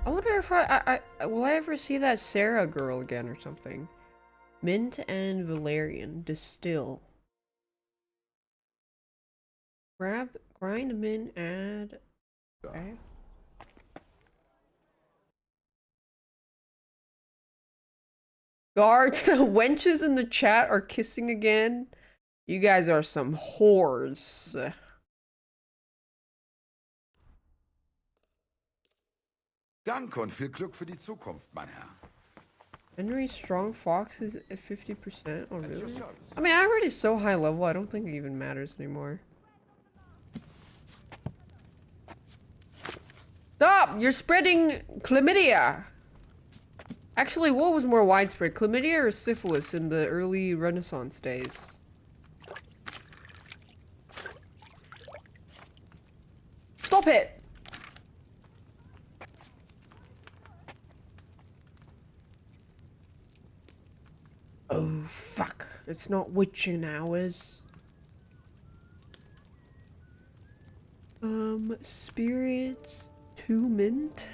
I wonder if I will I ever see that Sarah girl again or something. Mint and valerian. Distill. Grind, mint, add... Okay. Guards, the wenches in the chat are kissing again. You guys are some whores. Danke und viel Glück für die Zukunft, mein Herr. Henry Strong Fox is at 50%. Oh, really? I mean, I'm already so high level, I don't think it even matters anymore. Stop! You're spreading chlamydia! Actually, what was more widespread, chlamydia or syphilis in the early Renaissance days? Stop it! Oh, fuck. It's not witching hours. Spirits, 2 mint.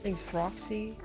Thanks, Froxy.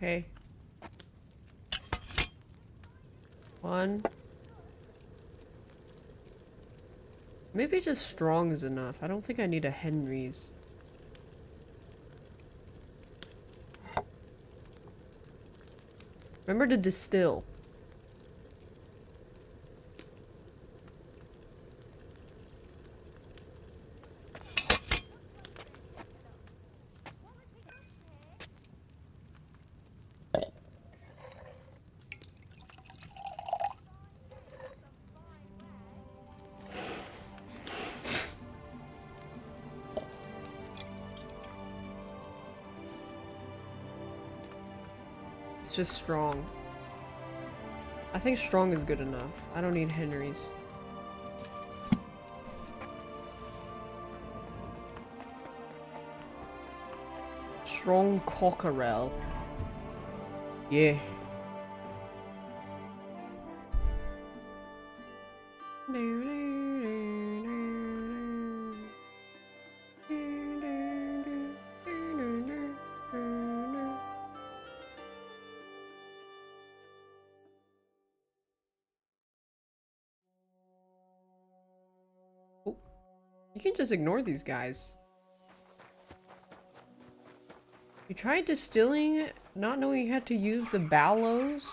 Okay. 1. Maybe just strong is enough. I don't think I need a Henry's. Remember to distill. Just strong. I think strong is good enough. I don't need Henry's. Strong cockerel. Yeah. You can just ignore these guys. You tried distilling, not knowing you had to use the bellows?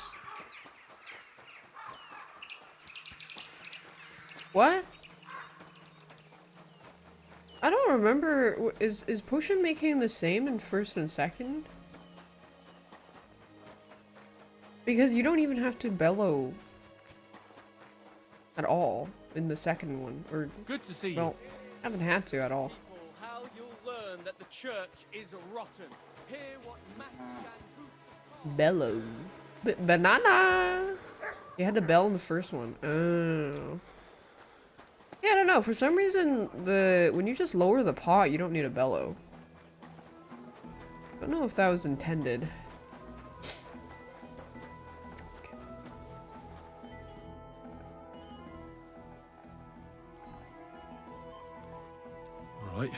What? I don't remember. Is potion making the same in first and second? Because you don't even have to bellow at all in the second one. Or good to see you. Well, haven't had to at all. How you'll learn that the church is rotten. Hear what Bellow. Banana! You had the bell in the first one. Oh. Yeah, I don't know. For some reason, when you just lower the pot, you don't need a bellow. I don't know if that was intended. Right.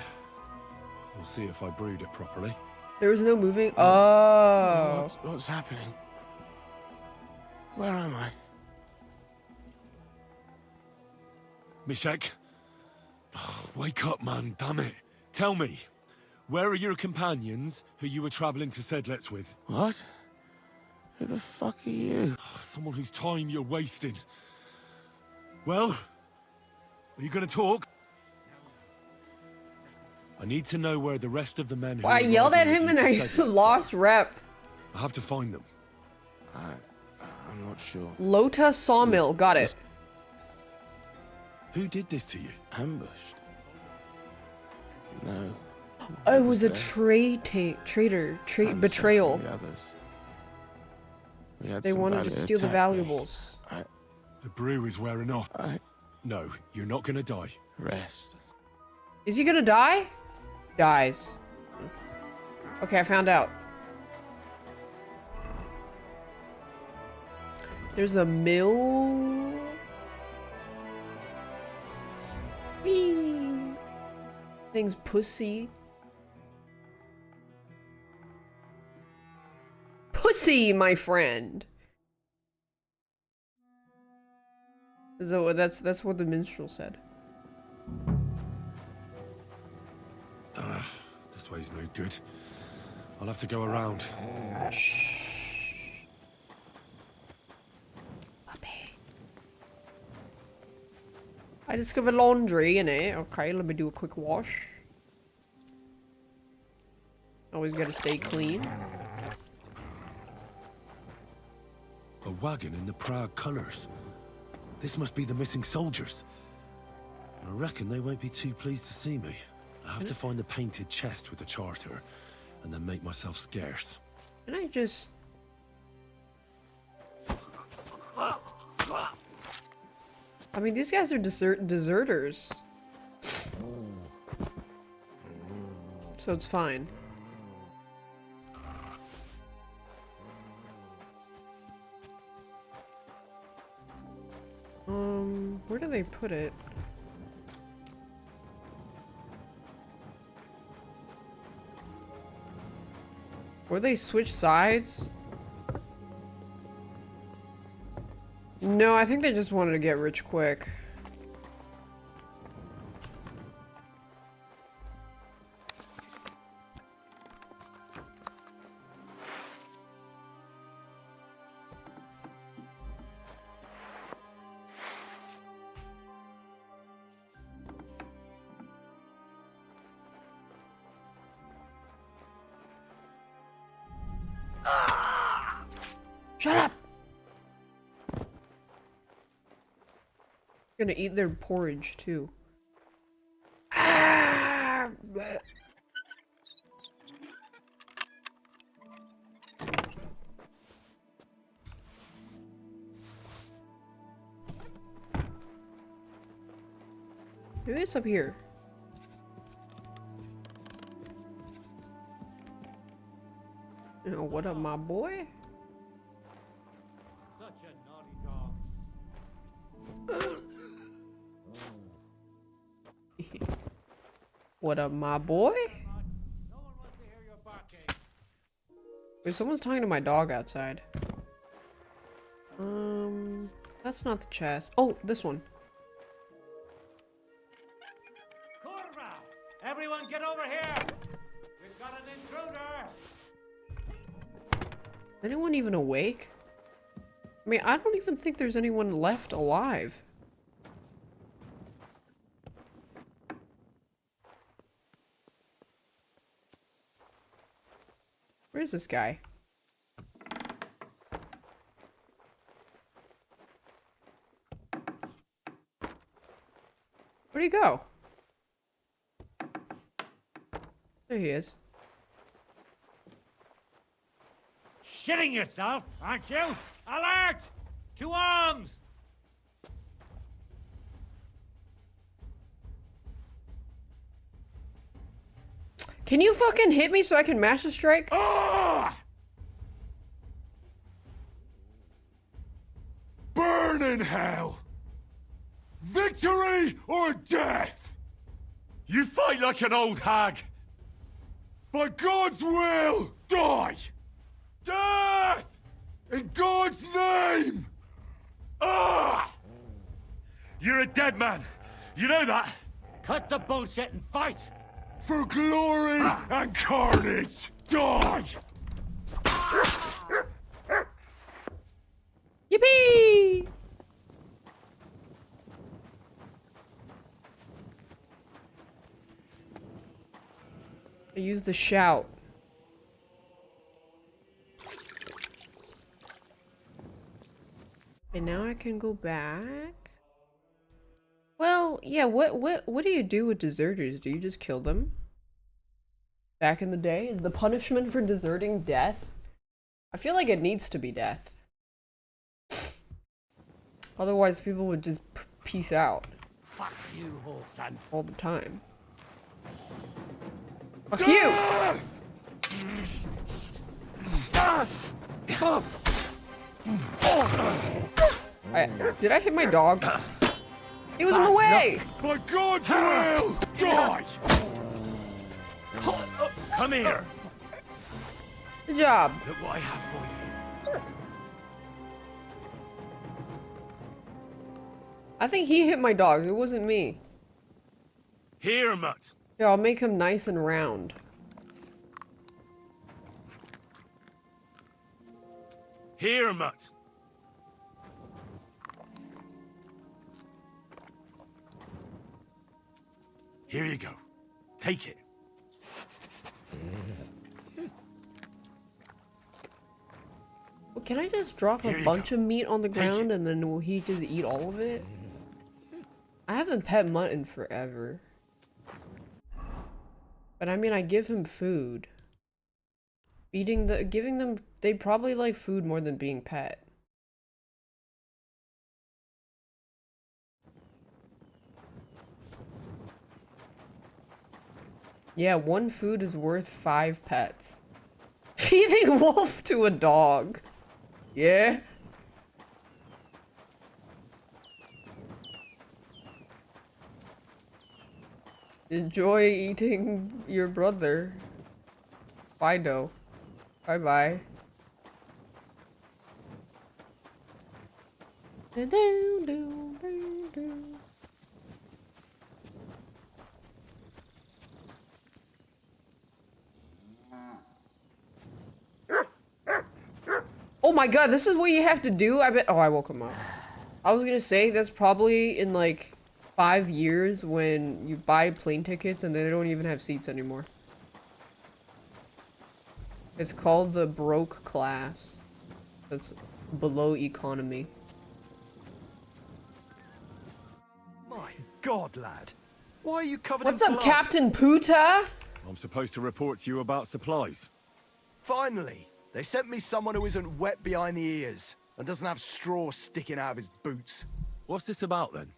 We'll see if I brewed it properly. There was no moving? Oh. What's happening? Where am I? Mishek. Oh, wake up, man, damn it. Tell me, where are your companions who you were traveling to Sedlets with? What? Who the fuck are you? Someone whose time you're wasting. Well, are you gonna talk? I need to know where the rest of the men who I yelled at him and I lost rep. I have to find them. I'm not sure. Lota Sawmill, got it. Who did this to you? Ambushed. No. Oh, it was a traitor, betrayal. The others. We had They some wanted to valet steal the attack me. valuables. The brew is wearing off. No, you're not gonna die. Rest. Is he gonna die? Dies. Okay, I found out. There's a mill. Whee! Thing's pussy. Pussy, my friend. So that's what the minstrel said. This way's no good. I'll have to go around. I discovered laundry in it. Okay, let me do a quick wash. Always gotta stay clean. A wagon in the Prague colours. This must be the missing soldiers. I reckon they won't be too pleased to see me. I have to find the painted chest with the charter, and then make myself scarce. Can I just... I mean, these guys are deserters. So it's fine. Where do they put it? Or they switch sides? No, I think they just wanted to get rich quick. Shut up! Gonna eat their porridge too. Ah! Maybe it's up here. Oh, what up, my boy? Such a naughty dog. What up, my boy? Wait, someone's talking to my dog outside. That's not the chest. Oh, this one. Kurva! Everyone get over here! We've got an intruder! Is anyone even awake? I mean, I don't even think there's anyone left alive. Where's this guy? Where'd he go? There he is. Shitting yourself, aren't you? Alert! To arms! Can you fucking hit me so I can master strike? Burn in hell! Victory or death! You fight like an old hag! By God's will, die! Death! In God's name! Ah! You're a dead man! You know that? Cut the bullshit and fight! For glory and carnage, die! Yippee! I use the shout. And now I can go back. Well, yeah, what do you do with deserters? Do you just kill them? back in the day? Is the punishment for deserting death? I feel like it needs to be death. Otherwise, people would just peace out. Fuck you, Wholesome. All the time. Fuck you! Did I hit my dog? He was in the way! No. My God, you will! Die! Come here! Good job. Look what I have for you. I think he hit my dog. It wasn't me. Here, mutt. Yeah, I'll make him nice and round. Here, mutt. Here you go. Take it. Well, can I just drop a bunch of meat on the ground and then will he just eat all of it? I haven't pet mutton forever. But I mean, I give him food. Giving them, they probably like food more than being pet. Yeah, one food is worth 5 pets. Feeding wolf to a dog. Yeah? Enjoy eating your brother. Fido. Bye-bye. Oh my god, this is what you have to do? I bet- oh, I woke him up. I was gonna say, that's probably in like 5 years when you buy plane tickets and they don't even have seats anymore. It's called the broke class. That's below economy. My God, lad. Why are you covered What's in up, blood? Captain Puta? I'm supposed to report to you about supplies. Finally. They sent me someone who isn't wet behind the ears and doesn't have straw sticking out of his boots. What's this about, then?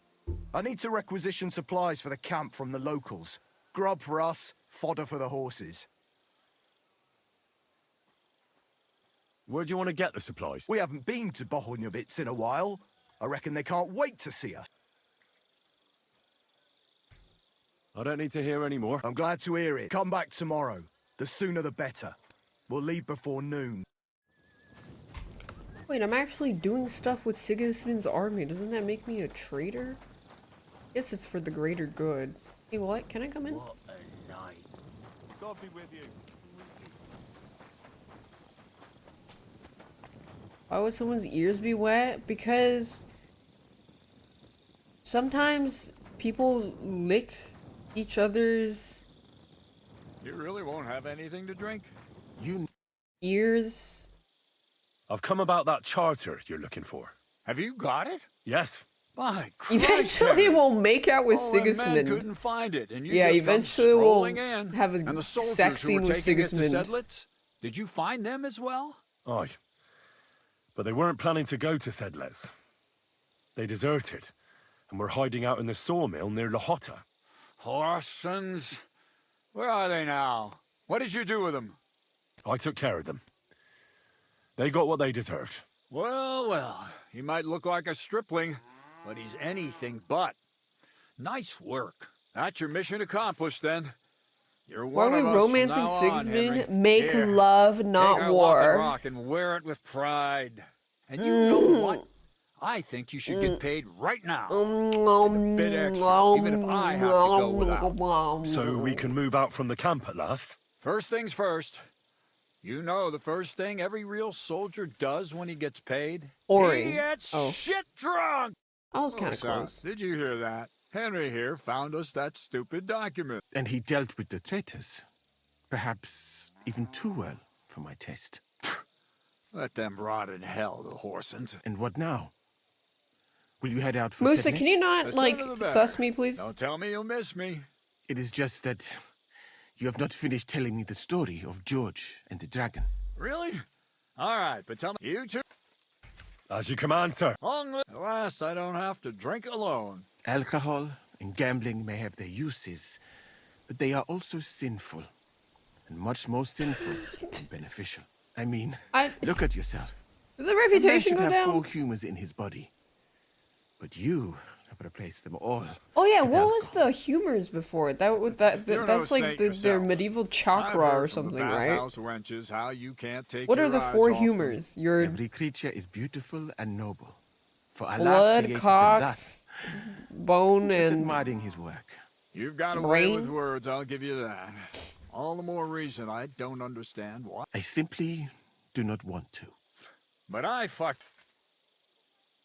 I need to requisition supplies for the camp from the locals. Grub for us, fodder for the horses. Where do you want to get the supplies? We haven't been to Bohunjovitz in a while. I reckon they can't wait to see us. I don't need to hear any more. I'm glad to hear it. Come back tomorrow. The sooner the better. We'll leave before noon. Wait, I'm actually doing stuff with Sigismund's army. Doesn't that make me a traitor? Yes, it's for the greater good. Hey, what? Can I come in? What a night. God be with you. Why would someone's ears be wet? Because sometimes people lick each other's You really won't have anything to drink? ears. I've come about that charter you're looking for. Have you got it? Yes. My Christ, Eventually Henry. we'll make out with All them men Sigismund. couldn't find it, and you Yeah, just come eventually we'll strolling in. have And a the soldiers sex who scene were with taking it to Sigismund. Sedlitz, did you find them as well? Aye. But they weren't planning to go to Sedlitz. They deserted, and were hiding out in the sawmill near Lahota. Horsons. Where are they now? What did you do with them? I took care of them. They got what they deserved. Well, well, he might look like a stripling, but he's anything but. Nice work. That's your mission accomplished, then. You're Why one are we of us from romancing now on, Sigismund? Henry. Make Here, love, take not our war. Waffen rock and wear it with pride. And you know what? I think you should get paid right now. A bit extra, even if I have to go without. So we can move out from the camp at last? First things first. You know the first thing every real soldier does when he gets paid? Ori. He gets Oh. shit drunk! I was kind of Son, close. Did you hear that? Henry here found us that stupid document. And he dealt with the traitors. Perhaps even too well for my taste. Let them rot in hell, the Horsens. And what now? Will you head out for Musa, Sedlitz? can you not, The like, sooner the better. sus me, please? Don't tell me you'll miss me. It is just that You have not finished telling me the story of George and the dragon. Really? All right, but tell me, you two... As you command, sir. At last, I don't have to drink alone. Alcohol and gambling may have their uses, but they are also sinful. And much more sinful than beneficial. I mean, look at yourself. Did the reputation go go have down? 4 humans in his body. But you have replaced them all. Oh yeah, what was the humors before? That's You're no like saint their yourself. medieval I've chakra heard or from the something, right? bathhouse wenches how you can't take What your are the eyes 4 off them. humors? Your Every creature is beautiful and noble. For Allah blood, created cock, them thus. bone, Just and admiring his work. You've got a way with words, I'll give you that. All the more reason I don't understand why. I simply do not want to. But I fucked.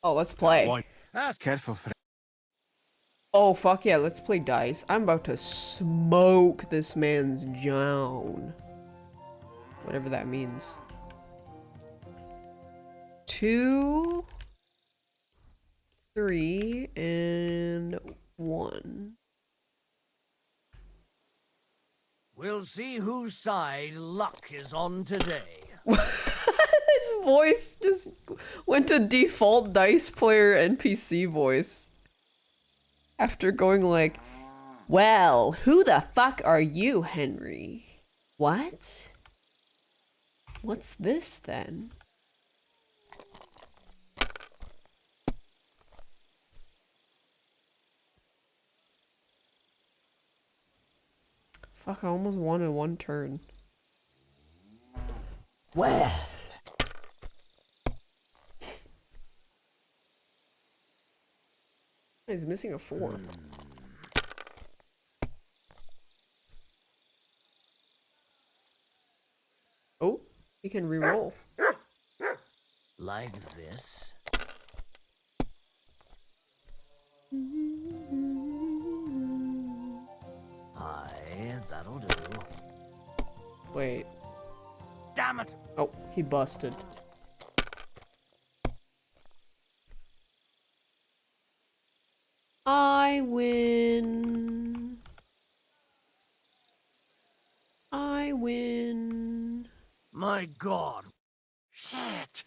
Oh, let's play. That's careful, friend. Oh fuck yeah, let's play dice. I'm about to smoke this man's jawn. Whatever that means. 2, 3, and 1. We'll see whose side luck is on today. His voice just went to default dice player NPC voice. After going like, well, who the fuck are you, Henry? What? What's this then? Fuck, I almost won in 1 turn. Well. He's missing a 4. Oh, he can re-roll. Like this. Aye, that'll do. Wait. Damn it! Oh, he busted. I win. I win. My God. Shit!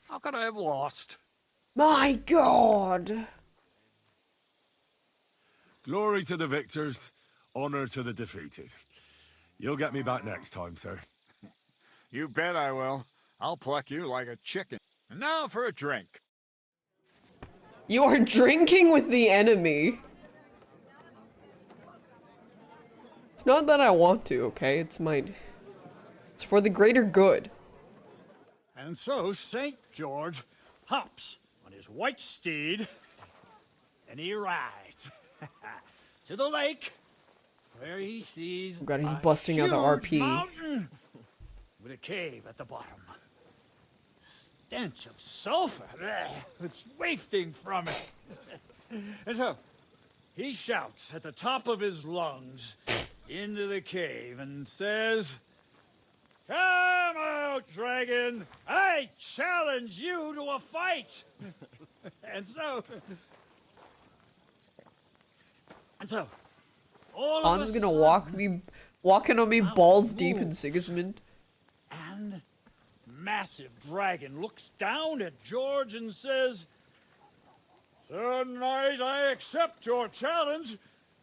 How could I have lost? My God! Glory to the victors, honor to the defeated. You'll get me back next time, sir. You bet I will. I'll pluck you like a chicken. And now for a drink. You are drinking with the enemy. It's not that I want to, okay? It's for the greater good. And so St. George hops on his white steed and he rides to the lake where he sees Oh God, he's busting out the RP. mountain with a cave at the bottom. Stench of sulfur. It's wafting from it. And so he shouts at the top of his lungs into the cave and says, "Come out, dragon! I challenge you to a fight!" And so all of Han's a gonna sudden, walking on me balls deep in Sigismund. and massive dragon looks down at George and says, "Sir Knight, I accept your challenge,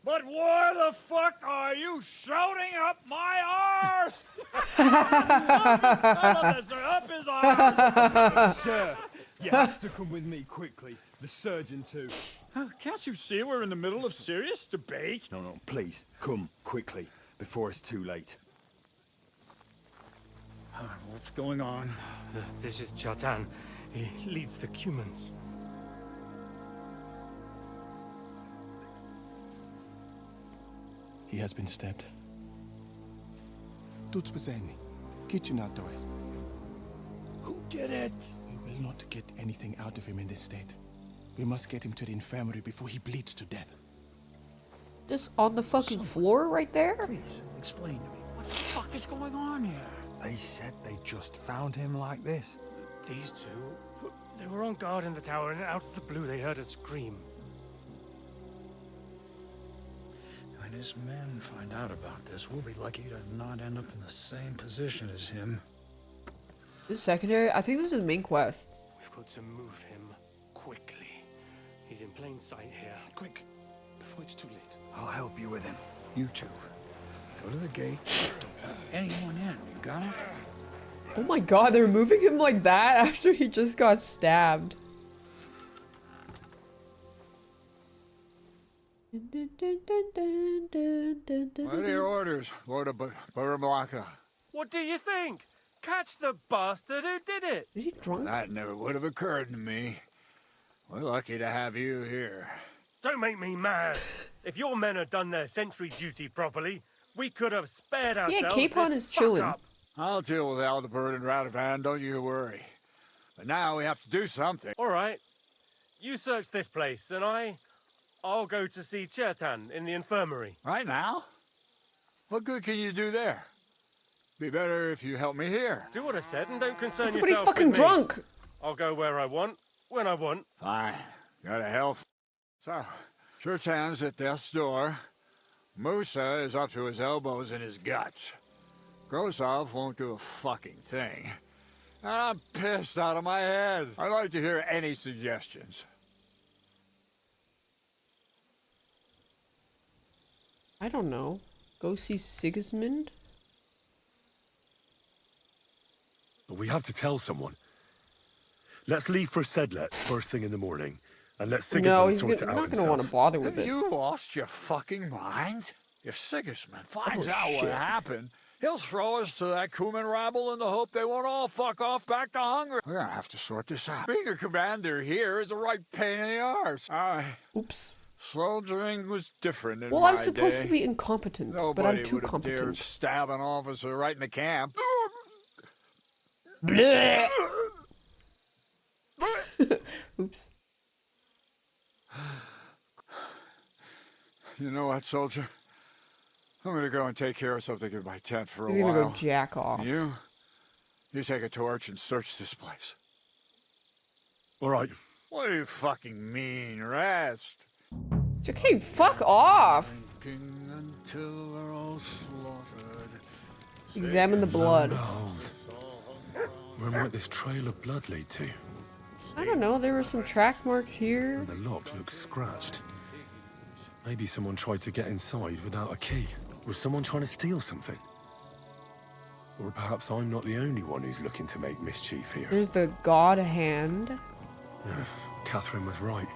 but why the fuck are you shouting up my arse?" I love that, sir. Up his arse. Sir, you have to come with me quickly. The surgeon too. Can't you see we're in the middle of serious debate? No, please, come quickly, before it's too late. What's going on? This is Chatan. He leads the Cumans. He has been stabbed. Tudo bem. Kitchen outdoors. Who did it? We will not get anything out of him in this state. We must get him to the infirmary before he bleeds to death. Just on the fucking floor right there? Please, explain to me. What the fuck is going on here? They said they just found him like this. These two, they were on guard in the tower, and out of the blue they heard a scream. When his men find out about this, we'll be lucky to not end up in the same position as him. This is secondary? I think this is the main quest. We've got to move him quickly. He's in plain sight here. Quick, before it's too late. I'll help you with him. You two. Go to the gate. Anyone in? You got it? Oh my god, they're moving him like that after he just got stabbed. What are your orders, Lord of Burmlaka? What do you think? Catch the bastard who did it! Is he drunk? That never would have occurred to me. We're lucky to have you here. Don't make me mad. If your men had done their sentry duty properly, we could have spared ourselves. Yeah, Capon is chilling. Up. I'll deal with Aldebert and Radovan, don't you worry. But now we have to do something. All right. You search this place, and I'll go to see Chertan in the infirmary. Right now? What good can you do there? Be better if you help me here. Do what I said and don't concern Everybody's yourself fucking with me. drunk. I'll go where I want, when I want. Fine. Gotta help. So, Chertan's at death's door. Musa is up to his elbows in his guts. Grosov won't do a fucking thing. And I'm pissed out of my head. I'd like to hear any suggestions. I don't know. Go see Sigismund? We have to tell someone. Let's leave for Sedlets first thing in the morning, and let Sigismund sort it out not going to want to bother with Have it. you lost your fucking mind? If Sigismund finds Oh, out what shit. happened, he'll throw us to that Kuman rabble in the hope they won't all fuck off back to Hungary. We're gonna have to sort this out. Being a commander here is a right pain in the arse. Oops. Soldiering was different in Well, my I'm supposed day. to be incompetent, Nobody but I'm too would have dared competent. stab an officer right in the camp. Oops. You know what, soldier? I'm gonna go and take care of something in my tent for a He's while. gonna go jack off. And you take a torch and search this place. All right. What do you fucking mean, rest? It's okay, fuck off. Until they're all slaughtered. Examine the blood. Where might this trail of blood lead to? I don't know, there were some track marks here. The lock looks scratched. Maybe someone tried to get inside without a key. Was someone trying to steal something? Or perhaps I'm not the only one who's looking to make mischief here. There's the god hand. Yeah, Catherine was right.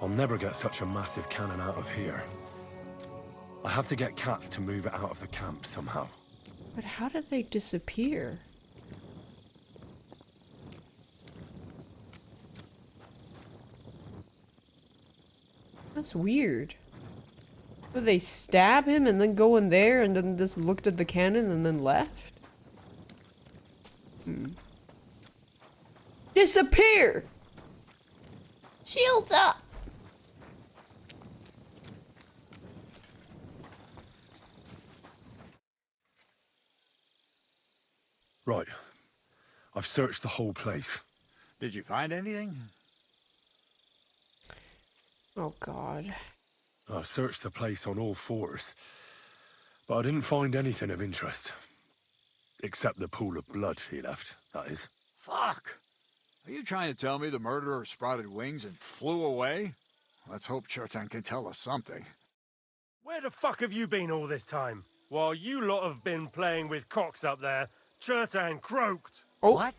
I'll never get such a massive cannon out of here. I have to get Cats to move it out of the camp somehow. But how did they disappear? That's weird. Did they stab him and then go in there and then just looked at the cannon and then left? Disappear! Shields up! Right. I've searched the whole place. Did you find anything? Oh god. I searched the place on all fours, but I didn't find anything of interest. Except the pool of blood he left, that is. Fuck! Are you trying to tell me the murderer sprouted wings and flew away? Let's hope Chertan can tell us something. Where the fuck have you been all this time? While you lot have been playing with cocks up there, Chertan croaked. What?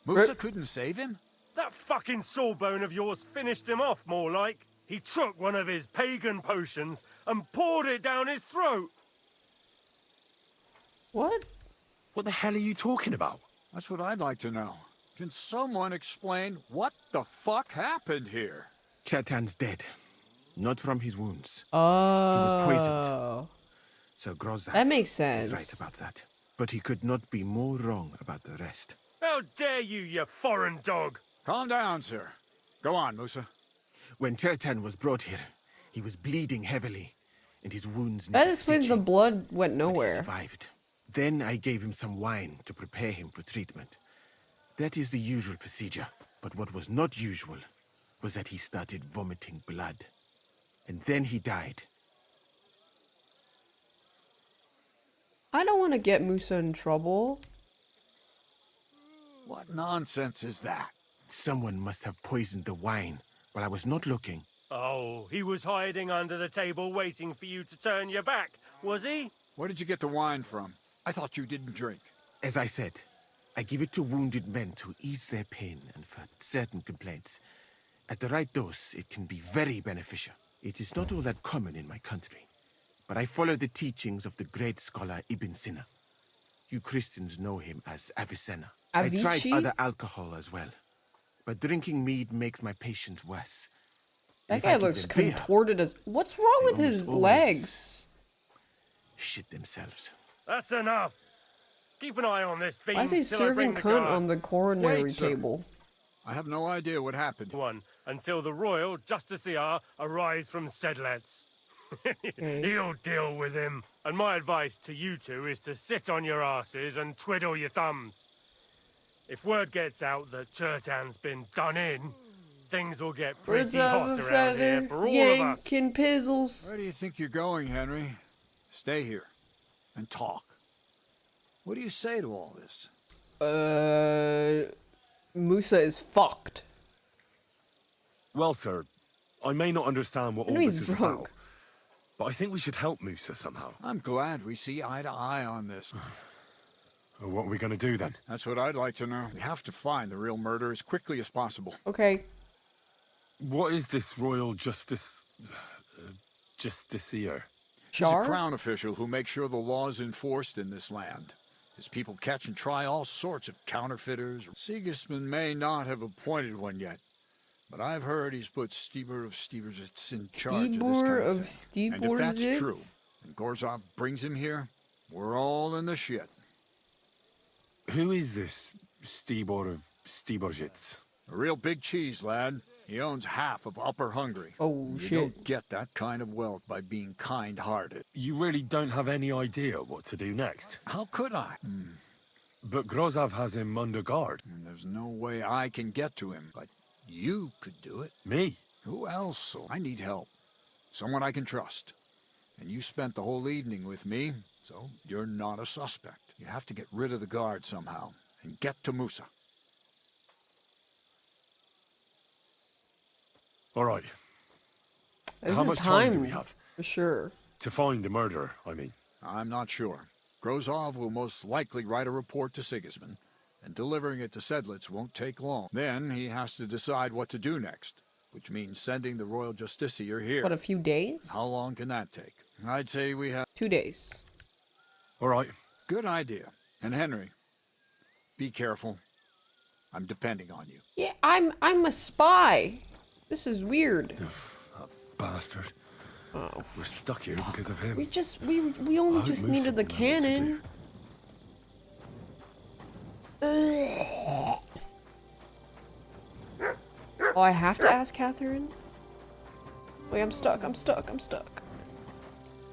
Musa couldn't save him? That fucking sawbone of yours finished him off, more like. He took one of his pagan potions and poured it down his throat. What? What the hell are you talking about? That's what I'd like to know. Can someone explain what the fuck happened here? Chertan's dead. Not from his wounds. Oh. He was poisoned. So Grozov That makes sense. is right about that. But he could not be more wrong about the rest. How dare you, you foreign dog! Calm down, sir. Go on, Musa. When Chertan was brought here, he was bleeding heavily, and his wounds That needed explains the stitching, blood went but he nowhere. survived. Then I gave him some wine to prepare him for treatment. That is the usual procedure. But what was not usual was that he started vomiting blood. And then he died. I don't want to get Musa in trouble. What nonsense is that? Someone must have poisoned the wine while I was not looking. Oh, he was hiding under the table waiting for you to turn your back, was he? Where did you get the wine from? I thought you didn't drink. As I said, I give it to wounded men to ease their pain and for certain complaints. At the right dose, it can be very beneficial. It is not all that common in my country, but I follow the teachings of the great scholar Ibn Sina. You Christians know him as Avicenna. I tried other alcohol as well, but drinking mead makes my patients worse. That guy looks contorted as... What's wrong with his legs? Shit themselves. That's enough. Keep an eye on this fiend. Why is he serving cunt on the coronary table? I have no idea what happened. Until the royal justiciar arrives from Sedlets. He'll deal with him. And my advice to you two is to sit on your asses and twiddle your thumbs. If word gets out that Chertan's been done in, things will get pretty hot around here for all of us. Pizzles. Where do you think you're going, Henry? Stay here and talk. What do you say to all this? Musa is fucked. Well, sir, I may not understand what all this is about, but I think we should help Musa somehow. I'm glad we see eye to eye on this. Well, what are we going to do then? That's what I'd like to know. We have to find the real murderer as quickly as possible. Okay. What is this royal justiciar? He's a crown official who makes sure the law is enforced in this land. His people catch and try all sorts of counterfeiters. Sigismund may not have appointed one yet, but I've heard he's put Stieber of Stieberzitz in charge of this kind of thing. And if that's true, and Gorzov brings him here, we're all in the shit. Who is this Stibor of Stieberzitz? A real big cheese, lad. He owns half of Upper Hungary. Oh, shit. You don't get that kind of wealth by being kind-hearted. You really don't have any idea what to do next? How could I? But Grozov has him under guard. And there's no way I can get to him, but you could do it. Me? Who else? So I need help. Someone I can trust. And you spent the whole evening with me, so you're not a suspect. You have to get rid of the guard somehow, and get to Musa. All right. How much time do we have? For sure. To find the murderer, I mean. I'm not sure. Grozov will most likely write a report to Sigismund, and delivering it to Sedlitz won't take long. Then he has to decide what to do next, which means sending the royal justiciar here. What, a few days? How long can that take? I'd say we have 2 days. All right. Good idea. And Henry, be careful. I'm depending on you. Yeah, I'm a spy. This is weird. That bastard. Oh, we're stuck here because of him. We only just needed the cannon. Oh, I have to ask Catherine? Wait, I'm stuck.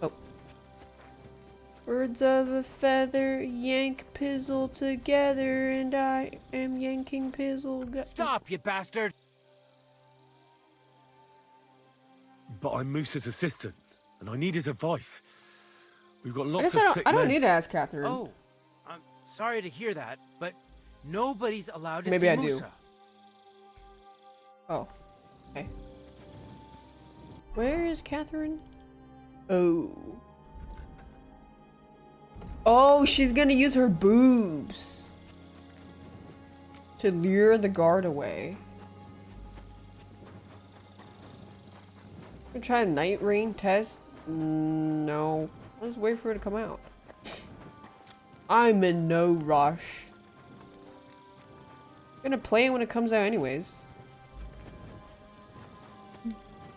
Oh. Birds of a feather yank pizzle together, and I am yanking pizzle. Stop, you bastard! But I'm Musa's assistant, and I need his advice. We've got lots of sick I don't men. need to ask Catherine. Oh, I'm sorry to hear that, but nobody's allowed to Maybe see I Musa. do. Oh. Okay. Where is Catherine? Oh. Oh, she's gonna use her boobs to lure the guard away. Gonna try a night rain test? No. Let's wait for it to come out. I'm in no rush. I'm gonna play it when it comes out anyways.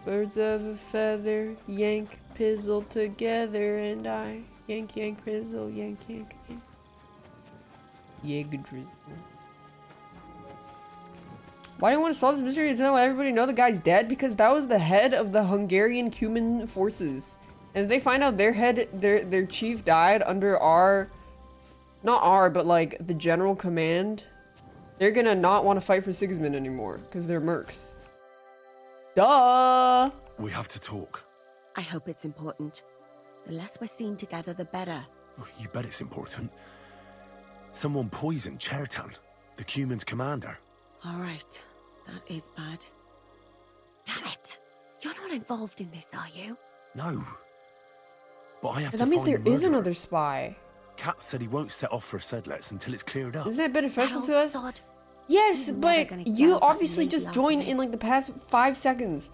Birds of a feather yank pizzle together, and I yank yank pizzle yank yank yank. Yig drizzle. Why do you want to solve this mystery and let everybody know the guy's dead? Because that was the head of the Hungarian Cuman forces. And if they find out their chief died under but like the general command, they're gonna not want to fight for Sigismund anymore because they're mercs. Duh! We have to talk. I hope it's important. The less we're seen together, the better. Oh, you bet it's important. Someone poisoned Chertan, the Cuman's commander. All right, that is bad. Damn it! You're not involved in this, are you? No. But I have to That means find there the is murderer. another spy. Kat said he won't set off for Sedlets until it's cleared up. Isn't that beneficial That to old us? sod. Yes, He's never but gonna get you off that obviously lazy just ass joined of in his. like the past 5 seconds.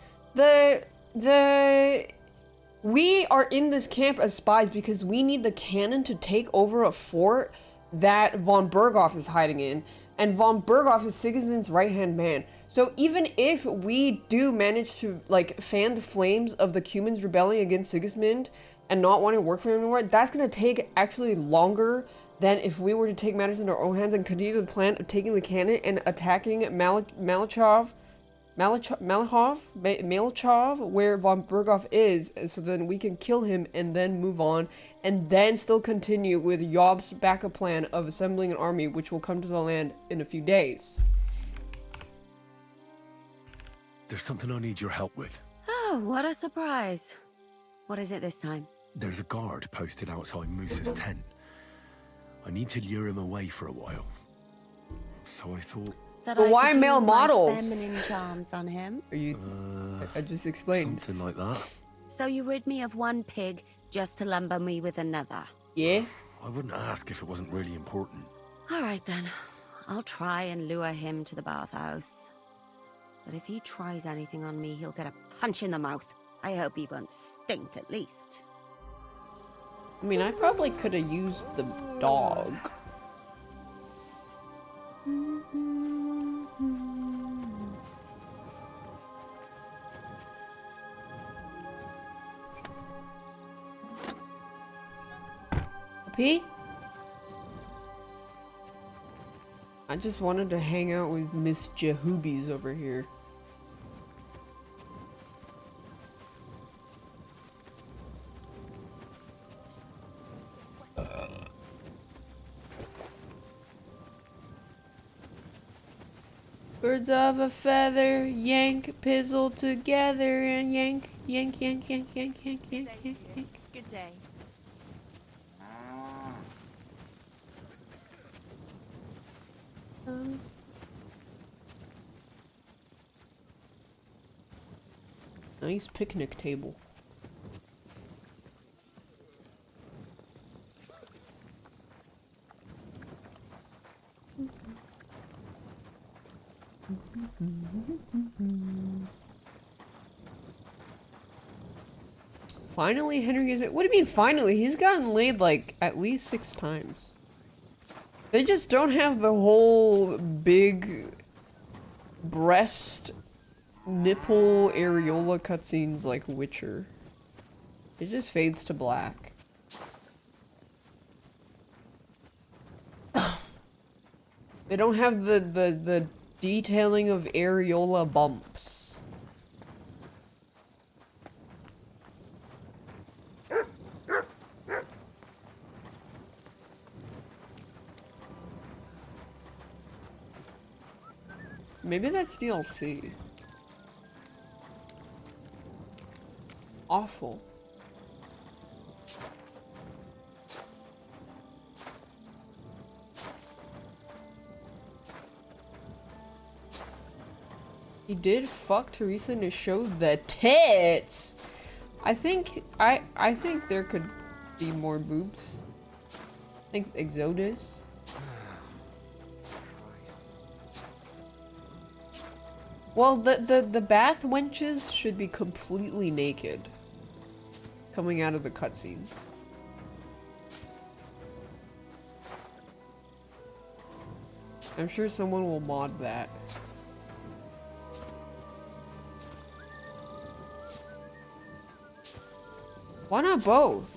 We are in this camp as spies because we need the cannon to take over a fort that von Berghoff is hiding in, and von Berghoff is Sigismund's right-hand man. So even if we do manage to like fan the flames of the Cumans rebelling against Sigismund and not want to work for him anymore, that's gonna take actually longer than if we were to take matters into our own hands and continue the plan of taking the cannon and attacking Malachov, where von Berghoff is, so then we can kill him and then move on, and then still continue with Yob's backup plan of assembling an army which will come to the land in a few days. There's something I need your help with. Oh, what a surprise. What is it this time? There's a guard posted outside Moose's tent. I need to lure him away for a while. So I thought... That But I why could male use my models? feminine charms on him. Are you... I just explained. Something like that. So you rid me of one pig just to lumber me with another. Yeah? I wouldn't ask if it wasn't really important. All right then. I'll try and lure him to the bathhouse. But if he tries anything on me, he'll get a punch in the mouth. I hope he won't stink at least. I mean, I probably could have used the dog. P? I just wanted to hang out with Miss Jehoobies over here. Birds of a feather, yank, pizzle together, and yank, yank, yank, yank, yank, yank, yank, yank, yank. Good day. Nice picnic table. Finally, Henry is it? What do you mean finally? He's gotten laid like at least 6 times. They just don't have the whole big breast nipple areola cutscenes like Witcher. It just fades to black. They don't have the detailing of areola bumps. Maybe that's DLC. Awful. He did fuck Teresa to show the tits. I think there could be more boobs. Thanks, Exodus. Well, the bath wenches should be completely naked coming out of the cutscene. I'm sure someone will mod that. Why not both?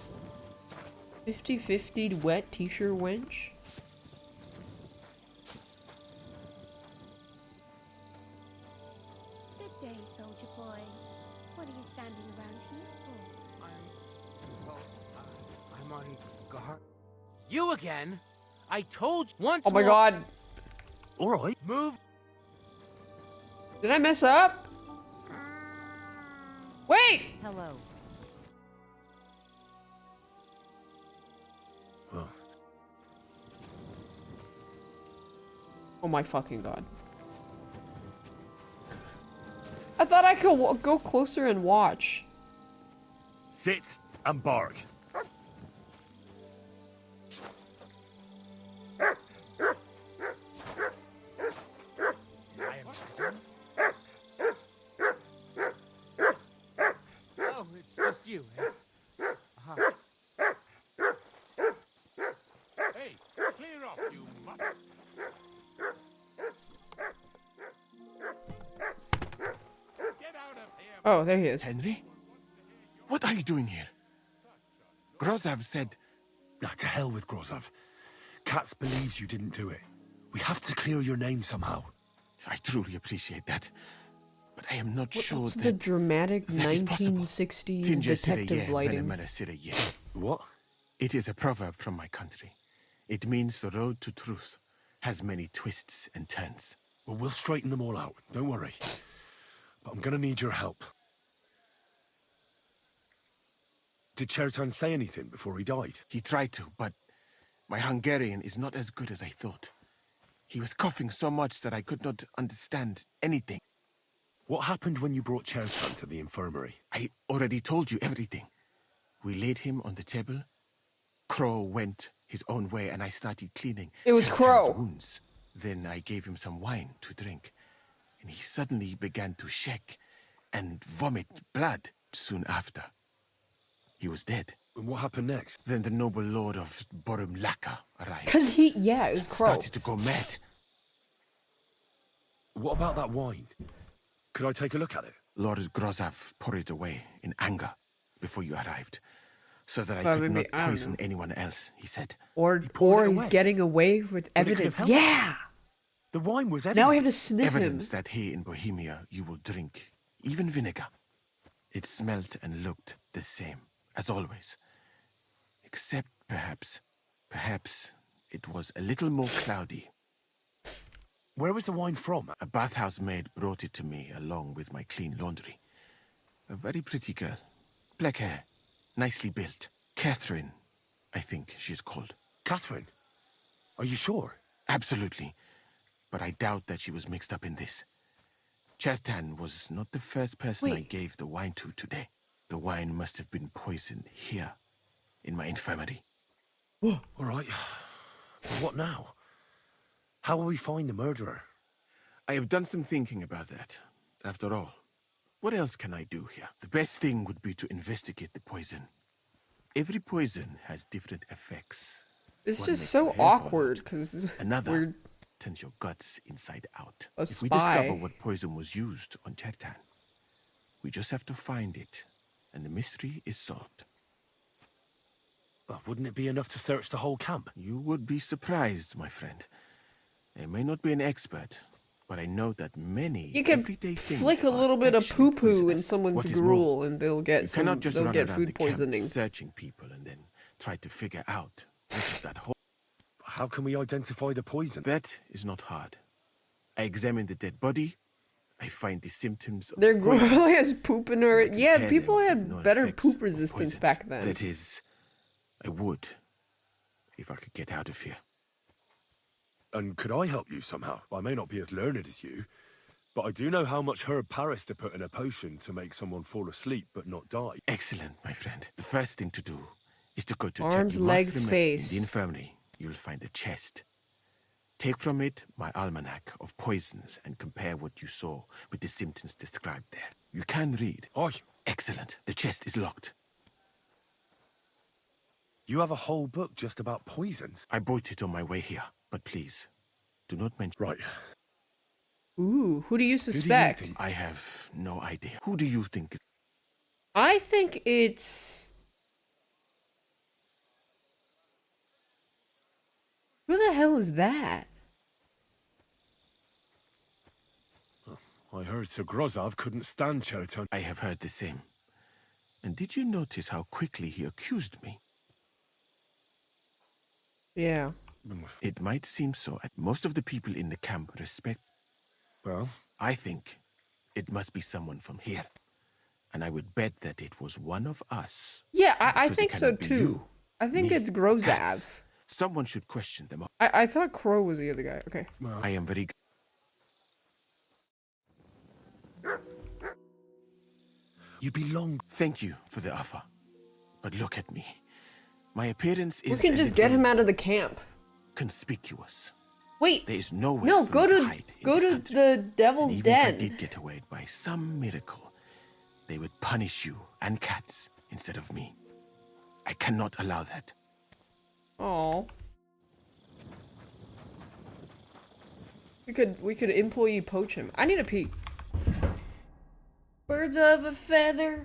50-50 wet t-shirt wench? Good day, soldier boy. What are you standing around here for? I'm on guard. You again? I told you once Oh my more- god. Alright. Move. Did I mess up? Wait! Hello. Oh my fucking god. I thought I could go closer and watch. Sit and bark. Oh, it's just you, eh? Uh-huh. Hey, clear off, you mutt. Get out of here. Oh, there he is. Henry? What are you doing here? Grozav said... Nah, to hell with Grozav. Katz believes you didn't do it. We have to clear your name somehow. I truly appreciate that. But I am not sure What's that... the dramatic that is possible. 1960s detective lighting? What? It is a proverb from my country. It means the road to truth has many twists and turns. Well, we'll straighten them all out. Don't worry. But I'm gonna need your help. Did Chertan say anything before he died? He tried to, but my Hungarian is not as good as I thought. He was coughing so much that I could not understand anything. What happened when you brought Chertan to the infirmary? I already told you everything. We laid him on the table. Crow went his own way and I started cleaning It was Chertan's Crow. wounds. Then I gave him some wine to drink. And he suddenly began to shake and vomit blood soon after. He was dead. And what happened next? Then the noble lord of Borumlaka arrived. Yeah, it was Crow. Started to go mad. What about that wine? Could I take a look at it? Lord Grozav poured it away in anger before you arrived, so that I Well, could maybe- not I don't poison know. anyone else, he said. Or he's getting away with evidence. Yeah! The wine was evidence. Now I have to sniff Evidence him. that here in Bohemia you will drink, even vinegar. It smelt and looked the same, as always. Except perhaps it was a little more cloudy. Where was the wine from? A bathhouse maid brought it to me along with my clean laundry. A very pretty girl. Black hair, nicely built. Catherine, I think she's called. Catherine? Are you sure? Absolutely. But I doubt that she was mixed up in this. Chertan was not the first person I gave the wine to today. The wine must have been poisoned here, in my infirmary. All right. So what now? How will we find the murderer? I have done some thinking about that. After all, what else can I do here? The best thing would be to investigate the poison. Every poison has different effects. It's One just makes so your hair fall out. awkward because Another turns your guts inside out. A If we spy. discover what poison was used on Chertan, we just have to find it, and the mystery is solved. But wouldn't it be enough to search the whole camp? You would be surprised, my friend. I may not be an expert, but I know that many you can everyday things flick a are little bit of actually poo-poo in poisonous. someone's What is gruel more, and they'll you get cannot just run around food the camp poisoning. searching people and then try to figure out what is that whole. How can we identify the poison? That is not hard. I examine the dead body. I find the symptoms of Their the gruel poison. has poop in her. Yeah, compare people them had with known better effects poop of resistance poisons. back then. That is, I would, if I could get out of here. And could I help you somehow? I may not be as learned as you, but I do know how much herb Paris to put in a potion to make someone fall asleep but not die. Excellent, my friend. The first thing to do is to go to Arms, Tepi legs, Muslim face. In the infirmary, you will find a chest. Take from it my almanac of poisons and compare what you saw with the symptoms described there. You can read. Aye. Excellent. The chest is locked. You have a whole book just about poisons. I bought it on my way here, but please, do not mention. Right. Ooh, who do you suspect? I have no idea. Who do you think? I think it's... Who the hell is that? I heard Sir Grozav couldn't stand Chertan. I have heard the same. And did you notice how quickly he accused me? Yeah. It might seem so. Most of the people in the camp respect. Well, I think it must be someone from here. And I would bet that it was one of us. Yeah, I Because it think so cannot be too. you, I think me, it's Grozav. Katz. Someone should question them. I thought Crow was the other guy. Okay. I am very... You belong. Thank you for the offer. But look at me. My appearance is... We can just get him out of the camp. Conspicuous. Wait. There is nowhere no, for go me to hide in go this to country. the Devil's And even Den. if I did get away by some miracle, they would punish you and cats instead of me. I cannot allow that. Oh. We could employee poach him. I need a pee. Birds of a feather.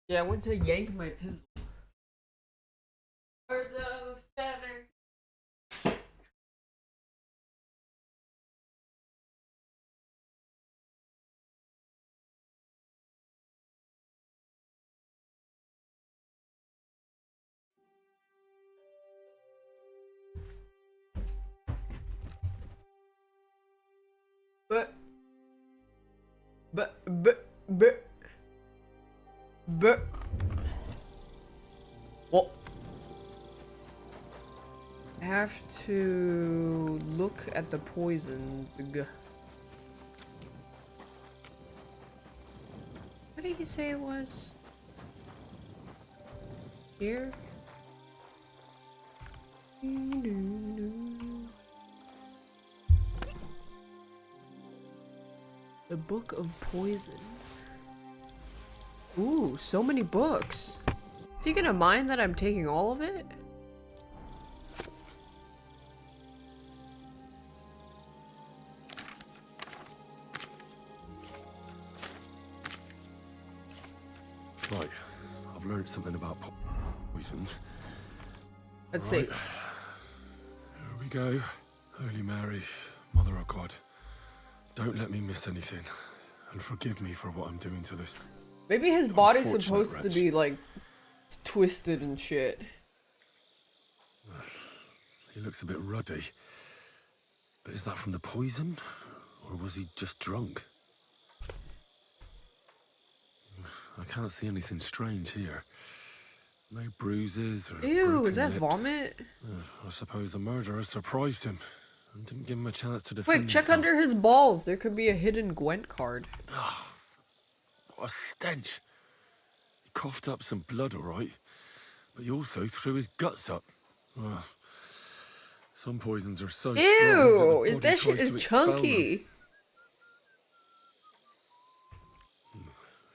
Yeah, I went to yank my pistol. Birds of a feather. But well, I have to look at the poisons. What did he say it was? Here? The Book of Poison. Ooh, so many books. Is he gonna mind that I'm taking all of it? Right, I've learned something about poisons. Let's see. Here we go. Holy Mary, Mother of God, don't let me miss anything, and forgive me for what I'm doing to this. Maybe his body's unfortunate supposed to wretch. be like twisted and shit. He looks a bit ruddy. But is that from the poison? Or was he just drunk? I can't see anything strange here. No bruises or Ew, broken is that lips. vomit? I suppose the murderer surprised him and didn't give him a chance to defend Wait, check himself. under his balls. There could be a hidden Gwent card. What a stench. He coughed up some blood, all right. But he also threw his guts up. Ugh. Some poisons are so Ew! strong that, That shit is chunky.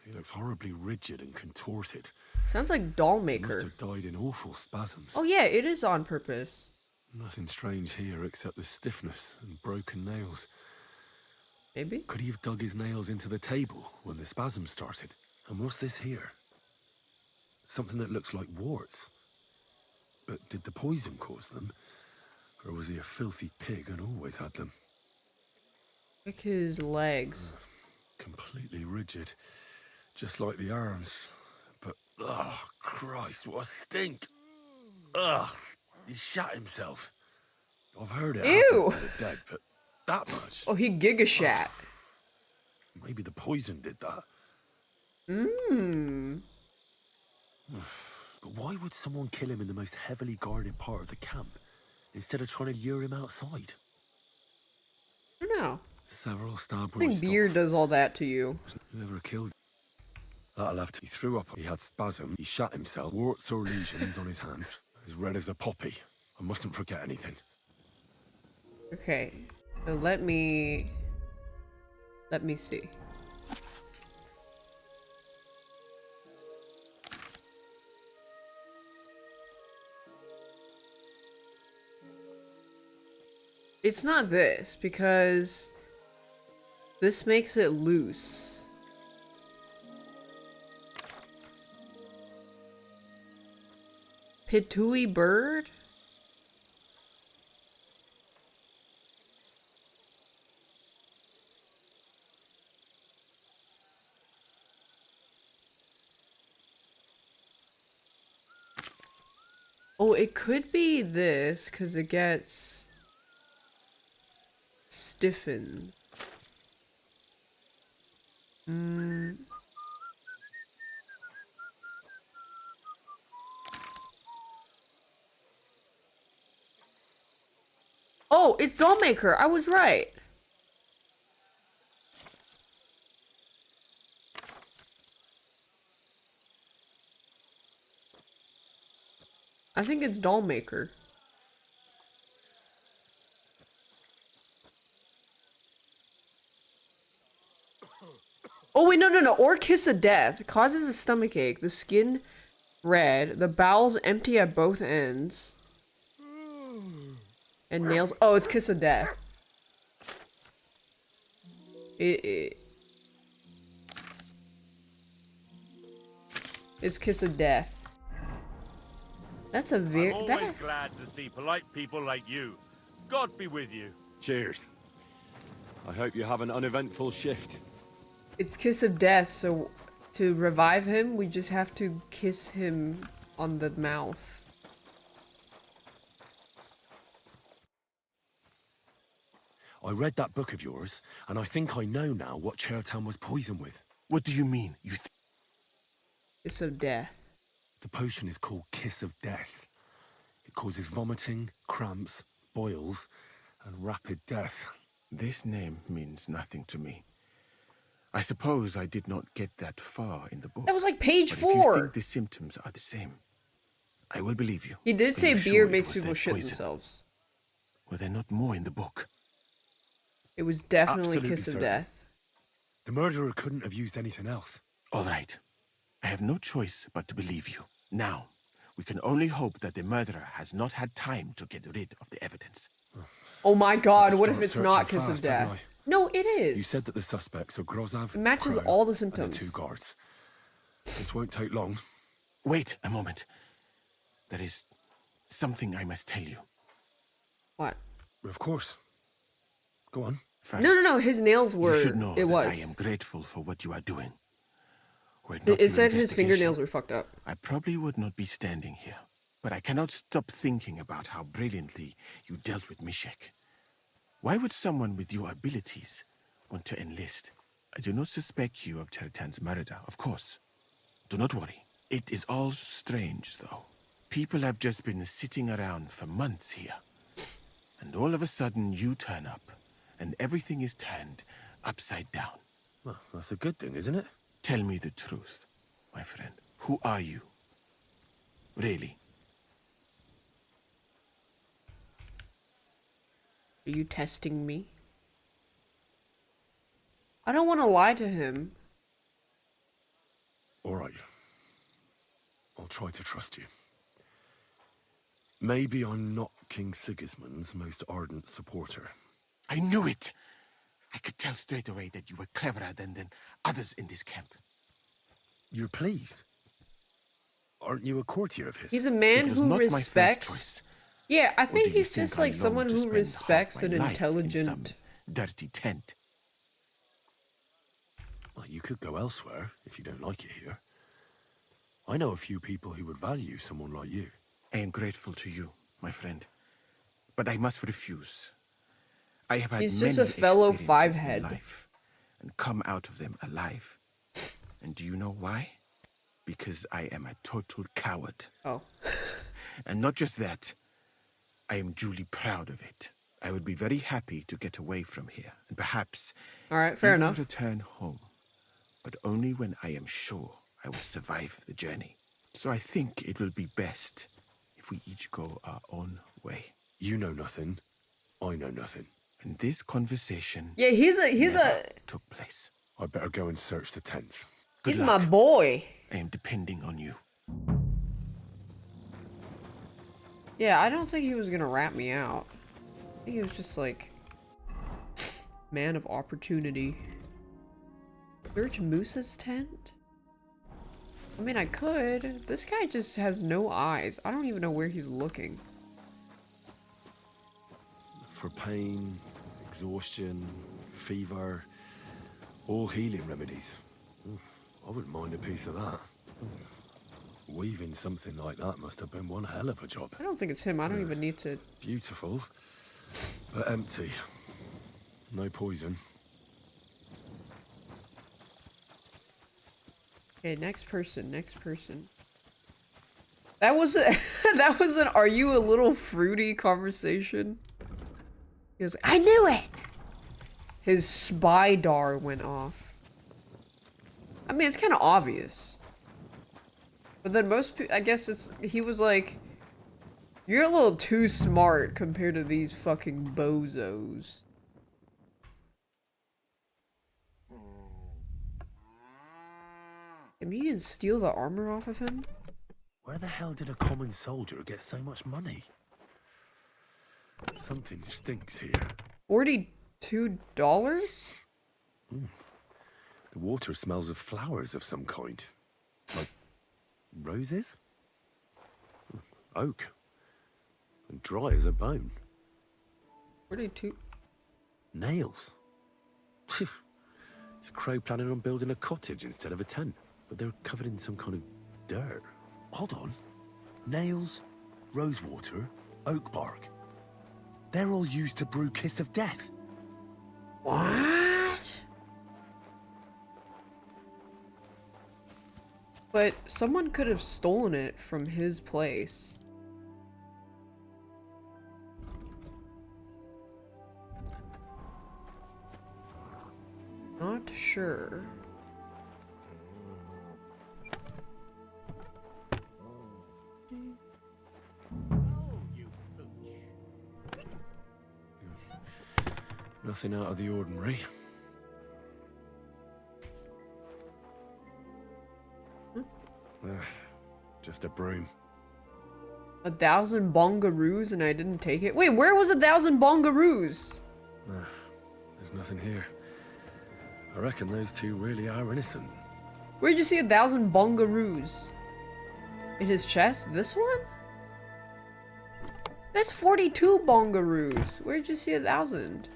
He looks horribly rigid and contorted. Sounds like doll He must maker. have died in awful spasms. Oh yeah, it is on purpose. Nothing strange here except the stiffness and broken nails. Maybe? Could he have dug his nails into the table when the spasms started? And what's this here? Something that looks like warts. But did the poison cause them? Or was he a filthy pig and always had them? Like his legs. Completely rigid. Just like the arms. But, oh, Christ, what a stink! Ugh, he shot himself. I've heard it Ew! happens to the dead, but that much? Oh, he giga shat. Maybe the poison did that. Mmm. But why would someone kill him in the most heavily guarded part of the camp, instead of trying to lure him outside? I don't know. Several stab I think beer does all that to you. Whoever killed that left. He threw up. He had spasm. He shot himself. Warts or lesions on his hands. As red as a poppy. I mustn't forget anything. Okay. So let me see. It's not this, because this makes it loose. Pitui bird? Oh, it could be this, because it gets stiffened. Oh, it's Dollmaker. I was right. I think it's Dollmaker. Oh wait, no. Or Kiss of Death causes a stomach ache. The skin red. The bowels empty at both ends. And nails. Oh, it's Kiss of Death. It's Kiss of Death. That's a very. I'm always glad to see polite people like you. God be with you. Cheers. I hope you have an uneventful shift. It's Kiss of Death, so to revive him, we just have to kiss him on the mouth. I read that book of yours, and I think I know now what Chertown was poisoned with. What do you mean? Kiss of Death. The potion is called Kiss of Death. It causes vomiting, cramps, boils, and rapid death. This name means nothing to me. I suppose I did not get that far in the book. That was like page But 4. If you think the symptoms are the same, I will believe you. He did But say you're beer sure it makes was people that shit poison? themselves. Were there not more in the book? It was definitely Absolutely Kiss of certain. Death. The murderer couldn't have used anything else. All right. I have no choice but to believe you. Now, we can only hope that the murderer has not had time to get rid of the evidence. Oh my god, what if Start it's not searching Kiss of fast, hadn't Death? I? No, it is. You said that the suspects are Grozav, It matches Crow, all the and symptoms. the 2 guards. This won't take long. Wait a moment. There is something I must tell you. What? Of course. Go on. First, No. His nails were. You should know it that was. I am grateful for what you are doing. Were it It, not it for said his investigation, fingernails were fucked up. I probably would not be standing here. But I cannot stop thinking about how brilliantly you dealt with Mishek. Why would someone with your abilities want to enlist? I do not suspect you of Chertan's murder, of course. Do not worry. It is all strange, though. People have just been sitting around for months here. And all of a sudden you turn up, and everything is turned upside down. Well, that's a good thing, isn't it? Tell me the truth, my friend. Who are you? Really? Are you testing me? I don't want to lie to him. All right. I'll try to trust you. Maybe I'm not King Sigismund's most ardent supporter. I knew it! I could tell straight away that you were cleverer than others in this camp. You're pleased? Aren't you a courtier of his? He's a man It was who not my first respects... choice. Yeah, I Or think do you he's think just I like someone long to who spend respects half my an life intelligent... in some dirty tent? Well, you could go elsewhere if you don't like it here. I know a few people who would value someone like you. I am grateful to you, my friend. But I must refuse. I have had He's many just a fellow experiences in five-head. life and come out of them alive. And do you know why? Because I am a total coward. Oh. And not just that, I am duly proud of it. I would be very happy to get away from here and perhaps Alright, fair even enough. return home. But only when I am sure I will survive the journey. So I think it will be best if we each go our own way. You know nothing. I know nothing. And this conversation Yeah, he's a took place. I better go and search the tents. Good he's luck. my boy. I am depending on you. Yeah, I don't think he was gonna rat me out. I think he was just like man of opportunity. Search Moose's tent? I mean, I could. This guy just has no eyes. I don't even know where he's looking. For pain, exhaustion, fever, all healing remedies. I wouldn't mind a piece of that. Weaving something like that must have been one hell of a job. I don't think it's him. I don't even need to... Beautiful, but empty. No poison. Okay, next person, next person. That was a that was an "Are you a little fruity?" conversation. He was like, "I knew it." His spy dar went off. I mean, it's kind of obvious. But then I guess he was like, "You're a little too smart compared to these fucking bozos." Maybe you can steal the armor off of him? Where the hell did a common soldier get so much money? Something stinks here. $42? The water smells of flowers of some kind. Like roses? Oak. And dry as a bone. 42? Nails. Is Crow planning on building a cottage instead of a tent? But they're covered in some kind of dirt. Hold on. Nails, rosewater, oak bark. They're all used to brew Kiss of Death. What? But someone could have stolen it from his place. Not sure. Nothing out of the ordinary. Just a broom. 1,000 bongaroos and I didn't take it? Wait, where was 1,000 bongaroos? There's nothing here. I reckon those two really are innocent. Where'd you see 1,000 bongaroos? In his chest? This one? That's 42 bongaroos. Where'd you see 1,000?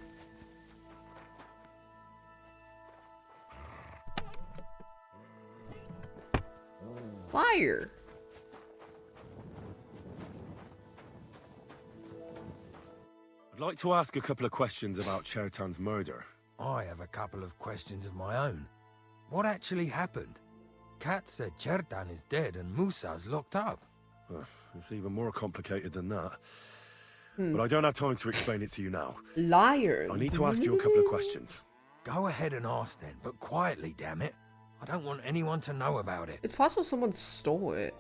Liar. I'd like to ask a couple of questions about Chertan's murder. I have a couple of questions of my own. What actually happened? Kat said Chertan is dead and Musa's locked up. It's even more complicated than that. But I don't have time to explain it to you now. Liar. I need to ask you a couple of questions. Go ahead and ask then, but quietly, damn it. I don't want anyone to know about it. It's possible someone stole it.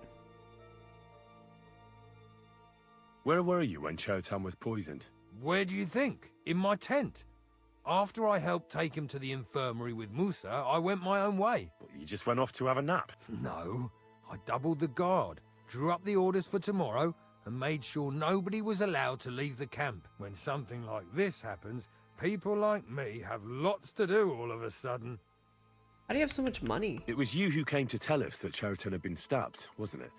Where were you when Chertan was poisoned? Where do you think? In my tent. After I helped take him to the infirmary with Musa, I went my own way. You just went off to have a nap? No, I doubled the guard, drew up the orders for tomorrow, and made sure nobody was allowed to leave the camp. When something like this happens, people like me have lots to do all of a sudden. How do you have so much money? It was you who came to tell us that Cheriton had been stabbed, wasn't it?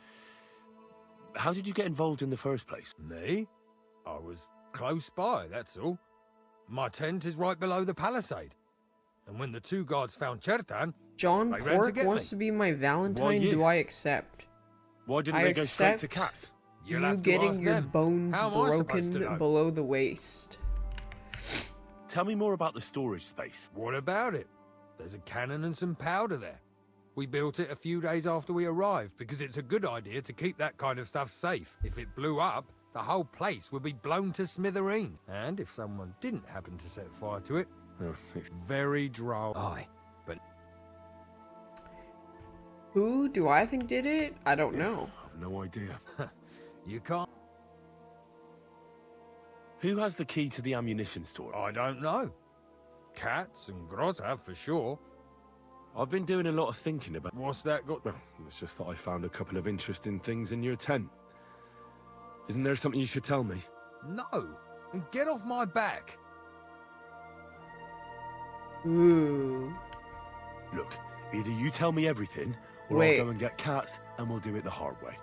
How did you get involved in the first place? Me? I was close by, that's all. My tent is right below the palisade. And when the two guards found Chertan, John they ran to Pork get wants me. to be my Valentine. Why you? Do I accept? Why didn't I they go straight to accept Cass? You'll you have to getting ask your them. bones How am I supposed to broken know? below the waist. Tell me more about the storage space. What about it? There's a cannon and some powder there. We built it a few days after we arrived because it's a good idea to keep that kind of stuff safe. If it blew up, the whole place would be blown to smithereens. And if someone didn't happen to set fire to it, it's very droll. Aye, but Who do I think did it? I don't know. I've no idea. You can't. Who has the key to the ammunition store? I don't know. Cats and Grota for sure. I've been doing a lot of thinking about... What's that got? Well, it's just that I found a couple of interesting things in your tent. Isn't there something you should tell me? No, and get off my back. Ooh. Look, either you tell me everything, or Wait. I'll go and get Cats, and we'll do it the hard way.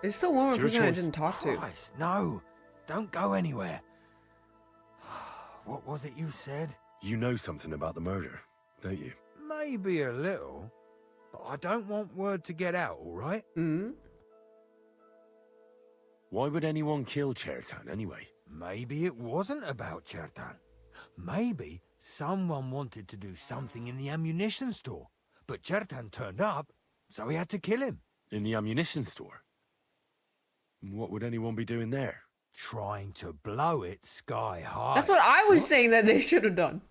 There's still one more It's your person I choice. didn't talk to. Christ, no, don't go anywhere. What was it you said? You know something about the murder, don't you? Maybe a little, but I don't want word to get out, all right? Hmm? Why would anyone kill Chertan anyway? Maybe it wasn't about Chertan. Maybe someone wanted to do something in the ammunition store, but Chertan turned up, so we had to kill him. In the ammunition store? What would anyone be doing there? Trying to blow it sky high. That's what I was saying that they should have done.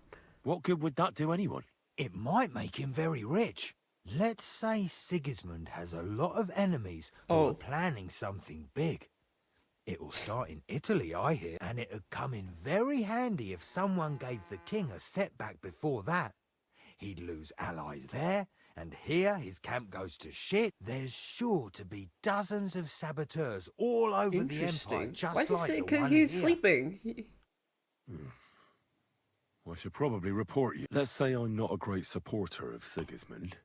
What good would that do anyone? It might make him very rich. Let's say Sigismund has a lot of enemies who are planning something big. It'll start in Italy, I hear, and it'd come in very handy if someone gave the king a setback before that. He'd lose allies there, and here his camp goes to shit. There's sure to be dozens of saboteurs all over the empire, Interesting. just Why is he like saying? the Because one he's here. sleeping. I should probably report you. Let's say I'm not a great supporter of Sigismund.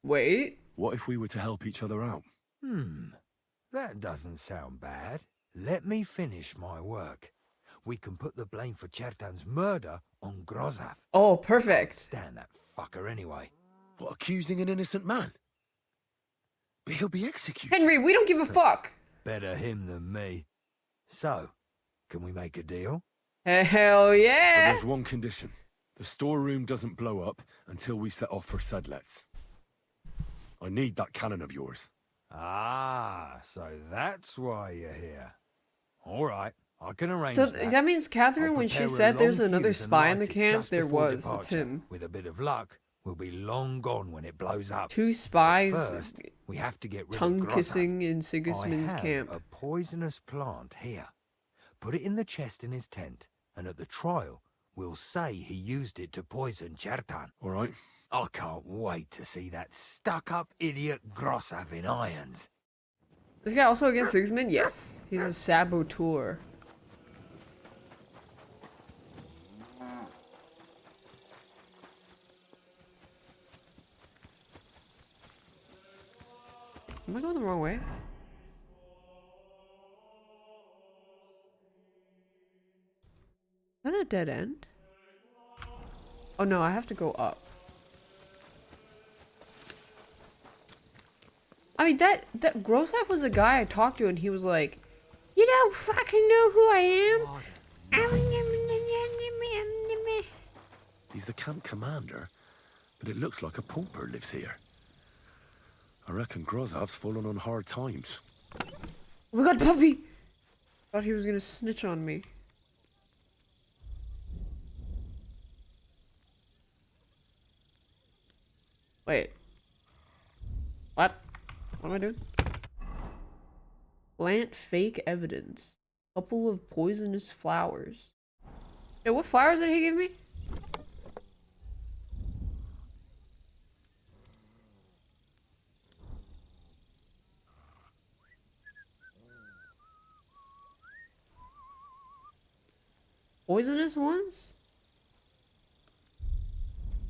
Wait. What if we were to help each other out? That doesn't sound bad. Let me finish my work. We can put the blame for Chertan's murder on Grozaf. Oh, perfect. Stand that fucker anyway. What, accusing an innocent man? But he'll be executed. Henry, we don't give a fuck. Better him than me. So, can we make a deal? Hell But yeah. there's one condition. The storeroom doesn't blow up until we set off for Sedlets. I need that cannon of yours. Ah, so that's why you're here. All right, I can arrange So that. that means Catherine, I'll when she prepare a said there's long another fuse and spy in the light it camp, just there before was. It's departure. him. With a bit of luck, we'll be long gone when it blows up. Two spies First, we have to get rid of tongue Grozaf. kissing in Sigismund's I have camp. a poisonous plant here. Put it in the chest in his tent, and at the trial, we'll say he used it to poison Chertan. All right. I can't wait to see that stuck-up idiot Grozaf in irons. This guy also against Sigismund? Yes. He's a saboteur. Am I going the wrong way? Is that a dead end? Oh no, I have to go up. I mean, that Grosaf was a guy I talked to, and he was like, "You don't fucking know who I am." He's the camp commander, but it looks like a pauper lives here. I reckon Grozav's fallen on hard times. Oh my god, puppy! Thought he was gonna snitch on me. Wait. What? What am I doing? Plant fake evidence. Couple of poisonous flowers. Hey, what flowers did he give me? Poisonous ones?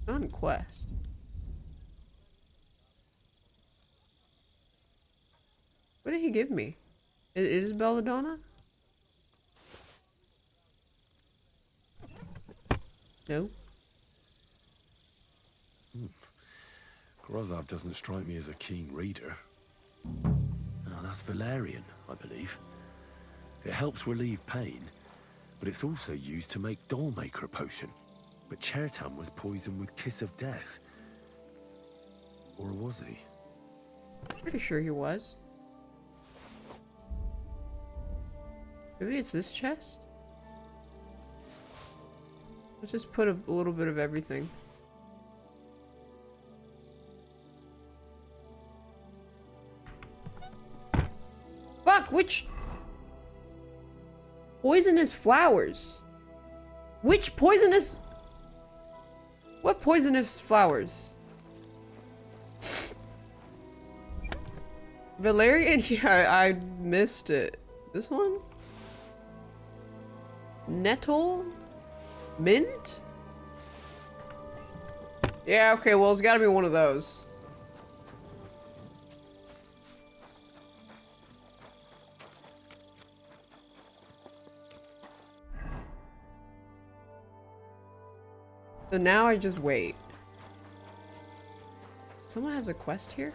On quest. What did he give me? It is belladonna? No. Grozov doesn't strike me as a keen reader. Oh, that's valerian, I believe. It helps relieve pain, but it's also used to make Dollmaker potion. But Chertan was poisoned with Kiss of Death. Or was he? Pretty sure he was. Maybe it's this chest? Let's just put a little bit of everything. Fuck, which poisonous flowers? Which poisonous? What poisonous flowers? Valerian? Yeah, I missed it. This one? Nettle? Mint? Yeah, okay, well, it's gotta be one of those. So now I just wait. Someone has a quest here?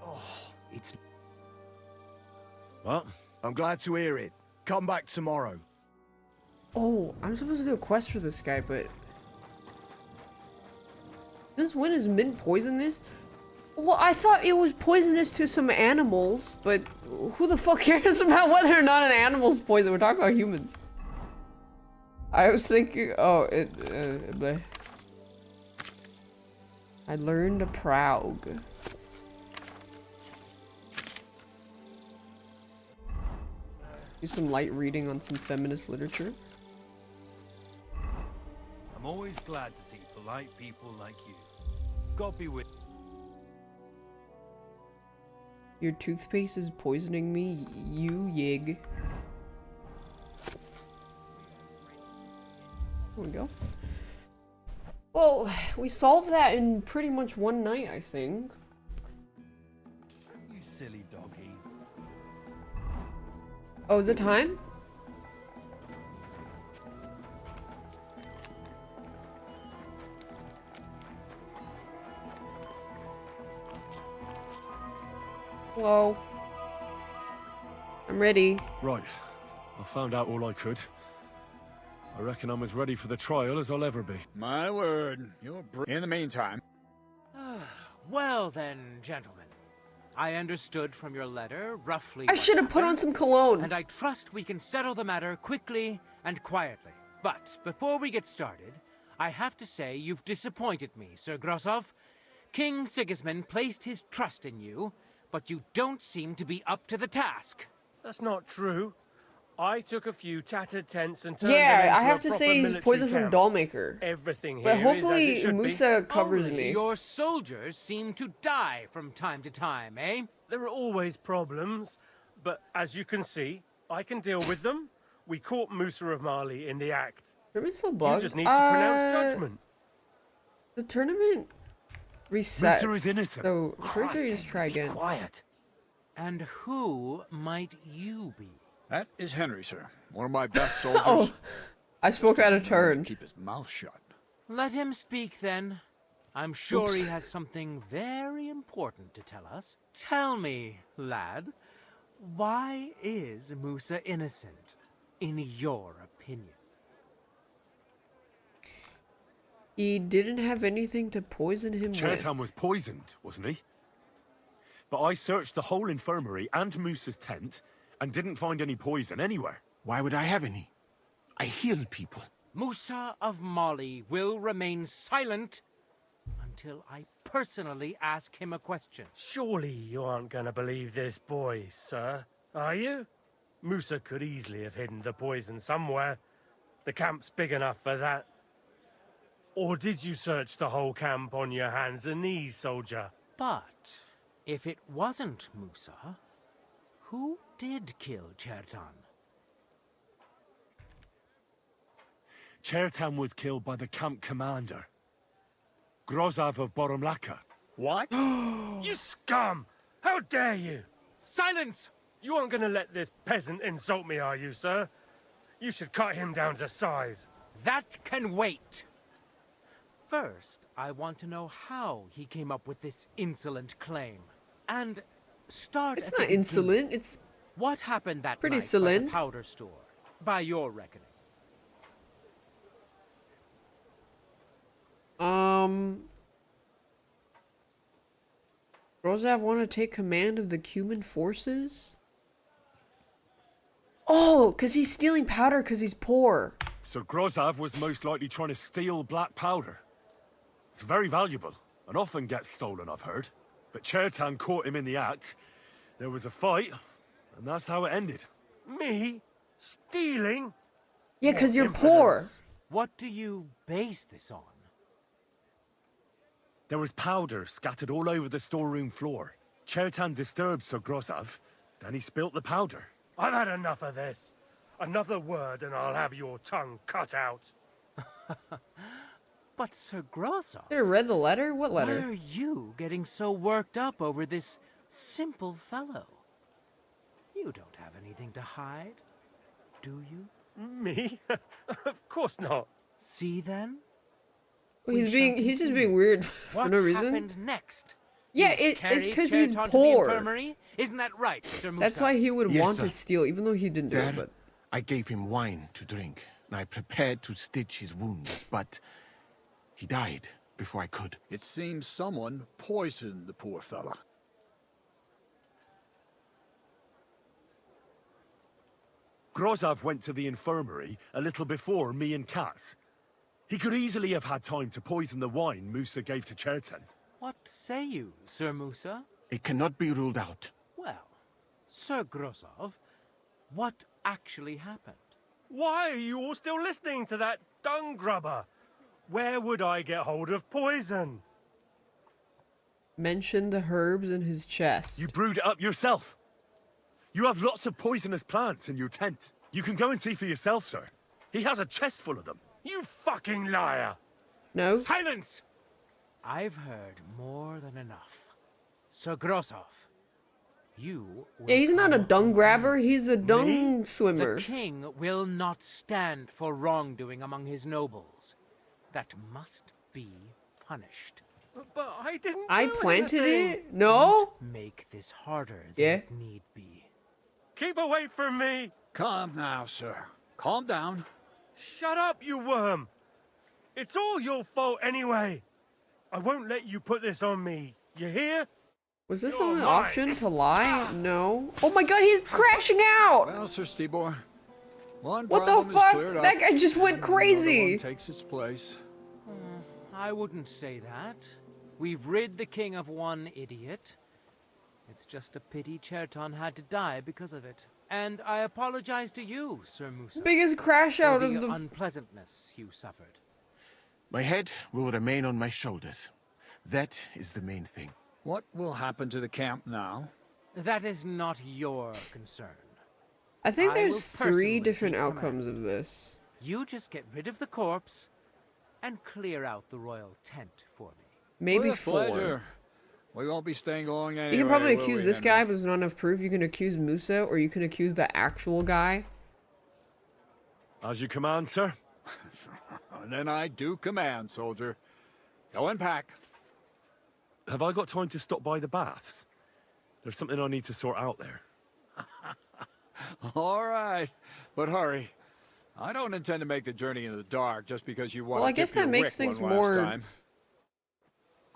Oh, it's... What? I'm glad to hear it. Come back tomorrow. Oh, I'm supposed to do a quest for this guy, but... Since when is mint poisonous? Well, I thought it was poisonous to some animals, but who the fuck cares about whether or not an animal's poison? We're talking about humans. I was thinking, oh, bleh. I learned a Prague. Do some light reading on some feminist literature. I'm always glad to see polite people like you. God be with you. Your toothpaste is poisoning me, you yig. There we go. Well, we solved that in pretty much one night, I think. You silly doggy. Oh, is it time? Hello. I'm ready. Right. I found out all I could. I reckon I'm as ready for the trial as I'll ever be. My word, in the meantime. Well then, gentlemen. I understood from your letter roughly I what should have put on happened, some cologne. And I trust we can settle the matter quickly and quietly. But before we get started, I have to say you've disappointed me, Sir Grosov. King Sigismund placed his trust in you, but you don't seem to be up to the task. That's not true. I took a few tattered tents and turned Yeah, them into I have a to proper say he's military poisoned from camp. Dollmaker. Everything here But is hopefully as it should Musa be. covers Only me. your soldiers seem to die from time to time, eh? There are always problems, but as you can see, I can deal with them. We caught Musa of Mali in the act. So You bugged. just need to pronounce judgment. The tournament resets. Musa is innocent. So I'm pretty sure you just try again. Quiet. And who might you be? That is Henry, sir. One of my best soldiers. Oh, I spoke out of turn. Keep his mouth shut. Let him speak then. I'm sure Oops. he has something very important to tell us. Tell me, lad, why is Musa innocent, in your opinion? He didn't have anything to poison him with. Chertan was poisoned, wasn't he? But I searched the whole infirmary and Musa's tent and didn't find any poison anywhere. Why would I have any? I heal people. Musa of Mali will remain silent until I personally ask him a question. Surely you aren't gonna believe this boy, sir, are you? Musa could easily have hidden the poison somewhere. The camp's big enough for that. Or did you search the whole camp on your hands and knees, soldier? But if it wasn't Musa, who did kill Chertan? Chertan was killed by the camp commander, Grozav of Boromlaka. What? You scum! How dare you! Silence! You aren't gonna let this peasant insult me, are you, sir? You should cut him down to size. That can wait. First, I want to know how he came up with this insolent claim. And start It's at not the insolent, beginning. it's What happened that pretty night by solent. the powder store, by your reckoning? Grozav want to take command of the Cuman forces? Oh, because he's stealing powder because he's poor. So Grozav was most likely trying to steal black powder. It's very valuable, and often gets stolen, I've heard. But Chertan caught him in the act. There was a fight, and that's how it ended. Me? Stealing? Yeah, because you're poor. What do you base this on? There was powder scattered all over the storeroom floor. Chertan disturbed Sir Grozav, then he spilt the powder. I've had enough of this. Another word and I'll have your tongue cut out. But Sir Grozav... Did I read the letter? What letter? Why are you getting so worked up over this simple fellow? You don't have anything to hide, do you? Me? Of course not. See then? Well, he's just being weird for no reason. What happened next? Yeah, You it's because he's Chertan to the poor. infirmary? Isn't that right, Sir Musa? That's why he would Yes, want sir. to steal, even though he didn't do There, it. But I gave him wine to drink, and I prepared to stitch his wounds, but he died before I could. It seems someone poisoned the poor fella. Grozav went to the infirmary a little before me and Katz. He could easily have had time to poison the wine Musa gave to Chertan. What say you, Sir Musa? It cannot be ruled out. Well, Sir Grozav, what actually happened? Why are you all still listening to that dung grubber? Where would I get hold of poison? mention the herbs in his chest. You brewed it up yourself. You have lots of poisonous plants in your tent. You can go and see for yourself, sir. He has a chest full of them. You fucking liar! No? Silence! I've heard more than enough. Sir Grossov, you... Yeah, he's not a dung grabber, he's a dung swimmer. The king will not stand for wrongdoing among his nobles. That must be punished. But I didn't I planted it? No? Make this harder than Yeah. it need be. Keep away from me! Calm now, sir. Calm down. Shut up, you worm! It's all your fault anyway. I won't let you put this on me. You hear? Was this the You're only mine. option to lie? No. Oh my god, he's crashing out! Well, Sir Stibor, one What the problem is fuck? cleared up, That guy just went and another crazy. one takes its place. I wouldn't say that. We've rid the king of one idiot. It's just a pity Chertan had to die because of it. And I apologize to you, Sir Musa. Biggest crash out for of the the... unpleasantness you suffered. My head will remain on my shoulders. That is the main thing. What will happen to the camp now? That is not your concern. I think I there's will 3 personally different take command. outcomes of this. You just get rid of the corpse and clear out the royal tent for me. Maybe With 4. pleasure. We won't be staying long anyway. You can probably will accuse we, this Henry? guy, but there's not enough proof. You can accuse Musa, or you can accuse the actual guy. As you command, sir. And then I do command, soldier. Go and pack. Have I got time to stop by the baths? There's something I need to sort out there. All right, but hurry. I don't intend to make the journey in the dark just because you want Well, to I guess dip your that makes wick things one last more... time.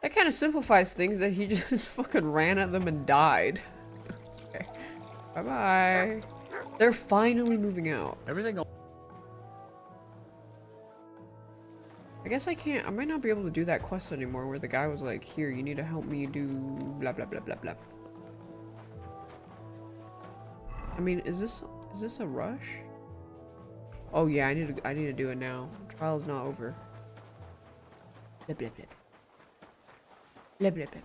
That kind of simplifies things that he just fucking ran at them and died. Okay. Bye-bye. They're finally moving out. Everything. I guess I can't. I might not be able to do that quest anymore where the guy was like, here, you need to help me do blah blah blah blah blah. I mean, is this a rush? Oh yeah, I need to do it now. Trial's not over. Blah blah blah. Blah blah blah.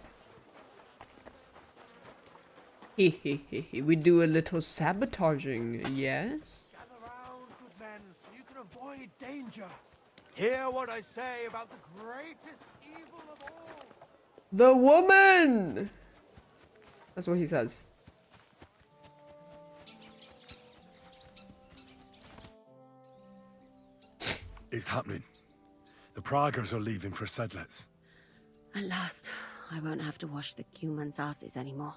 Hehehe. We do a little sabotaging, yes? Gather round, good men, so you can avoid danger. Hear what I say about the greatest evil of all. The woman! That's what he says. It's happening. The Praggers are leaving for Sedlets. At last, I won't have to wash the Cuman's asses anymore.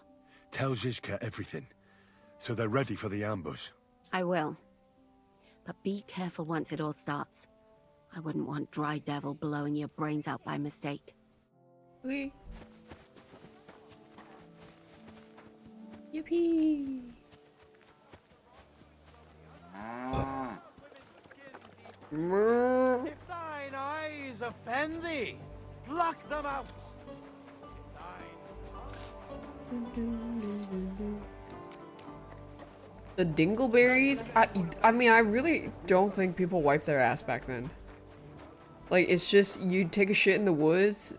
Tell Zizka everything, so they're ready for the ambush. I will. But be careful once it all starts. I wouldn't want Dry Devil blowing your brains out by mistake. Okay. Yippee! If thine eyes offend thee, pluck them out. The dingleberries? I mean, I really don't think people wiped their ass back then. Like, it's just, you take a shit in the woods,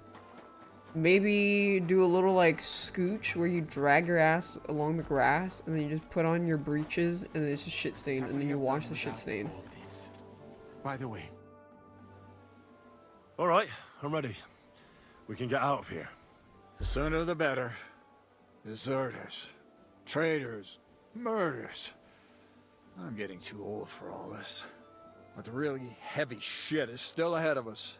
maybe do a little, like, scooch where you drag your ass along the grass, and then you just put on your breeches, and then it's just shit stain, and then you wash the shit stain. By the way. All right, I'm ready. We can get out of here. The sooner the better. Deserters, traitors, murders. I'm getting too old for all this. But the really heavy shit is still ahead of us.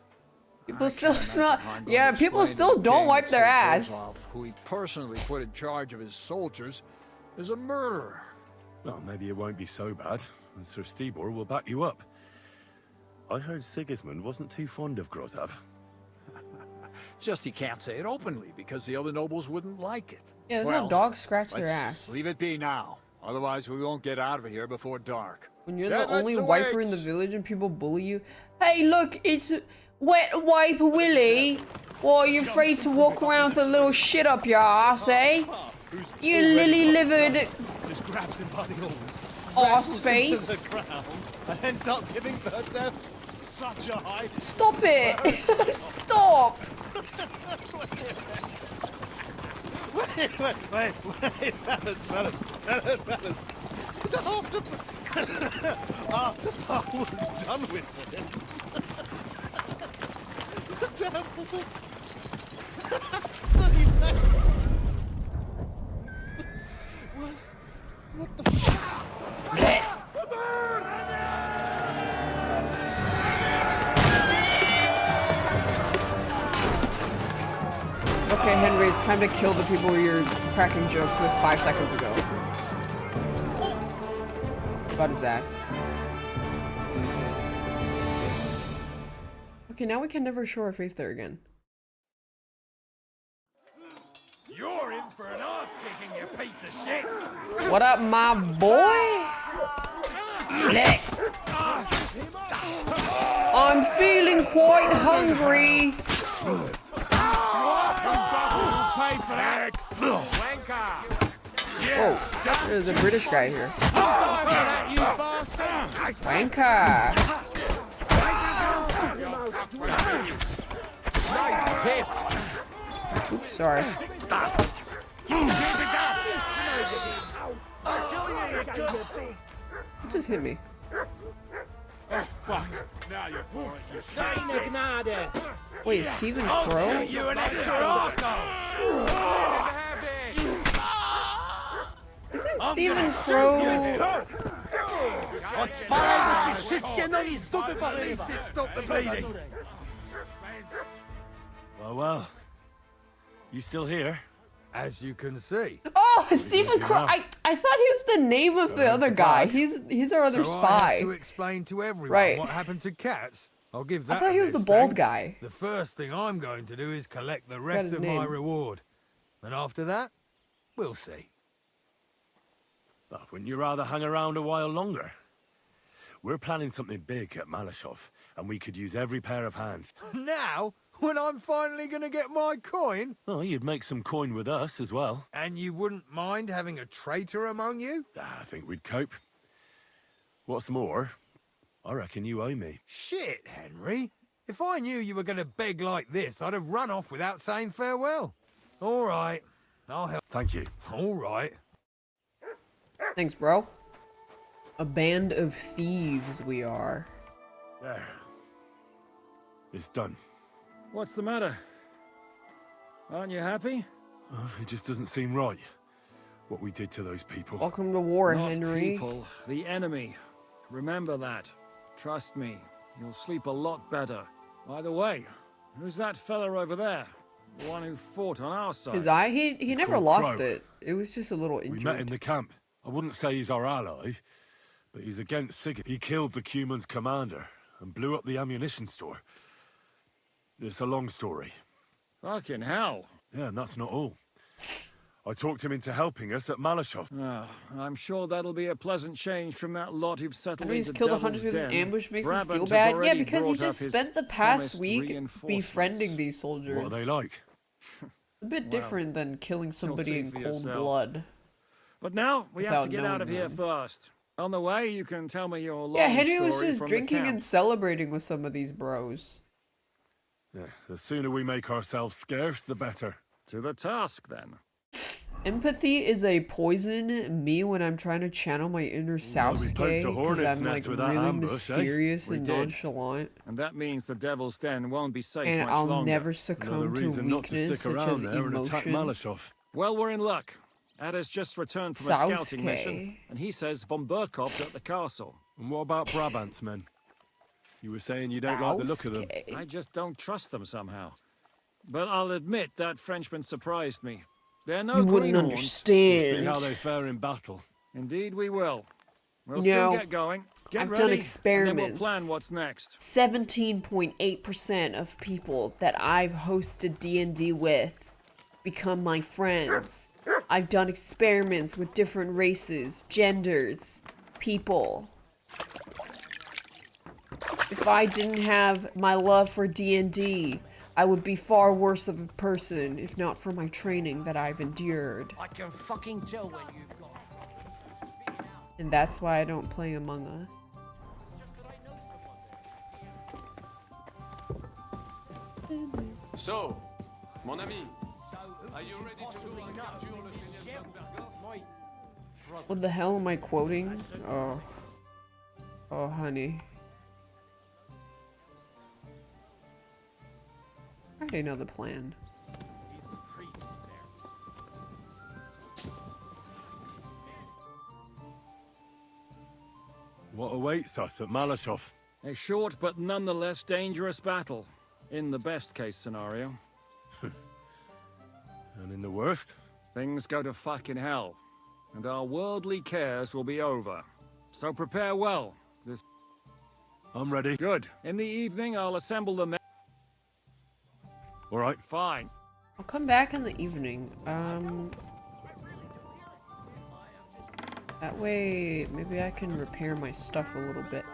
People still not. Yeah, people still don't wipe their ass. Who he personally put in charge of his soldiers, is a murderer. Well, maybe it won't be so bad, and Sir Stibor will back you up. I heard Sigismund wasn't too fond of Grozov. It's just he can't say it openly because the other nobles wouldn't like it. Yeah, there's no dogs scratch their ass. Leave it be now. Otherwise, we won't get out of here before dark. When you're the only wiper in the village and people bully you. Hey, look, it's Wet Wipe Willie. What, are you afraid to walk around with a little shit up your ass, eh? You lily-livered Just grabs him by the horns, arse face. to the ground, and then starts giving birth to such a high. Stop it! Stop! Wait, fellas. After Paul was done with him, the devil. So he says, what the Okay, Henry, it's time to kill the people you're cracking jokes with 5 seconds ago. Got his ass. Okay, now we can never show our face there again. You're in for an ass kicking, you piece of shit! What up, my boy? I'm feeling quite hungry. Oh, there's a British guy here. Wanker! Oops, sorry. What just hit me? Oh, fuck. Now you're for it, you Wait, Stephen Crow? You an extra arsehole! Isn't Stephen Crow... Well. You still here? As you can see. Oh, Stephen Crow! I thought he was the name of the other guy. He's our other so spy. I have to explain to everyone Right. what happened to Cats. I'll give that. I thought he was the bald guy. The first thing I'm going to do is collect the Got rest his of my name. reward, and after that, we'll see. Well, wouldn't you rather hang around a while longer? we're planning something big at Malashov, and we could use every pair of hands. Now? When I'm finally gonna get my coin? Oh, you'd make some coin with us as well. And you wouldn't mind having a traitor among you? I think we'd cope. What's more, I reckon you owe me. Shit, Henry. If I knew you were gonna beg like this, I'd have run off without saying farewell. All right, I'll help. Thank you. All right. Thanks, bro. A band of thieves we are. There. It's done. What's the matter? Aren't you happy? Oh, it just doesn't seem right, what we did to those people. Welcome to war, Not Henry. people, the enemy. Remember that. Trust me, you'll sleep a lot better. By the way, who's that fella over there? The one who fought on our side? His eye? He never called lost Crow. it. It was just a little injured. We met in the camp. I wouldn't say he's our ally, but he's against Sigurd. He killed the Cuman's commander and blew up the ammunition store. It's a long story. Fucking hell. Yeah, and that's not all. I talked him into helping us at Malashov. Oh, I'm sure that'll be a pleasant change from that lot who've settled Henry's into killed Devil's 100 with his Den. ambush makes him Brabant feel has bad. Yeah, already because he brought just up his spent the past promised week reinforcements. befriending these soldiers. What are they like? A bit different than killing somebody see in for cold yourself. blood. But now we have to without get out of knowing here them. first. On the way, you can tell me your long Yeah, Henry was story just from the drinking camp. and celebrating with some of these bros. Yeah, the sooner we make ourselves scarce, the better. To the task, then. Empathy is a poison me when I'm trying to channel my inner we Sasuke, poked a because hornet's I'm nest like with that really ambush, eh? mysterious We and did. nonchalant, And that means the Devil's Den won't be safe and much I'll longer. never Another succumb to reason not to weakness stick such around as there and attack emotion. Malashov. Well, we're in luck. Ada's just returned from a scouting mission, Sasuke. and he says von Burkov's at the castle. And what about Brabant's men? You were saying you don't like the look of them. Sasuke. I just don't trust them somehow. But I'll admit that Frenchman surprised me. They're no You wouldn't greenhorns. We'll see understand. how they fare in battle. Indeed, we will. We'll You know, soon get going. Get I've ready, done and then we'll experiments. plan what's next. 17.8% of people that I've hosted D&D with become my friends. I've done experiments with different races, genders, people. If I didn't have my love for D&D, I would be far worse of a person if not for my training that I've endured. I can fucking tell when you've got... And that's why I don't play Among Us. So, mon ami, are you ready to go and capture le Seigneur Bergov? What the hell am I quoting? Oh. Oh, honey. I already know the plan. What awaits us at Malashov? A short but nonetheless dangerous battle. In the best case scenario. And in the worst? Things go to fucking hell. And our worldly cares will be over. So prepare well. I'm ready. Good. In the evening, I'll assemble the men. All right. Fine. I'll come back in the evening. That way, maybe I can repair my stuff a little bit.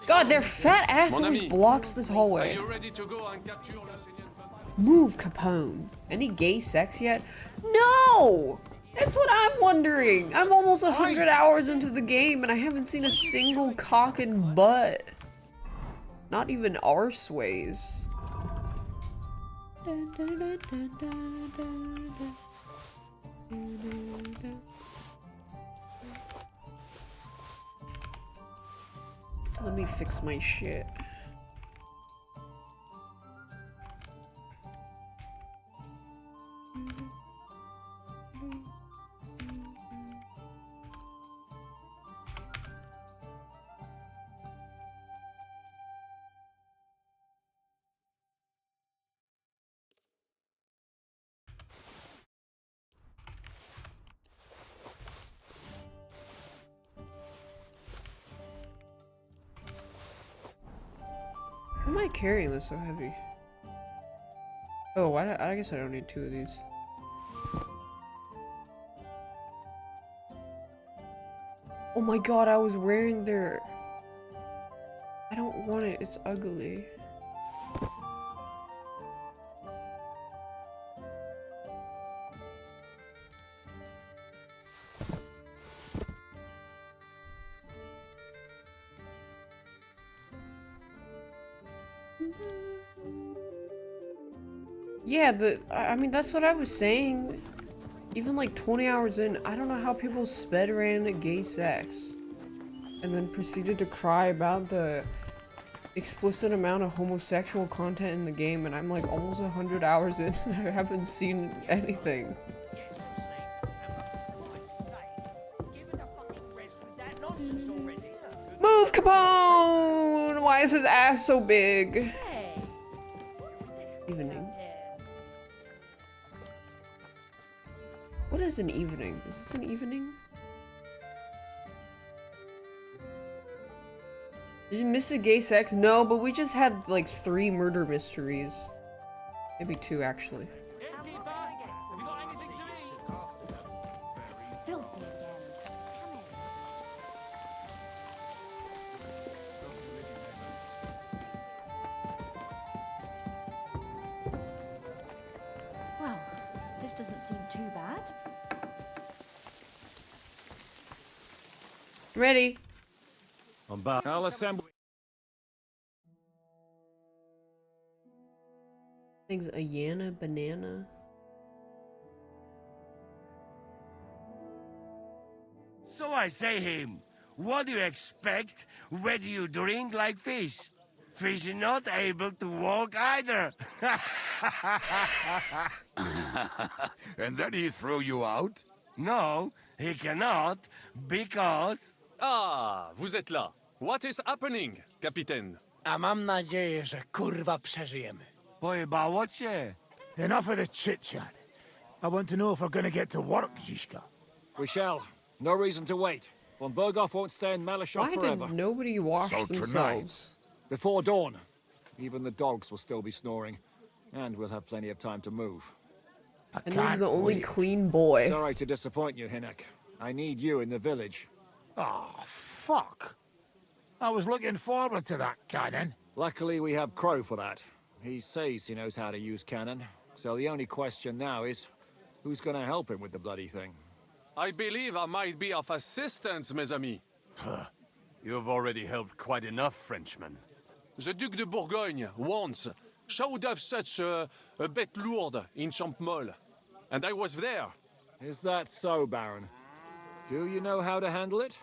God, their fat ass Mon always ami, blocks this Are hallway. you ready to go and capture le Seigneur Bergov? Move, Capone. Any gay sex yet? No! That's what I'm wondering. I'm almost 100 hours into the game and I haven't seen a single cock and butt. Not even arseways. Let me fix my shit. Why am I carrying this so heavy? Oh, I guess I don't need two of these. Oh my god, I was wearing their I don't want it. It's ugly. Yeah, I mean, that's what I was saying. Even like 20 hours in, I don't know how people sped around gay sex. And then proceeded to cry about the explicit amount of homosexual content in the game, and I'm like almost 100 hours in and I haven't seen anything. Move, Capone! Why is his ass so big? Evening. What is an evening? Is this an evening? Did you miss the gay sex? No, but we just had like 3 murder mysteries. Maybe 2 actually. Well, this doesn't seem too bad. Ready. I'm back. I'll assemble. Things Ayana banana. So I say him, what do you expect? Where do you drink like fish? Fish is not able to walk either. And then he threw you out? No, he cannot, because... Ah, vous êtes là. What is happening, Captain? A mam nadzieję, że kurwa przeżyjemy. Pojebało cię. Enough of the chit-chat. I want to know if we're gonna get to work, Zizka. We shall. No reason to wait. Von Berghoff won't stay in Malashov Why forever. did nobody wash themselves? Before dawn. Even the dogs will still be snoring. And we'll have plenty of time to move. And he's the only clean boy. Sorry to disappoint you, Hinnek. I need you in the village. Oh, fuck. I was looking forward to that cannon. Luckily, we have Crow for that. He says he knows how to use cannon. So the only question now is, who's gonna help him with the bloody thing? I believe I might be of assistance, mes amis. You've already helped quite enough, Frenchman. The Duc de Bourgogne, once, showed off such a bête lourde in Champmol. And I was there. Is that so, Baron? Do you know how to handle it?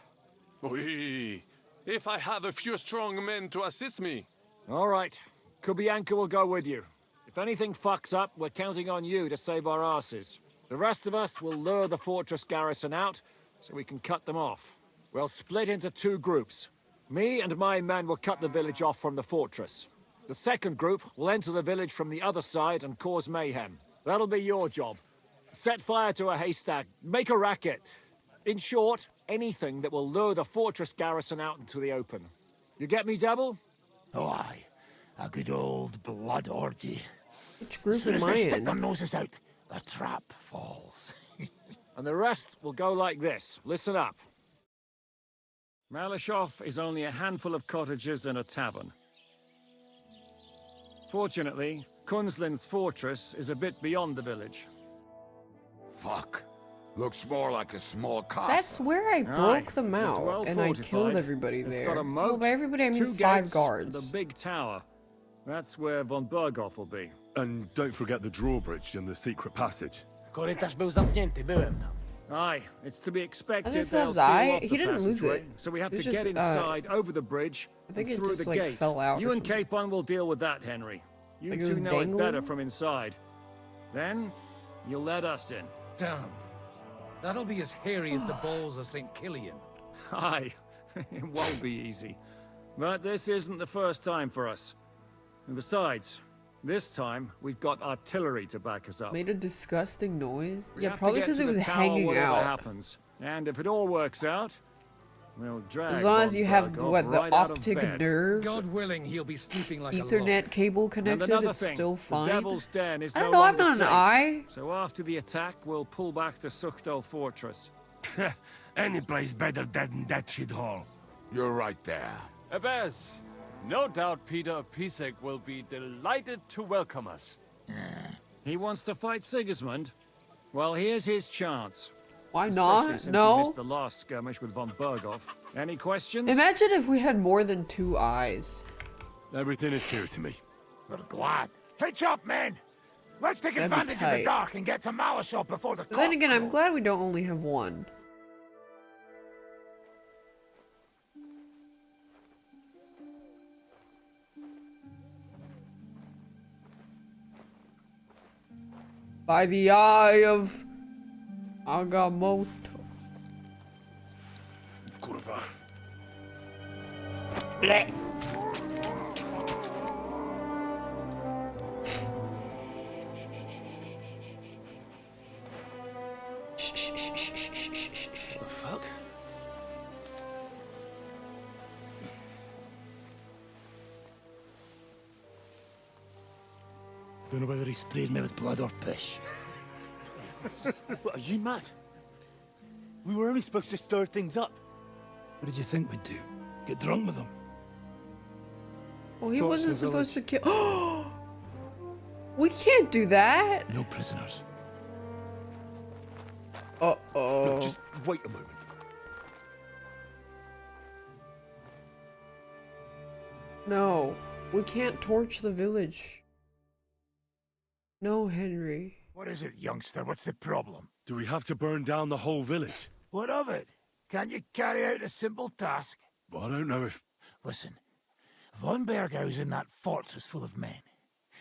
Oui. If I have a few strong men to assist me. All right. Kubianka will go with you. If anything fucks up, we're counting on you to save our asses. The rest of us will lure the fortress garrison out, so we can cut them off. We'll split into 2 groups. Me and my men will cut the village off from the fortress. The second group will enter the village from the other side and cause mayhem. That'll be your job. Set fire to a haystack, make a racket. In short, anything that will lure the fortress garrison out into the open. You get me, Devil? Oh, aye. A good old blood orgy. Which group as soon as am I they stick in? their noses out, the trap falls. And the rest will go like this. Listen up. Malashov is only a handful of cottages and a tavern. Fortunately, Kunzlin's fortress is a bit beyond the village. Fuck. Looks more like a small castle. That's where I broke them it's out, well and I fortified. killed everybody It's there. got a moat, Well, by everybody I mean 2 5 gates, guards. and a big tower. That's where von Berghoff will be. And don't forget the drawbridge and the secret passage. Korytarz był zamknięty, byłem tam. Aye, it's to be expected As it they'll says, seal off he the didn't lose passageway, it. so we have It's to get just, inside, over the bridge, I think and it through just, the like, gate. fell out You or and Capon will deal with that, Henry. You Like it two was know it better dangling? from inside. Then, you'll let us in. Damn. That'll be as hairy as the balls of St. Killian. Aye, it won't be easy. But this isn't the first time for us. And besides, this time, we've got artillery to back us up. Made a disgusting noise. We Yeah, have to probably get because to it the was tower hanging whatever out. happens. And if it all works out, we'll drag As long as von you have Berghoff what the right out of optic bed. nerve, God willing, he'll be sleeping like a Ethernet log. cable And connected, another it's thing, still the fine. Devil's Den is I don't no know, I'm longer not an safe. eye. So after the attack, we'll pull back to Sukhto Fortress. Any place better than that shithole. You're right there. Ebez, No doubt Peter Pisek will be delighted to welcome us. He wants to fight Sigismund? Well, here's his chance. Why Especially not? since No. he missed the last skirmish with von Berghoff. Any questions? Imagine if we had more than 2 eyes. Everything is clear to me. We're glad. Hitch up, men! Let's take That'd be advantage of the tight. dark and get to Malashov before the But then cock again, I'm crows. glad we don't only have one. By the eye of Agamotto. Kurwa. The fuck? Don't know whether he sprayed me with blood or piss. What, are you mad? We were only supposed to stir things up. What did you think we'd do? Get drunk with them? Well, he Torch wasn't the supposed to kill. We can't do that. No prisoners. Uh-oh. Look, just wait a moment. No, we can't torch the village. No, Henry. What is it, youngster? What's the problem? Do we have to burn down the whole village? What of it? Can't you carry out a simple task? Well, I don't know if... Listen, von Bergau's in that fortress full of men.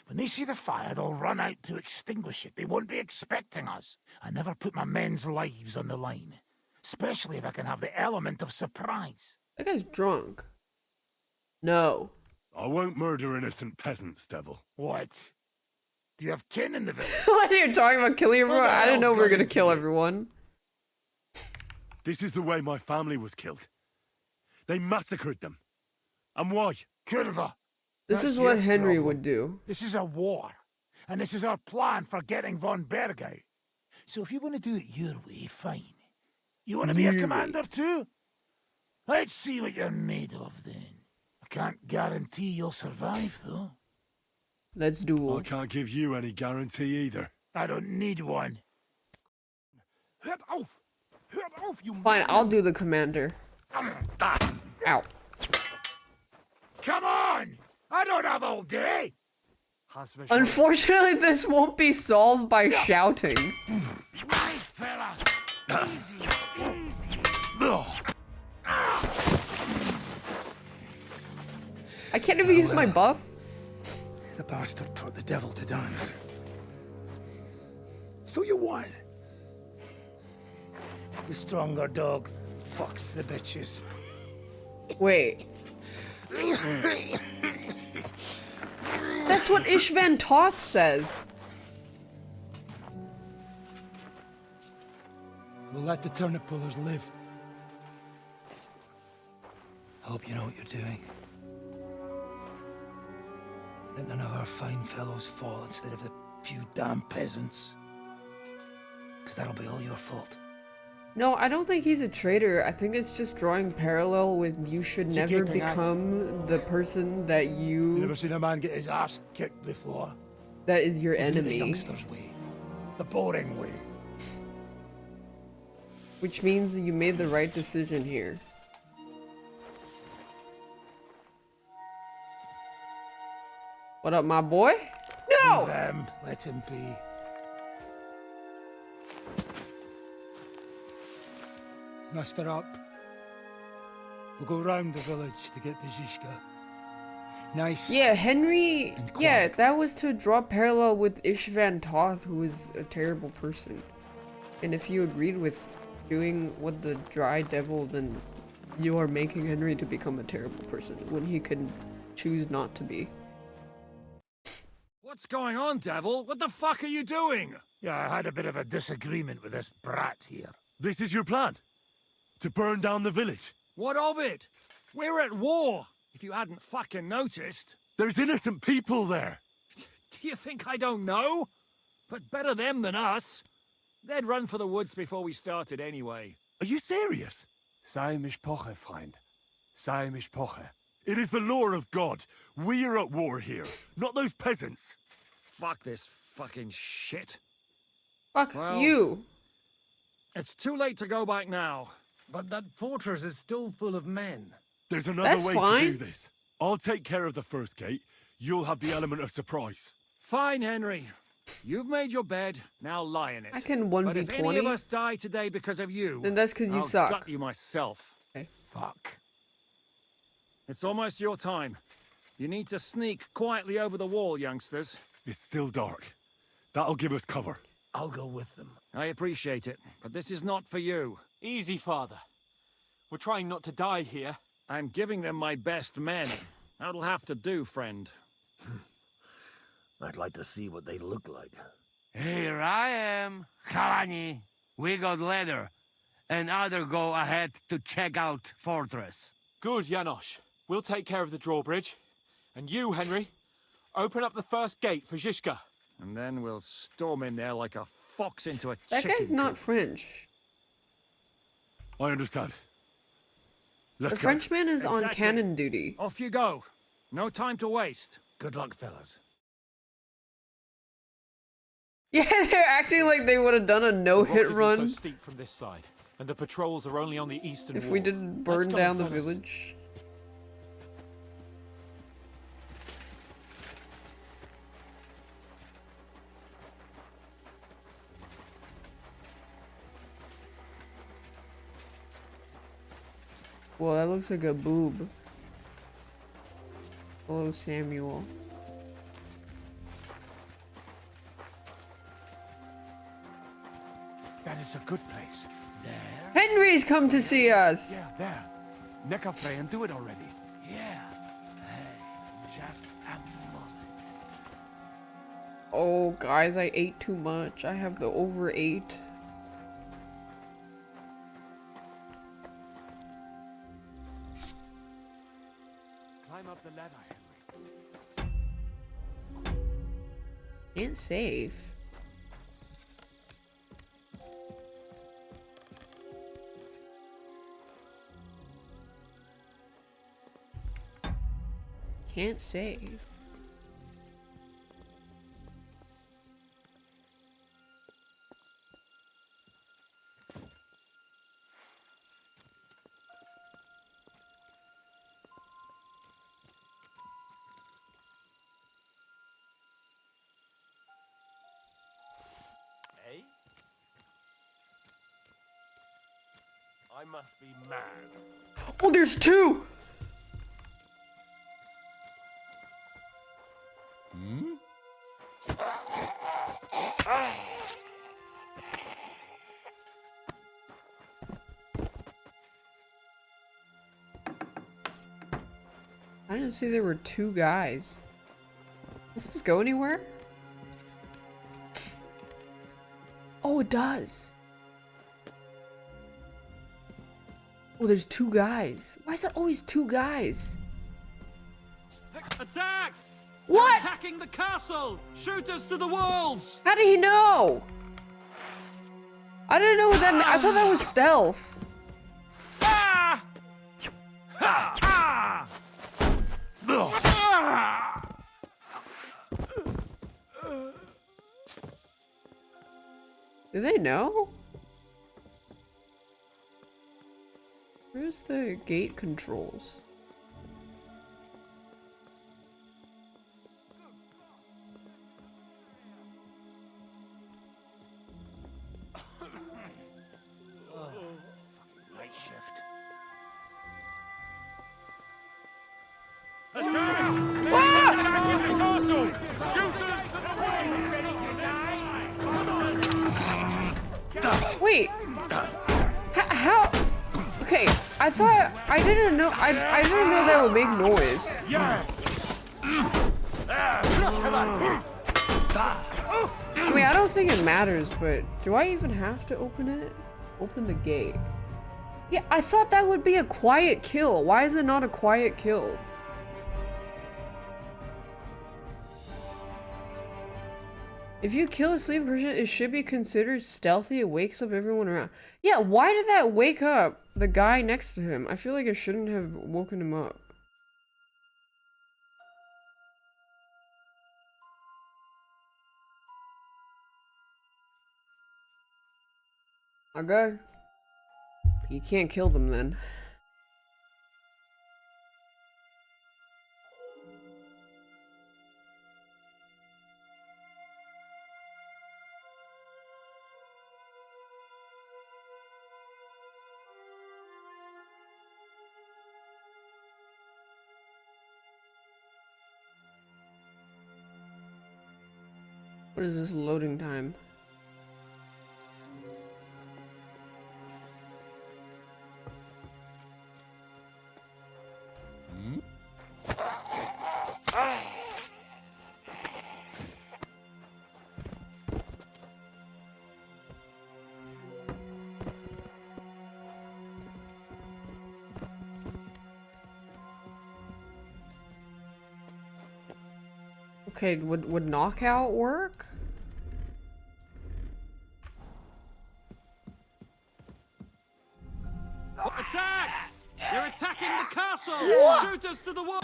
When they see the fire, they'll run out to extinguish it. They won't be expecting us. I never put my men's lives on the line. Especially if I can have the element of surprise. That guy's drunk. No. I won't murder innocent peasants, Devil. What? Do you have kin in the village? What are you talking about killing everyone? What the I didn't know hell's we were got gonna into kill you? everyone. This is the way my family was killed. They massacred them. And why? Kurva. This That's is what your Henry problem. would do. This is a war. And this is our plan for getting von Bergau. So if you want to do it your way, fine. You want to be a Your way. commander too? Let's see what you're made of then. I can't guarantee you'll survive though. Let's duel. I can't give you any guarantee either. I don't need one. Hört auf! Hört auf, you Fine, I'll do the commander. Ow. Come on! I don't have all day! Unfortunately, this won't be solved by shouting. Right, fella! Easy, easy! I can't even use my buff. The bastard taught the devil to dance. So you won. The stronger dog fucks the bitches. Wait. That's what Ishvan Toth says. We'll let the turnip pullers live. I hope you know what you're doing. Let none of our fine fellows fall instead of the few damn peasants. Because that'll be all your fault. No, I don't think he's a traitor. I think it's just drawing parallel with you should Keep never gaping at. become the person that You you... never seen a man get his ass kicked before. that is your You do the enemy. youngster's way. The boring way. Which means you made the right decision here. What up, my boy? No! Leave him. Let him be. Muster up. We'll go round the village to get to Zizka. Nice. Yeah, Henry... And Yeah, that was to draw parallel with Ishvan Toth, who is a terrible person. And if you agreed with doing what the Dry Devil, then you are making Henry to become a terrible person when he can choose not to be. What's going on, Devil? What the fuck are you doing? Yeah, I had a bit of a disagreement with this brat here. This is your plan? To burn down the village? What of it? We're at war, if you hadn't fucking noticed. There's innocent people there. Do you think I don't know? But better them than us. They'd run for the woods before we started anyway. Are you serious? Sei mich poche, Freund. Sei mich poche. It is the law of God. We are at war here, not those peasants. Fuck this fucking shit. Fuck Well, you. It's too late to go back now. But that fortress is still full of men. There's another way to do this. I'll take care of the first gate. You'll have the element of surprise. Fine, Henry. You've made your bed. Now lie in it. I can But if any 1v20. of us die today because of you, Then that's 'cause you I'll suck. gut you myself. Okay. Fuck. It's almost your time. You need to sneak quietly over the wall, youngsters. It's still dark. That'll give us cover. I'll go with them. I appreciate it, but this is not for you. Easy, Father. We're trying not to die here. I'm giving them my best men. That'll have to do, friend. I'd like to see what they look like. Here I am, Kalani. We got leather, and other go ahead to check out fortress. Good, Janosch. We'll take care of the drawbridge. And you, Henry, open up the first gate for Zizka. And then we'll storm in there like a fox into a That chicken guy's not coop. French. I understand. The Let's go. Frenchman is on Exactly. cannon duty. Off you go. No time to waste. Good luck, fellas. Yeah, they're acting like they would have done a The no-hit rock isn't run so steep from this side, and the patrols are only on the eastern if wall. we didn't burn Let's go, down the fellas. village. Well, that looks like a boob. Hello, Samuel. That is a good place. There? Henry's come to see us! Yeah, there. Neck up and do it already. Yeah. Hey, just a moment. Oh, guys, I ate too much. I have the overate. Climb up the ladder, Henry. Can't save. Can't save. Eh? I must be mad. Oh, there's two! Hmm? I didn't see there were two guys. Does this go anywhere? Oh, it does. Oh, there's two guys. Why is there always two guys? Attack! What? They're attacking the castle! Shoot us to the walls! How did he know? I didn't know what that meant. I thought that was stealth. Ah! Ha! Ah! Ah! Do they know? Where's the gate controls? Night shift. Attack! They're attacking the castle! Shoot us to the walls! Wait. How? Okay, I thought I didn't know. I didn't know that would make noise. Yeah. I mean, I don't think it matters, but do I even have to open it? Open the gate. Yeah, I thought that would be a quiet kill. Why is it not a quiet kill? If you kill a sleeping person, it should be considered stealthy. It wakes up everyone around. Yeah, why did that wake up the guy next to him? I feel like it shouldn't have woken him up. Okay. You can't kill them then. What is this loading time? Okay, would knockout work? Attack! They're attacking the castle! What? Shoot us to the wall!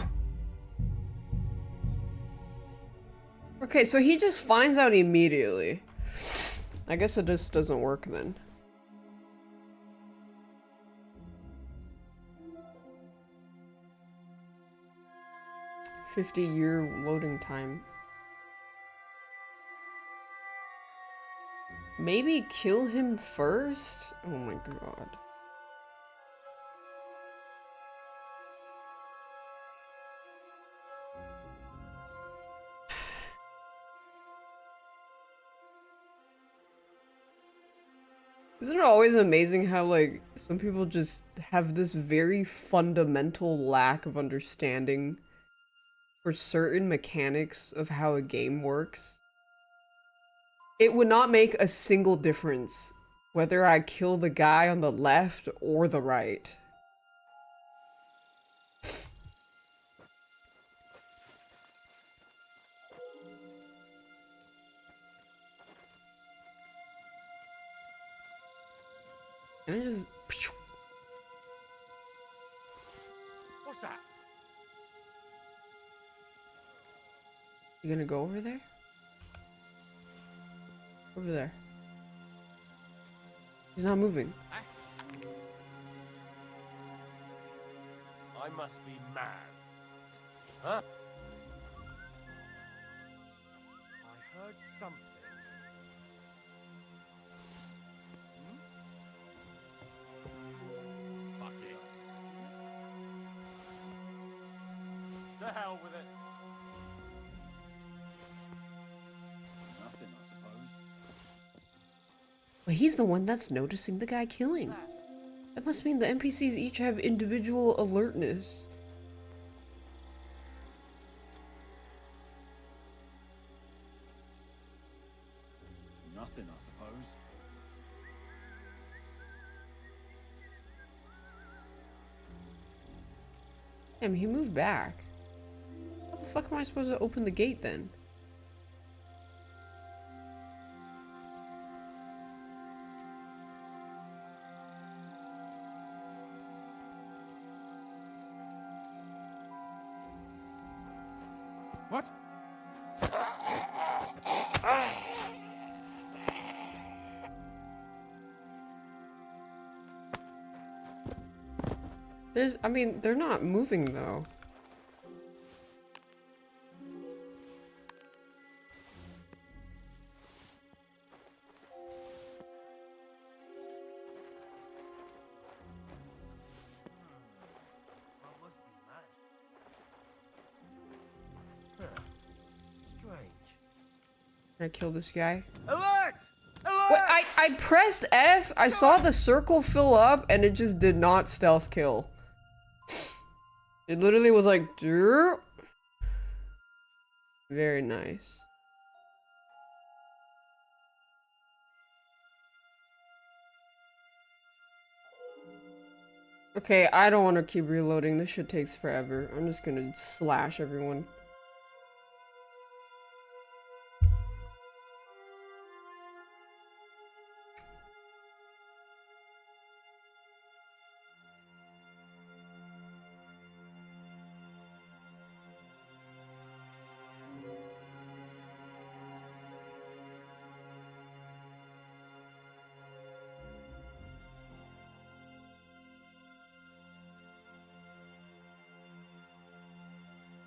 Okay, so he just finds out immediately. I guess it just doesn't work then. $50-year loading time. Maybe kill him first? Oh my god. Isn't it always amazing how, like, some people just have this very fundamental lack of understanding for certain mechanics of how a game works? It would not make a single difference whether I kill the guy on the left or the right. And I just... What's that? You gonna go over there? Over there. He's not moving. I must be mad. Huh? I heard something. Fuck it. To hell with it. Nothing, I suppose. Well, he's the one that's noticing the guy killing. That must mean the NPCs each have individual alertness. Nothing, I suppose. Damn, he moved back. How the fuck am I supposed to open the gate then? What? I mean, they're not moving though. Can I kill this guy? Alert! What? I pressed F, I saw the circle fill up, and it just did not stealth kill. It literally was like, derp. Very nice. Okay, I don't want to keep reloading. This shit takes forever. I'm just gonna slash everyone.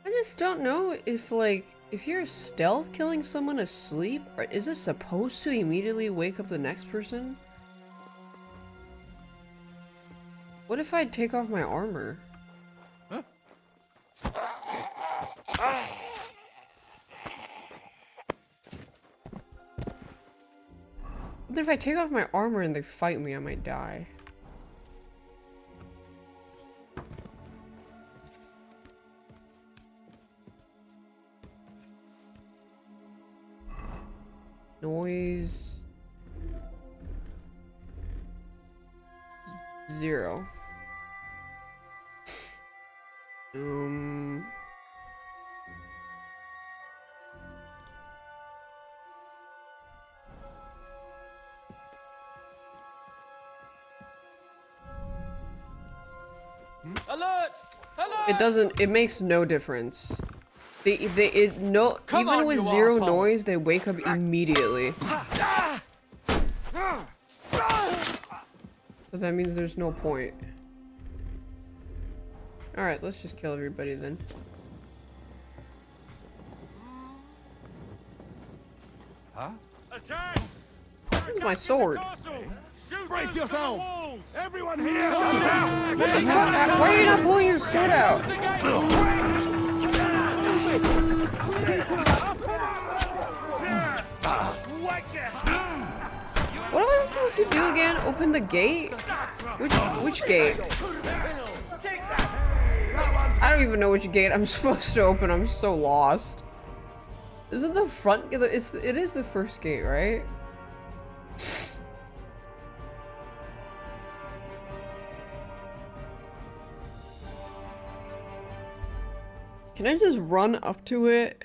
I just don't know if, like, if you're stealth killing someone asleep, or is it supposed to immediately wake up the next person? What if I take off my armor? Huh? What if I take off my armor and they fight me, I might die. Noise 0. Alert! Alert! It doesn't, it makes no difference. Even on, with you 0 asshole. noise, they wake up immediately. But that means there's no point. Alright, let's just kill everybody then. Huh? Attack! Where's my sword? Brace yourselves! Everyone here! What the fuck? Why are you not pulling your sword out? What am I supposed to do again? Open the gate? Which gate? I don't even know which gate I'm supposed to open. I'm so lost. Is it the front? It is the first gate, right? Can I just run up to it?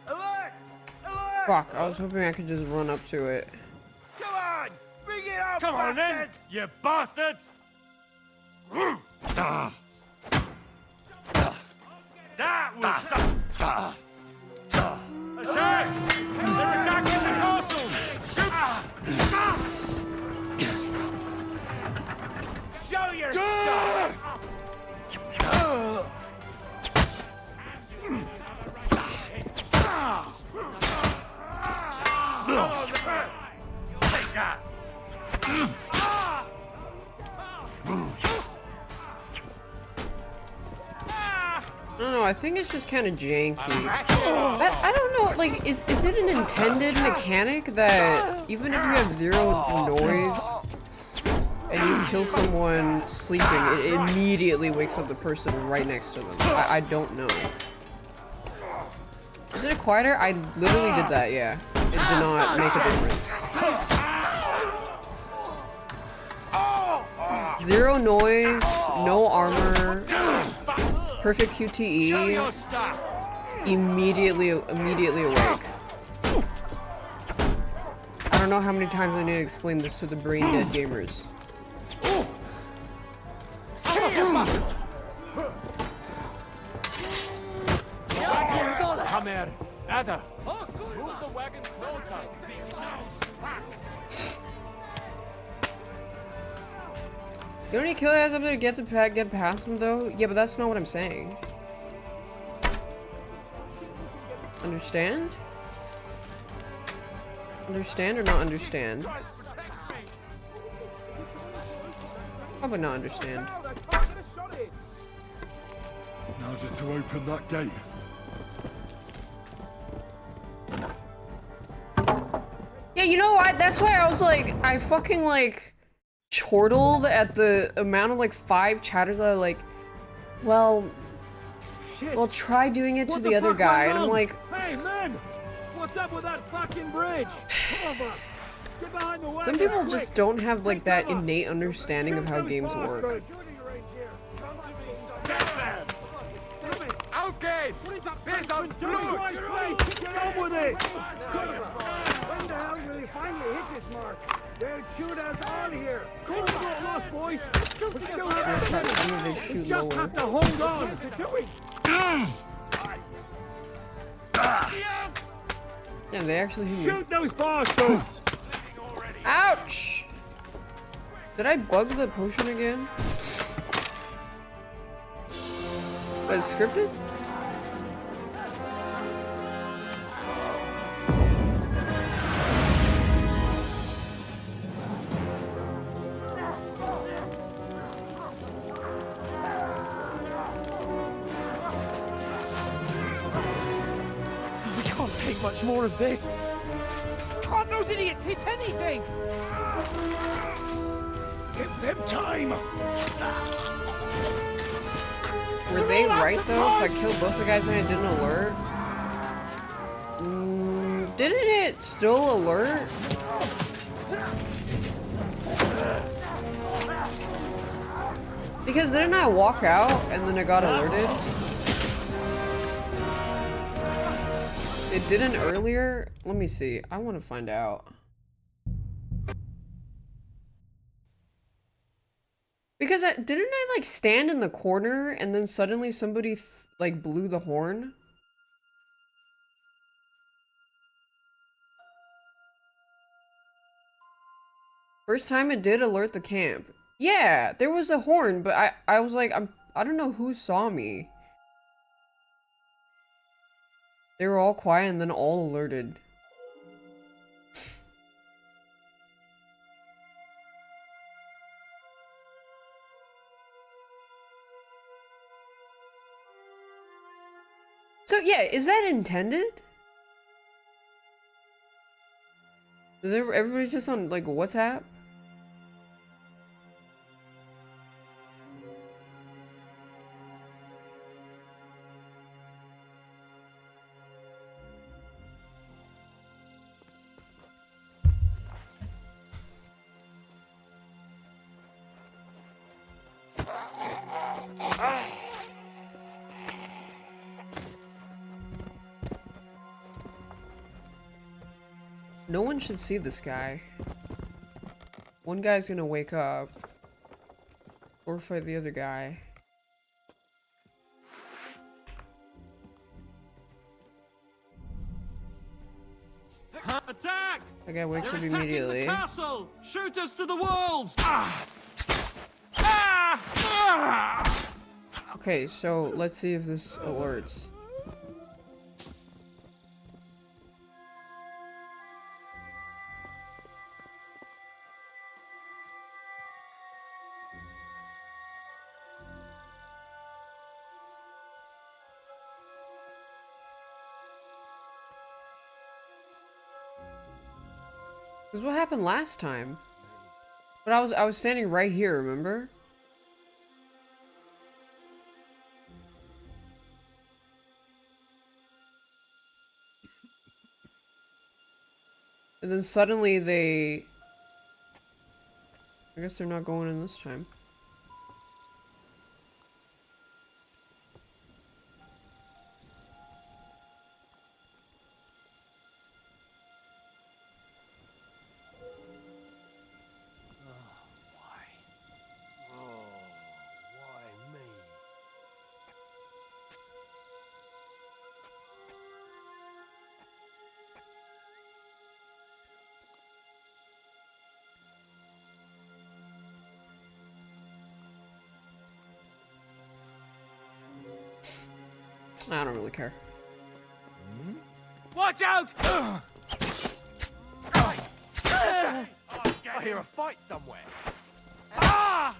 Alert! Alert! Fuck, I was hoping I could just run up to it. Come on! Bring it up, Come on then, bastards! you bastards! That was some... Attack! They're attacking the castle! Show your stuff! Take that! I don't know, I think it's just kind of janky. I don't know, like, is it an intended mechanic that even if you have 0 noise and you kill someone sleeping, it immediately wakes up the person right next to them? I don't know. Is it a quieter? I literally did that, yeah. It did not make a difference. 0 noise, no armor, perfect QTE, immediately awake. I don't know how many times I need to explain this to the brain dead gamers. Come here, Ada. Move the wagon closer. You don't need to kill guys up there to get past them though? Yeah, but that's not what I'm saying. Understand? Understand or not understand? Probably not understand. Now just to open that gate. Yeah, you know what? That's why I was like, I fucking like chortled at the amount of like 5 chatters that are like, well, shit. Well, try doing it to What the other fuck guy, went and I'm wrong? like, Hey, men! What's up with that fucking bridge? Cover! Get behind the wagon, some people quick! just don't have like that innate understanding of how games work. Auf geht's! Bis aufs Blut! Get on with it! When the hell will he finally hit this mark? They'll shoot us all here. Don't get lost, boys. We still have a minute. We just have to hold on. Yeah, they actually hit me. Shoot those bastards! Ouch! Did I bug the potion again? Was it scripted? We can't take much more of this. Can't those idiots hit anything? Give them time. Were they right though? If I killed both the guys and I didn't alert? Didn't it still alert? Because didn't I walk out and then I got alerted? It didn't earlier? Let me see. I want to find out. Because didn't I like stand in the corner and then suddenly somebody like blew the horn? First time it did alert the camp. Yeah, there was a horn, but I was like, I don't know who saw me. They were all quiet and then all alerted. So yeah, is that intended? Is everybody's just on like WhatsApp? No one should see this guy. One guy's gonna wake up. Or fight the other guy. Attack! That guy wakes They're up attacking immediately. the castle! Shoot us to the wolves! Ah! Ah! Ah! Okay, so let's see if this alerts. This is what happened last time. But I was standing right here, remember? And then suddenly they... I guess they're not going in this time. I don't really care. Watch out! I hear a fight somewhere. Ah!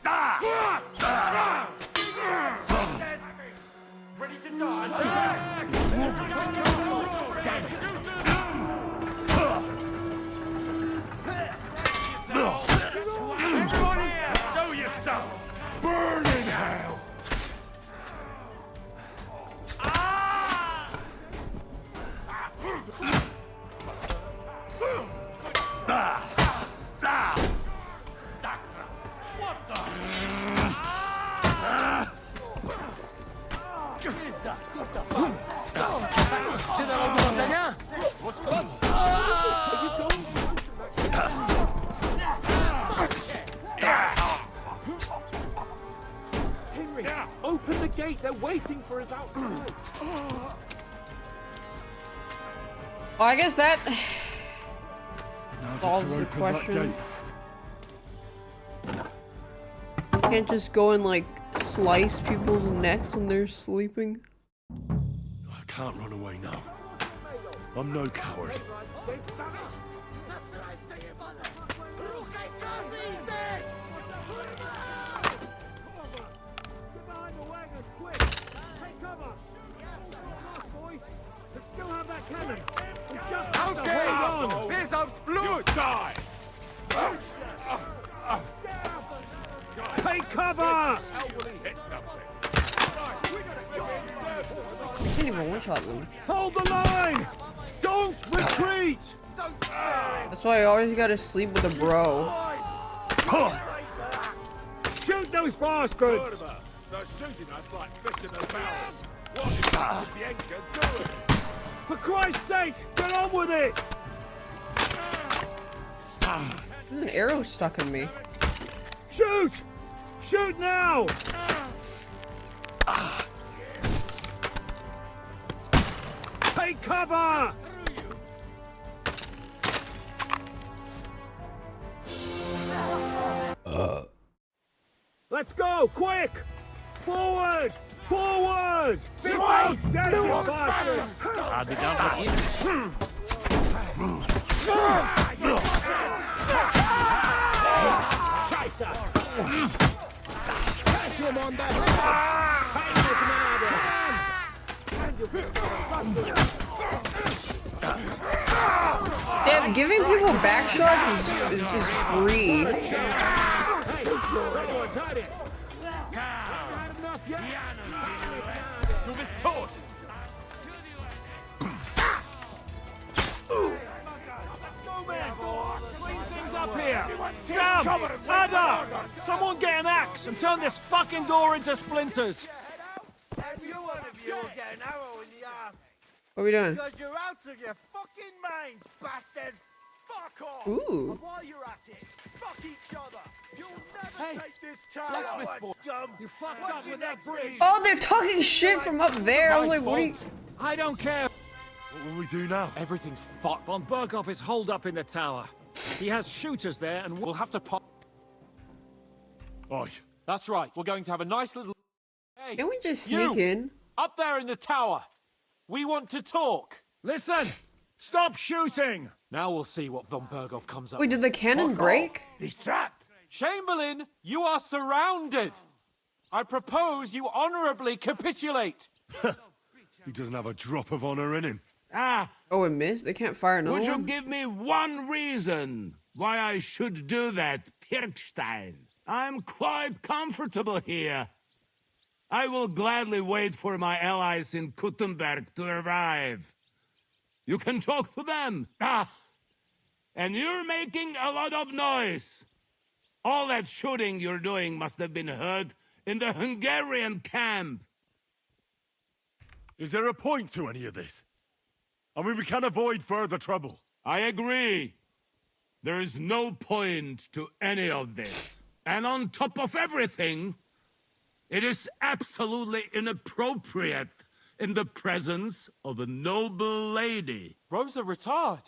Ah! Ready to die. Everyone here, show your stuff! Burn in hell! Henry, open the gate. They're waiting for us outside. Well, I guess that Now solves just the to open that question. gate. Can't just go and like slice people's necks when they're sleeping. I can't run away now. I'm no coward. Okay, piece of blood! Die! Take cover! I can't even one-shot them. Hold the line! Don't retreat! That's why I always gotta sleep with a bro. Shoot those bastards! They're shooting us like fish in a barrel. What is the anchor doing? For Christ's sake, get on with it! There's an arrow stuck in me. Shoot! Shoot now! Take cover! Let's go, quick! Forward! Forward! Swipe! Dead, Do you a bastard! I'll be down for you. Damn, giving people back shots is just free. Du bist tot! Clean things up here! Sam! Ada! Someone get an axe and turn this fucking door into splinters! Every one of you will get an arrow in the ass. What are we doing? Because you're out of your fucking minds, bastards! Fuck off! Ooh. And while you're at it, fuck each other! You'll never Hey, take this town! blacksmith boy. Scum! You fucked What's up your with that next bridge! move? Oh, they're talking shit from up there. I was like, what are you... I don't care! What will we do now? Everything's fucked. Von Berghoff is holed up in the tower. He has shooters there and We'll have to pop. Oi. That's right. We're going to have a nice little. Hey, Can we just you, sneak in? up there in the tower. We want to talk. Listen! Stop shooting! Now we'll see what Von Berghoff comes up Wait, did the cannon break? He's trapped. Chamberlain, you are surrounded. I propose you honorably capitulate. He doesn't have a drop of honor in him. Ah, Oh, it missed? They can't fire another would you one? give me one reason why I should do that, Pirkstein? I'm quite comfortable here. I will gladly wait for my allies in Kuttenberg to arrive. You can talk to them. Ah, and you're making a lot of noise. All that shooting you're doing must have been heard in the Hungarian camp. Is there a point to any of this? I mean, we can avoid further trouble. I agree. There is no point to any of this. And on top of everything, it is absolutely inappropriate in the presence of a noble lady. Rosa Retard.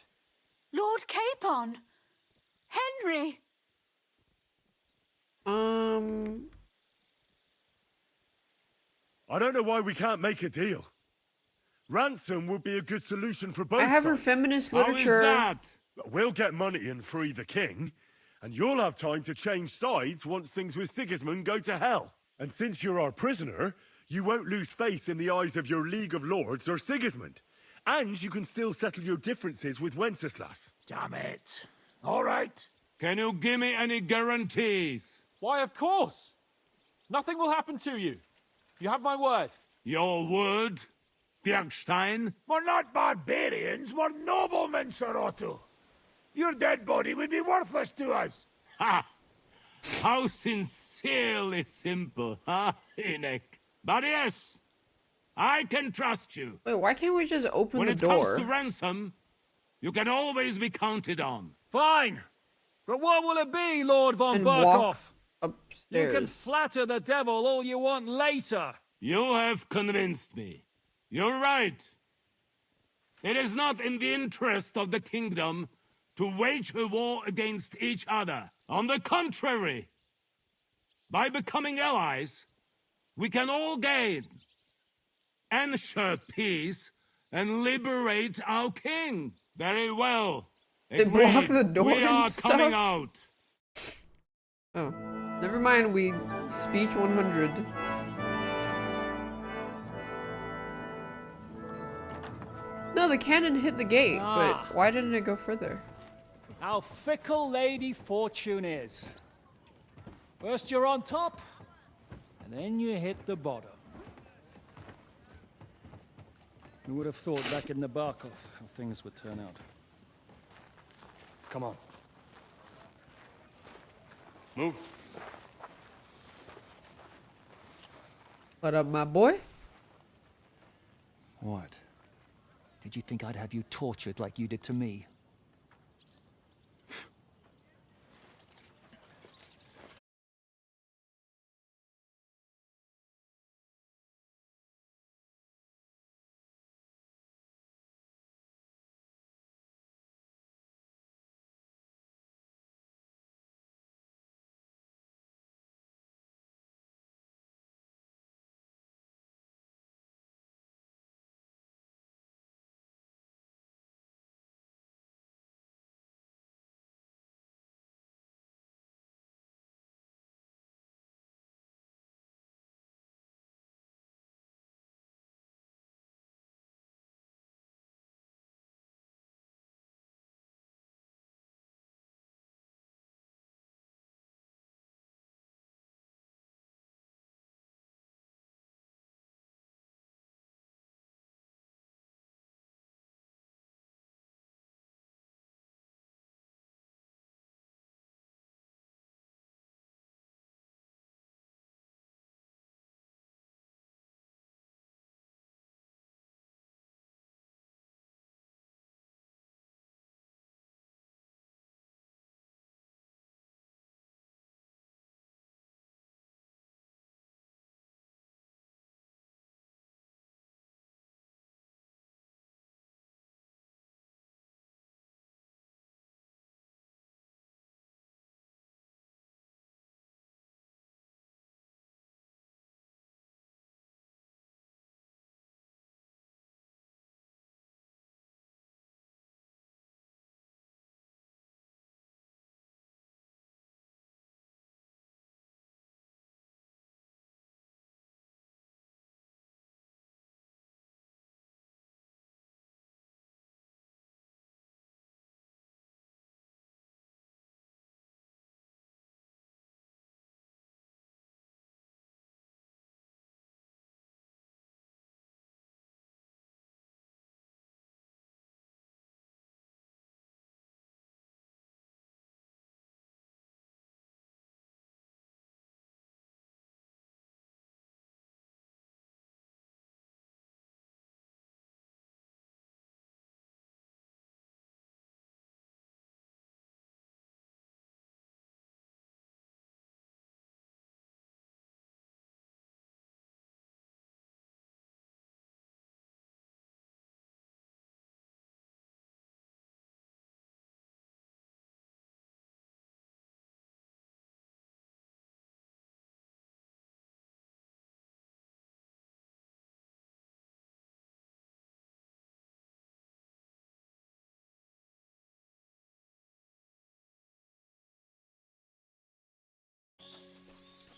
Lord Capon! Henry! I don't know why we can't make a deal. Ransom would be a good solution for both I have her sides. feminist literature. How is that? We'll get money and free the king, and you'll have time to change sides once things with Sigismund go to hell. And since you're our prisoner, you won't lose face in the eyes of your League of Lords or Sigismund. And you can still settle your differences with Wenceslas. Damn it. All right. Can you give me any guarantees? Why, of course. Nothing will happen to you. You have my word. Your word, Bjergstein? We're not barbarians, we're noblemen, Sir Otto. Your dead body would be worthless to us. Ha! How sincerely simple, huh, Hinek? But yes, I can trust you. Wait, why can't we just open when the door? When it comes to ransom, you can always be counted on. Fine. But what will it be, Lord von Berkhoff? You can flatter the devil all you want later. You have convinced me. You're right. It is not in the interest of the kingdom to wage a war against each other. On the contrary, by becoming allies, we can all gain, ensure peace, and liberate our king. Very well. They blocked the door We are and stuff? coming out. Oh, never mind. We speech 100. No, the cannon hit the gate, but why didn't it go further? How fickle Lady Fortune is. First you're on top, and then you hit the bottom. Who would have thought back in the Barkov how things would turn out? Come on. Move. What up, my boy? What? Did you think I'd have you tortured like you did to me?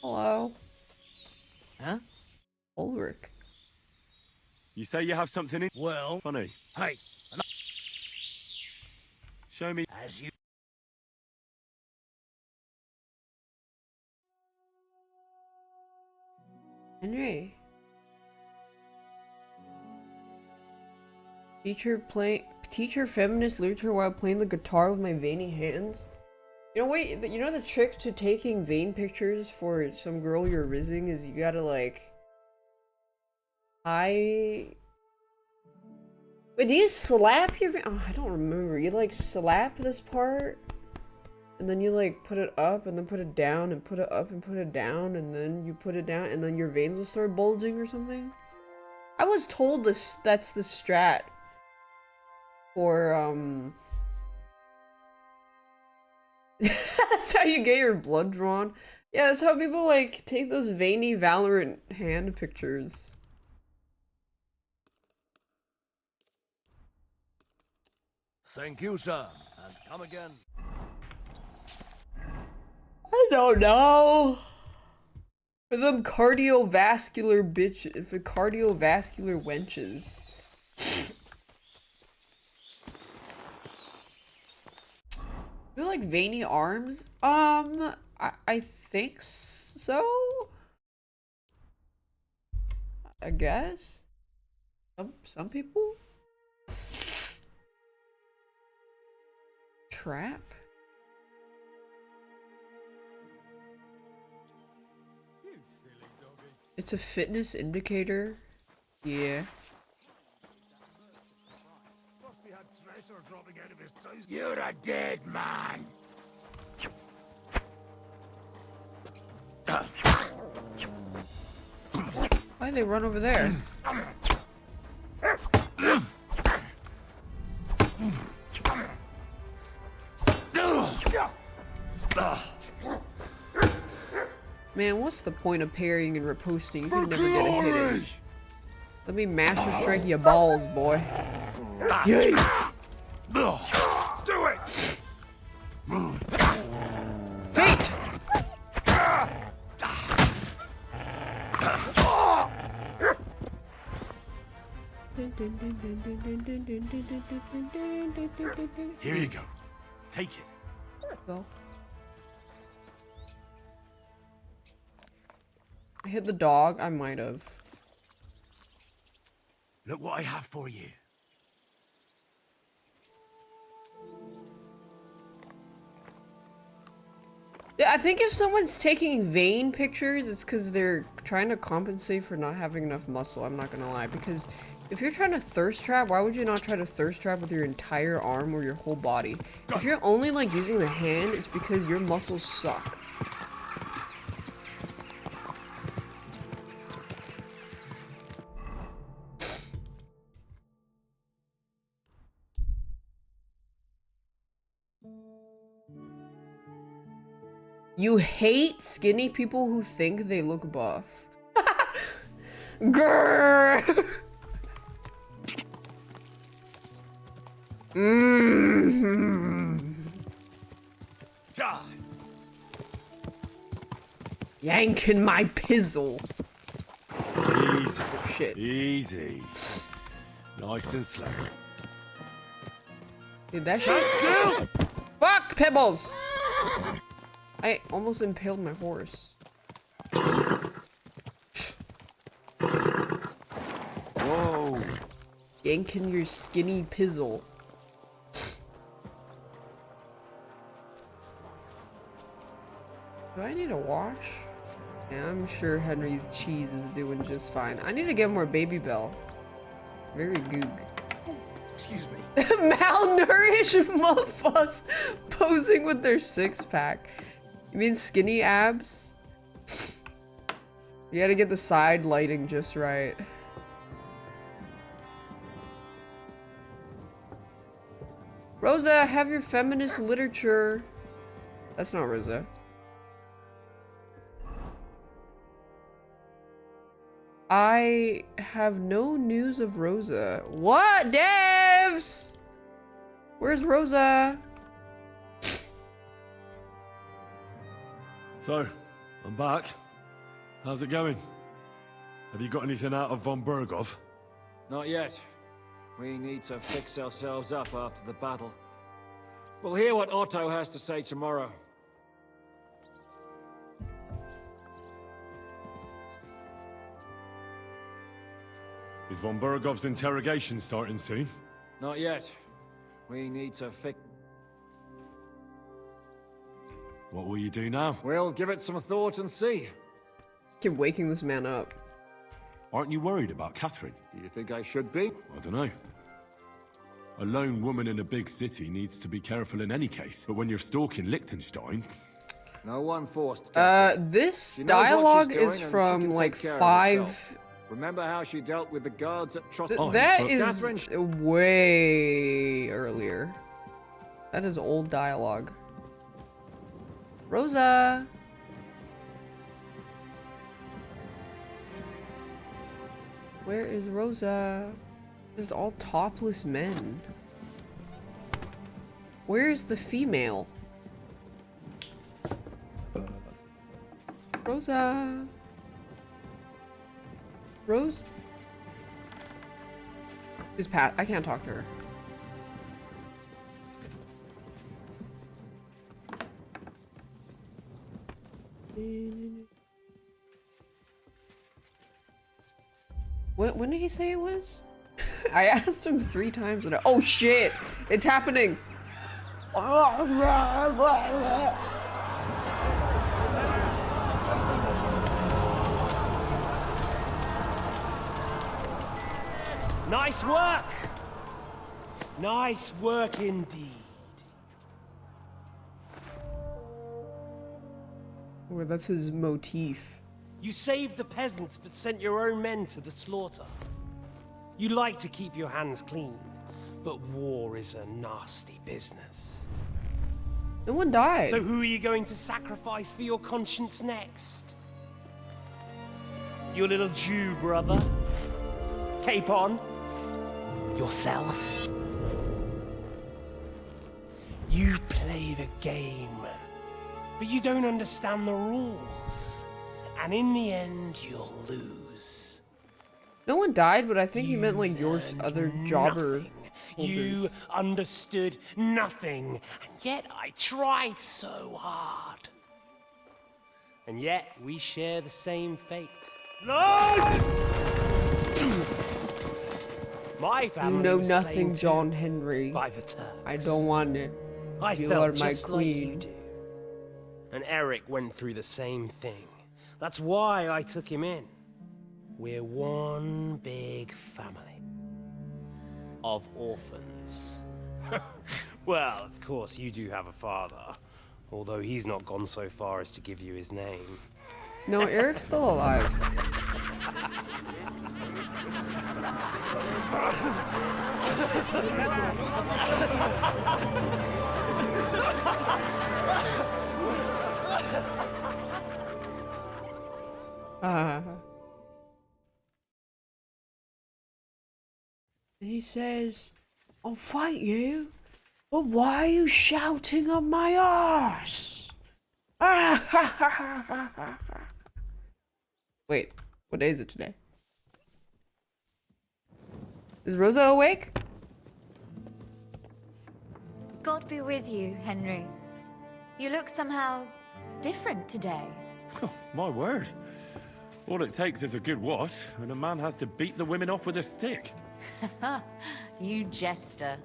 Hello. Huh? Ulrich. You say you have something in? Well... Funny. Hey! Show me. As you... Henry. Teacher feminist literature while playing the guitar with my veiny hands. You know, wait, you know the trick to taking vein pictures for some girl you're rizzing is you gotta like Wait, do you slap your oh, I don't remember. You like slap this part and then you like put it up and then put it down and put it up and put it down and then you put it down and then your veins will start bulging or something? I was told that's the strat for that's how you get your blood drawn. Yeah, that's how people like take those veiny Valorant hand pictures. Thank you, sir, and come again. I don't know. For them cardiovascular for cardiovascular wenches. You like veiny arms? I think so. I guess. Some people. Trap. It's a fitness indicator. Yeah. You're a dead man. Why'd they run over there? Man, what's the point of parrying and riposting? You can never get a hit in. Let me master strike your balls, boy. Yay! Do it! Fate! Here you go. Take it. Go. I hit the dog. I might have. Look what I have for you. Yeah, I think if someone's taking vein pictures, it's because they're trying to compensate for not having enough muscle. I'm not gonna lie, because if you're trying to thirst trap, why would you not try to thirst trap with your entire arm or your whole body? If you're only like using the hand, it's because your muscles suck. You hate skinny people who think they look buff. Grrr! Yanking my pizzle. Easy. Oh, shit. Easy. Nice and slow. Dude, that shit. Fuck, Pebbles! I almost impaled my horse. Whoa. Yanking your skinny pizzle. Do I need a wash? Yeah, I'm sure Henry's cheese is doing just fine. I need to get more Baby Bell. Very goog. Excuse me. Malnourished motherfuckers posing with their six-pack. You mean skinny abs? You gotta get the side lighting just right. Rosa, have your feminist literature. That's not Rosa. I have no news of Rosa. What? Devs! Where's Rosa? So, I'm back. How's it going? Have you got anything out of von Bergov? Not yet. We need to fix ourselves up after the battle. We'll hear what Otto has to say tomorrow. Is von Bergov's interrogation starting soon? Not yet. We need to fix... What will you do now? We'll give it some thought and see. Keep waking this man up. Aren't you worried about Catherine? Do you think I should be? I don't know. A lone woman in a big city needs to be careful in any case. But when you're stalking Liechtenstein... No one forced. This dialogue is from like 5... Remember how she dealt with the guards at Trust? That is way earlier. That is old dialogue. Rosa! Where is Rosa? This is all topless men. Where is the female? Rosa! Rose? She's Pat. I can't talk to her. When did he say it was? I asked him 3 times and oh shit! It's happening! Nice work! Nice work indeed. Well, that's his motif. You saved the peasants but sent your own men to the slaughter. You like to keep your hands clean, but war is a nasty business. No one died. So who are you going to sacrifice for your conscience next? Your little Jew brother? Cape on? Yourself? You play the game, but you don't understand the rules. And in the end, you'll lose. No one died, but I think he meant like your other jobber. You understood nothing, and yet I tried so hard. And yet we share the same fate. No! My family You know was nothing, slain John too Henry. by the Turks. I don't want it. I You felt are my just like you queen. do. And Eric went through the same thing. That's why I took him in. We're one big family of orphans. Well, of course, you do have a father, although he's not gone so far as to give you his name. No, Eric's still alive. And he says, I'll fight you, but why are you shouting on my ass? Wait, what day is it today? Is Rosa awake? God be with you, Henry. You look somehow different today. Oh, my word. All it takes is a good wash, and a man has to beat the women off with a stick. You jester.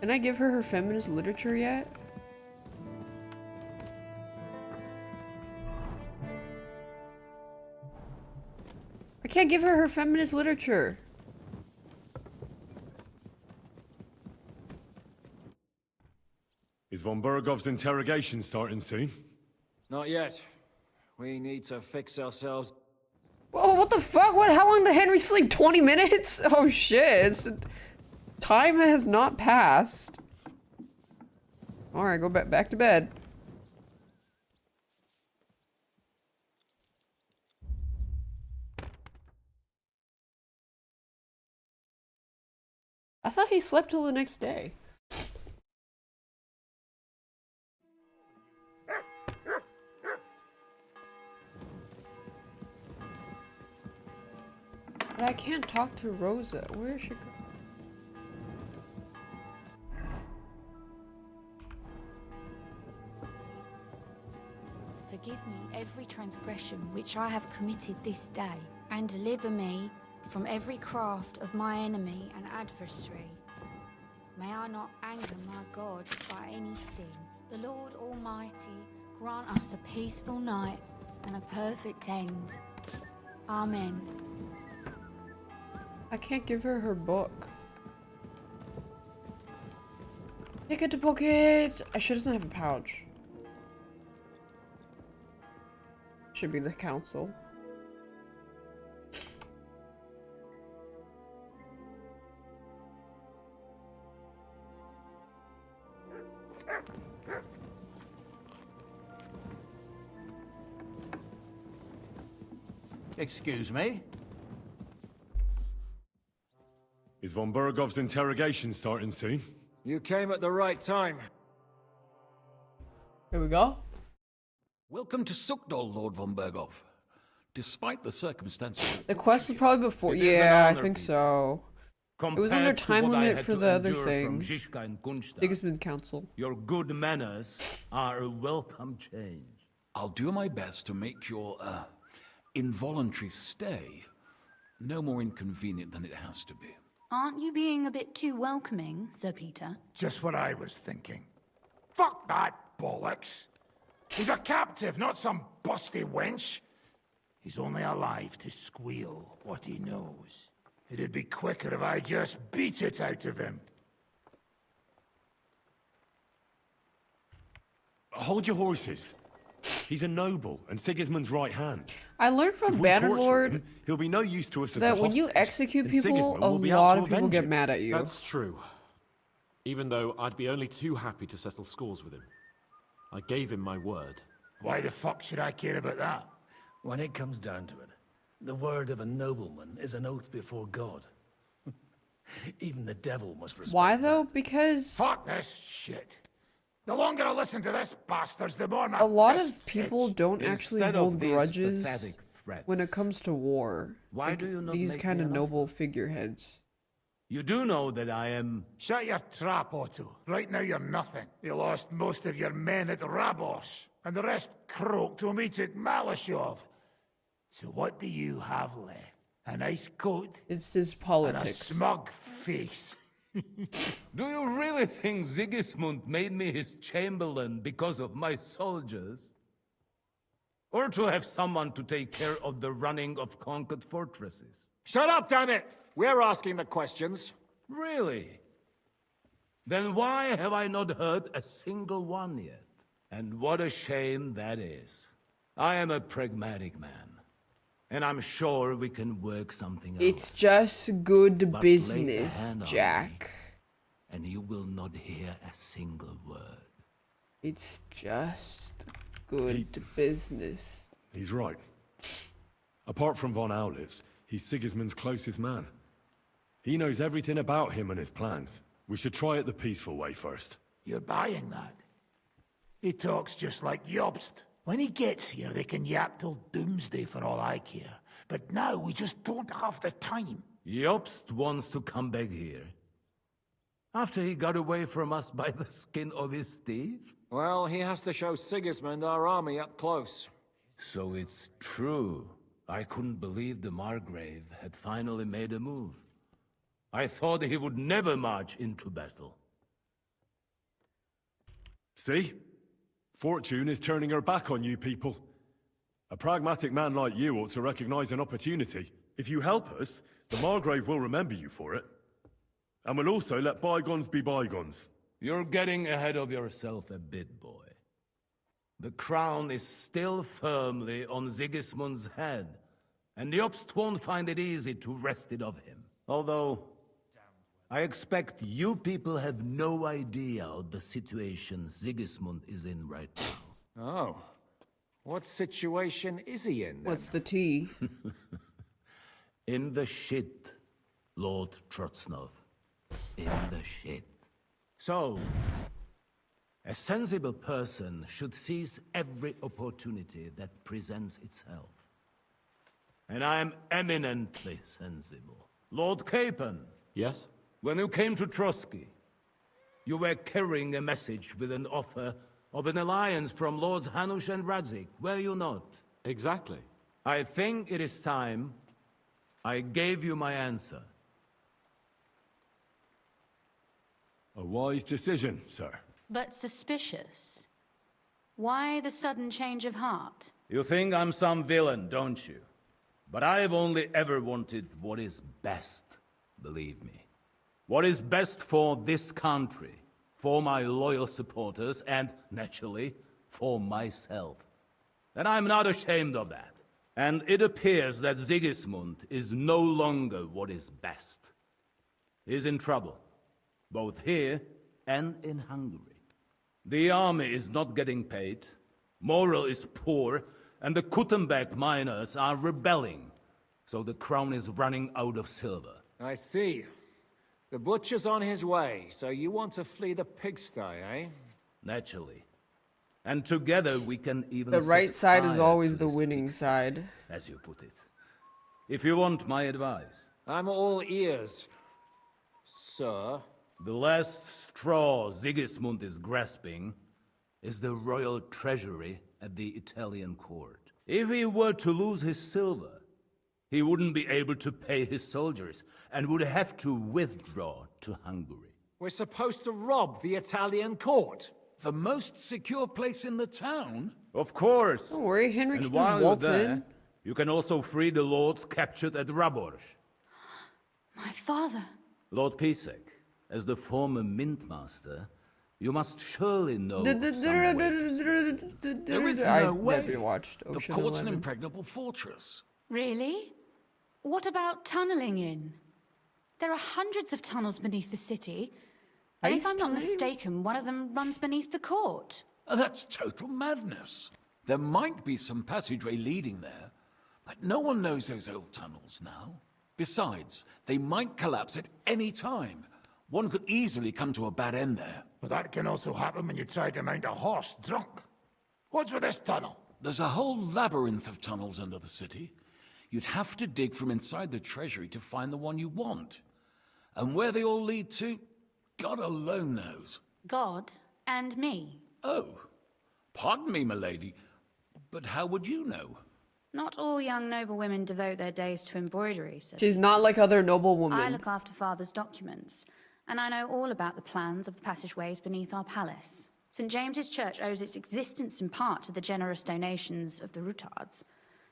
Can I give her feminist literature yet? I can't give her feminist literature. Is von Bergov's interrogation starting soon? Not yet. We need to fix ourselves. Whoa, what the fuck? What? How long did Henry sleep? 20 minutes? Oh shit. Time has not passed. Alright, go back to bed. I thought he slept till the next day. But I can't talk to Rosa. Where is she going? forgive me every transgression which I have committed this day, and deliver me from every craft of my enemy and adversary. May I not anger my God by any sin. The Lord Almighty grant us a peaceful night and a perfect end. Amen. I can't give her her book. Take it to pocket. She doesn't have a pouch. Should be the council. Excuse me? Is von Bergov's interrogation starting soon? You came at the right time. Here we go. Welcome to Sukdal, Lord von Bergov. Despite the circumstances... The quest was probably before. Yeah, I think so. It was under time limit for the other thing. Sigismund Council. Your good manners are a welcome change. I'll do my best to make your, involuntary stay no more inconvenient than it has to be. Aren't you being a bit too welcoming, Sir Peter? Just what I was thinking. Fuck that bollocks. He's a captive, not some busty wench. He's only alive to squeal what he knows. It'd be quicker if I just beat it out of him. Hold your horses. He's a noble and Sigismund's right hand. I learned from Bannerlord he'll be no use to us as that when you execute people, a lot of people get mad at you. That's true. Even though I'd be only too happy to settle scores with him. I gave him my word. Why the fuck should I care about that? When it comes down to it, the word of a nobleman is an oath before God. Even the devil must respect. Why though? Because fuck this shit. The longer I listen to this bastards, the more my a lot fists of people itch. don't actually hold grudges when it comes to war. Why like do you not these make kind me of an noble figureheads? You do know that I am... Shut your trap, Otto. Right now you're nothing. You lost most of your men at Rabos, and the rest croaked when we took Malashov. So what do you have left? A nice coat? It's just politics. And a smug face. Do you really think Sigismund made me his chamberlain because of my soldiers? Or to have someone to take care of the running of conquered fortresses? Shut up, damn it! We're asking the questions. Really? Then why have I not heard a single one yet? And what a shame that is. I am a pragmatic man. And I'm sure we can work something out. It's just good But business, lay a hand on Jack. me, and you will not hear a single word. It's just good business. He's right. Apart from von Aulifs, he's Sigismund's closest man. He knows everything about him and his plans. We should try it the peaceful way first. You're buying that? He talks just like Jobst. When he gets here, they can yap till doomsday for all I care. But now we just don't have the time. Jobst wants to come back here. After he got away from us by the skin of his teeth? Well, he has to show Sigismund our army up close. So it's true. I couldn't believe the Margrave had finally made a move. I thought he would never march into battle. See? Fortune is turning her back on you people. A pragmatic man like you ought to recognize an opportunity. If you help us, the Margrave will remember you for it. And we'll also let bygones be bygones. You're getting ahead of yourself a bit, boy. The crown is still firmly on Sigismund's head, and Jobst won't find it easy to wrest it of him. Although, I expect you people have no idea of the situation Sigismund is in right now. Oh. What situation is he in, then? What's the tea? In the shit, Lord Trotznov. In the shit. So, a sensible person should seize every opportunity that presents itself. And I am eminently sensible. Lord Capon. Yes? When you came to Trotsky, you were carrying a message with an offer of an alliance from Lords Hanush and Radzik, were you not? Exactly. I think it is time I gave you my answer. A wise decision, sir. But suspicious. Why the sudden change of heart? You think I'm some villain, don't you? But I've only ever wanted what is best, believe me. What is best for this country, for my loyal supporters, and, naturally, for myself. And I'm not ashamed of that. And it appears that Sigismund is no longer what is best. He's in trouble, both here and in Hungary. The army is not getting paid, morale is poor, and the Kuttenberg miners are rebelling. So the crown is running out of silver. I see. The butcher's on his way, so you want to flee the pigsty, eh? Naturally. And together we can even The right set side is fire always to the this winning pigsty, side. as you put it. If you want my advice. I'm all ears, sir. The last straw Sigismund is grasping is the royal treasury at the Italian court. If he were to lose his silver, he wouldn't be able to pay his soldiers and would have to withdraw to Hungary. We're supposed to rob the Italian court. The most secure place in the town? Of course. Don't worry, Henry And can while just you're waltz there, in. you can also free the lords captured at Raborz. My father. Lord Pisek, as the former mintmaster, you must surely know There is I no way. never watched The Ocean court's an 11. impregnable fortress. Really? What about tunneling in? There are hundreds of tunnels beneath the city. And if Ice I'm not time? mistaken, one of them runs beneath the court. That's total madness. There might be some passageway leading there, but no one knows those old tunnels now. Besides, they might collapse at any time. One could easily come to a bad end there. But that can also happen when you try to mount a horse drunk. What's with this tunnel? There's a whole labyrinth of tunnels under the city. You'd have to dig from inside the treasury to find the one you want. And where they all lead to, God alone knows. God and me. Oh, pardon me, milady, but how would you know? Not all young noble women devote their days to embroidery, so She's not like other noble women. I look after father's documents, and I know all about the plans of the passageways beneath our palace. St. James's Church owes its existence in part to the generous donations of the Rutards.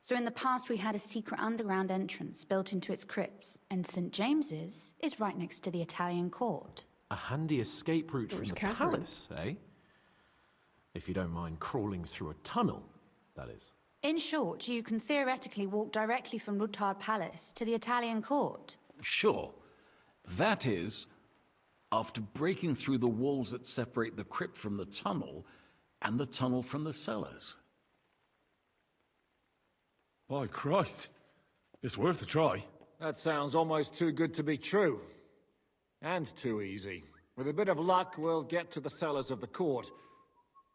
So in the past we had a secret underground entrance built into its crypts, and St. James's is right next to the Italian court. A handy escape route from was the Catherine. palace, eh? If you don't mind crawling through a tunnel, that is. In short, you can theoretically walk directly from Rutard Palace to the Italian court. Sure. That is, after breaking through the walls that separate the crypt from the tunnel, and the tunnel from the cellars. By Christ. It's worth a try. That sounds almost too good to be true. And too easy. With a bit of luck, we'll get to the cellars of the court.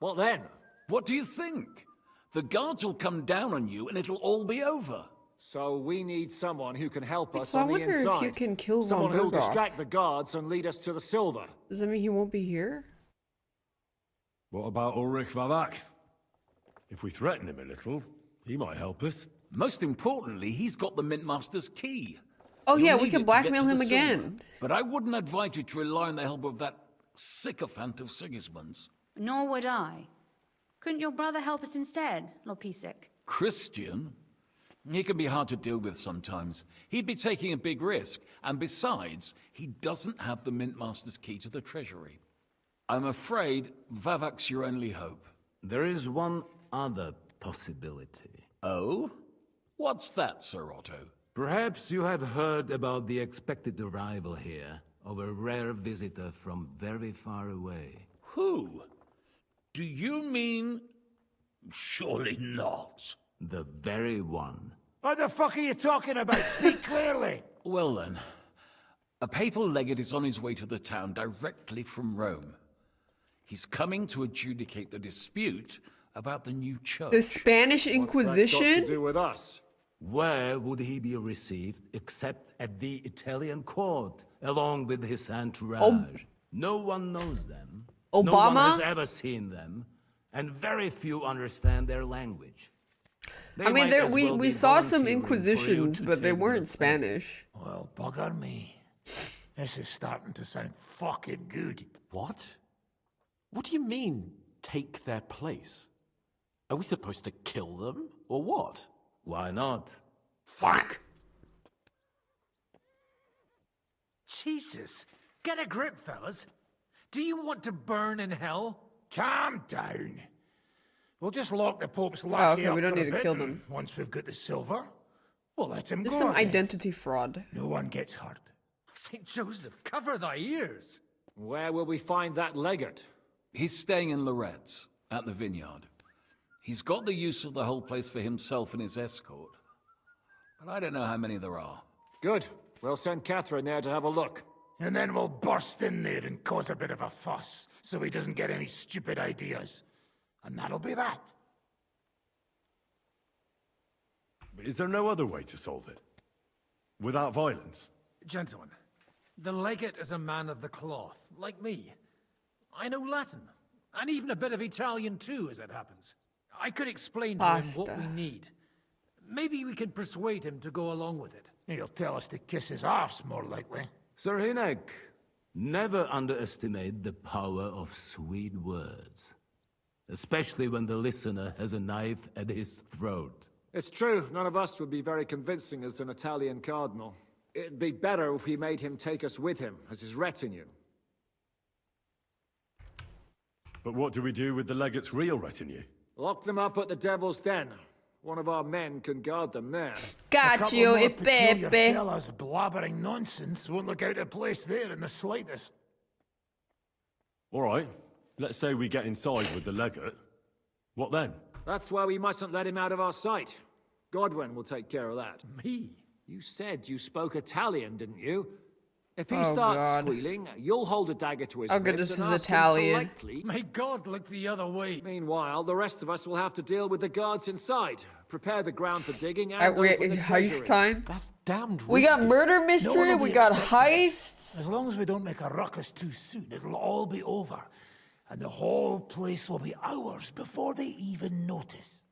What then? What do you think? The guards will come down on you and it'll all be over. So we need someone who can help us So I on the wonder if inside. you can kill Von Someone who'll Berghoff. distract the guards and lead us to the silver. Does that mean he won't be here? What about Ulrich Vavak? If we threaten him a little, he might help us. Most importantly, he's got the Mintmaster's key. Oh You'll yeah, we need can it to get blackmail to him the silver. again. But I wouldn't advise you to rely on the help of that sycophant of Sigismund's. Nor would I. Couldn't your brother help us instead, Lord Pisek? Christian? He can be hard to deal with sometimes. He'd be taking a big risk, and besides, he doesn't have the Mintmaster's key to the treasury. I'm afraid Vavak's your only hope. There is one other possibility. Oh? What's that, Sir Otto? Perhaps you have heard about the expected arrival here of a rare visitor from very far away. Who? Do you mean... Surely not. The very one. What the fuck are you talking about? Speak clearly! Well then, a papal legate is on his way to the town directly from Rome. He's coming to adjudicate the dispute about the new church. The Spanish Inquisition? What's that got to do with us? Where would he be received except at the Italian court, along with his entourage? No one knows them. No one Obama? has ever seen them. and very few understand their language. They I mean, might as we well be saw some volunteering for you inquisitions, to but they take their weren't place. Spanish. Well, bugger me. This is starting to sound fucking good. What? What do you mean, take their place? Are we supposed to kill them, or what? Why not? Fuck! Jesus, get a grip, fellas. Do you want to burn in hell? Calm down. We'll just lock the Pope's lackey okay, up we don't for need a to bit, kill and them. once we've got the silver, we'll let him This go is some again. identity fraud. No one gets hurt. St. Joseph, cover thy ears. Where will we find that legate? He's staying in Loretz, at the vineyard. He's got the use of the whole place for himself and his escort. But I don't know how many there are. Good. We'll send Catherine there to have a look. And then we'll burst in there and cause a bit of a fuss, so he doesn't get any stupid ideas. And that'll be that. Is there no other way to solve it? Without violence? Gentlemen, the legate is a man of the cloth, like me. I know Latin, and even a bit of Italian too, as it happens. I could explain to him what we need. Maybe we can persuade him to go along with it. He'll tell us to kiss his arse, more likely. Sir Hinek, never underestimate the power of sweet words. Especially when the listener has a knife at his throat. It's true, none of us would be very convincing as an Italian cardinal. It'd be better if we made him take us with him, as his retinue. But what do we do with the legate's real retinue? Lock them up at the Devil's Den. One of our men can guard them there. Got you, a couple more peculiar Pepe. fellas blabbering nonsense won't look out of place there in the slightest. All right, let's say we get inside with the legate. What then? That's why we mustn't let him out of our sight. Godwin will take care of that. Me? You said you spoke Italian, didn't you? If he Oh, starts God. squealing, you'll hold a dagger to his Oh, good, ribs this and is ask him Italian. politely. May God look the other way. Meanwhile, the rest of us will have to deal with the guards inside. Prepare the ground for digging and Alright, we're open the heist treasury. time. That's damned We got risky. murder No mystery, one will we be got expecting it. heists. As long as we don't make a ruckus too soon, it'll all be over. And the whole place will be ours before they even notice.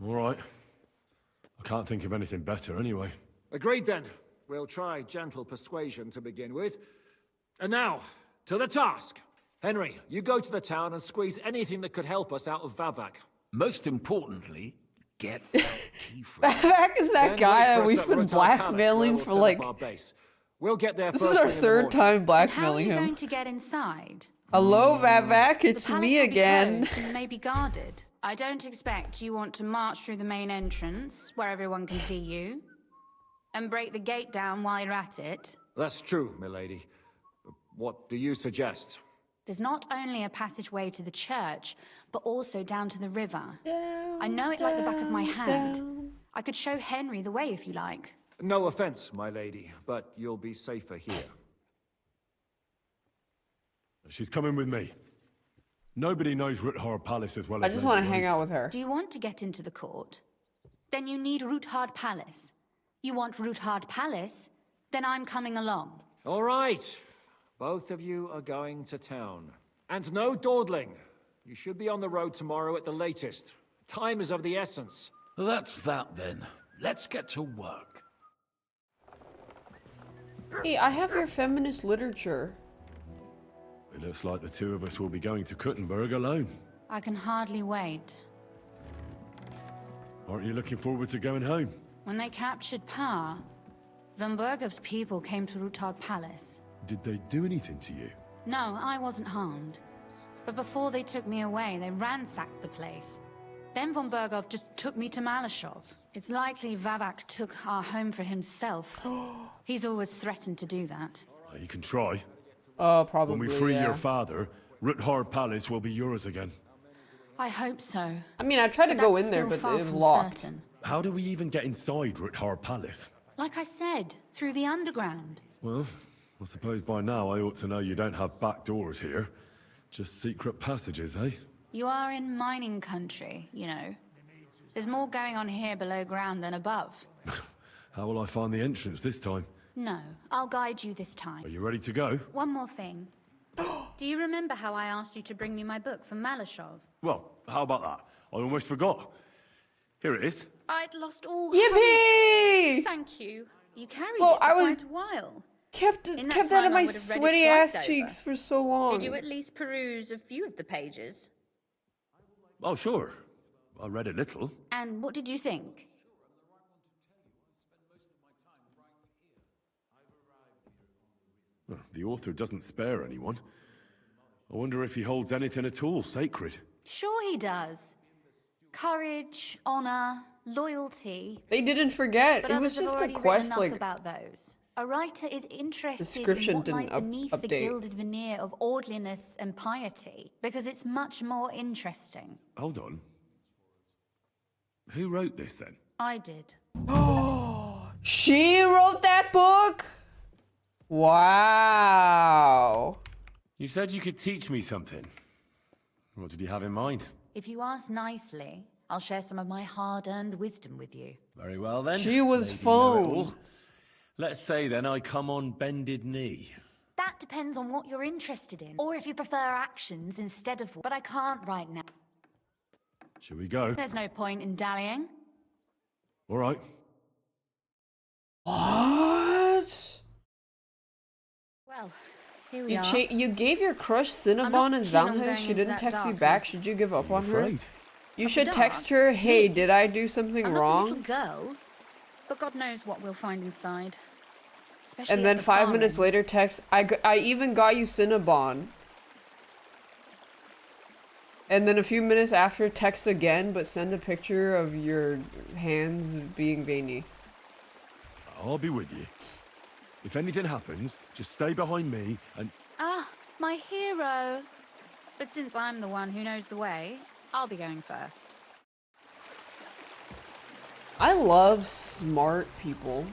All right. I can't think of anything better anyway. Agreed then. We'll try gentle persuasion to begin with. And now, to the task. Henry, you go to the town and squeeze anything that could help us out of Vavak. Most importantly, get that key from Vavak is that Then guy wait that for us we've at been Rutal Palace, blackmailing where for we'll like... set up our base. We'll get there This first is our thing in the third morning. time How are blackmailing you him. going to get inside? Hello, Vavak, The it's palace me will be again. closed and may be guarded. I don't expect you want to march through the main entrance, where everyone can see you, and break the gate down while you're at it. That's true, milady. What do you suggest? There's not only a passageway to the church, but also down to the river. I know it like the back of my hand. I could show Henry the way if you like. No offense, my lady, but you'll be safer here. She's coming with me. Nobody knows Ruthard Palace as well as I just want to Lady hang Rose. out with her. Do you want to get into the court? Then you need Ruthard Palace. You want Ruthard Palace? Then I'm coming along. All right. Both of you are going to town. And no dawdling. You should be on the road tomorrow at the latest. Time is of the essence. That's that then. Let's get to work. Hey, I have your feminist literature. It looks like the two of us will be going to Kuttenberg alone. I can hardly wait. Aren't you looking forward to going home? When they captured Pa, Van Bergov's people came to Ruthard Palace. Did they do anything to you? No, I wasn't harmed. But before they took me away, they ransacked the place. Then Von Bergov just took me to Malashov. It's likely Vavak took our home for himself. He's always threatened to do that. You can try. Oh, probably, When we free yeah. your father, Ruthard Palace will be yours again. I hope so. I mean, I tried to But go that's in there, still but far it was from locked. certain. How do we even get inside Ruthard Palace? Like I said, through the underground. Well, I suppose by now I ought to know you don't have back doors here. Just secret passages, eh? You are in mining country, you know. There's more going on here below ground than above. How will I find the entrance this time? No, I'll guide you this time. Are you ready to go? One more thing. Do you remember how I asked you to bring me my book from Malashov? Well, how about that? I almost forgot. Here it is. I'd lost all Yippee! hope. Thank you. You carried Well, it for I was quite a while. kept that in my sweaty ass cheeks for so long. Did you at least peruse a few of the pages? Oh, sure. I read a little. And what did you think? Well, the author doesn't spare anyone. I wonder if he holds anything at all sacred. Sure he does. Courage, honor, loyalty. They didn't forget. But It was others have just a already quest, written enough like about those. A writer is interested description in what didn't lies beneath the update. gilded veneer of orderliness and piety, because it's much more interesting. Hold on. Who wrote this then? I did. She wrote that book? Wow. You said you could teach me something. What did you have in mind? If you ask nicely, I'll share some of my hard-earned wisdom with you. Very well then. She was Maybe you know it phone. all. Let's say then I come on bended knee. That depends on what you're interested in, or if you prefer actions instead of... But I can't right now. Shall we go? There's no point in dallying. All right. What? Well, here we are. You gave your crush Cinnabon as keen on Valentine's. going She into didn't that text you back. darkness. Should you give up on her? afraid. You should text her, hey, did I do something I'm not a wrong? little girl, but God knows what we'll find inside. Especially And at then the 5 farm minutes end. later text, I even got you Cinnabon. And then a few minutes after, text again, but send a picture of your hands being veiny. I'll be with you. If anything happens, just stay behind me and... Ah, my hero. But since I'm the one who knows the way, I'll be going first. I love smart people.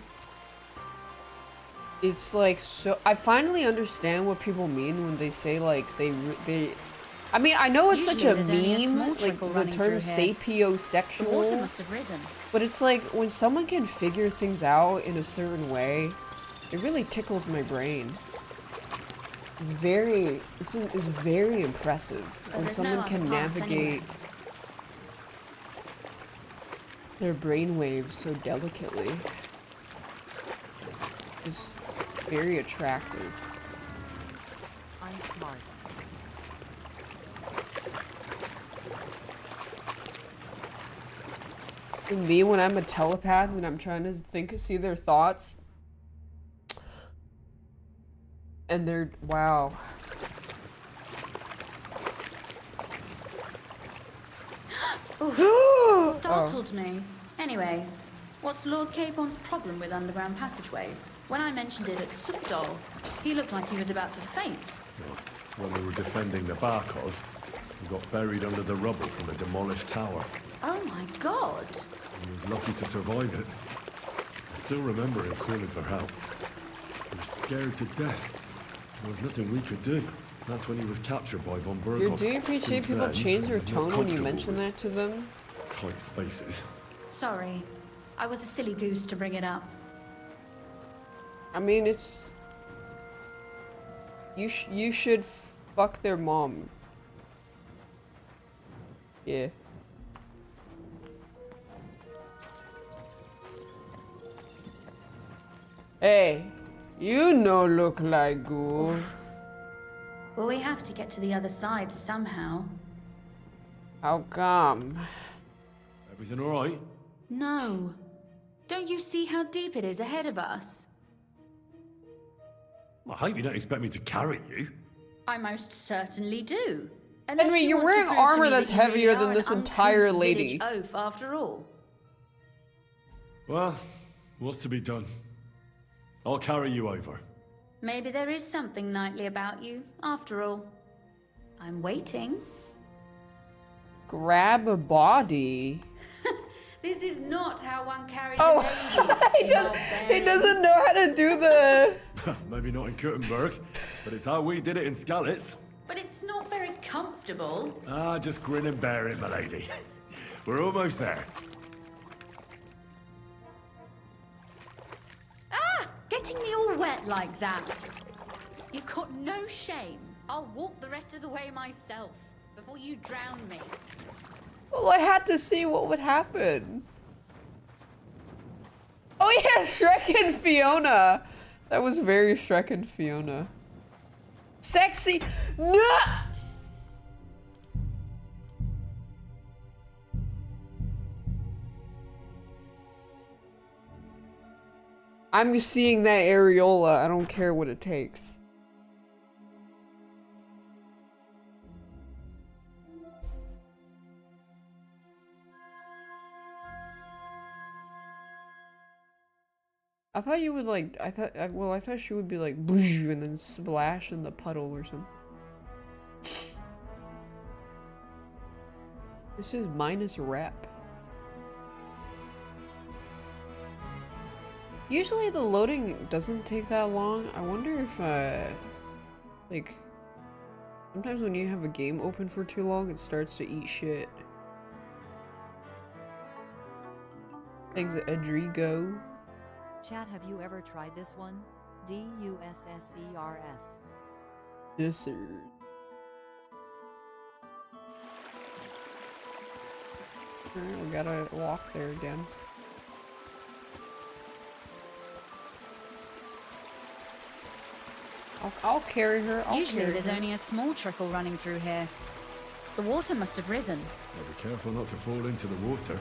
It's like so... I finally understand what people mean when they say like they... I mean, I know it's such a Usually there's only a meme, small like trickle the running term through here. The water sapiosexual, must have risen. but it's like when someone can figure things out in a certain way, it really tickles my brain. It's very impressive when there's someone no can other path navigate anyway. their brainwaves so delicately. It's very attractive. I'm smart. And me, when I'm a telepath and I'm trying to see their thoughts, and they're wow. Oof, startled me. Anyway, what's Lord Capon's problem with underground passageways? When I mentioned it at Subdol, he looked like he was about to faint. When we were defending the Barkov, we got buried under the rubble from a demolished tower. Oh my god! He was lucky to survive it. I still remember him calling for help. He was scared to death. There was nothing we could do. That's when he was captured by von Berghoff. Do you appreciate Since people then, change their he was not tone when you comfortable mention with that to them? tight spaces. Sorry. I was a silly goose to bring it up. I mean, it's... You should fuck their mom. Yeah. Hey, you no look like ghoul. Well, we have to get to the other side somehow. How come? Everything all right? No. Don't you see how deep it is ahead of us? I hope you don't expect me to carry you. I most certainly do. Henry, you're want to wearing prove to armor me that's that you really heavier are than an this uncouth entire village lady. oaf after all. Well, what's to be done? I'll carry you over. Maybe there is something knightly about you, after all. I'm waiting. Grab a body. This is not how one carries Oh, a lady. he doesn't know how to do the... Maybe not in Kuttenberg, but it's how we did it in Skalitz. But it's not very comfortable. Ah, just grin and bear it, my lady. We're almost there. Ah! Getting me all wet like that. You've got no shame. I'll walk the rest of the way myself before you drown me. Well, I had to see what would happen. Oh yeah, Shrek and Fiona. That was very Shrek and Fiona. Sexy. No! I'm seeing that areola. I don't care what it takes. I thought you would like, I thought she would be like, boosh, and then splash in the puddle or something. This is minus rep. Usually the loading doesn't take that long. I wonder if, like, sometimes when you have a game open for too long, it starts to eat shit. Thanks, Edrigo. Chat, have you ever tried this one? DUSSERS. Yes, sir. Alright, we gotta walk there again. I'll carry her. Usually there's only a small trickle running through here. The water must have risen. Yeah, be careful not to fall into the water.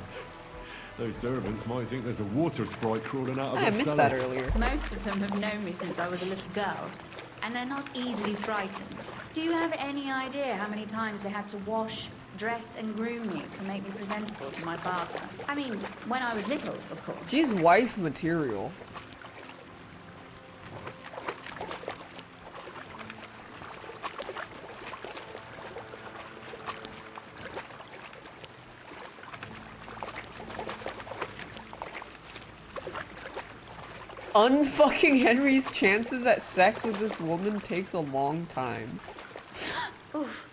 Those servants might think there's a water sprite crawling out of I their missed cellar. that earlier. Most of them have known me since I was a little girl, and they're not easily frightened. Do you have any idea how many times they had to wash, dress, and groom me to make me presentable to my father? I mean, when I was little, of course. She's wife material. Unfucking Henry's chances at sex with this woman takes a long time. Oof,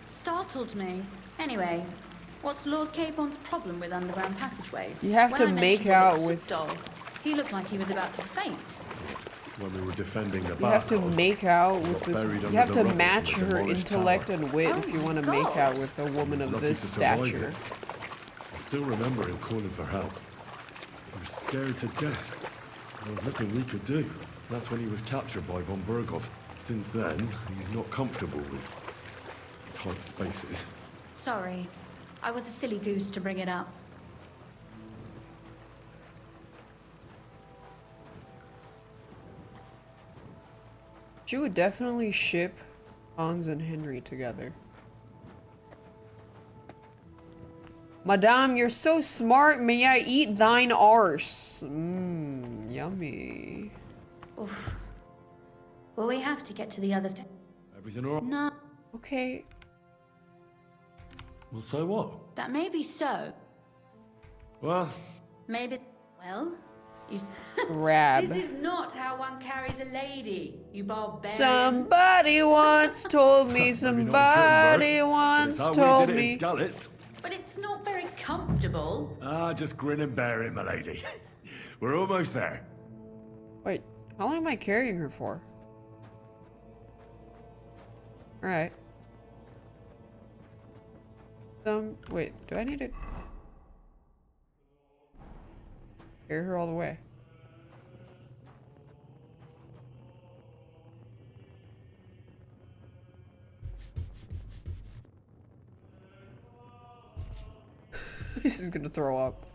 startled me. Anyway, what's Lord Capon's problem with underground passageways? You have to make out with... Dog, he looked like he was about to faint. When we were defending the You have to make out with this... buried You under have the to rubble match in the her demolished intellect tower. and wit if you want to make out with a woman of Lucky this to survive stature. it. I still remember him calling for help. He was scared to death. There was nothing we could do. That's when he was captured by von Berghoff. Since then, he's not comfortable with tight spaces. Sorry, I was a silly goose to bring it up. She would definitely ship Hans and Henry together. Madame, you're so smart. May I eat thine arse? Mmm, yummy. Oof. Will we have to get to the others? Everything all right? No. Okay. Well, so what? That may be so. Well... Maybe... Well... You... Grab. This is not how one carries a lady, you barbarian. Somebody once told me, somebody once told me. But it's not very comfortable. Ah, just grin and bear it, my lady. We're almost there. Wait, how long am I carrying her for? Alright. Wait, do I need to carry her all the way? This is gonna throw up.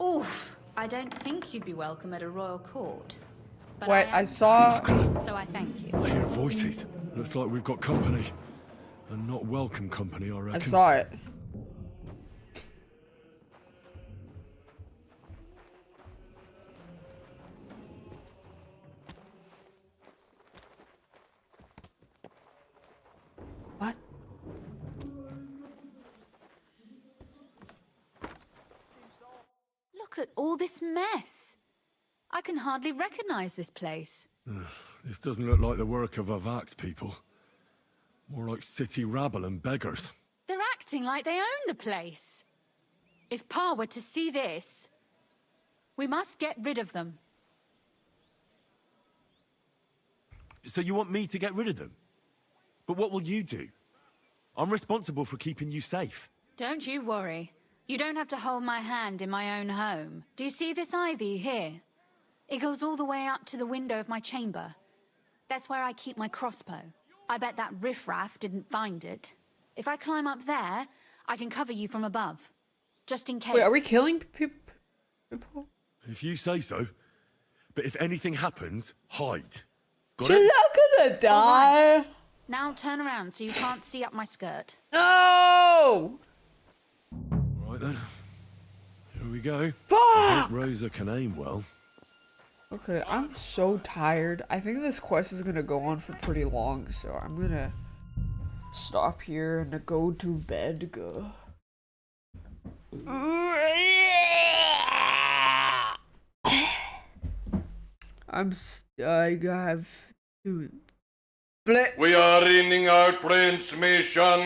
Oof. I don't think you'd be welcome at a royal court. But Wait, I saw... So I thank you. I hear voices. Looks like we've got company. And not welcome company, I reckon. I saw it. What? Look at all this mess. I can hardly recognize this place. This doesn't look like the work of Avak's people. More like city rabble and beggars. They're acting like they own the place. If Pa were to see this... We must get rid of them. So you want me to get rid of them? But what will you do? I'm responsible for keeping you safe. Don't you worry. You don't have to hold my hand in my own home. Do you see this ivy here? It goes all the way up to the window of my chamber. That's where I keep my crossbow. I bet that riffraff didn't find it. If I climb up there, I can cover you from above. Just in case. Wait, are we killing people? If you say so. But if anything happens, hide. Got She's it? not gonna die. Right. Now turn around so you can't see up my skirt. No! Right then. Here we go. Fuck! I hope Rosa can aim well. Okay, I'm so tired. I think this quest is gonna go on for pretty long, so I'm gonna stop here and go to bed. Go. I have to. We are ending our transmission.